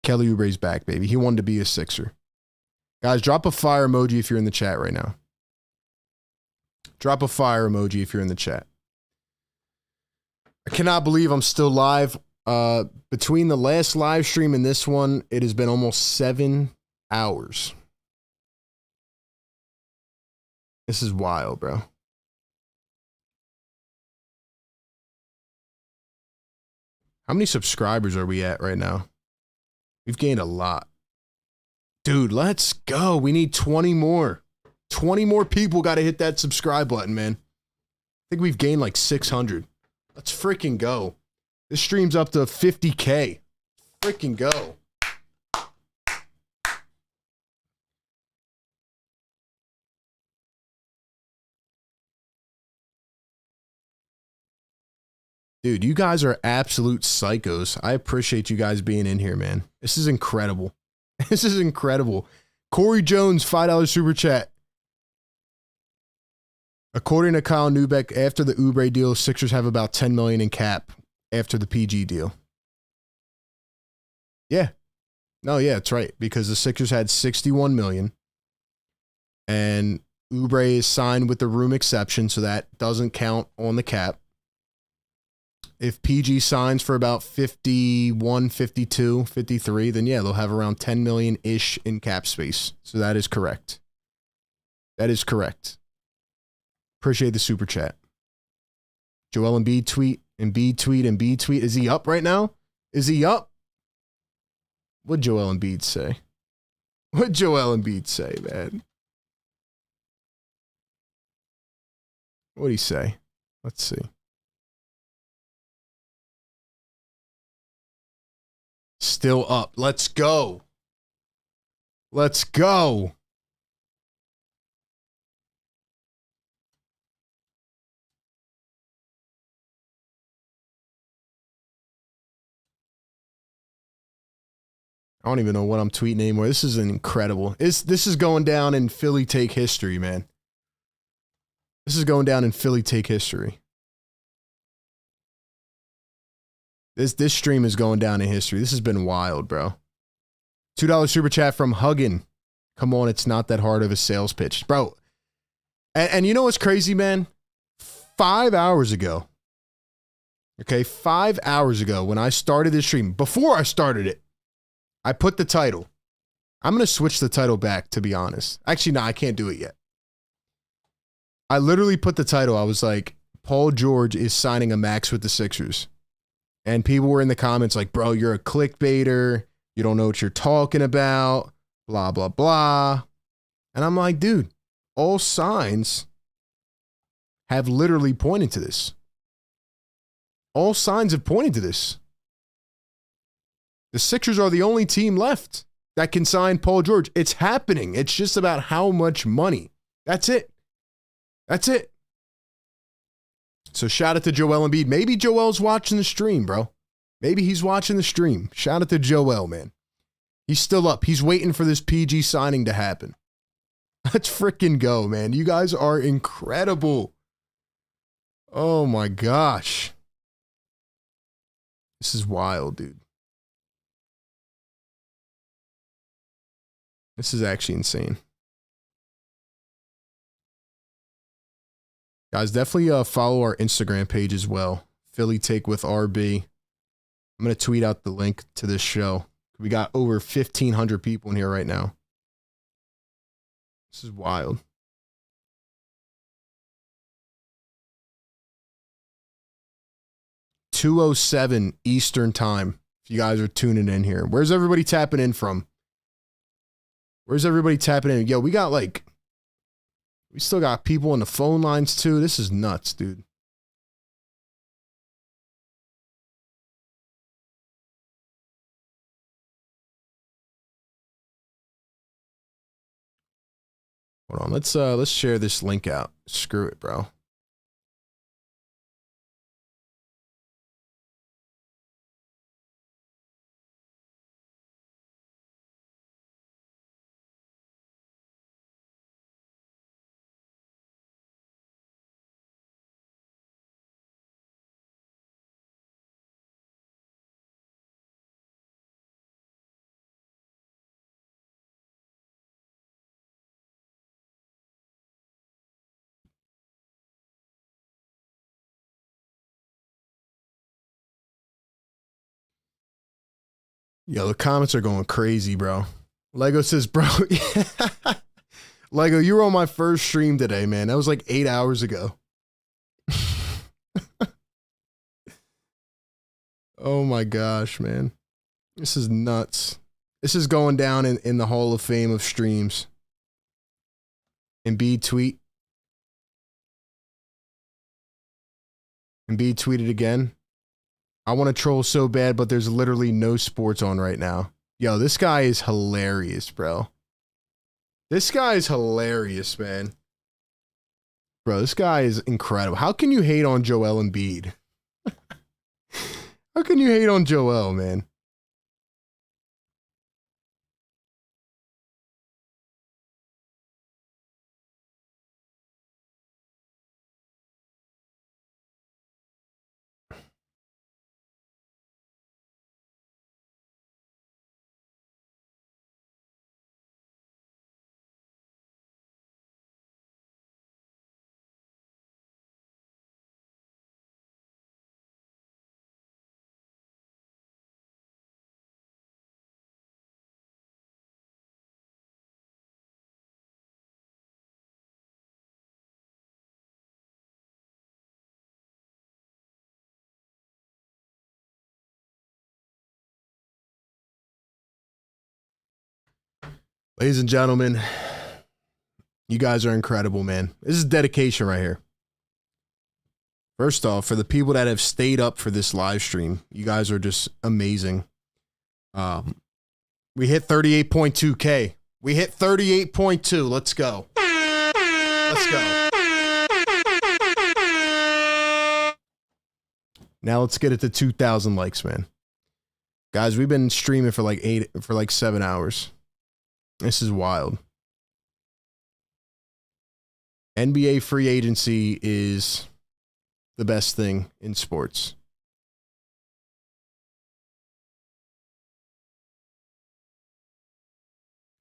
Kelly Oubre's back, baby. He wanted to be a Sixer. Guys, drop a fire emoji if you're in the chat right now. Drop a fire emoji if you're in the chat. I cannot believe I'm still live. Between the last live stream and this one, it has been almost 7 hours. This is wild, bro. How many subscribers are we at right now? We've gained a lot. Dude, let's go. We need 20 more. 20 more people got to hit that subscribe button, man. I think we've gained like 600. Let's freaking go. This stream's up to 50K. Freaking go. Dude, you guys are absolute psychos. I appreciate you guys being in here, man. This is incredible. This is incredible. Corey Jones, $5 super chat. According to Kyle Neubeck, after the Oubre deal, Sixers have about $10 million in cap after the PG deal. Yeah. No, yeah, that's right. Because the Sixers had $61 million. And Oubre is signed with the room exception, so that doesn't count on the cap. If PG signs for about 51, 52, 53, then yeah, they'll have around 10 million-ish in cap space. So that is correct. That is correct. Appreciate the super chat. Joel Embiid tweet, Embiid tweet, Embiid tweet. Is he up right now? Is he up? What'd Joel Embiid say? What'd Joel Embiid say, man? What'd he say? Let's see. Still up. Let's go. Let's go. I don't even know what I'm tweeting anymore. This is incredible. This is going down in Philly take history, man. This is going down in Philly take history. This stream is going down in history. This has been wild, bro. $2 super chat from Huggin. Come on, it's not that hard of a sales pitch. Bro, and you know what's crazy, man? 5 hours ago, okay, 5 hours ago when I started this stream, before I started it, I put the title. I'm going to switch the title back, to be honest. Actually, no, I can't do it yet. I literally put the title. I was like, Paul George is signing a max with the Sixers. And people were in the comments like, bro, you're a clickbaiter. You don't know what you're talking about. Blah, blah, blah. And I'm like, dude, all signs have literally pointed to this. All signs have pointed to this. The Sixers are the only team left that can sign Paul George. It's happening. It's just about how much money. That's it. That's it. So shout out to Joel Embiid. Maybe Joel's watching the stream, bro. Maybe he's watching the stream. Shout out to Joel, man. He's still up. He's waiting for this PG signing to happen. Let's freaking go, man. You guys are incredible. Oh my gosh. This is wild, dude. This is actually insane. Guys, definitely follow our Instagram page as well. Philly Take with RB. I'm going to tweet out the link to this show. We got over 1,500 people in here right now. This is wild. (2:07) Eastern time. If you guys are tuning in here, where's everybody tapping in from? Where's everybody tapping in? Yo, we still got people on the phone lines too. This is nuts, dude. Hold on, let's share this link out. Screw it, bro. Yo, the comments are going crazy, bro. Lego says, bro, Lego, you were on my first stream today, man. That was like 8 hours ago. Oh my gosh, man. This is nuts. This is going down in the Hall of Fame of streams. Embiid tweet. Embiid tweeted again. I want to troll so bad, but there's literally no sports on right now. Yo, this guy is hilarious, bro. This guy is hilarious, man. Bro, this guy is incredible. How can you hate on Joel Embiid? How can you hate on Joel, man? Ladies and gentlemen, you guys are incredible, man. This is dedication right here. First off, for the people that have stayed up for this live stream, you guys are just amazing. We hit 38.2K. We hit 38.2. Let's go. Let's go. Now let's get it to 2,000 likes, man. Guys, we've been streaming for like 7 hours. This is wild. NBA free agency is the best thing in sports.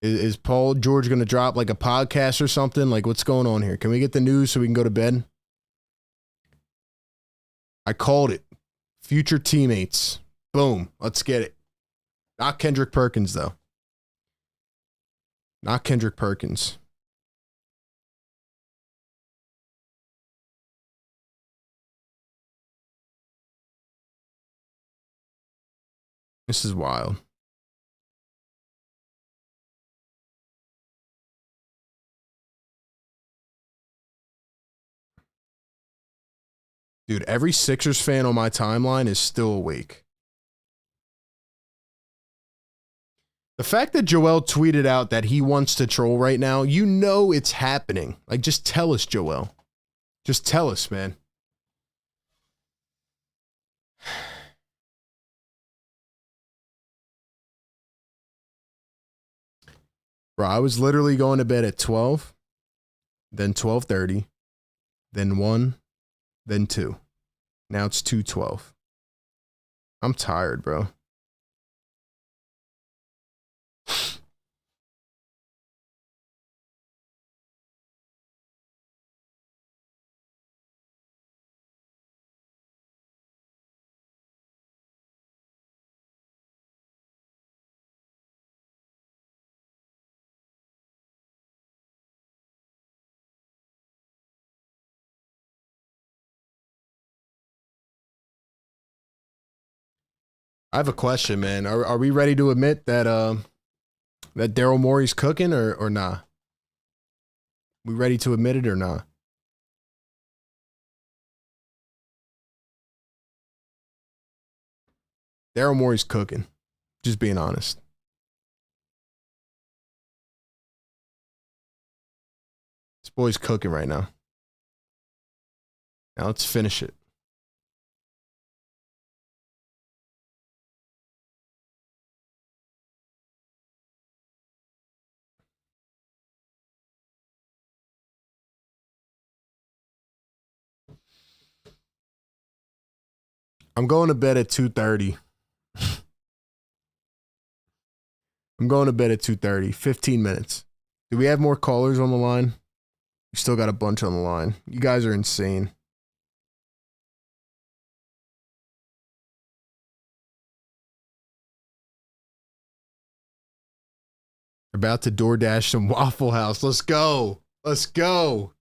Is Paul George going to drop like a podcast or something? Like, what's going on here? Can we get the news so we can go to bed? I called it. Future teammates. Boom. Let's get it. Not Kendrick Perkins, though. Not Kendrick Perkins. This is wild. Dude, every Sixers fan on my timeline is still awake. The fact that Joel tweeted out that he wants to troll right now, you know it's happening. Like, just tell us, Joel. Just tell us, man. Bro, I was literally going to bed at 12, then 12:30, then 1, then 2. Now it's 2:12. I'm tired, bro. I have a question, man. Are we ready to admit that that Daryl Morey's cooking or nah? We ready to admit it or nah? Daryl Morey's cooking. Just being honest. This boy's cooking right now. Now let's finish it. I'm going to bed at 2:30. I'm going to bed at 2:30. 15 minutes. Do we have more callers on the line? We still got a bunch on the line. You guys are insane. About to DoorDash some Waffle House. Let's go. Let's go.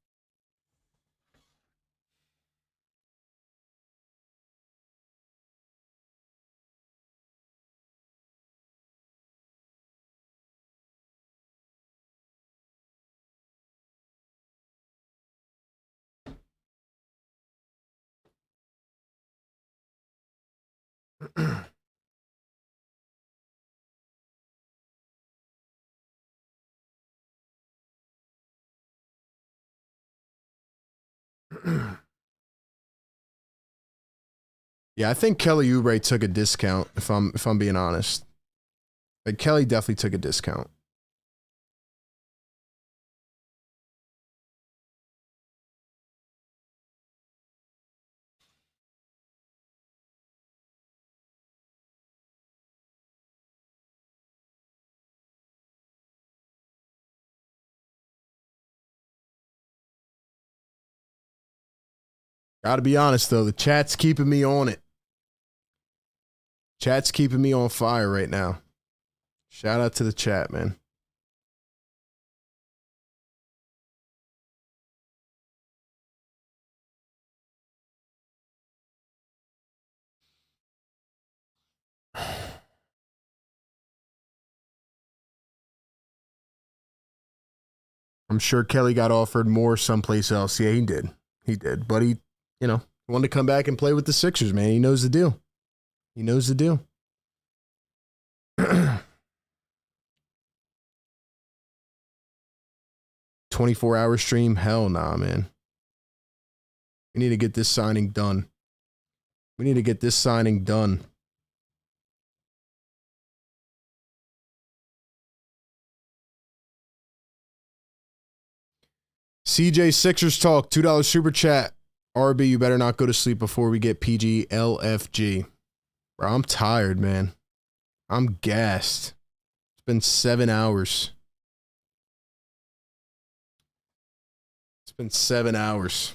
Yeah, I think Kelly Oubre took a discount, if I'm being honest. Like, Kelly definitely took a discount. Gotta be honest, though. The chat's keeping me on it. Chat's keeping me on fire right now. Shout out to the chat, man. I'm sure Kelly got offered more someplace else. Yeah, he did. He did. But he, you know, wanted to come back and play with the Sixers, man. He knows the deal. He knows the deal. 24-hour stream? Hell nah, man. We need to get this signing done. We need to get this signing done. CJ Sixers Talk, $2 super chat. RB, you better not go to sleep before we get PG LFG. Bro, I'm tired, man. I'm gassed. It's been 7 hours. It's been 7 hours.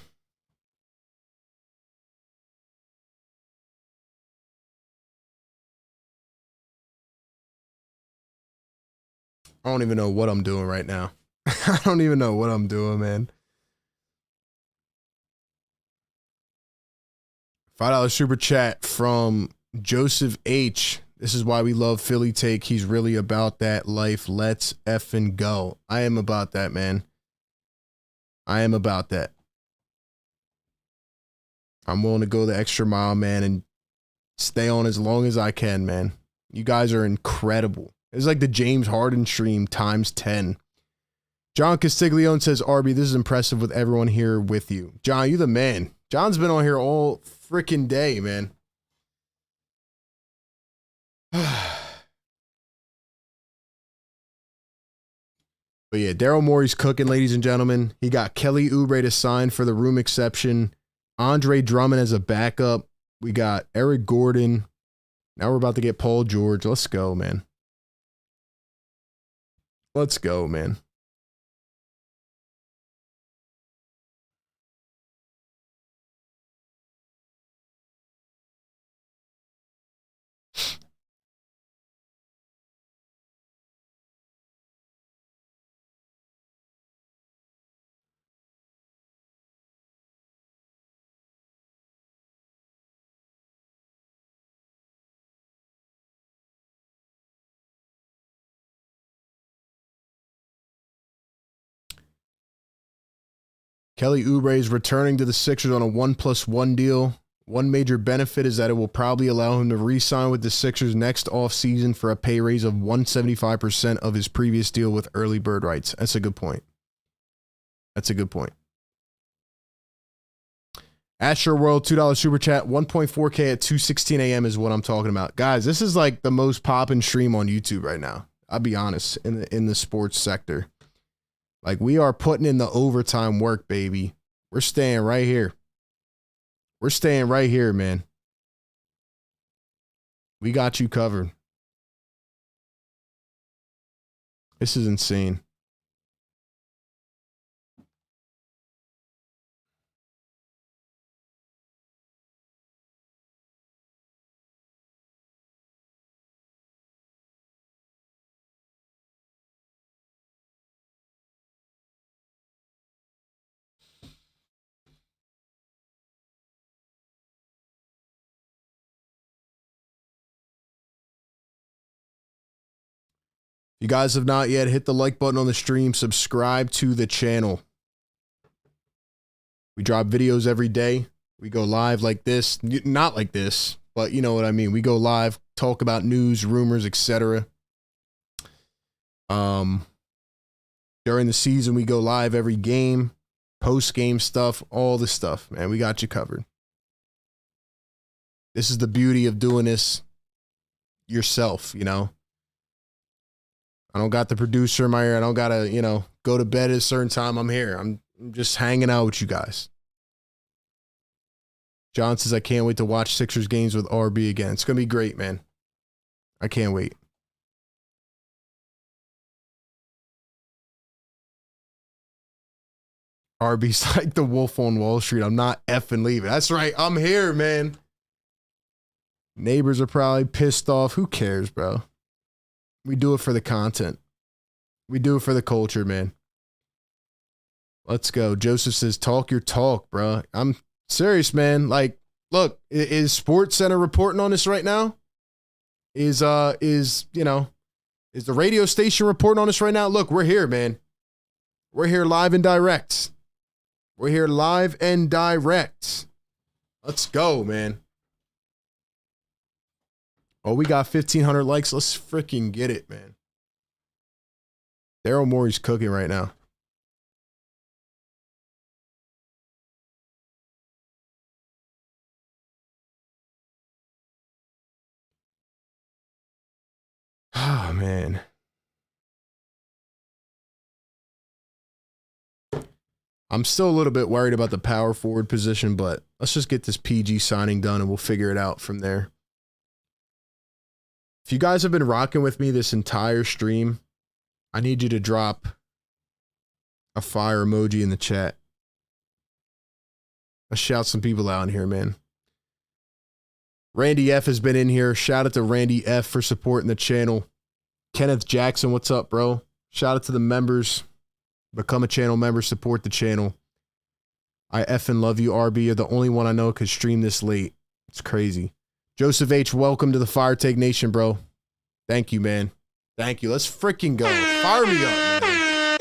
I don't even know what I'm doing right now. I don't even know what I'm doing, man. $5 super chat from Joseph H. This is why we love Philly Take. He's really about that life. Let's effing go. I am about that, man. I am about that. I'm willing to go the extra mile, man, and stay on as long as I can, man. You guys are incredible. It's like the James Harden stream times 10. John Castiglione says, RB, this is impressive with everyone here with you. John, you the man. John's been on here all freaking day, man. But yeah, Daryl Morey's cooking, ladies and gentlemen. He got Kelly Oubre to sign for the room exception. Andre Drummond as a backup. We got Eric Gordon. Now we're about to get Paul George. Let's go, man. Let's go, man. Kelly Oubre is returning to the Sixers on a 1+1 deal. One major benefit is that it will probably allow him to re-sign with the Sixers next offseason for a pay raise of 175% of his previous deal with early bird rights. That's a good point. That's a good point. Astro World, $2 super chat, 1.4K at 2:16 a.m. is what I'm talking about. Guys, this is like the most poppin' stream on YouTube right now. I'll be honest, in the sports sector. Like, we are putting in the overtime work, baby. We're staying right here. We're staying right here, man. We got you covered. This is insane. If you guys have not yet, hit the like button on the stream. Subscribe to the channel. We drop videos every day. We go live like this. Not like this, but you know what I mean. We go live, talk about news, rumors, etc. During the season, we go live every game, post-game stuff, all the stuff, man. We got you covered. This is the beauty of doing this yourself, you know. I don't got the producer in my ear. I don't got to, you know, go to bed at a certain time. I'm here. I'm just hanging out with you guys. John says, I can't wait to watch Sixers games with RB again. It's going to be great, man. I can't wait. RB's like the wolf on Wall Street. I'm not effing leaving. That's right. I'm here, man. Neighbors are probably pissed off. Who cares, bro? We do it for the content. We do it for the culture, man. Let's go. Joseph says, talk your talk, bro. I'm serious, man. Like, look, is Sports Center reporting on this right now? Is you know, is the radio station reporting on this right now? Look, we're here, man. We're here live and direct. We're here live and direct. Let's go, man. Oh, we got 1,500 likes. Let's freaking get it, man. Daryl Morey's cooking right now. Oh, man. I'm still a little bit worried about the power forward position, but let's just get this PG signing done and we'll figure it out from there. If you guys have been rocking with me this entire stream, I need you to drop a fire emoji in the chat. Let's shout some people out in here, man. Randy F has been in here. Shout out to Randy F for supporting the channel. Kenneth Jackson, what's up, bro? Shout out to the members. Become a channel member, support the channel. I effing love you, RB. You're the only one I know could stream this late. It's crazy. Joseph H, welcome to the Fire Take Nation, bro. Thank you, man. Thank you. Let's freaking go. Fire me up, man.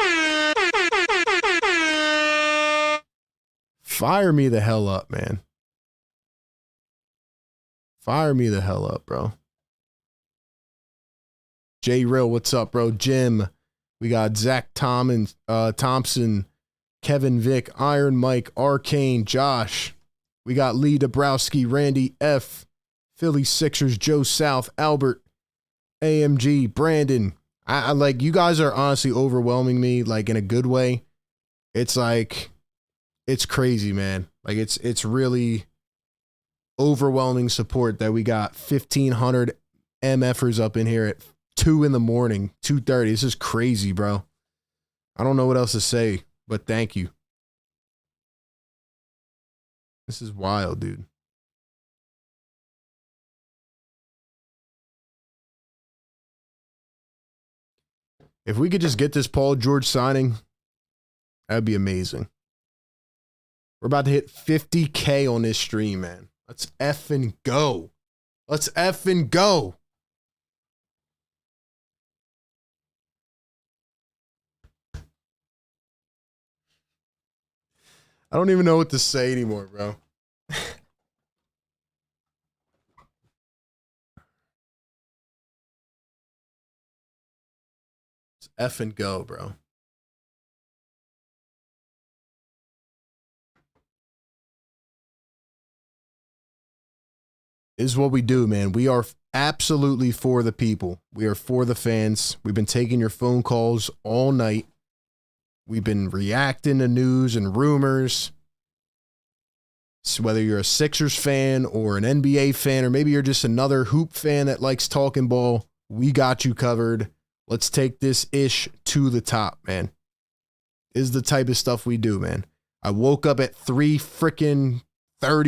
Fire me the hell up, man. Fire me the hell up, bro. J Real, what's up, bro? Jim. We got Zach Thompson, Kevin Vick, Iron Mike, Arcane, Josh. We got Lee Dabrowski, Randy F, Philly Sixers, Joe South, Albert, AMG, Brandon. I like, you guys are honestly overwhelming me, like, in a good way. It's like, it's crazy, man. Like, it's really overwhelming support that we got 1,500 MFers up in here at 2 in the morning, 2:30. This is crazy, bro. I don't know what else to say, but thank you. This is wild, dude. If we could just get this Paul George signing, that'd be amazing. We're about to hit 50K on this stream, man. Let's effing go. Let's effing go. I don't even know what to say anymore, bro. It's F and go, bro. This is what we do, man. We are absolutely for the people. We are for the fans. We've been taking your phone calls all night. We've been reacting to news and rumors. So whether you're a Sixers fan or an NBA fan, or maybe you're just another hoop fan that likes talking ball, we got you covered. Let's take this ish to the top, man. This is the type of stuff we do, man. I woke up at 3:30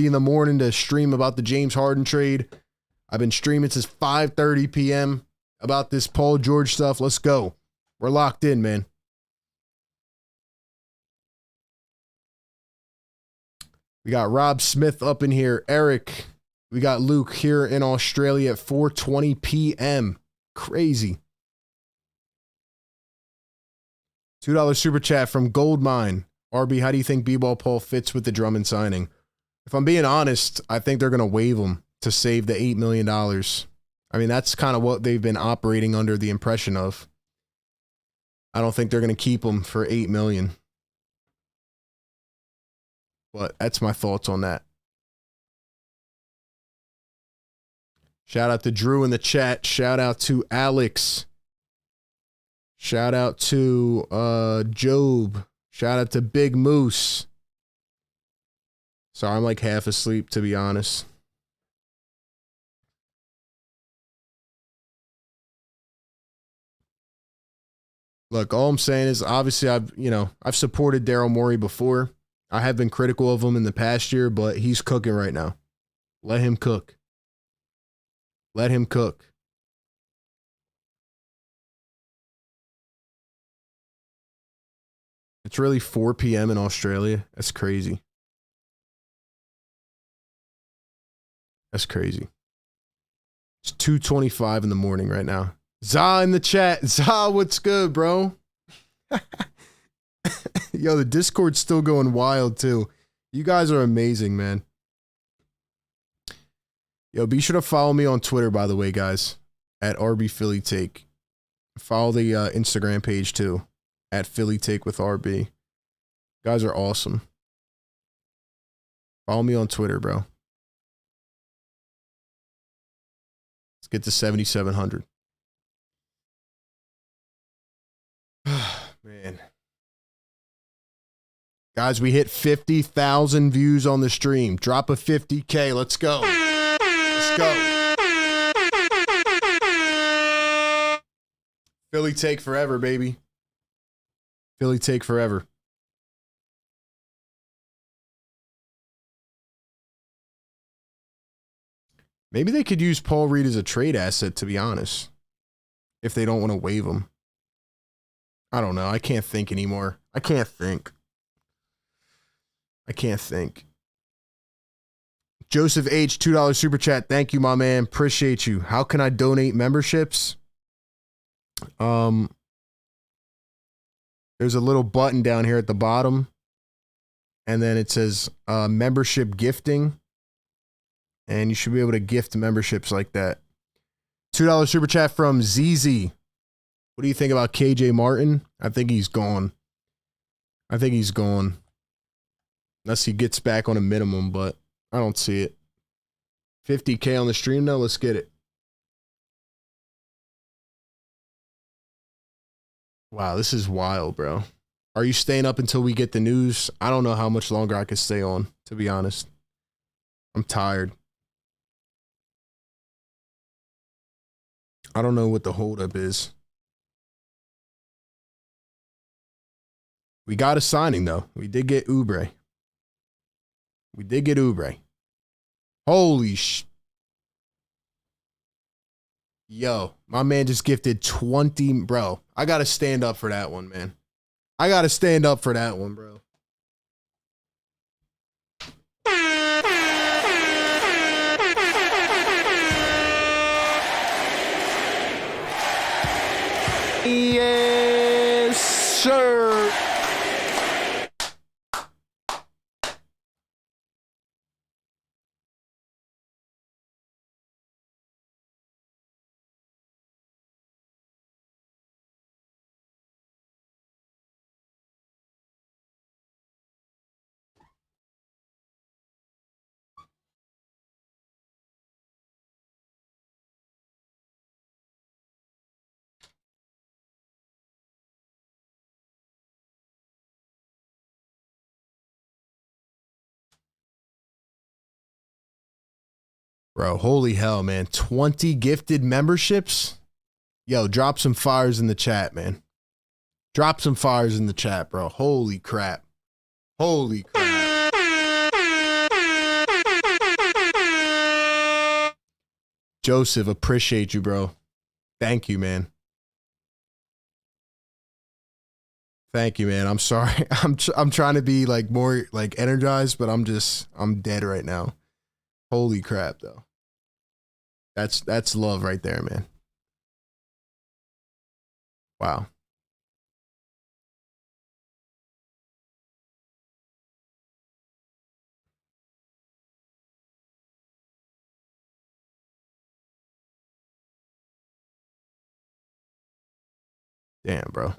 in the morning to stream about the James Harden trade. I've been streaming since 5:30 p.m. about this Paul George stuff. Let's go. We're locked in, man. We got Rob Smith up in here. Eric. We got Luke here in Australia at 4:20 p.m. Crazy. $2 super chat from Goldmine. RB, how do you think B-Ball Paul fits with the Drummond signing? If I'm being honest, I think they're going to waive him to save the $8 million. I mean, that's kind of what they've been operating under the impression of. I don't think they're going to keep him for $8 million. But that's my thoughts on that. Shout out to Drew in the chat. Shout out to Alex. Shout out to Job. Shout out to Big Moose. Sorry, I'm like half asleep, to be honest. Look, all I'm saying is obviously I've supported Daryl Morey before. I have been critical of him in the past year, but he's cooking right now. Let him cook. Let him cook. It's really 4 p.m. in Australia. That's crazy. That's crazy. It's 2:25 in the morning right now. Za in the chat. Za, what's good, bro? Yo, the Discord's still going wild, too. You guys are amazing, man. Yo, be sure to follow me on Twitter, by the way, guys, at RB Philly Take. Follow the Instagram page, too, at Philly Take with RB. You guys are awesome. Follow me on Twitter, bro. Let's get to 7,700. Man. Guys, we hit 50,000 views on the stream. Drop a 50K. Let's go. Let's go. Philly Take forever, baby. Philly Take forever. Maybe they could use Paul Reed as a trade asset, to be honest, if they don't want to waive him. I don't know. I can't think anymore. I can't think. Joseph H., $2 super chat. Thank you, my man. Appreciate you. How can I donate memberships? There's a little button down here at the bottom, and then it says membership gifting, and you should be able to gift memberships like that. $2 super chat from ZZ. What do you think about KJ Martin? I think he's gone. Unless he gets back on a minimum, but I don't see it. 50K on the stream now. Let's get it. Wow, this is wild, bro. Are you staying up until we get the news? I don't know how much longer I can stay on, to be honest. I'm tired. I don't know what the holdup is. We got a signing, though. We did get Oubre. Holy sh... Yo, my man just gifted 20... Bro, I got to stand up for that one, man. Bro. Yes, sir. Bro, holy hell, man. 20 gifted memberships? Yo, drop some fires in the chat, man. Drop some fires in the chat, bro. Holy crap. Holy crap. Joseph, appreciate you, bro. Thank you, man. Thank you, man. I'm sorry. I'm trying to be like more like energized, but I'm dead right now. Holy crap, though. That's love right there, man. Wow. Damn, bro.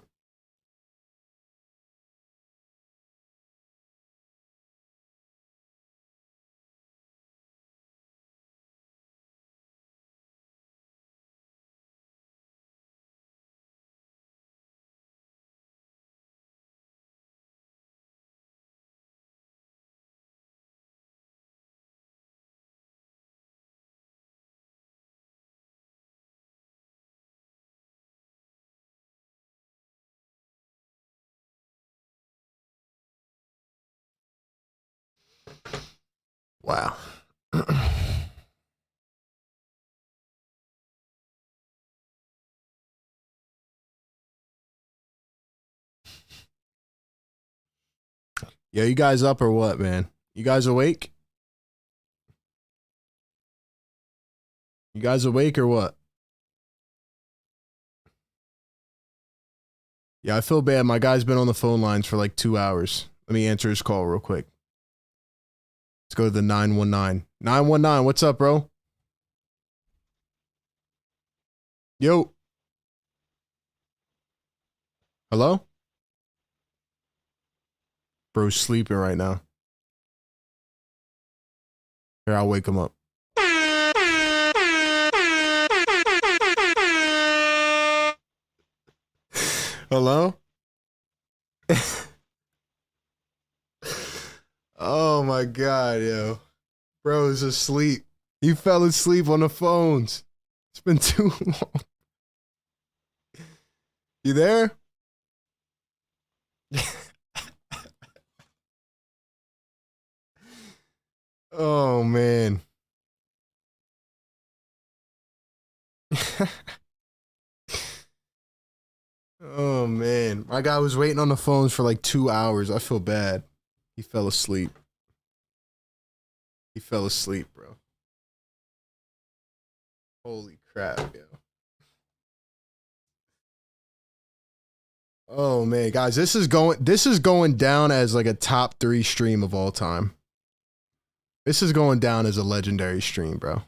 Wow. Yo, you guys up or what, man? You guys awake? You guys awake or what? Yeah, I feel bad. My guy's been on the phone lines for like 2 hours. Let me answer his call real quick. Let's go to the 919. 919, what's up, bro? Yo. Hello? Bro's sleeping right now. Here, I'll wake him up. Hello? Oh my God, yo. Bro's asleep. He fell asleep on the phones. It's been too long. You there? Oh, man. Oh, man. My guy was waiting on the phones for like 2 hours. I feel bad. He fell asleep. He fell asleep, bro. Holy crap, yo. Oh, man. Guys, this is going down as like a top 3 stream of all time. This is going down as a legendary stream, bro.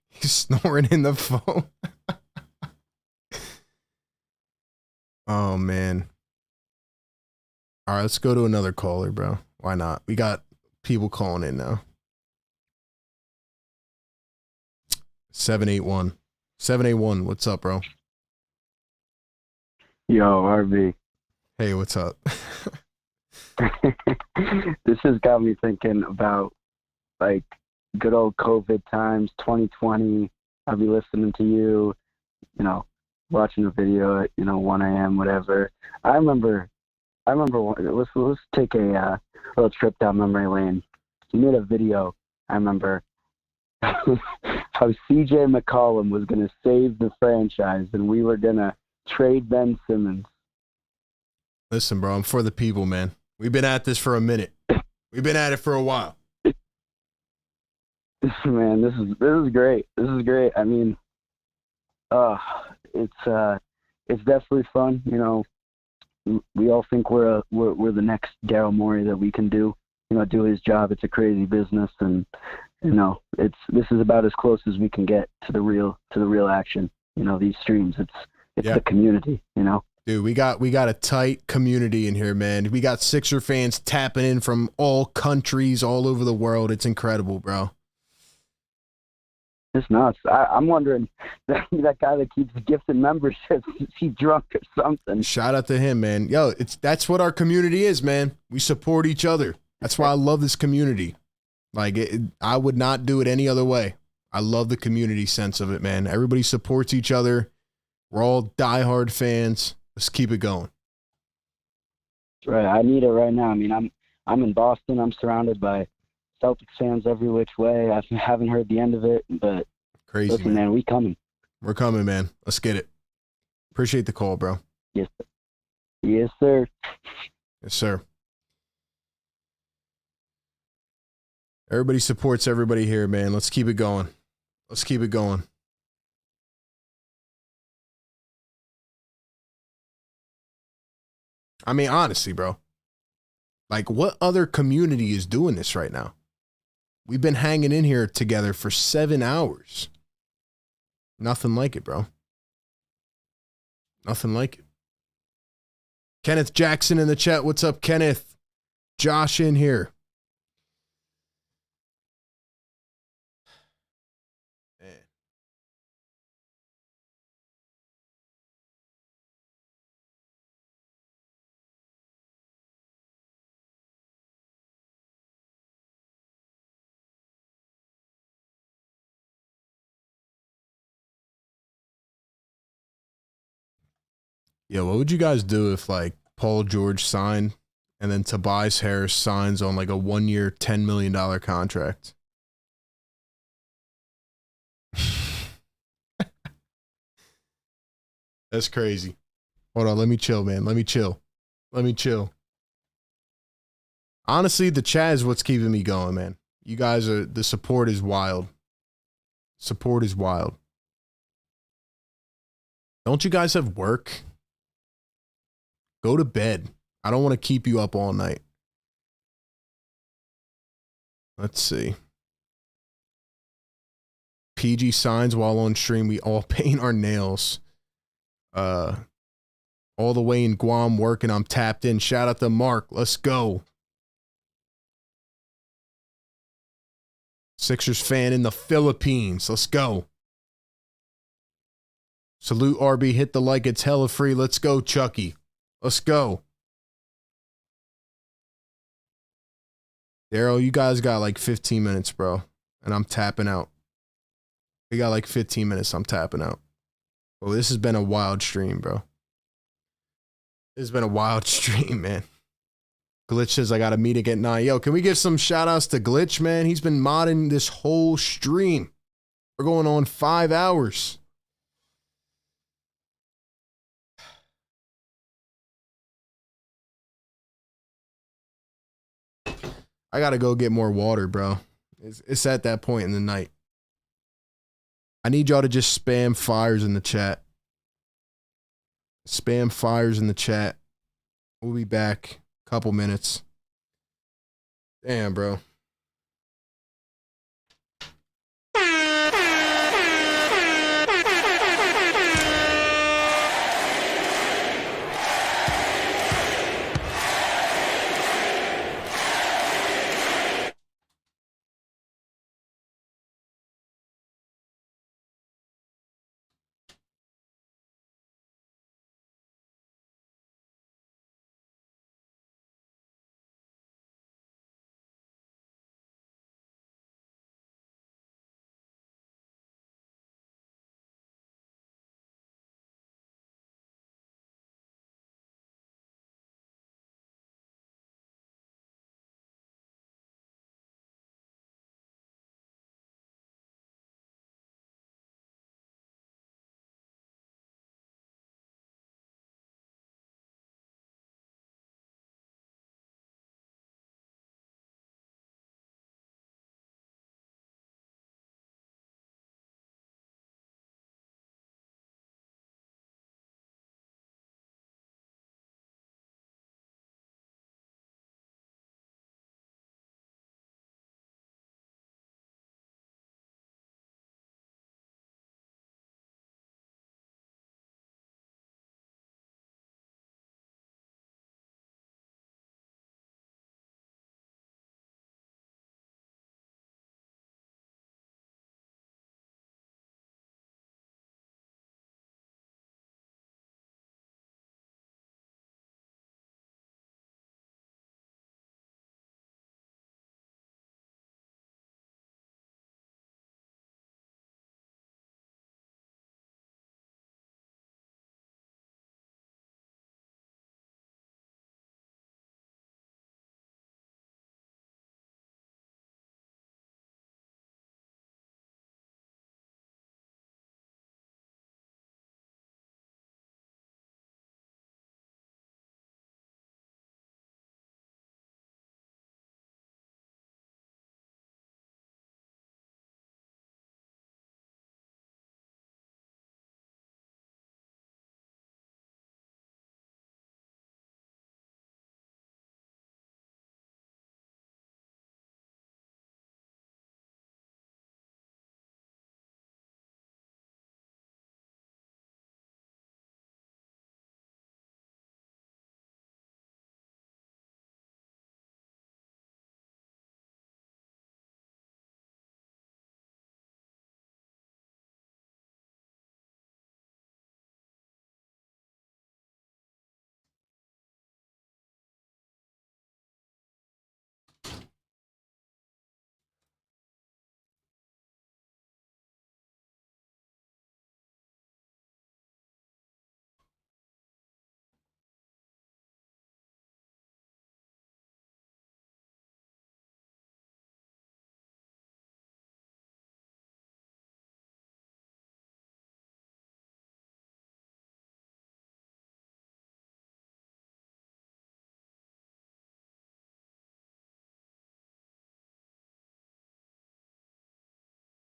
He's snoring in the phone. Oh, man. All right, let's go to another caller, bro. Why not? We got people calling in now. 781. 781, what's up, bro? Yo, RB. Hey, what's up? This has got me thinking about, like, good old COVID times, 2020. I'll be listening to you, you know, watching a video at, 1 a.m., whatever. I remember let's take a little trip down memory lane. You made a video, I remember, how CJ McCollum was going to save the franchise and we were going to trade Ben Simmons. Listen, bro, I'm for the people, man. We've been at this for a minute. We've been at it for a while. Man, this is great. This is great. I mean, it's definitely fun. We all think we're the next Daryl Morey that we can do his job. It's a crazy business, and this is about as close as we can get to the real action. These streams. It's the community. Dude, we got a tight community in here, man. We got Sixer fans tapping in from all countries, all over the world. It's incredible, bro. It's nuts. I'm wondering that guy that keeps gifting memberships, is he drunk or something? Shout out to him, man. Yo, that's what our community is, man. We support each other. That's why I love this community. Like, I would not do it any other way. I love the community sense of it, man. Everybody supports each other. We're all diehard fans. Let's keep it going. Right. I need it right now. I mean, I'm in Boston. I'm surrounded by Celtics fans every which way. I haven't heard the end of it, but crazy, listen, man, we coming. We're coming, man. Let's get it. Appreciate the call, bro. Yes, sir. Yes, sir. Yes, sir. Everybody supports everybody here, man. Let's keep it going. Let's keep it going. I mean, honestly, bro. Like, what other community is doing this right now? We've been hanging in here together for 7 hours. Nothing like it, bro. Nothing like it. Kenneth Jackson in the chat. What's up, Kenneth? Josh in here. Yeah, what would you guys do if, like, Paul George signed and then Tobias Harris signs on, like, a 1-year, $10 million contract? That's crazy. Hold on, let me chill, man. Let me chill. Honestly, the chat is what's keeping me going, man. You guys are, the support is wild. Support is wild. Don't you guys have work? Go to bed. I don't want to keep you up all night. Let's see. PG signs while on stream. We all paint our nails. All the way in Guam working. I'm tapped in. Shout out to Mark. Let's go. Sixers fan in the Philippines. Let's go. Salute RB. Hit the like. It's hella free. Let's go, Chucky. Let's go. Daryl, you guys got like 15 minutes, bro. And I'm tapping out. We got like 15 minutes. I'm tapping out. Oh, this has been a wild stream, bro. This has been a wild stream, man. Glitch says I got a meeting at 9. Yo, can we give some shout outs to Glitch, man? He's been modding this whole stream. We're going on 5 hours. I gotta go get more water, bro. It's at that point in the night. I need y'all to just spam fires in the chat. Spam fires in the chat. We'll be back. Couple minutes. Damn, bro.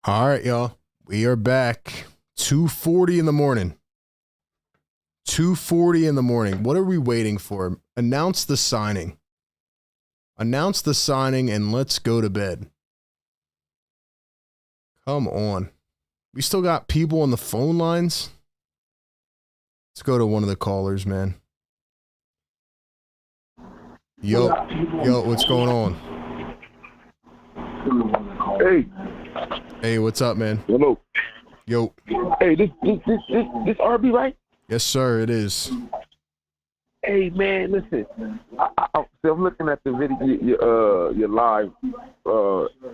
All right, y'all. We are back. 2:40 in the morning. 2:40 in the morning. What are we waiting for? Announce the signing. Announce the signing and let's go to bed. Come on. We still got people on the phone lines. Let's go to one of the callers, man. Yo, what's going on? Hey, what's up, man? Hello. Yo. Hey, this RB, right? Yes, sir, it is. Hey, man, listen. I'm looking at the video, your live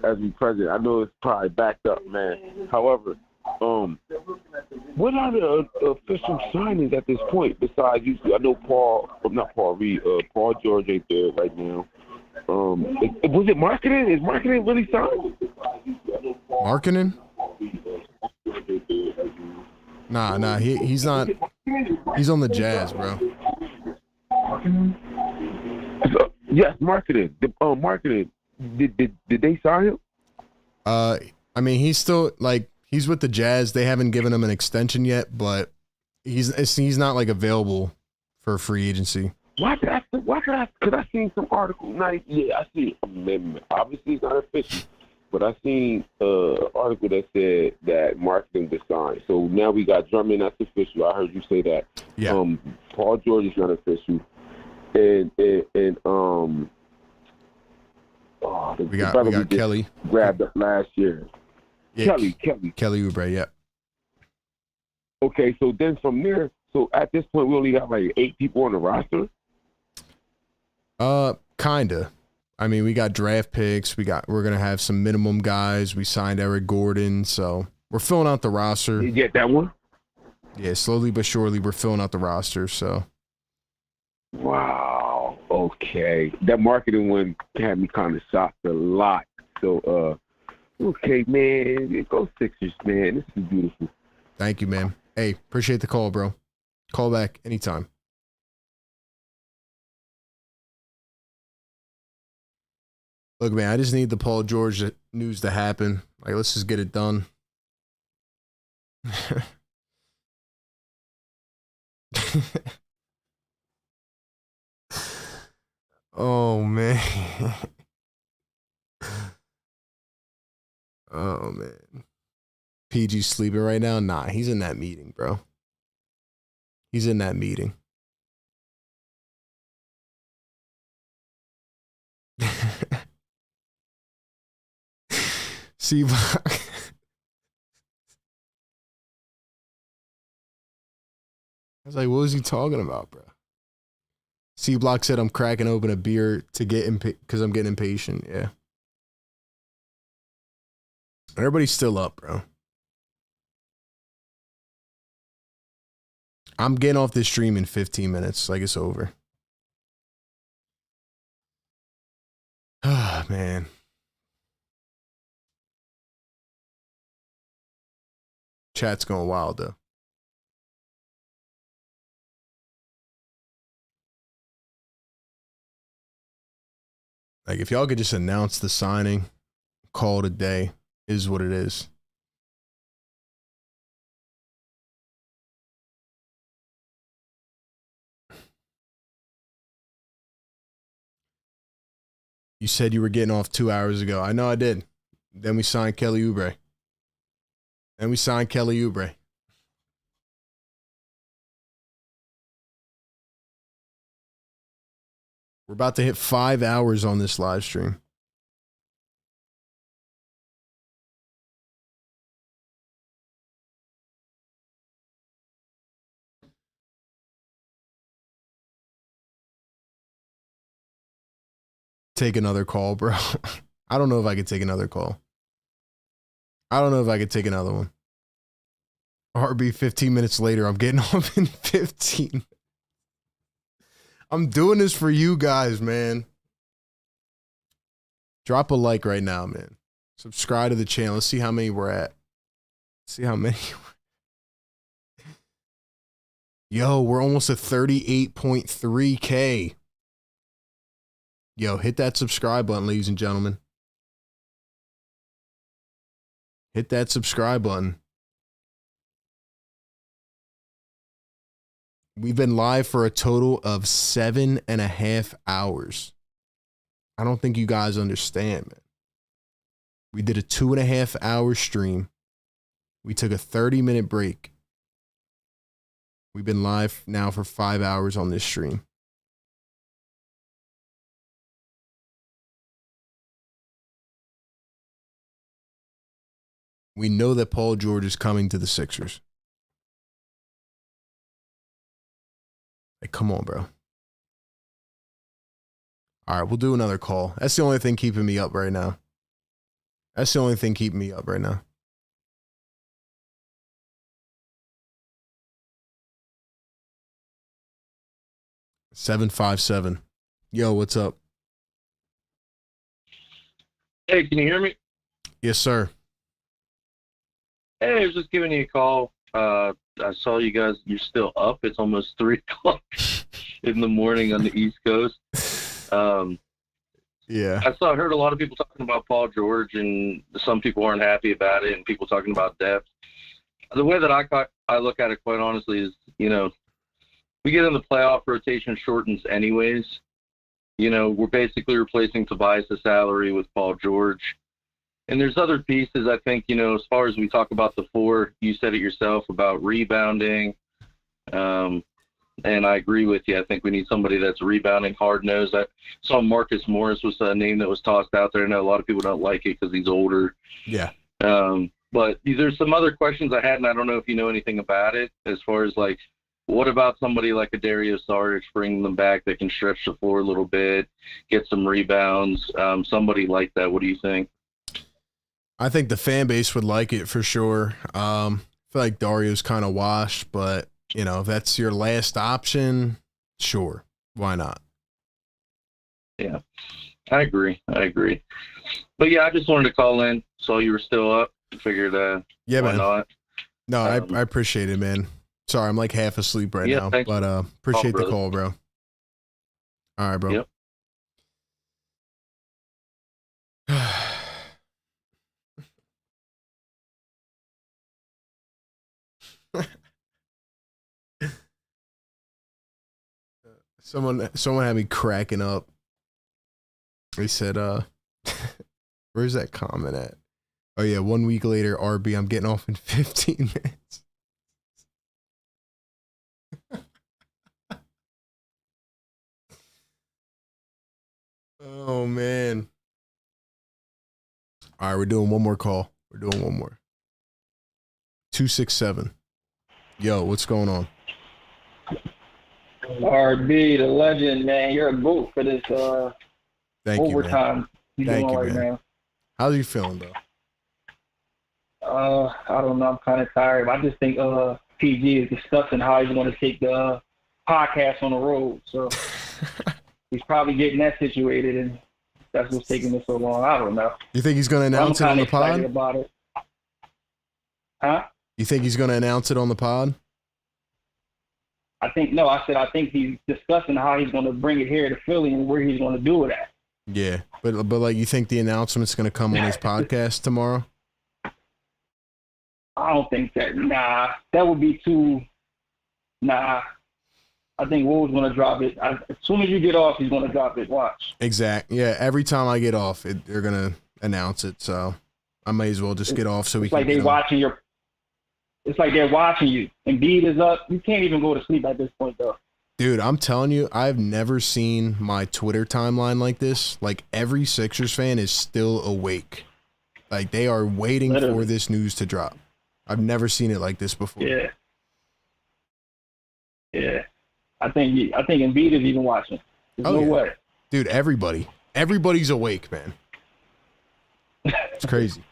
as we present. I know it's probably backed up, man. However, what are the official signings at this point besides you? I know Paul George ain't there right now. Was it marketing? Is marketing really signed? Marketing? Nah. He's not. He's on the Jazz, bro. Yes, marketing. Marketing. Did they sign him? I mean, he's still he's with the Jazz. They haven't given him an extension yet, but he's not available for free agency. Why could I? Because I seen some article. I see. Obviously, it's not official, but I seen an article that said that marketing was signed. So now we got Drummond. That's official. I heard you say that. Yeah. Paul George is not official, and we got Kelly grabbed up last year. Yeah, Kelly Oubre. Yeah. Okay, so then from there, so at this point we only got 8 people on the roster. Kinda. I mean, we got draft picks. We're gonna have some minimum guys. We signed Eric Gordon, so we're filling out the roster. You get that one? Yeah, slowly but surely we're filling out the roster. So. Wow. Okay, that marketing one had me kind of shocked a lot. So, okay, man, go Sixers, man. This is beautiful. Thank you, man. Hey, appreciate the call, bro. Call back anytime. Look, man, I just need the Paul George news to happen. Let's just get it done. Oh, man. Oh, man. PG sleeping right now? Nah, he's in that meeting, bro. He's in that meeting. See, I was like, what was he talking about, bro? C Block said I'm cracking open a beer to get because I'm getting impatient. Yeah. Everybody's still up, bro. I'm getting off this stream in 15 minutes. It's over. Ah, man. Chat's going wild, though. If y'all could just announce the signing, call it a day, is what it is. You said you were getting off 2 hours ago. I know I did. Then we signed Kelly Oubre. We're about to hit 5 hours on this live stream. Take another call, bro. I don't know if I could take another call. I don't know if I could take another one. RB 15 minutes later, I'm getting off in 15. I'm doing this for you guys, man. Drop a like right now, man. Subscribe to the channel. Let's see how many we're at. See how many. Yo, we're almost at 38.3K. Yo, hit that subscribe button, ladies and gentlemen. Hit that subscribe button. We've been live for a total of 7.5 hours. I don't think you guys understand, man. We did a 2.5 hour stream. We took a 30-minute break. We've been live now for 5 hours on this stream. We know that Paul George is coming to the Sixers. Like, come on, bro. All right, we'll do another call. That's the only thing keeping me up right now. 757. Yo, what's up? Hey, can you hear me? Yes, sir. Hey, I was just giving you a call. I saw you guys, you're still up. It's almost 3 o'clock in the morning on the East Coast. Yeah. I heard a lot of people talking about Paul George, and some people aren't happy about it, and people talking about depth. The way that I look at it, quite honestly, is, we get in the playoff, rotation shortens anyways. We're basically replacing Tobias' salary with Paul George. And there's other pieces, I think, as far as we talk about the four, you said it yourself about rebounding. And I agree with you. I think we need somebody that's rebounding, hard-nosed. I saw Marcus Morris was a name that was tossed out there. I know a lot of people don't like it because he's older. Yeah. But there's some other questions I had, and I don't know if you know anything about it, as far as, like, what about somebody like a Dario Saric, bringing them back that can stretch the floor a little bit, get some rebounds, somebody like that? What do you think? I think the fan base would like it for sure. I feel like Dario's kind of washed, but, if that's your last option, sure. Why not? Yeah, I agree. But, yeah, I just wanted to call in. Saw you were still up. Figured, yeah, why man. not? No, I appreciate it, man. Sorry, I'm like half asleep right now, thanks. but appreciate the call, bro. All right, bro. Yep. Someone had me cracking up. They said, where's that comment at? Oh yeah, 1 week later, RB, I'm getting off in 15 minutes. Oh man. All right, we're doing one more call. 267. Yo, what's going on? RB, the legend, man. You're a goat for this Thank you, overtime man. you're Thank doing you, right man. now. How's you feeling, bro? I don't know. I'm kind of tired. I just think PG is discussing how he's going to take the podcast on the road. So he's probably getting that situated, and that's what's taking it so long. I don't know. You think he's going to announce it on the pod? I'm excited about it. Huh? You think he's going to announce it on the pod? I think he's discussing how he's going to bring it here to Philly and where he's going to do it at. Yeah, but like, you think the announcement's going to come on his podcast tomorrow? I don't think that. Nah, that would be too. Nah, I think Wool's going to drop it. As soon as you get off, he's going to drop it. Watch. Exact. Yeah, every time I get off, they're going to announce it. So I may as well just get off so we can. Like they're watching your. It's like they're watching you. Embiid is up. You can't even go to sleep at this point, though. Dude, I'm telling you, I've never seen my Twitter timeline like this. Like, every Sixers fan is still awake. Like, they are waiting for this news to drop. I've never seen it like this before. Yeah. Yeah. I think Embiid is even watching. There's no way. Dude, everybody's awake, man. It's crazy.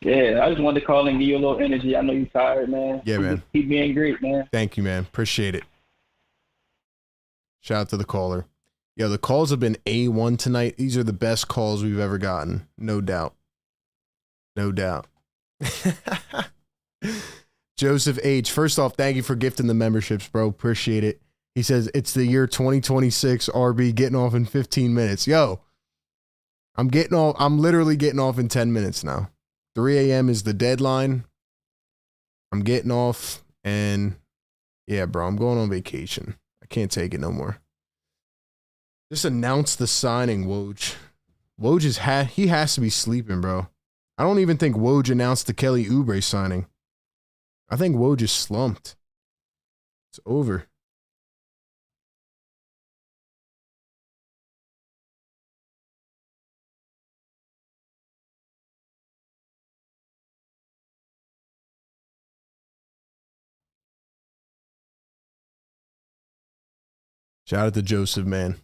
Yeah, I just wanted to call and give you a little energy. I know you're tired, man. Yeah, man. Keep being great, man. Thank you, man. Appreciate it. Shout out to the caller. Yo, the calls have been A1 tonight. These are the best calls we've ever gotten. No doubt. No doubt. Joseph H. First off, thank you for gifting the memberships, bro. Appreciate it. He says, it's the year 2026, RB, getting off in 15 minutes. Yo, I'm literally getting off in 10 minutes now. 3 a.m. is the deadline. I'm getting off, and yeah, bro, I'm going on vacation. I can't take it no more. Just announce the signing, Woj. Woj he has to be sleeping, bro. I don't even think Woj announced the Kelly Oubre signing. I think Woj is slumped. It's over. Shout out to Joseph, man.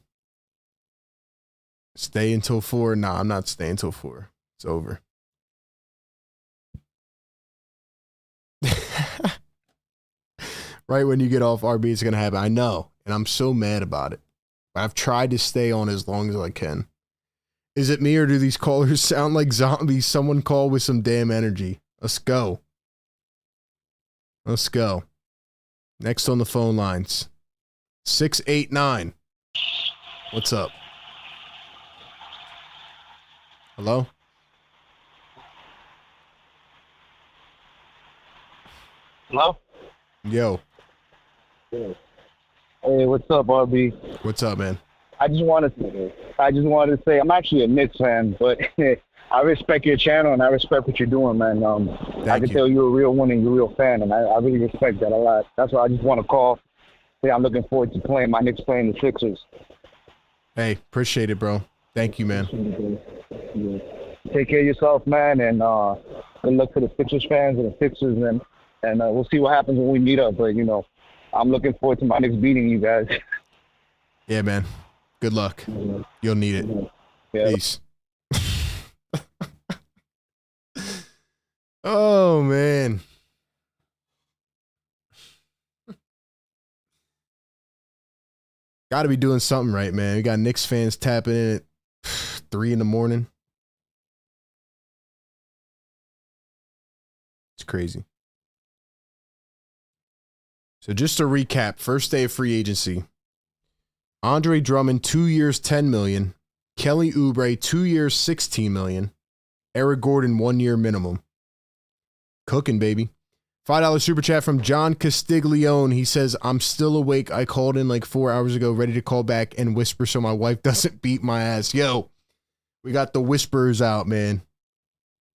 Stay until 4? Nah, I'm not staying until 4. It's over. Right when you get off RB, it's going to happen. I know, and I'm so mad about it. I've tried to stay on as long as I can. Is it me, or do these callers sound like zombies? Someone call with some damn energy. Let's go. Let's go. Next on the phone lines. 689. What's up? Hello? Hello? Yo. Hey, what's up, RB? What's up, man? I just wanted to say I'm actually a Knicks fan, but I respect your channel and I respect what you're doing, man. I can tell you're a real one and you're a real fan, and I really respect that a lot. That's why I just want to call. Say I'm looking forward to playing my Knicks playing the Sixers. Hey, appreciate it, bro. Thank you, man. Take care of yourself, man, and good luck to the Sixers fans and the Sixers, and we'll see what happens when we meet up. But I'm looking forward to my Knicks beating you guys. Yeah, man. Good luck. You'll need it. Yeah. Peace. Oh, man. Got to be doing something right, man. We got Knicks fans tapping in at 3 in the morning. It's crazy. So just to recap, first day of free agency. Andre Drummond, 2 years, $10 million. Kelly Oubre, 2 years, $16 million. Eric Gordon, 1 year minimum. Cooking, baby. $5 super chat from John Castiglione. He says, I'm still awake. I called in like 4 hours ago, ready to call back and whisper so my wife doesn't beat my ass. Yo, we got the whisperers out, man.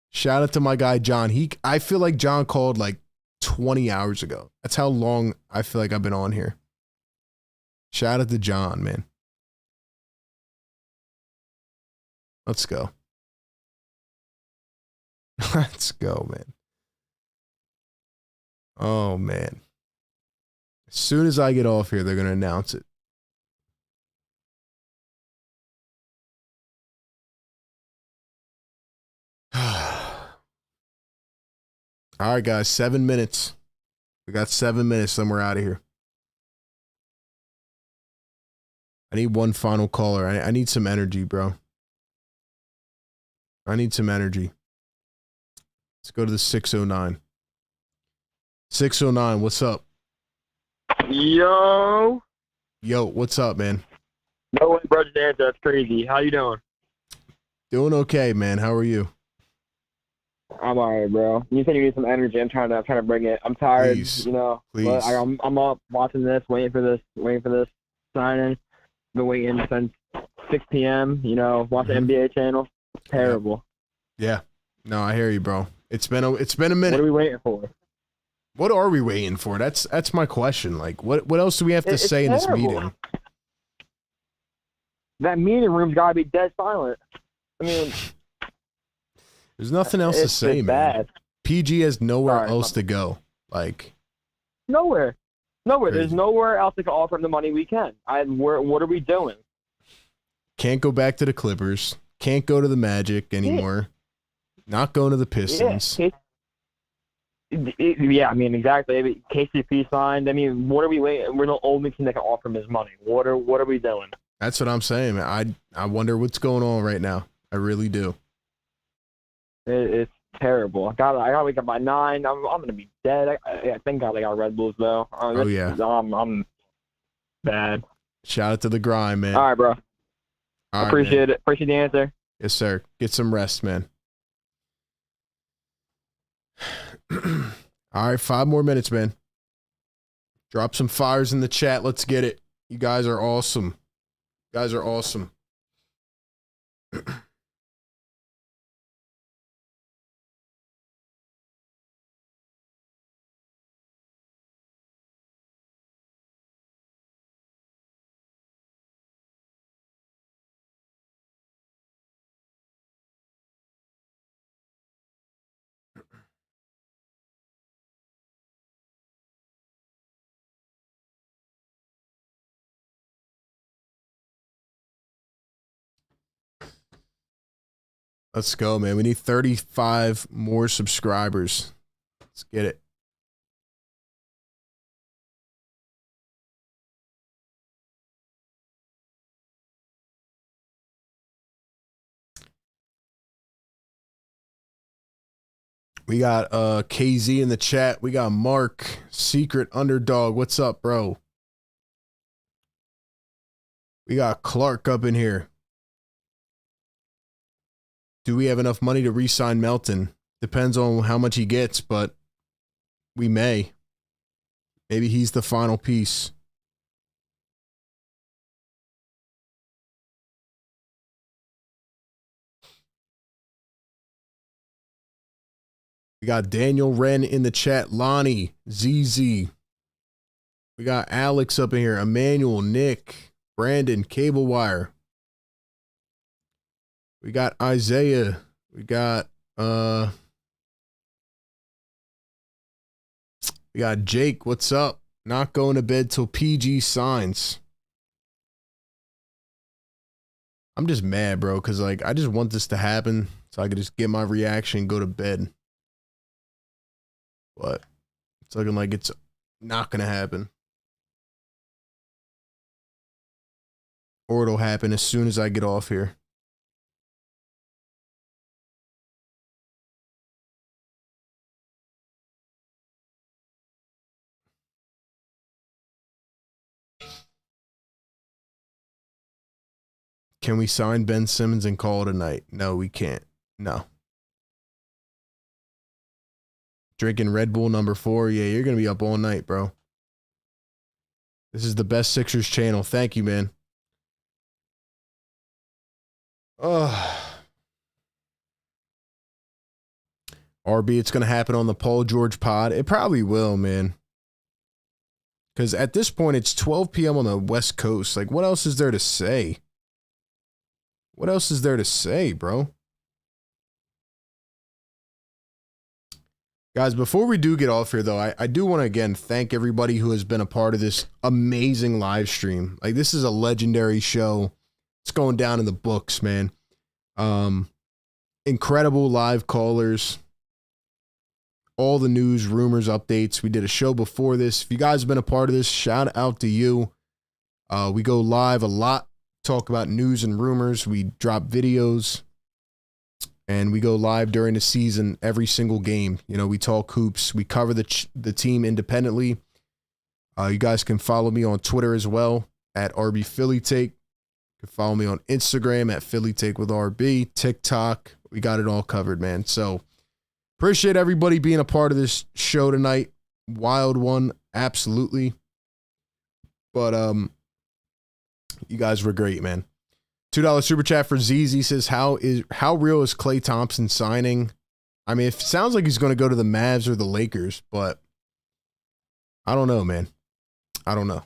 Shout out to my guy, John. I feel like John called like 20 hours ago. That's how long I feel like I've been on here. Shout out to John, man. Let's go. Let's go, man. Oh, man. As soon as I get off here, they're going to announce it. All right, guys, 7 minutes. We got 7 minutes, then we're out of here. I need one final caller. I need some energy, bro. I need some energy. Let's go to the 609. 609, what's up? Yo. Yo, what's up, man? No one brother to answer. That's crazy. How you doing? Doing okay, man. How are you? I'm alright, bro. You said you need some energy. I'm trying to bring it. I'm tired, Please. But Please. I'm up watching this, waiting for this signing. Been waiting since 6 p.m. Watch the NBA channel. Terrible. Yeah. No, I hear you, bro. It's been a minute. What are we waiting for? What are we waiting for? That's my question. Like, what else do we have to say in this meeting? That meeting room's gotta be dead silent. I mean, there's nothing else to say, man. Bad. PG has nowhere else to go. Like, nowhere. Crazy. There's nowhere else that can offer him the money we can. What are we doing? Can't go back to the Clippers. Can't go to the Magic anymore. Not going to the Pistons. Yeah, I mean, exactly. KCP signed. I mean, what are we waiting? We're the only team that can offer him his money. What are we doing? That's what I'm saying, man. I wonder what's going on right now. I really do. It's terrible. I gotta wake up by 9. I'm gonna be dead. I thank God I got Red Bulls though. Oh yeah. I'm bad. Shout out to the grind, man. All right, bro. All right, Appreciate man. it. Appreciate the answer. Yes, sir. Get some rest, man. All right, 5 more minutes, man. Drop some fires in the chat. Let's get it. You guys are awesome. You guys are awesome. Let's go, man. We need 35 more subscribers. Let's get it. We got KZ in the chat. We got Mark, Secret Underdog. What's up, bro? We got Clark up in here. Do we have enough money to re-sign Melton? Depends on how much he gets, but we may. Maybe he's the final piece. We got Daniel Wren in the chat. Lonnie, ZZ. We got Alex up in here. Emmanuel, Nick, Brandon, Cable Wire. We got Isaiah. We got Jake. What's up? Not going to bed till PG signs. I'm just mad, bro, because like I just want this to happen so I could just get my reaction and go to bed. But it's looking like it's not gonna happen. Or it'll happen as soon as I get off here. Can we sign Ben Simmons and call it a night? No, we can't. No. Drinking Red Bull number 4. Yeah, you're going to be up all night, bro. This is the best Sixers channel. Thank you, man. RB, it's going to happen on the Paul George pod. It probably will, man. Because at this point, it's 12 p.m. on the West Coast. Like, what else is there to say? What else is there to say, bro? Guys, before we do get off here, though, I do want to, again, thank everybody who has been a part of this amazing live stream. Like, this is a legendary show. It's going down in the books, man. Incredible live callers. All the news, rumors, updates. We did a show before this. If you guys have been a part of this, shout out to you. We go live a lot. Talk about news and rumors. We drop videos. And we go live during the season, every single game. You know, we talk hoops. We cover the team independently. You guys can follow me on Twitter as well, at RB Philly Take. You can follow me on Instagram at Philly Take with RB. TikTok. We got it all covered, man. So, appreciate everybody being a part of this show tonight. Wild one, absolutely. But, you guys were great, man. $2 super chat for ZZ says, how real is Klay Thompson signing? I mean, it sounds like he's going to go to the Mavs or the Lakers, but I don't know, man. I don't know.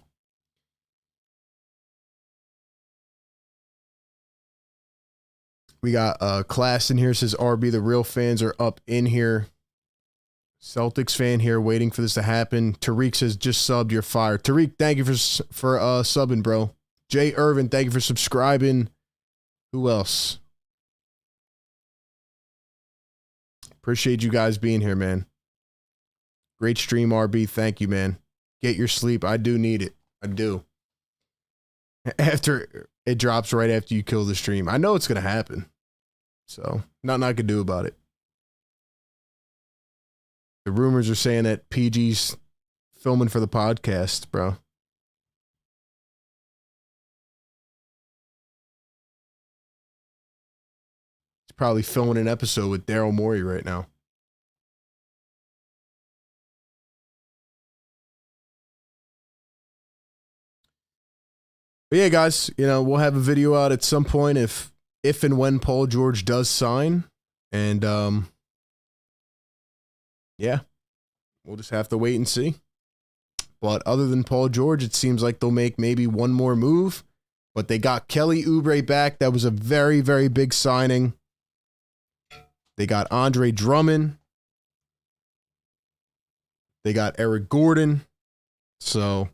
We got Class in here, says RB, the real fans are up in here. Celtics fan here waiting for this to happen. Tariq says, just subbed, you're fired. Tariq, thank you for subbing, bro. Jay Irvin, thank you for subscribing. Who else? Appreciate you guys being here, man. Great stream, RB. Thank you, man. Get your sleep. I do need it. I do. After it drops right after you kill the stream. I know it's going to happen. So, nothing I can do about it. The rumors are saying that PG's filming for the podcast, bro. Probably filming an episode with Daryl Morey right now. But yeah, guys, we'll have a video out at some point if and when Paul George does sign. And, yeah, we'll just have to wait and see. But other than Paul George, it seems like they'll make maybe one more move. But they got Kelly Oubre back. That was a very, very big signing. They got Andre Drummond. They got Eric Gordon. So,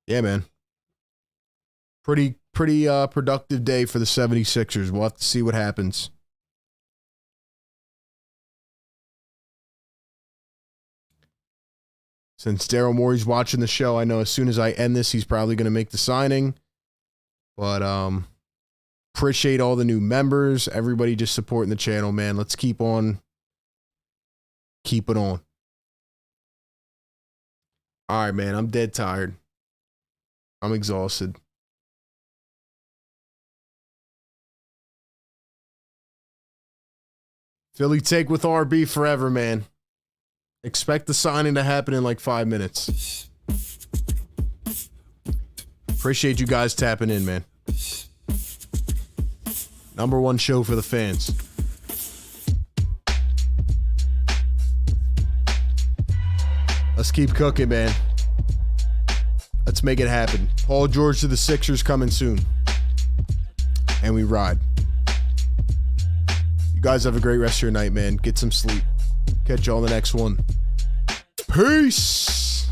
yeah, man. Pretty productive day for the 76ers. We'll have to see what happens. Since Daryl Morey's watching the show, I know as soon as I end this, he's probably going to make the signing. But appreciate all the new members. Everybody just supporting the channel, man. Let's keep on. Keep it on. All right, man. I'm dead tired. I'm exhausted. Philly take with RB forever, man. Expect the signing to happen in like 5 minutes. Appreciate you guys tapping in, man. #1 show for the fans. Let's keep cooking, man. Let's make it happen. Paul George to the Sixers coming soon. And we ride. You guys have a great rest of your night, man. Get some sleep. Catch you on the next one. Peace.